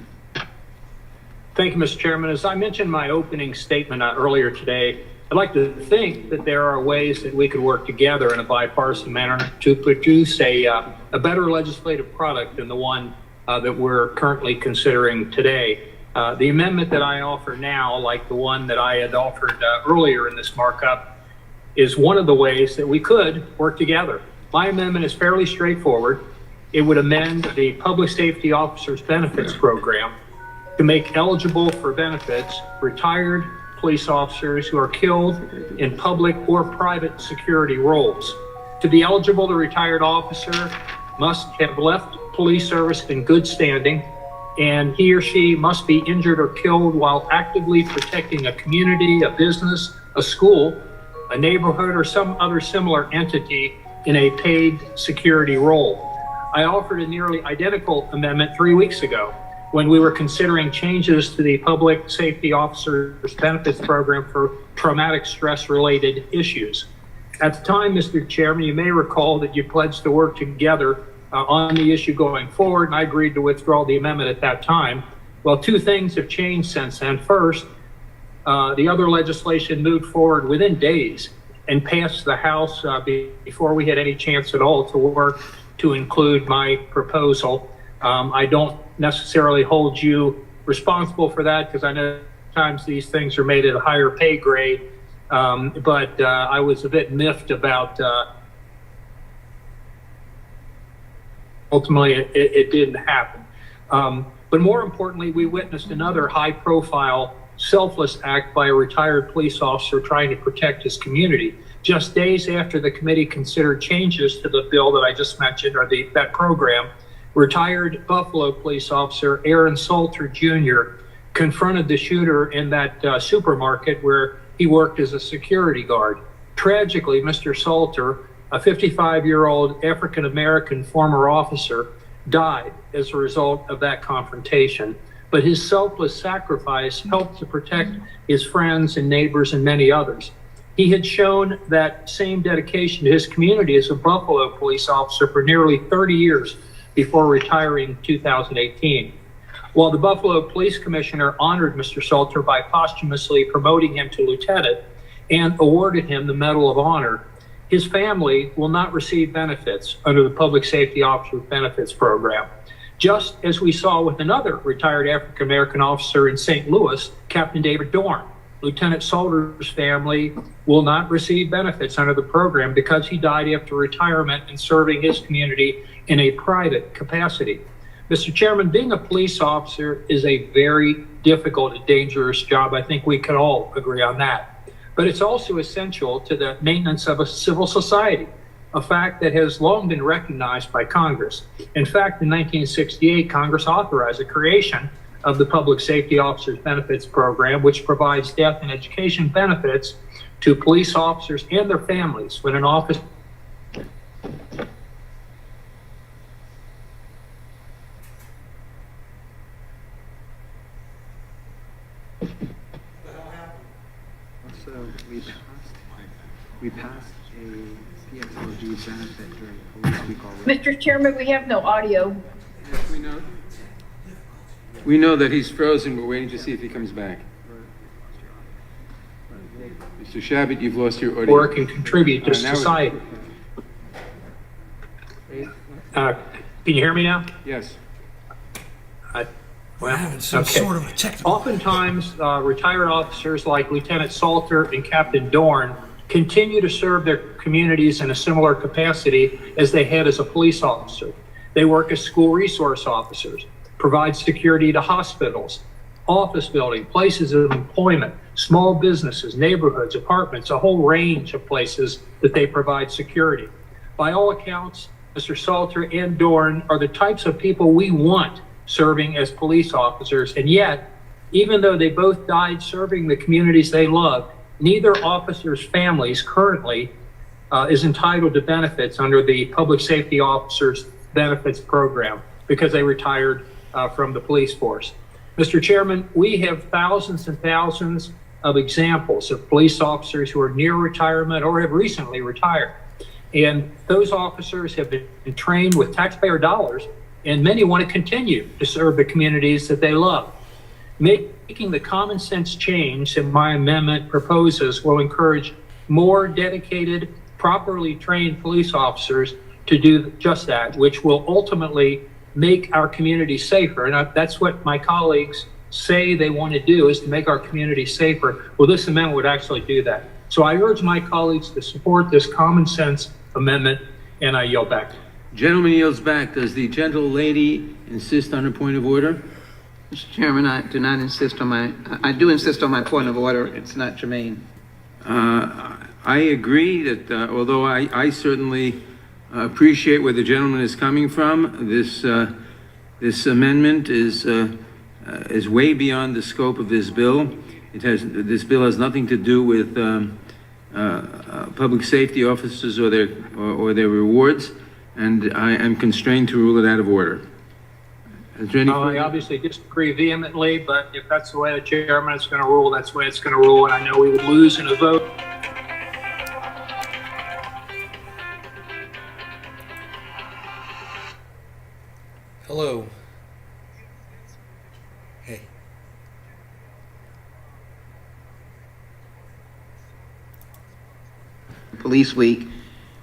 Thank you, Mr. Chairman. As I mentioned in my opening statement earlier today, I'd like to think that there are ways that we could work together in a bipartisan manner to produce a better legislative product than the one that we're currently considering today. The amendment that I offer now, like the one that I had offered earlier in this markup, is one of the ways that we could work together. My amendment is fairly straightforward. It would amend the Public Safety Officers Benefits Program to make eligible for benefits retired police officers who are killed in public or private security roles. To be eligible, the retired officer must have left police service in good standing, and he or she must be injured or killed while actively protecting a community, a business, a school, a neighborhood, or some other similar entity in a paid security role. I offered a nearly identical amendment 3 weeks ago when we were considering changes to the Public Safety Officers Benefits Program for traumatic stress-related issues. At the time, Mr. Chairman, you may recall that you pledged to work together on the issue going forward, and I agreed to withdraw the amendment at that time. Well, two things have changed since then. First, the other legislation moved forward within days and passed the House before we had any chance at all to work to include my proposal. I don't necessarily hold you responsible for that because I know sometimes these things are made at a higher pay grade, but I was a bit miffed about ultimately it didn't happen. But more importantly, we witnessed another high-profile selfless act by a retired police officer trying to protect his community. Just days after the committee considered changes to the bill that I just mentioned, or that program, retired Buffalo police officer Aaron Salter Jr. confronted the shooter in that supermarket where he worked as a security guard. Tragically, Mr. Salter, a 55-year-old African-American former officer, died as a result of that confrontation. But his selfless sacrifice helped to protect his friends and neighbors and many others. He had shown that same dedication to his community as a Buffalo police officer for nearly 30 years before retiring in 2018. While the Buffalo Police Commissioner honored Mr. Salter by posthumously promoting him to lieutenant and awarded him the Medal of Honor, his family will not receive benefits under the Public Safety Officers Benefits Program. Just as we saw with another retired African-American officer in St. Louis, Captain David Dorn. Lieutenant Salter's family will not receive benefits under the program because he died after retirement and serving his community in a private capacity. Mr. Chairman, being a police officer is a very difficult and dangerous job. I think we can all agree on that. But it's also essential to the maintenance of a civil society, a fact that has long been recognized by Congress. In fact, in 1968, Congress authorized the creation of the Public Safety Officers Benefits Program, which provides death and education benefits to police officers and their families when an office we passed a PXLG benefit during police week already. Mr. Chairman, we have no audio. Yes, we know. We know that he's frozen. We're waiting to see if he comes back. Mr. Shabbat, you've lost your audio. work and contribute to Now society. Can you hear me now? Yes. Well, some okay. sort of a technical. Oftentimes, retired officers like Lieutenant Salter and Captain Dorn continue to serve their communities in a similar capacity as they had as a police officer. They work as school resource officers, provide security to hospitals, office building, places of employment, small businesses, neighborhoods, apartments, a whole range of places that they provide security. By all accounts, Mr. Salter and Dorn are the types of people we want serving as police officers, and yet, even though they both died serving the communities they love, neither officer's families currently is entitled to benefits under the Public Safety Officers Benefits Program because they retired from the police force. Mr. Chairman, we have thousands and thousands of examples of police officers who are near retirement or have recently retired. And those officers have been trained with taxpayer dollars, and many want to continue to serve the communities that they love. Making the common sense change that my amendment proposes will encourage more dedicated, properly trained police officers to do just that, which will ultimately make our community safer. And that's what my colleagues say they want to do is to make our community safer. Well, this amendment would actually do that. So I urge my colleagues to support this common sense amendment, and I yield back. Gentleman yields back. Does the gentle lady insist on a point of order? Mr. Chairman, I do not insist on I do insist on my point of order. It's not germane. I agree that although I certainly appreciate where the gentleman is coming from, this amendment is way beyond the scope of this bill. This bill has nothing to do with public safety officers or their rewards, and I am constrained to rule it out of order. I obviously disagree vehemently, but if that's the way the chairman is going to rule, that's the way it's going to rule, and I know we would lose in a vote. Hello. Hey. Police Week,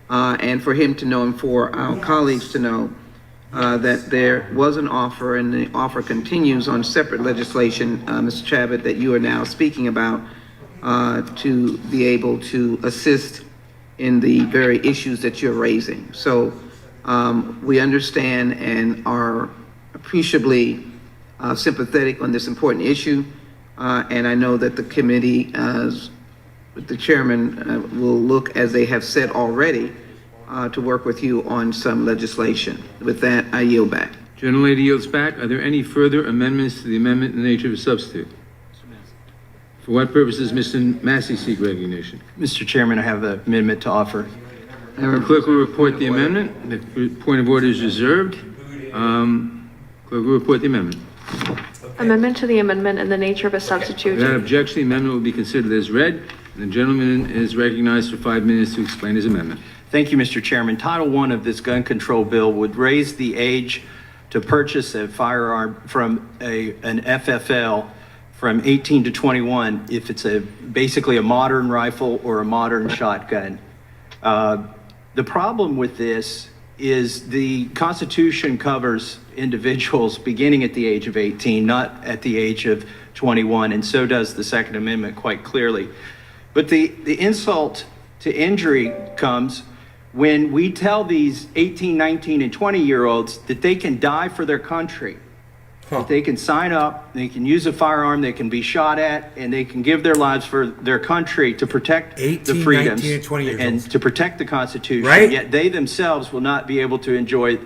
and for him to know and for our colleagues to know that there was an offer, and the offer continues on separate legislation, Mr. Chabot, that you are now speaking about, to be able to assist in the very issues that you're raising. So we understand and are appreciably sympathetic on this important issue, and I know that the committee, as the chairman, will look, as they have said already, to work with you on some legislation. With that, I yield back. Gentlelady yields back. Are there any further amendments to the amendment in the nature of a substitute? For what purpose does Mr. Massey seek recognition? Mr. Chairman, I have an amendment to offer. The clerk will report the amendment. The point of order is reserved. Clerk will report the amendment. Amendment to the amendment in the nature of a substitute. Without objection, the amendment will be considered as read. The gentleman is recognized for 5 minutes to explain his amendment. Thank you, Mr. Chairman. Title I of this gun control bill would raise the age to purchase a firearm from an FFL from 18 to 21 if it's basically a modern rifle or a modern shotgun. The problem with this is the Constitution covers individuals beginning at the age of 18, not at the age of 21, and so does the Second Amendment quite clearly. But the insult to injury comes when we tell these 18, 19, and 20-year-olds that they can die for their country, that they can sign up, they can use a firearm, they can be shot at, and they can give their lives for their country to protect 18, the freedoms 19, and 20 years and old. to protect the Constitution, Right? Yet they themselves will not be able to enjoy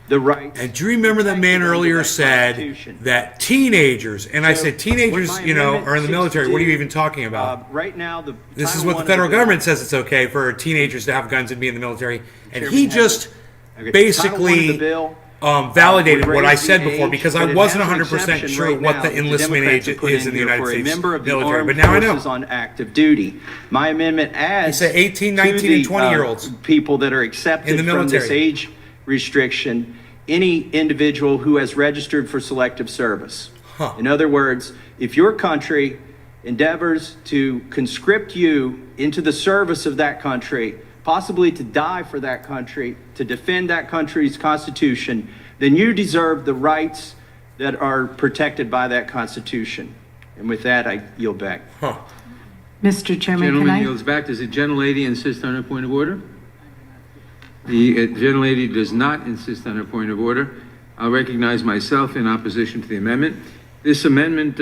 the rights. And do you remember that man earlier said that teenagers, and I said teenagers, are in the military. What are you even talking about? Right now, This is what the federal government says it's okay for teenagers to have guns and be in the military. And he just basically validated what I said before, because I wasn't 100% sure what the enlistment age is in the United States military. But now I know. On active duty. My amendment adds He said 18, 19, and 20-year-olds people that are accepted in the from this military. age restriction, any individual who has registered for selective service. In other words, if your country endeavors to conscript you into the service of that country, possibly to die for that country, to defend that country's constitution, then you deserve the rights that are protected by that constitution. And with that, I yield back. Mr. Chairman, Gentleman yields back. Does the gentlelady insist on her point of order? The gentlelady does not insist on her point of order. I'll recognize myself in opposition to the amendment. This amendment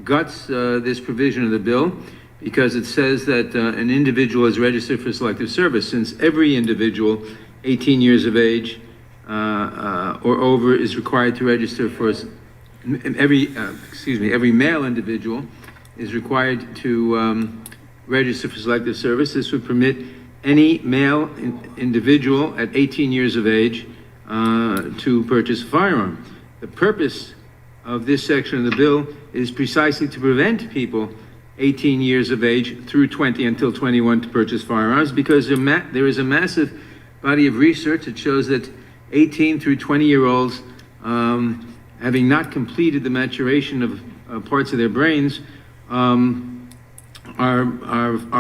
guts this provision of the bill because it says that an individual is registered for selective service, since every individual 18 years of age or over is required to register for every male individual is required to register for selective service. This would permit any male individual at 18 years of age to purchase a firearm. The purpose of this section of the bill is precisely to prevent people 18 years of age through 20 until 21 to purchase firearms, because there is a massive body of research that shows that 18 through 20-year-olds, having not completed the maturation of parts of their brains, are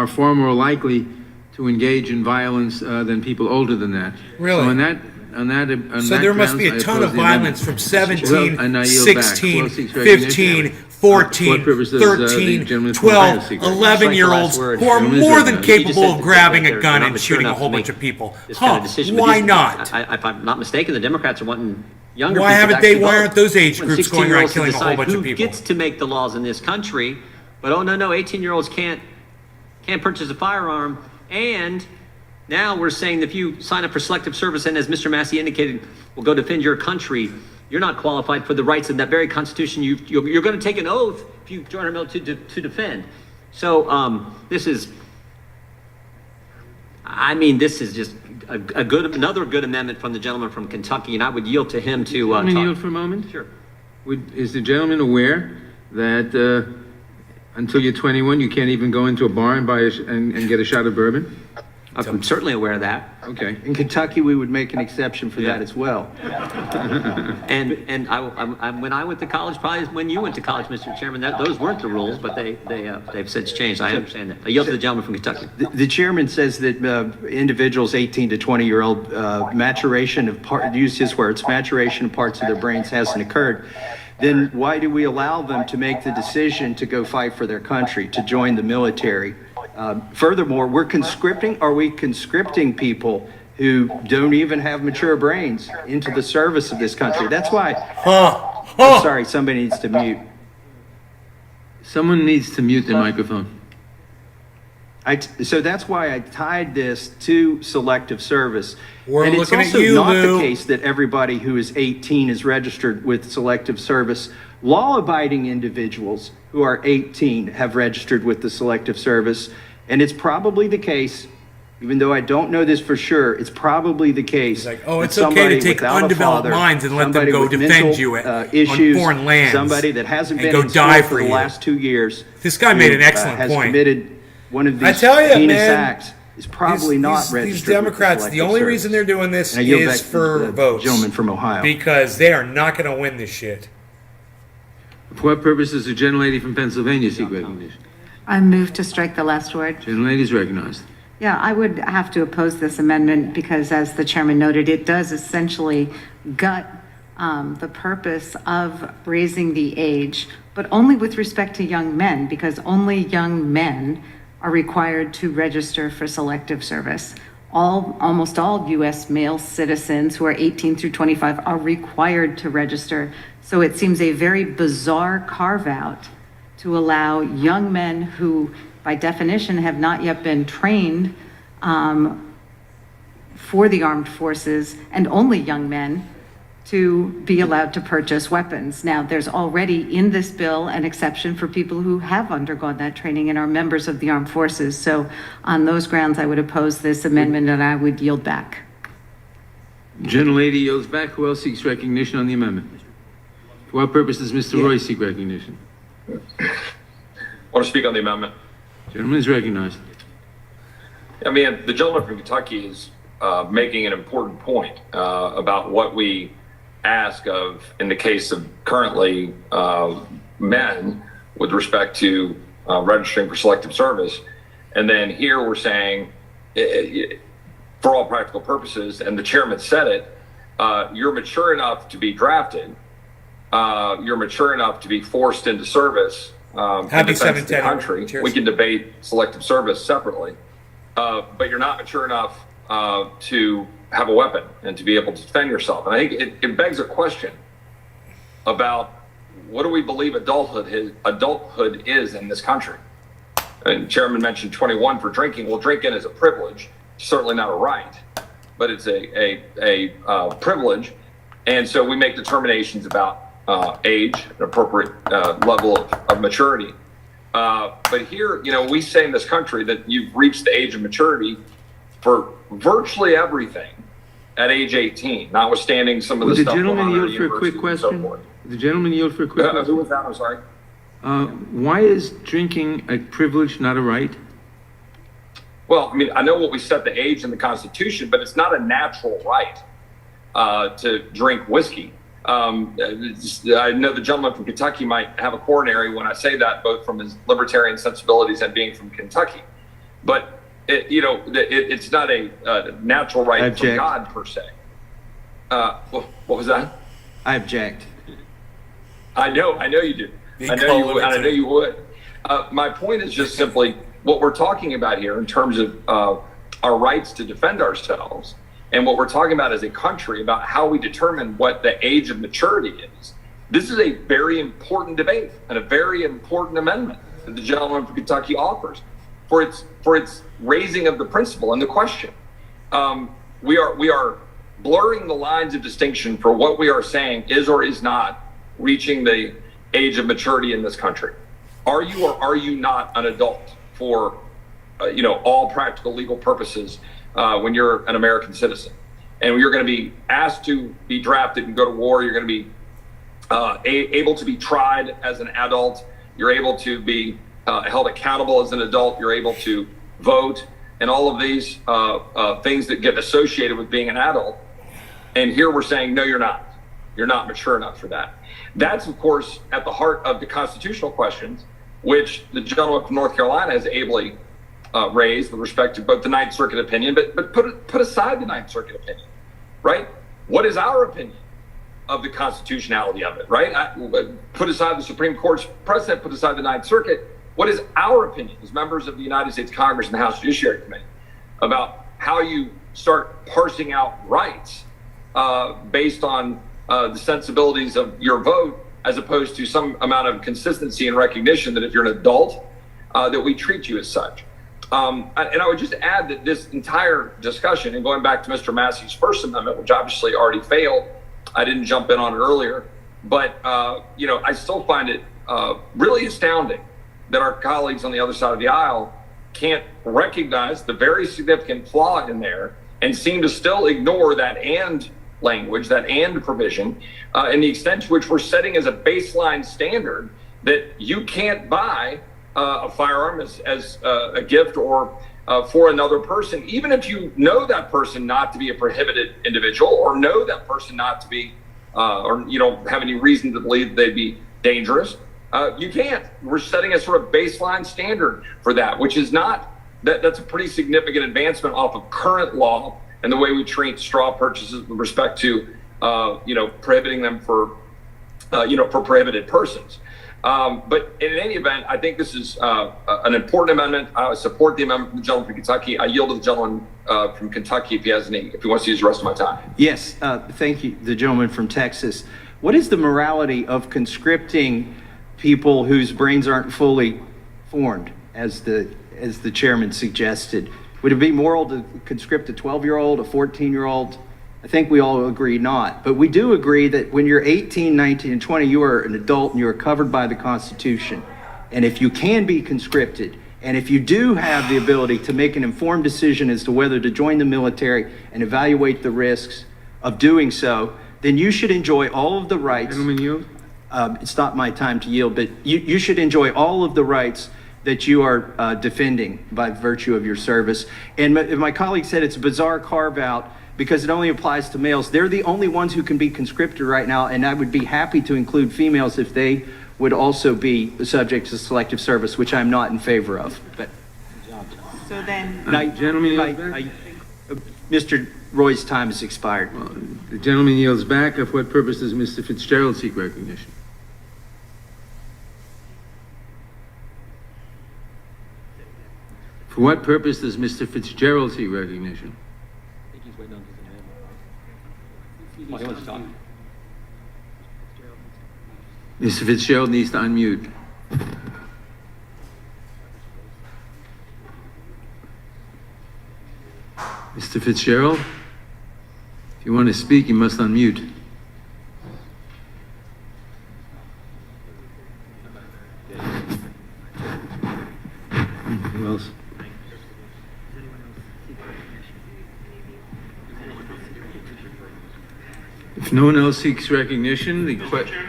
far more likely to engage in violence than people older than that. Really? So in So there must be a ton of violence from 17, 16, 15, 14, 13, 12, 11-year-olds who are more than capable of grabbing a gun and shooting a whole bunch of people. Why not? If I'm not mistaken, the Democrats are wanting younger Why people haven't to why vote. aren't those age When groups going around 16-year-olds killing a whole decide bunch of who people? gets to make the laws in this country, but oh no, 18-year-olds can't purchase a firearm. And now we're saying that if you sign up for selective service and, as Mr. Massey indicated, will go defend your country, you're not qualified for the rights in that very Constitution you're going to take an oath if you join our military to defend. So this is just another good amendment from the gentleman from Kentucky, and I would yield to him to Let me talk. yield for a moment. Sure. Is the gentleman aware that until you're 21, you can't even go into a bar and buy and get a shot of bourbon? I'm certainly aware of that. Okay. In Kentucky, we would make an exception for that as well. And I when I went to college, probably when you went to college, Mr. Chairman, those weren't the rules, but they've since changed. I understand that. I yield to the gentleman from Kentucky. The chairman says that individuals 18 to 20-year-old maturation of use his words, maturation of parts of their brains hasn't occurred. Then why do we allow them to make the decision to go fight for their country, to join the military? Furthermore, are we conscripting people who don't even have mature brains into the service of this country? That's why, I'm sorry, somebody needs to mute. Someone needs to mute their microphone. So that's why I tied this to selective service. We're and it's looking also at you, not Lou. the case that everybody who is 18 is registered with selective service. Law-abiding individuals who are 18 have registered with the selective service, and it's probably the case, even though I don't know this for sure, it's probably the case. It's okay to take undeveloped minds and let them go defend you on foreign lands. Somebody that hasn't and been go in die school for the you. last 2 years. This guy made an excellent has point. Committed one of I these tell you, heinous man, acts. Is probably not registered. These Democrats, the only reason they're doing this is for votes. Gentleman from Ohio. Because they are not going to win this shit. For what purpose does the gentlelady from Pennsylvania seek recognition? I move to strike the last word. Gentlelady is recognized. Yeah, I would have to oppose this amendment because, as the chairman noted, it does essentially gut the purpose of raising the age, but only with respect to young men, because only young men are required to register for selective service. Almost all U.S. male citizens who are 18 through 25 are required to register. So it seems a very bizarre carve-out to allow young men who, by definition, have not yet been trained for the armed forces, and only young men, to be allowed to purchase weapons. Now, there's already in this bill an exception for people who have undergone that training and are members of the armed forces. So on those grounds, I would oppose this amendment and I would yield back. Gentlelady yields back. Who else seeks recognition on the amendment? For what purpose does Mr. Roy seek recognition? I want to speak on the amendment. Gentleman is recognized. I mean, the gentleman from Kentucky is making an important point about what we ask of, in the case of currently men, with respect to registering for selective service. And then here we're saying, for all practical purposes, and the chairman said it, you're mature enough to be drafted. You're mature enough to be forced into service in defense of the country. We can debate selective service separately, but you're not mature enough to have a weapon and to be able to defend yourself. And I think it begs a question about what do we believe adulthood is in this country. And Chairman mentioned 21 for drinking. Well, drinking is a privilege, certainly not a right, but it's a privilege. And so we make determinations about age, an appropriate level of maturity. But here, we say in this country that you've reached the age of maturity for virtually everything at age 18, notwithstanding some of the stuff going on at universities and so forth. The gentleman yield for a quick question. Who was that? I'm sorry. Why is drinking a privilege, not a right? Well, I mean, I know what we set the age in the Constitution, but it's not a natural right to drink whiskey. I know the gentleman from Kentucky might have a coronary when I say that, both from his libertarian sensibilities and being from Kentucky. But it's not a natural right from God per se. what was that? I object. I know you do. I know you would, and I know you would. My point is just simply what we're talking about here in terms of our rights to defend ourselves, and what we're talking about as a country about how we determine what the age of maturity is. This is a very important debate and a very important amendment that the gentleman from Kentucky offers for its raising of the principle and the question. We are blurring the lines of distinction for what we are saying is or is not reaching the age of maturity in this country. Are you or are you not an adult for all practical legal purposes when you're an American citizen? And you're going to be asked to be drafted and go to war. You're going to be able to be tried as an adult. You're able to be held accountable as an adult. You're able to vote and all of these things that get associated with being an adult. And here we're saying, no, you're not. You're not mature enough for that. That's, of course, at the heart of the constitutional questions, which the gentleman from North Carolina has ably raised with respect to both the Ninth Circuit opinion, but put aside the Ninth Circuit opinion, right? What is our opinion of the constitutionality of it, right? Put aside the Supreme Court's precedent, put aside the Ninth Circuit. What is our opinion as members of the United States Congress and the House Judiciary Committee about how you start parsing out rights based on the sensibilities of your vote, as opposed to some amount of consistency and recognition that if you're an adult, that we treat you as such. And I would just add that this entire discussion, and going back to Mr. Massey's First Amendment, which obviously already failed, I didn't jump in on it earlier, but I still find it really astounding that our colleagues on the other side of the aisle can't recognize the very significant flaw in there and seem to still ignore that "and" language, that "and" provision, and the extent to which we're setting as a baseline standard that you can't buy a firearm as a gift or for another person, even if you know that person not to be a prohibited individual or know that person not to be, or you don't have any reason to believe they'd be dangerous. You can't. We're setting a sort of baseline standard for that, which is not, that's a pretty significant advancement off of current law and the way we treat straw purchases with respect to, prohibiting them for prohibited persons. But in any event, I think this is an important amendment. I support the amendment from the gentleman from Kentucky. I yield to the gentleman from Kentucky if he wants to use the rest of my time. Yes, thank you, the gentleman from Texas. What is the morality of conscripting people whose brains aren't fully formed, as the chairman suggested? Would it be moral to conscript a 12-year-old, a 14-year-old? I think we all agree not. But we do agree that when you're 18, 19, and 20, you are an adult and you are covered by the Constitution. And if you can be conscripted, and if you do have the ability to make an informed decision as to whether to join the military and evaluate the risks of doing so, then you should enjoy all of the rights. Gentleman yield. It's not my time to yield, but you should enjoy all of the rights that you are defending by virtue of your service. And my colleague said it's a bizarre carve-out because it only applies to males. They're the only ones who can be conscripted right now, and I would be happy to include females if they would also be subject to selective service, which I'm not in favor of. But So then, Mr. Roy's time has expired. The gentleman yields back. Of what purpose does Mr. Fitzgerald seek recognition? For what purpose does Mr. Fitzgerald seek recognition? I think he's waiting on his amendment. He wants to talk. Mr. Fitzgerald needs to unmute. Mr. Fitzgerald, if you want to speak, you must unmute. Who else? If no one else seeks recognition, the question.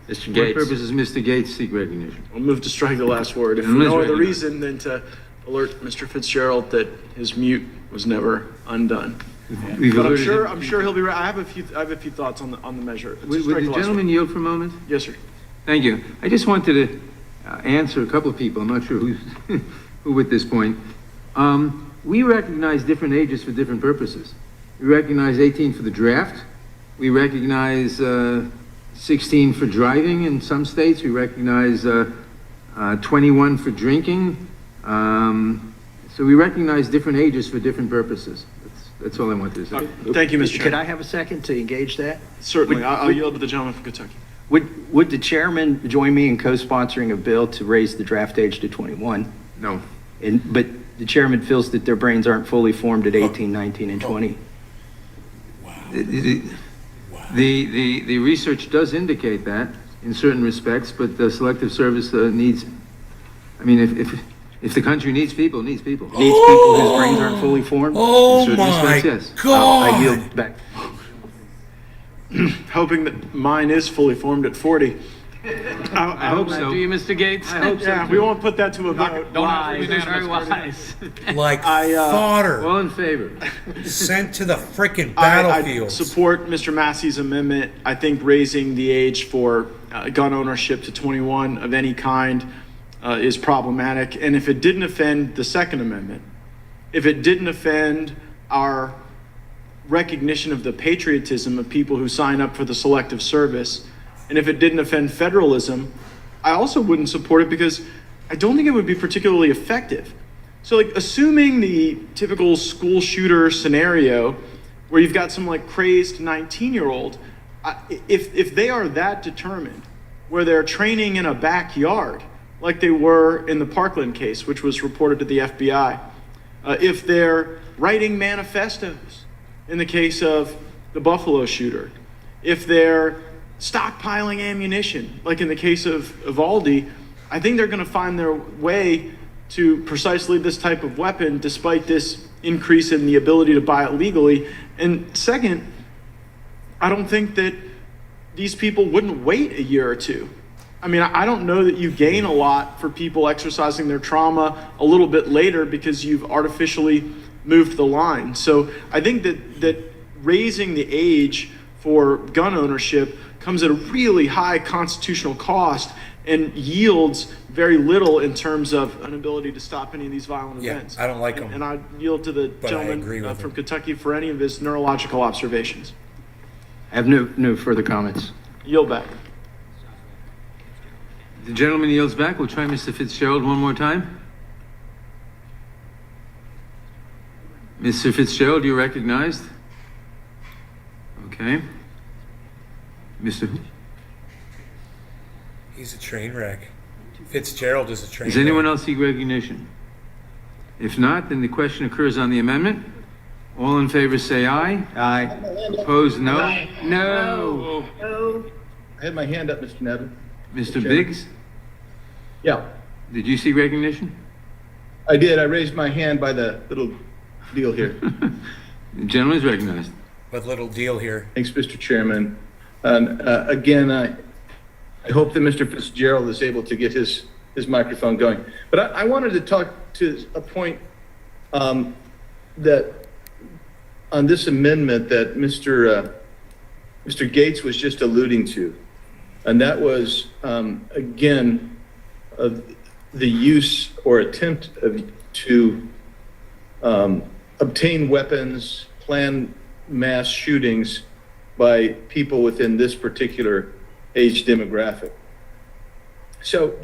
Mr. What Gates. purpose does Mr. Gates seek recognition? I'll move to strike the last word, if for no other reason than to alert Mr. Fitzgerald that his mute was never undone. But I'm sure he'll be right. I have a few thoughts on the measure. Would the gentleman yield for a moment? Yes, sir. Thank you. I just wanted to answer a couple of people. I'm not sure who at this point. We recognize different ages for different purposes. We recognize 18 for the draft. We recognize 16 for driving in some states. We recognize 21 for drinking. So we recognize different ages for different purposes. That's all I wanted to say. Thank you, Mr. Chairman. Could I have a second to engage that? Certainly. I'll yield to the gentleman from Kentucky. Would the chairman join me in co-sponsoring a bill to raise the draft age to 21? No. But the chairman feels that their brains aren't fully formed at 18, 19, and 20. The research does indicate that in certain respects, but the selective service needs, I mean, if the country needs people, it needs people. Needs people whose brains aren't fully formed? In certain respects, yes. I yield back. Hoping that mine is fully formed at 40. I hope so. Do you, Mr. Gates? I hope so. Yeah, we won't put that to a vote. Wise, very wise. Like fodder. All in favor? Sent to the frickin' I battlefields. support Mr. Massey's amendment. I think raising the age for gun ownership to 21 of any kind is problematic. And if it didn't offend the Second Amendment, if it didn't offend our recognition of the patriotism of people who sign up for the selective service, and if it didn't offend federalism, I also wouldn't support it because I don't think it would be particularly effective. So like assuming the typical school shooter scenario where you've got some like crazed 19-year-old, if they are that determined, where they're training in a backyard, like they were in the Parkland case, which was reported to the FBI, if they're writing manifestos in the case of the Buffalo shooter, if they're stockpiling ammunition, like in the case of Aldi, I think they're going to find their way to precisely this type of weapon, despite this increase in the ability to buy it legally. And second, I don't think that these people wouldn't wait a year or two. I mean, I don't know that you gain a lot for people exercising their trauma a little bit later because you've artificially moved the line. So I think that raising the age for gun ownership comes at a really high constitutional cost and yields very little in terms of an ability to stop any of these violent events. I don't like them. And I yield to the gentleman from Kentucky for any of his neurological observations. I have no further comments. Yield back. The gentleman yields back. We'll try Mr. Fitzgerald one more time. Mr. Fitzgerald, you're recognized. Okay. Mr. Who? He's a train wreck. Fitzgerald is a train wreck. Does anyone else seek recognition? If not, then the question occurs on the amendment. All in favor say aye. Aye. Opposed, no. No. I had my hand up, Mr. Nevin. Mr. Biggs, Yeah, did you seek recognition? I did. I raised my hand by the little deal here. The gentleman is recognized. What little deal here? Thanks, Mr. Chairman. And again, I hope that Mr. Fitzgerald is able to get his microphone going. But I wanted to talk to a point that on this amendment that Mr. Gates was just alluding to. And that was, again, the use or attempt to obtain weapons, plan mass shootings by people within this particular age demographic. So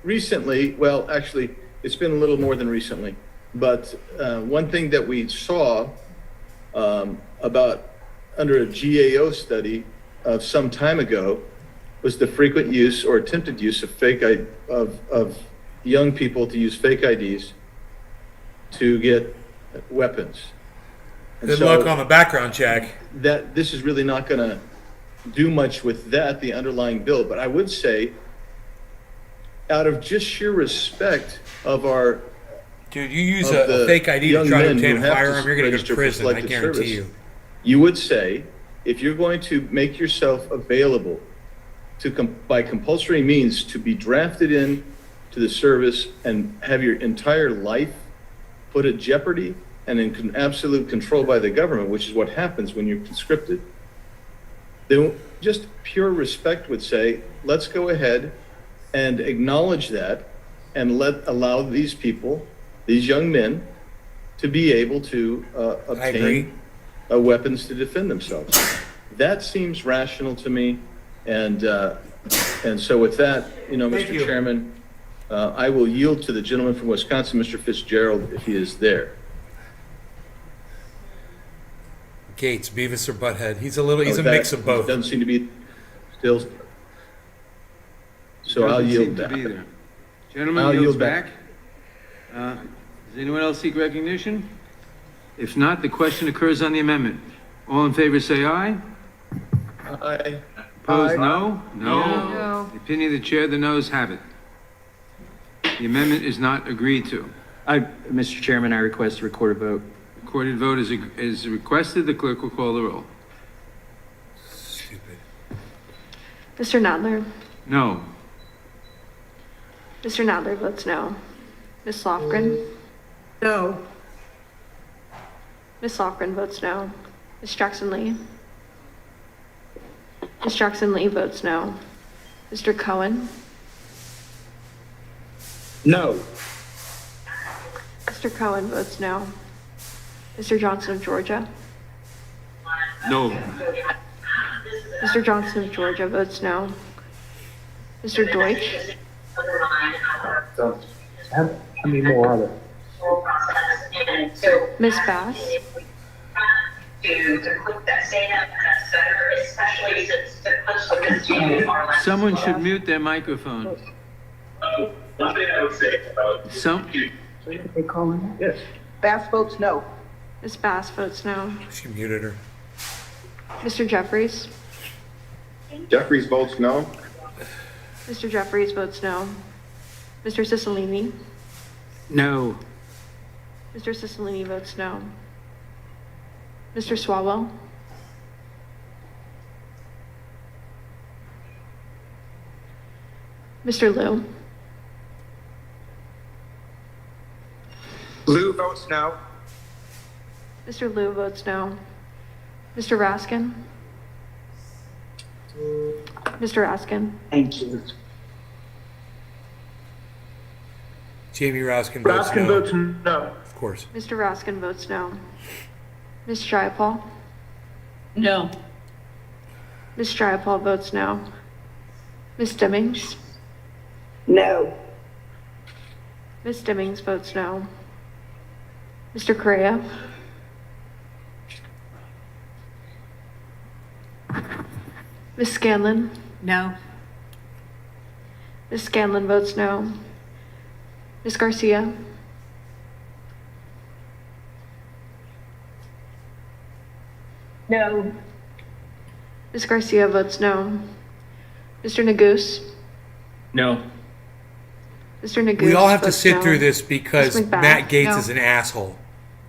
recently, well, actually, it's been a little more than recently, but one thing that we saw about under a GAO study of some time ago was the frequent use or attempted use of young people to use fake IDs to get weapons. And Good so luck on the background check. that this is really not going to do much with that, the underlying bill. But I would say, out of just sheer respect of our Dude, you use a fake ID to try to obtain a firearm, you're going to go to prison, I guarantee you. You would say, if you're going to make yourself available to by compulsory means to be drafted in to the service and have your entire life put at jeopardy and in absolute control by the government, which is what happens when you're conscripted, then just pure respect would say, let's go ahead and acknowledge that and allow these people, these young men, to be able to obtain weapons to defend themselves. That seems rational to me. And so with that, Mr. Chairman, I will yield to the gentleman from Wisconsin, Mr. Fitzgerald, if he is there. Gates, Beavis or Butthead. He's a mix of both. Doesn't seem to be still. So I'll yield back. Gentleman yields back. Does anyone else seek recognition? If not, the question occurs on the amendment. All in favor say aye. Aye. Opposed, no? No. The opinion of the chair, the noes have it. The amendment is not agreed to. Mr. Chairman, I request a recorded vote. Recorded vote is requested. The clerk will call the roll. Stupid. Mr. Nadler. No. Mr. Nadler votes no. Ms. Lofgren. No. Ms. Lofgren votes no. Ms. Jackson Lee. Ms. Jackson Lee votes no. Mr. Cohen. No. Mr. Cohen votes no. Mr. Johnson of Georgia. No. Mr. Johnson of Georgia votes no. Mr. Deutsch. How many more are there? Ms. Bass. Someone should mute their microphone. They calling? Yes. Bass votes no. Ms. Bass votes no. She muted her. Mr. Jeffries. Jeffries votes no. Mr. Jeffries votes no. Mr. Cicilline. No. Mr. Cicilline votes no. Mr. Swalwell. Mr. Liu. Lou votes no. Mr. Liu votes no. Mr. Raskin. Mr. Raskin. Thank you. Jamie Raskin votes Raskin no. votes no. Of course. Mr. Raskin votes no. Ms. Jayapal. No. Ms. Jayapal votes no. Ms. Stimmings. No. Ms. Stimmings votes no. Mr. Correa. Ms. Scanlon. No. Ms. Scanlon votes no. Ms. Garcia. No. Ms. Garcia votes no. Mr. Neguse. No. Mr. Neguse. We all have to votes sit no. through this because Ms. McBath. Matt Gates No. is an asshole.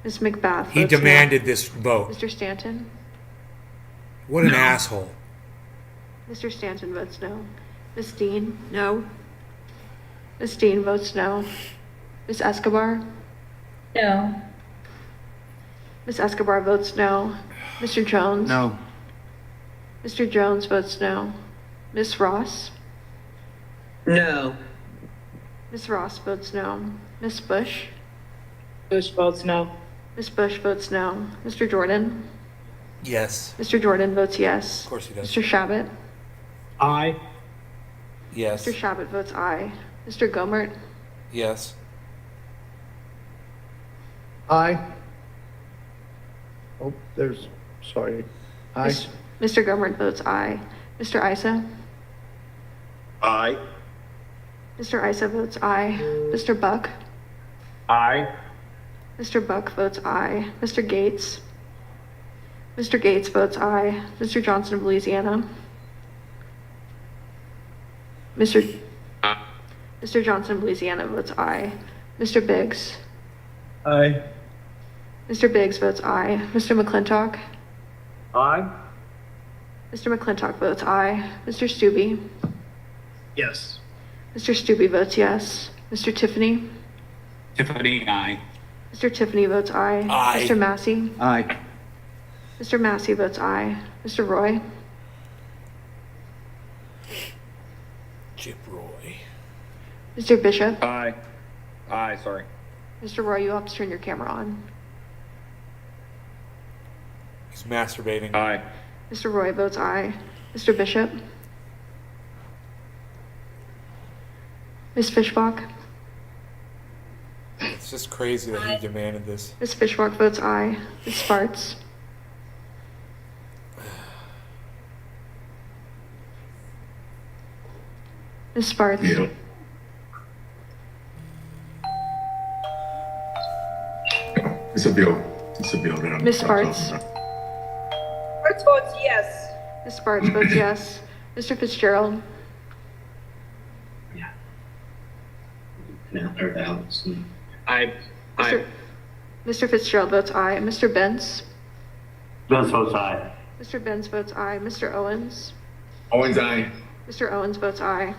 Ms. McBath. He votes no. demanded this vote. Mr. Stanton. What an asshole. Mr. Stanton votes no. Ms. Dean. No. Ms. Dean votes no. Ms. Escobar. No. Ms. Escobar votes no. Mr. Jones. No. Mr. Jones votes no. Ms. Ross. No. Ms. Ross votes no. Ms. Bush. Bush votes no. Ms. Bush votes no. Mr. Jordan. Yes. Mr. Jordan votes yes. Of course he does. Mr. Shabbat. Aye. Yes. Mr. Shabbat votes aye. Mr. Gomert. Yes. Aye. Oh, sorry. Aye. Mr. Gomert votes aye. Mr. Isa. Aye. Mr. Isa votes aye. Mr. Buck. Aye. Mr. Buck votes aye. Mr. Gates. Mr. Gates votes aye. Mr. Johnson of Louisiana. Mr. Johnson of Louisiana votes aye. Mr. Biggs. Aye. Mr. Biggs votes aye. Mr. McClintock. Aye. Mr. McClintock votes aye. Mr. Stubbe. Yes. Mr. Stubbe votes yes. Mr. Tiffany. Tiffany, aye. Mr. Tiffany votes aye. Aye. Mr. Massey. Aye. Mr. Massey votes aye. Mr. Roy. Chip Roy. Mr. Bishop. Aye. Aye, sorry. Mr. Roy, you'll have to turn your camera on. He's masturbating. Aye. Mr. Roy votes aye. Mr. Bishop? Ms. Fishbach? It's just crazy that he demanded this. Ms. Fishbach votes aye. Ms. Sparts? Ms. Sparts? It's a bill. It's a bill that I'm. Ms. Sparts? Sparts votes yes. Ms. Sparts votes yes. Mr. Fitzgerald? Aye. Mr. Fitzgerald votes aye. Mr. Benz? Benz votes aye. Mr. Benz votes aye. Mr. Owens? Owens, aye. Mr. Owens votes aye.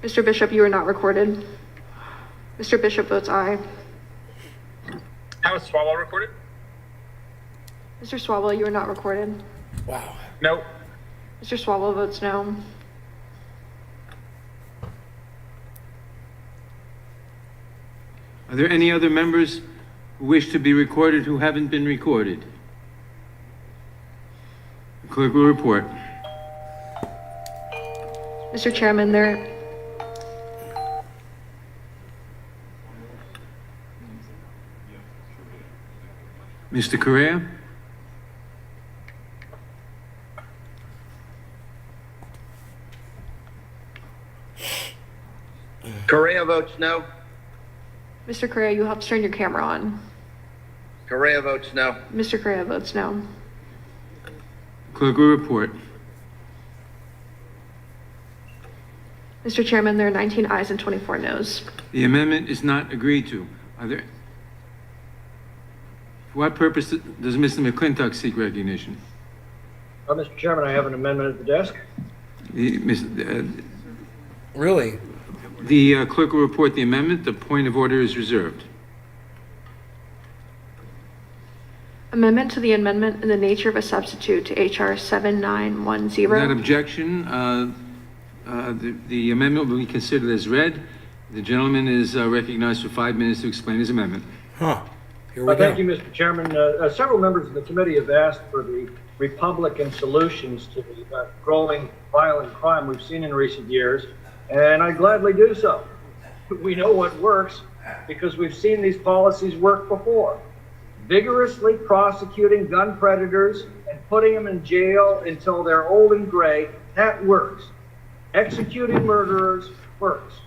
Mr. Bishop, you are not recorded. Mr. Bishop votes aye. How is Swalwell recorded? Mr. Swalwell, you are not recorded. Wow. No. Mr. Swalwell votes no. Are there any other members who wish to be recorded who haven't been recorded? The clerk will report. Mr. Chairman, Mr. Correa? Correa votes no. Mr. Correa, you have to turn your camera on. Correa votes no. Mr. Correa votes no. Clerk will report. Mr. Chairman, there are 19 ayes and 24 noes. The amendment is not agreed to. Are there? For what purpose does Mr. McClintock seek recognition? Mr. Chairman, I have an amendment at the desk. Really? The clerk will report the amendment. The point of order is reserved. Amendment to the amendment in the nature of a substitute to H.R. 7910. Without objection, the amendment will be considered as read. The gentleman is recognized for 5 minutes to explain his amendment. Huh. Here we go. Thank you, Mr. Chairman. Several members of the committee have asked for the Republican solutions to the growing violent crime we've seen in recent years, and I gladly do so. We know what works because we've seen these policies work before. Vigorously prosecuting gun predators and putting them in jail until they're old and gray, that works. Executing murderers works.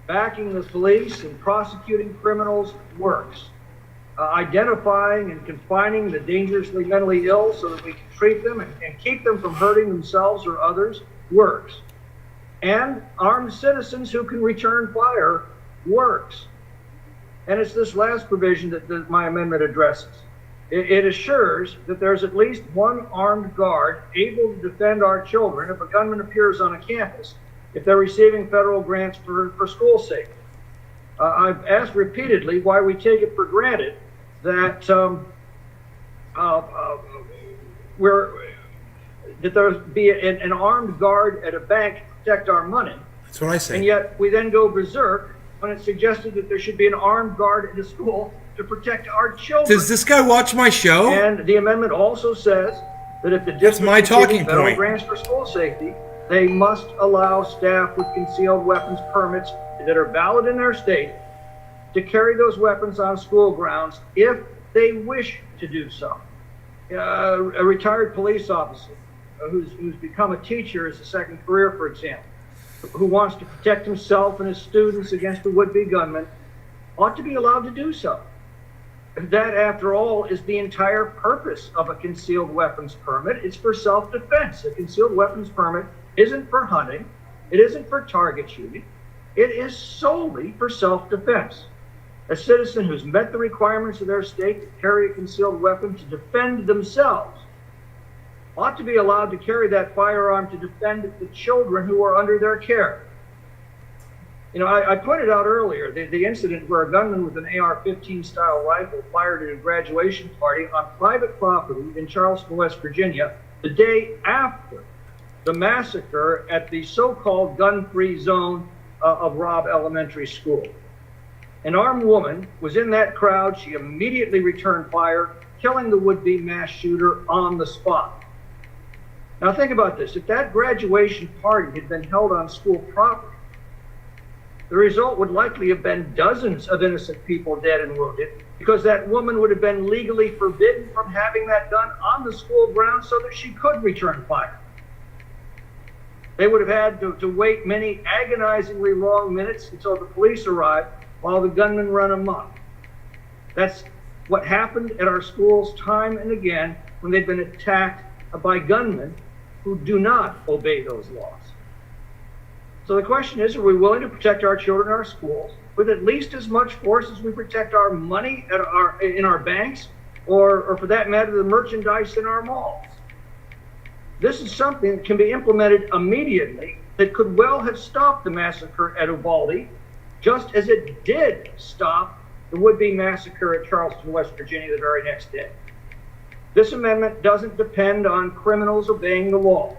Backing the police and prosecuting criminals works. Identifying and confining the dangerously mentally ill so that we can treat them and keep them from hurting themselves or others works. And armed citizens who can return fire works. And it's this last provision that my amendment addresses. It assures that there's at least one armed guard able to defend our children if a gunman appears on a campus, if they're receiving federal grants for school safety. I've asked repeatedly why we take it for granted that there's be an armed guard at a bank to protect our money. That's what I say. And yet we then go berserk when it's suggested that there should be an armed guard at a school to protect our children. Does this guy watch my show? And the amendment also says that if the That's district my is giving talking federal point. grants for school safety, they must allow staff with concealed weapons permits that are valid in their state to carry those weapons on school grounds if they wish to do so. A retired police officer who's become a teacher as a second career, for example, who wants to protect himself and his students against a would-be gunman, ought to be allowed to do so. That, after all, is the entire purpose of a concealed weapons permit. It's for self-defense. A concealed weapons permit isn't for hunting. It isn't for target shooting. It is solely for self-defense. A citizen who's met the requirements of their state to carry a concealed weapon to defend themselves ought to be allowed to carry that firearm to defend the children who are under their care. You know, I pointed out earlier the incident where a gunman with an AR-15 style rifle fired at a graduation party on private property in Charleston, West Virginia, the day after the massacre at the so-called gun-free zone of Robb Elementary School. An armed woman was in that crowd. She immediately returned fire, killing the would-be mass shooter on the spot. Now think about this. If that graduation party had been held on school property, the result would likely have been dozens of innocent people dead and wounded, because that woman would have been legally forbidden from having that done on the school grounds so that she could return fire. They would have had to wait many agonizingly long minutes until the police arrived while the gunman ran amok. That's what happened at our schools time and again when they've been attacked by gunmen who do not obey those laws. So the question is, are we willing to protect our children in our schools with at least as much force as we protect our money in our banks, or for that matter, the merchandise in our malls? This is something that can be implemented immediately that could well have stopped the massacre at Uvalde, just as it did stop the would-be massacre at Charleston, West Virginia the very next day. This amendment doesn't depend on criminals obeying the law.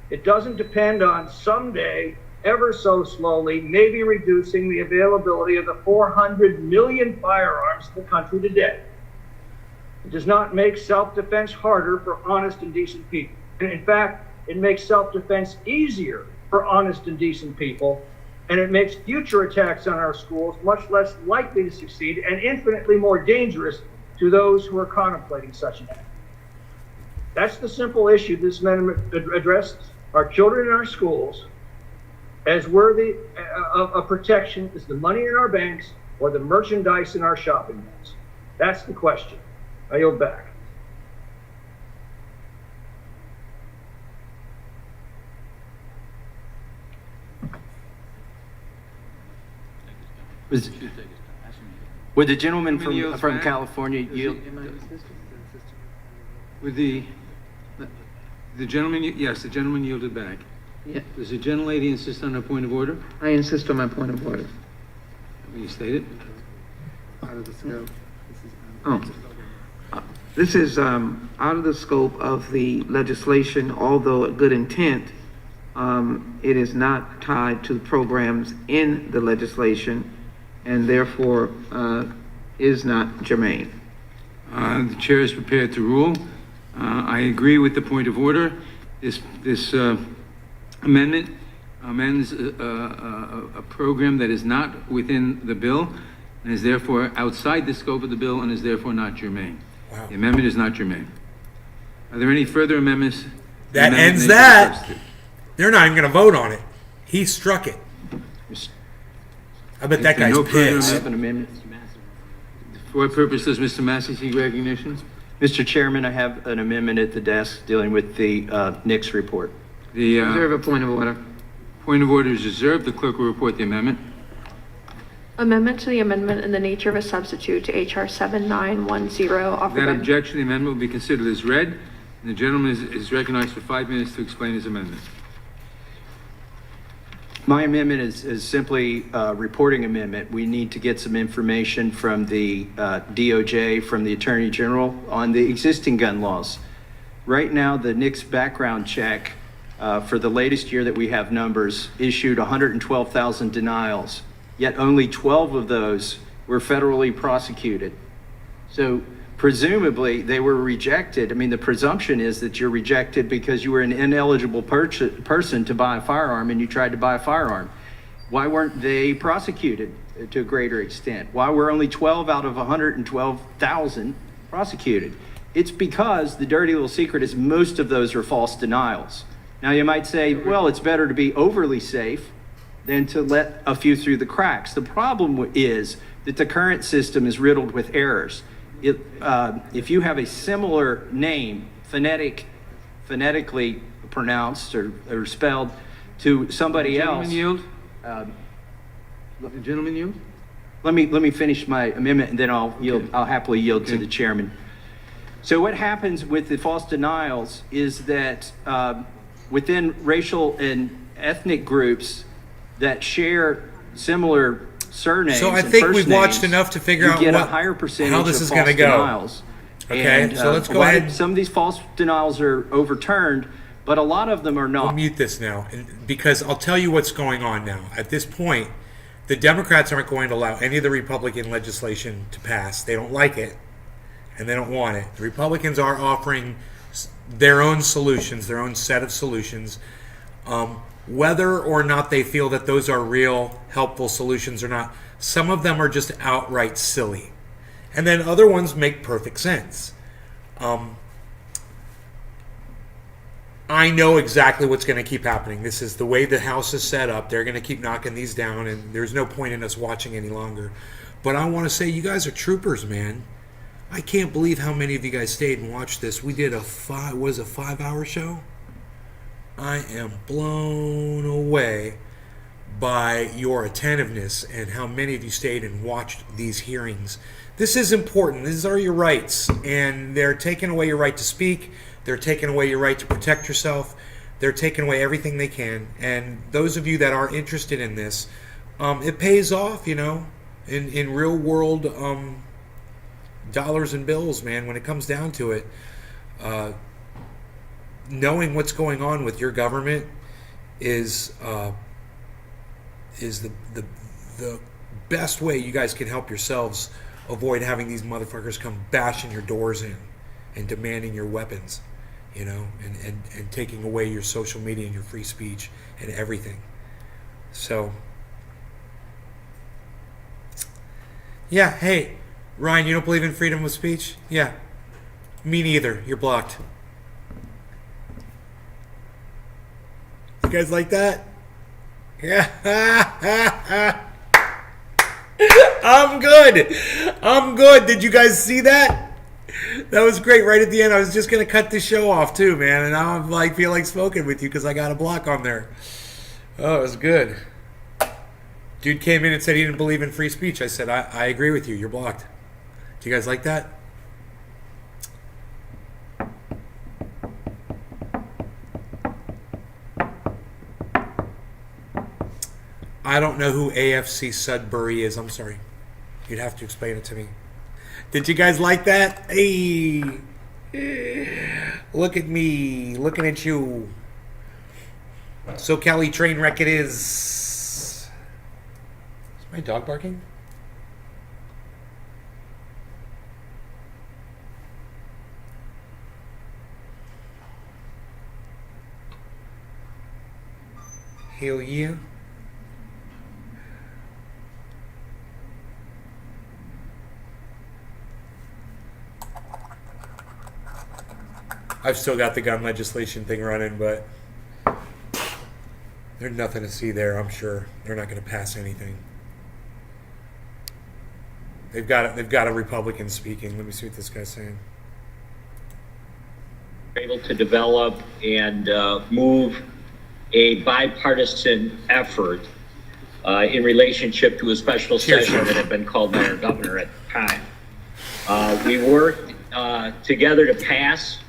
It doesn't depend on someday, ever so slowly, maybe reducing the availability of the 400 million firearms in the country today. It does not make self-defense harder for honest and decent people. And in fact, it makes self-defense easier for honest and decent people, and it makes future attacks on our schools much less likely to succeed and infinitely more dangerous to those who are contemplating such an act. That's the simple issue this amendment addresses. Our children in our schools as worthy of protection as the money in our banks or the merchandise in our shopping malls. That's the question. I yield back. Would the gentleman from California yield? With the gentleman, yes, the gentleman yielded back. Yeah. Does the gentlelady insist on a point of order? I insist on my point of order. Will you state it? This is out of the scope of the legislation, although a good intent. It is not tied to the programs in the legislation and therefore is not germane. The chair is prepared to rule. I agree with the point of order. This amendment amends a program that is not within the bill and is therefore outside the scope of the bill and is therefore not germane. Wow. The amendment is not germane. Are there any further amendments? That ends that. They're not even going to vote on it. He struck it. I bet that guy's pissed. For what purpose does Mr. Massey seek recognition? Mr. Chairman, I have an amendment at the desk dealing with the Nix report. Reserve a point of order. Point of order is reserved. The clerk will report the amendment. Amendment to the amendment in the nature of a substitute to HR 7910 offered Without by... objection, the amendment will be considered as read, and the gentleman is recognized for 5 minutes to explain his amendment. My amendment is simply a reporting amendment. We need to get some information from the DOJ, from the Attorney General on the existing gun laws. Right now, the Nix background check for the latest year that we have numbers issued 112,000 denials, yet only 12 of those were federally prosecuted. So presumably they were rejected. I mean, the presumption is that you're rejected because you were an ineligible person to buy a firearm and you tried to buy a firearm. Why weren't they prosecuted to a greater extent? Why were only 12 out of 112,000 prosecuted? It's because the dirty little secret is most of those are false denials. Now you might say, well, it's better to be overly safe than to let a few through the cracks. The problem is that the current system is riddled with errors. If you have a similar name, phonetically pronounced or spelled to somebody else. Yield? The gentleman yield? Let me finish my amendment and then I'll yield. Okay. I'll happily yield to the chairman. So what happens with the false denials is that within racial and ethnic groups that share similar surnames. So I think we've watched enough to figure out a higher percentage how this is going to go. Denials. Okay, and, so let's go ahead. Some of these false denials are overturned, but a lot of them are not. We'll mute this now because I'll tell you what's going on now. At this point, the Democrats aren't going to allow any of the Republican legislation to pass. They don't like it, and they don't want it. The Republicans are offering their own solutions, their own set of solutions. Whether or not they feel that those are real helpful solutions or not, some of them are just outright silly. And then other ones make perfect sense. I know exactly what's going to keep happening. This is the way the House is set up. They're going to keep knocking these down, and there's no point in us watching any longer. But I want to say, you guys are troopers, man. I can't believe how many of you guys stayed and watched this. We did a 5-hour show? I am blown away by your attentiveness and how many of you stayed and watched these hearings. This is important. These are your rights, and they're taking away your right to speak. They're taking away your right to protect yourself. They're taking away everything they can. And those of you that are interested in this, it pays off, you know, in real world dollars and bills, man, when it comes down to it. Knowing what's going on with your government is the best way you guys can help yourselves avoid having these motherfuckers come bashing your doors in and demanding your weapons, you know, and taking away your social media and your free speech and everything. So, yeah, hey, Ryan, you don't believe in freedom of speech? Yeah, me neither. You're blocked. You guys like that? Yeah. I'm good. Did you guys see that? That was great. Right at the end, I was just going to cut the show off too, man. And now I'm like, feel like smoking with you because I got a block on there. Oh, it was good. Dude came in and said he didn't believe in free speech. I said, I agree with you. You're blocked. Do you guys like that? I don't know who AFC Sudbury is. I'm sorry. You'd have to explain it to me. Did you guys like that? Hey. Look at me. Looking at you. So Cali train wreck it is. Is my dog barking? Hell yeah. I've still got the gun legislation thing running, but there's nothing to see there, I'm sure. They're not going to pass anything. They've got a Republican speaking. Let me see what this guy's saying. Able to develop and move a bipartisan effort in relationship to a special session that had been called by our governor at the time. We worked together to pass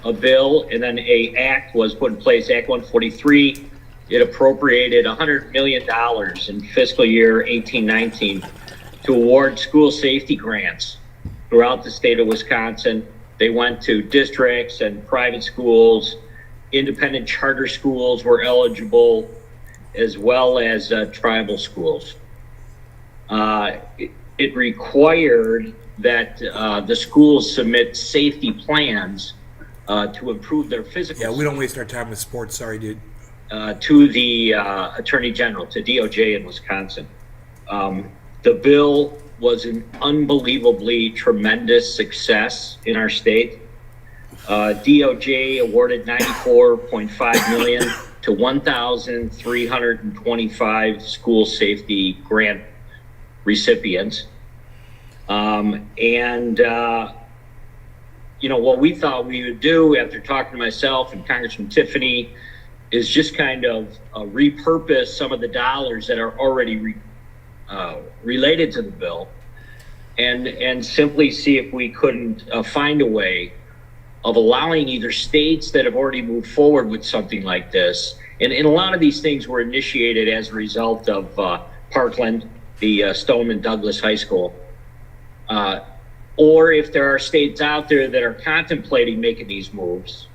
a bill, and then a act was put in place, Act 143. It appropriated $100 million in fiscal year 18-19 to award school safety grants throughout the state of Wisconsin. They went to districts and private schools, independent charter schools were eligible, as well as tribal schools. It required that the schools submit safety plans to improve their physical. Yeah, we don't waste our time with sports. Sorry, dude. To the Attorney General, to DOJ in Wisconsin. The bill was an unbelievably tremendous success in our state. DOJ awarded $94.5 million to 1,325 school safety grant recipients. You know, what we thought we would do after talking to myself and Congressman Tiffany is just kind of repurpose some of the dollars that are already related to the bill and simply see if we couldn't find a way of allowing either states that have already moved forward with something like this. And a lot of these things were initiated as a result of Parkland, the Stoneman Douglas High School. Or if there are states out there that are contemplating making these moves.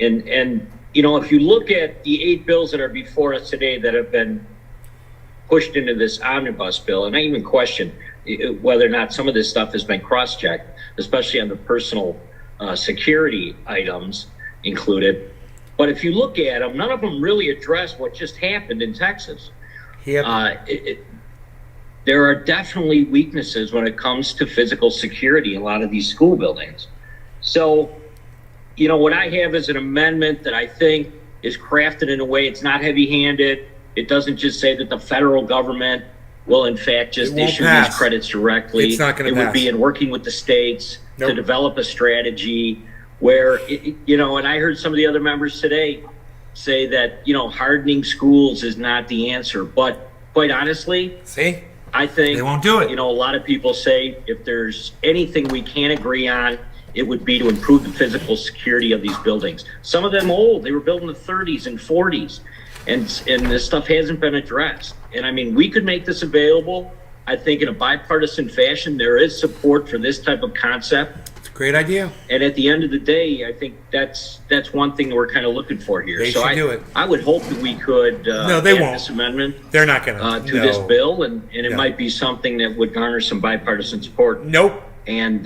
And you know, if you look at the 8 bills that are before us today that have been pushed into this omnibus bill, and I even question whether or not some of this stuff has been cross-checked, especially on the personal security items included. But if you look at them, none of them really address what just happened in Texas. Yep. There are definitely weaknesses when it comes to physical security in a lot of these school buildings. So, you know, what I have is an amendment that I think is crafted in a way it's not heavy-handed. It doesn't just say that the federal government will in fact just issue these credits directly. It's not going to pass. It pass. would be in working with the states to develop a strategy where, you know, and I heard some of the other members today say that, you know, hardening schools is not the answer. But quite honestly, I think they won't do it. You know, a lot of people say if there's anything we can agree on, it would be to improve the physical security of these buildings. Some of them old, they were built in the 30s and 40s, and this stuff hasn't been addressed. And I mean, we could make this available. I think in a bipartisan fashion, there is support for this type of concept. It's a great idea. And at the end of the day, I think that's one thing that we're kind of looking for here. They should do it. I would hope that we could No, they add won't. this amendment. They're not going to this bill, and it might be something that would garner some bipartisan support. Nope. And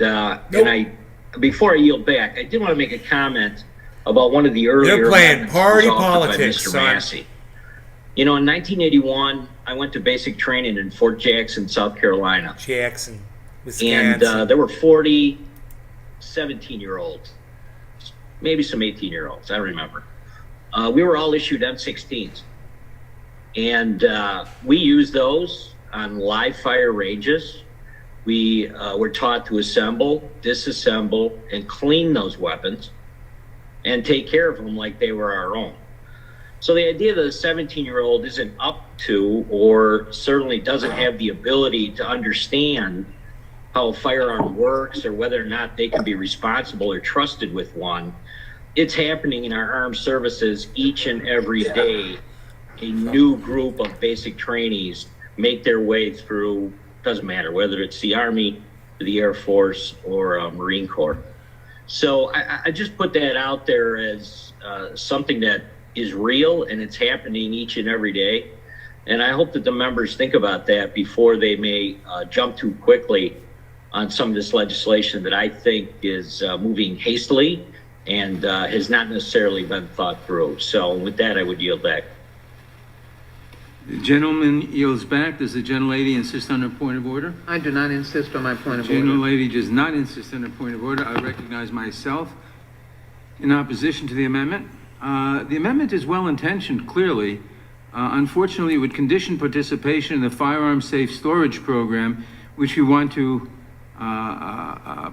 before I yield back, I did want to make a comment about one of the earlier. They're playing amendments party that was offered by politics, Mr. son. Massey. You know, in 1981, I went to basic training in Fort Jackson, South Carolina. Jackson, Wisconsin. And there were 40 17-year-olds, maybe some 18-year-olds, I don't remember. We were all issued M16s. And we used those on live fire ranges. We were taught to assemble, disassemble, and clean those weapons and take care of them like they were our own. So the idea that a 17-year-old isn't up to, or certainly doesn't have the ability to understand how a firearm works or whether or not they can be responsible or trusted with one, it's happening in our armed services each and every day. A new group of basic trainees make their way through, doesn't matter whether it's the Army, the Air Force, or Marine Corps. So I just put that out there as something that is real and it's happening each and every day. And I hope that the members think about that before they may jump too quickly on some of this legislation that I think is moving hastily and has not necessarily been thought through. So with that, I would yield back. The gentleman yields back. Does the gentlelady insist on her point of order? I do not insist on my point of order. Gentlelady does not insist on her point of order. I recognize myself in opposition to the amendment. The amendment is well-intentioned, clearly. Unfortunately, it would condition participation in the firearm safe storage program, which we want to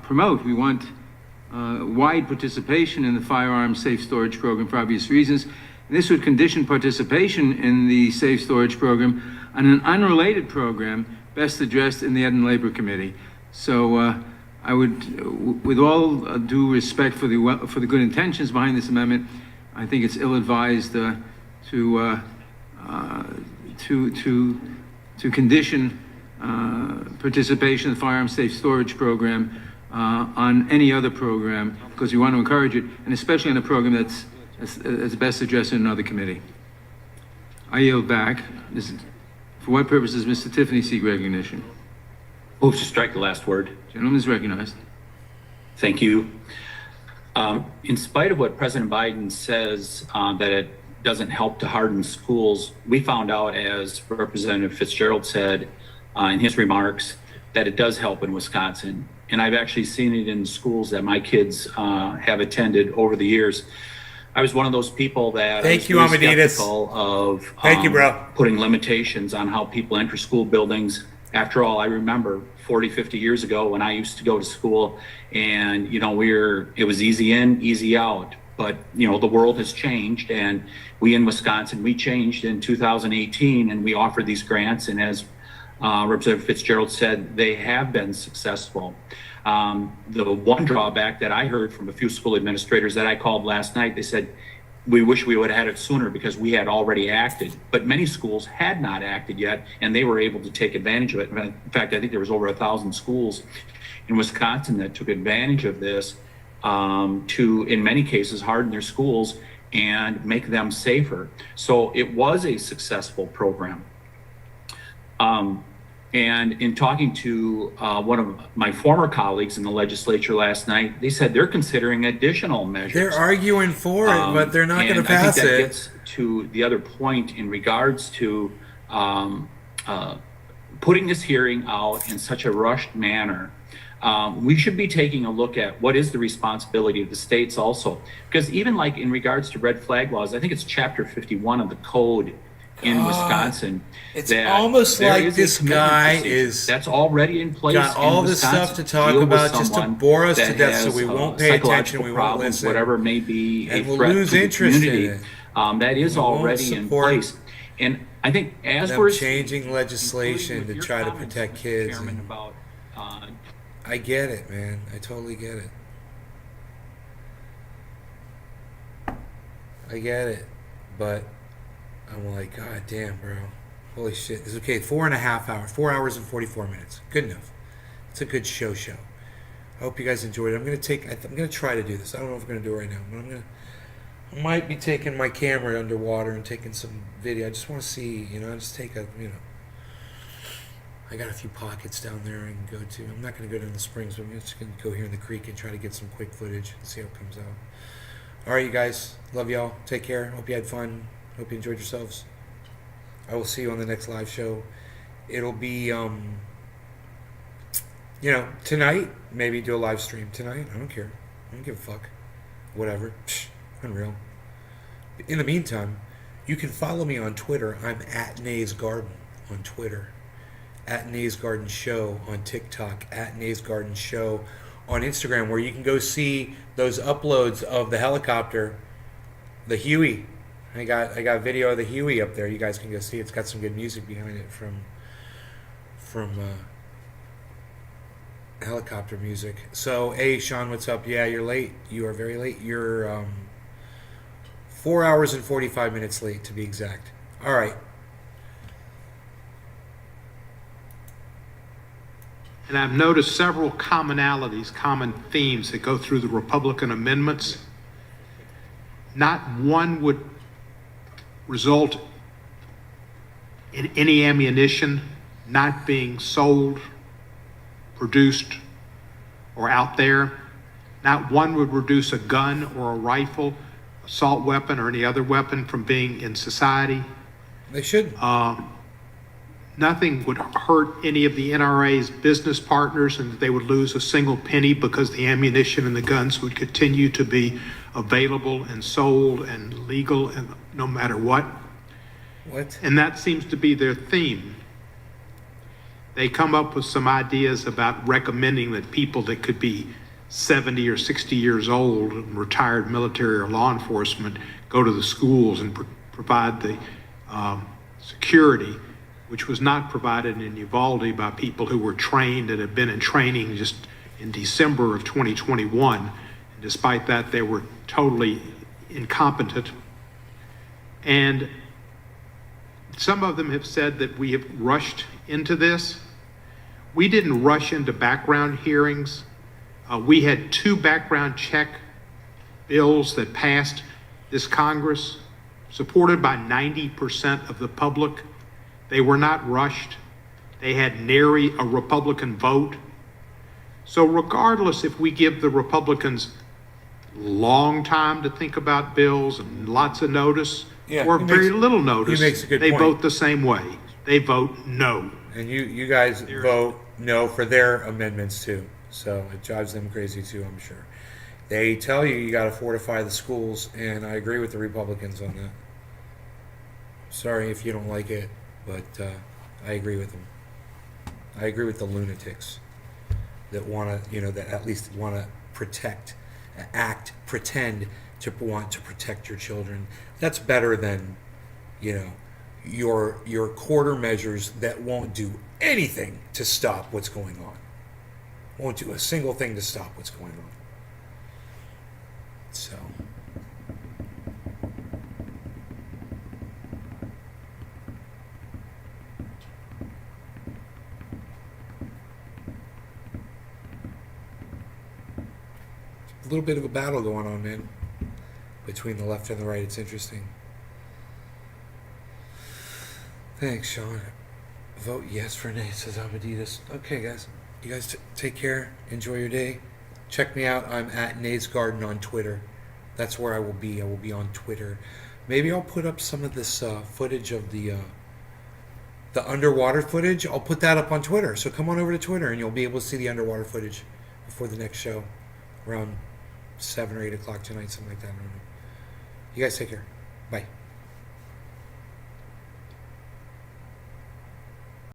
promote. We want wide participation in the firearm safe storage program for obvious reasons. And this would condition participation in the safe storage program on an unrelated program best addressed in the Ed and Labor Committee. So I would, with all due respect for the good intentions behind this amendment, I think it's ill-advised to condition participation in the firearm safe storage program on any other program, because we want to encourage it, and especially on a program that's best addressed in another committee. I yield back. For what purpose does Mr. Tiffany seek recognition? Move to strike the last word. Gentleman is recognized. Thank you. In spite of what President Biden says that it doesn't help to harden schools, we found out, as Representative Fitzgerald said in his remarks, that it does help in Wisconsin. And I've actually seen it in schools that my kids have attended over the years. I was one of those people that Thank you, Amadeus. skeptical of Thank you, bro. putting limitations on how people enter school buildings. After all, I remember 40, 50 years ago when I used to go to school and, you know, it was easy in, easy out. But, you know, the world has changed, and we in Wisconsin, we changed in 2018, and we offered these grants. And as Representative Fitzgerald said, they have been successful. The one drawback that I heard from a few school administrators that I called last night, they said, we wish we would have had it sooner because we had already acted. But many schools had not acted yet, and they were able to take advantage of it. In fact, I think there was over 1,000 schools in Wisconsin that took advantage of this to, in many cases, harden their schools and make them safer. So it was a successful program. And in talking to one of my former colleagues in the legislature last night, they said they're considering additional measures. They're arguing for it, but they're not going to pass I think that it. gets to the other point in regards to putting this hearing out in such a rushed manner. We should be taking a look at what is the responsibility of the states also. Because even like in regards to red flag laws, I think it's chapter 51 of the code in Wisconsin. It's that almost there like is a this commitment guy procedure is that's already in place. got all in this Wisconsin stuff to talk deal with about just to someone bore us to that death, so has, we won't pay attention, psychological we won't problems, listen, whatever may be and a we'll threat lose to the interest in community. it. That is We won't already in support place. And I think as them we're changing legislation to your try to comments, protect Mr. kids. Chairman, and about I get it, man. I totally get it. I get it, but I'm like, God damn, bro. Holy shit. It's okay. 4.5 hours. 4 hours and 44 minutes. Good enough. It's a good show. I hope you guys enjoyed it. I'm gonna try to do this. I don't know if I'm gonna do it right now, but I might be taking my camera underwater and taking some video. I just want to see, just take I got a few pockets down there I can go to. I'm not going to go down the springs, but I'm just going to go here in the creek and try to get some quick footage and see how it comes out. All right, you guys. Love y'all. Take care. Hope you had fun. Hope you enjoyed yourselves. I will see you on the next live show. It'll be, tonight. Maybe do a live stream tonight. I don't care. I don't give a fuck. Whatever. Psh, unreal. In the meantime, you can follow me on Twitter. I'm at Nays Garden on Twitter. At Nays Garden Show on TikTok, at Nays Garden Show on Instagram, where you can go see those uploads of the helicopter, the Huey. I got video of the Huey up there. You guys can go see. It's got some good music behind it from helicopter music. So, hey, Sean, what's up? Yeah, you're late. You are very late. You're 4 hours and 45 minutes late, to be exact. All right. And I've noticed several commonalities, common themes that go through the Republican amendments. Not one would result in any ammunition not being sold, produced, or out there. Not one would reduce a gun or a rifle, assault weapon, or any other weapon from being in society. They shouldn't. Nothing would hurt any of the NRA's business partners, and they would lose a single penny because the ammunition and the guns would continue to be available and sold and legal, and no matter what. What? And that seems to be their theme. They come up with some ideas about recommending that people that could be 70 or 60 years old and retired military or law enforcement go to the schools and provide the security, which was not provided in Uvalde by people who were trained and had been in training just in December of 2021. And despite that, they were totally incompetent. And some of them have said that we have rushed into this. We didn't rush into background hearings. We had 2 background check bills that passed this Congress, supported by 90% of the public. They were not rushed. They had nary a Republican vote. So regardless if we give the Republicans long time to think about bills and lots of notice, or very little notice, they vote the same way. They vote no. And you guys vote no for their amendments too. So it drives them crazy too, I'm sure. They tell you got to fortify the schools, and I agree with the Republicans on that. Sorry if you don't like it, but I agree with them. I agree with the lunatics that want to, that at least want to pretend to want to protect your children. That's better than, your quarter measures that won't do anything to stop what's going on. Won't do a single thing to stop what's going on. So. A little bit of a battle going on, man, between the left and the right. It's interesting. Thanks, Sean. Vote yes for Nate, says Abadidas. Okay, guys. You guys take care. Enjoy your day. Check me out. I'm at Nate's Garden on Twitter. That's where I will be. I will be on Twitter. Maybe I'll put up some of this footage of the underwater footage. I'll put that up on Twitter. So come on over to Twitter and you'll be able to see the underwater footage before the next show around 7 or 8 o'clock tonight, something like that. I don't know. You guys take care. Bye.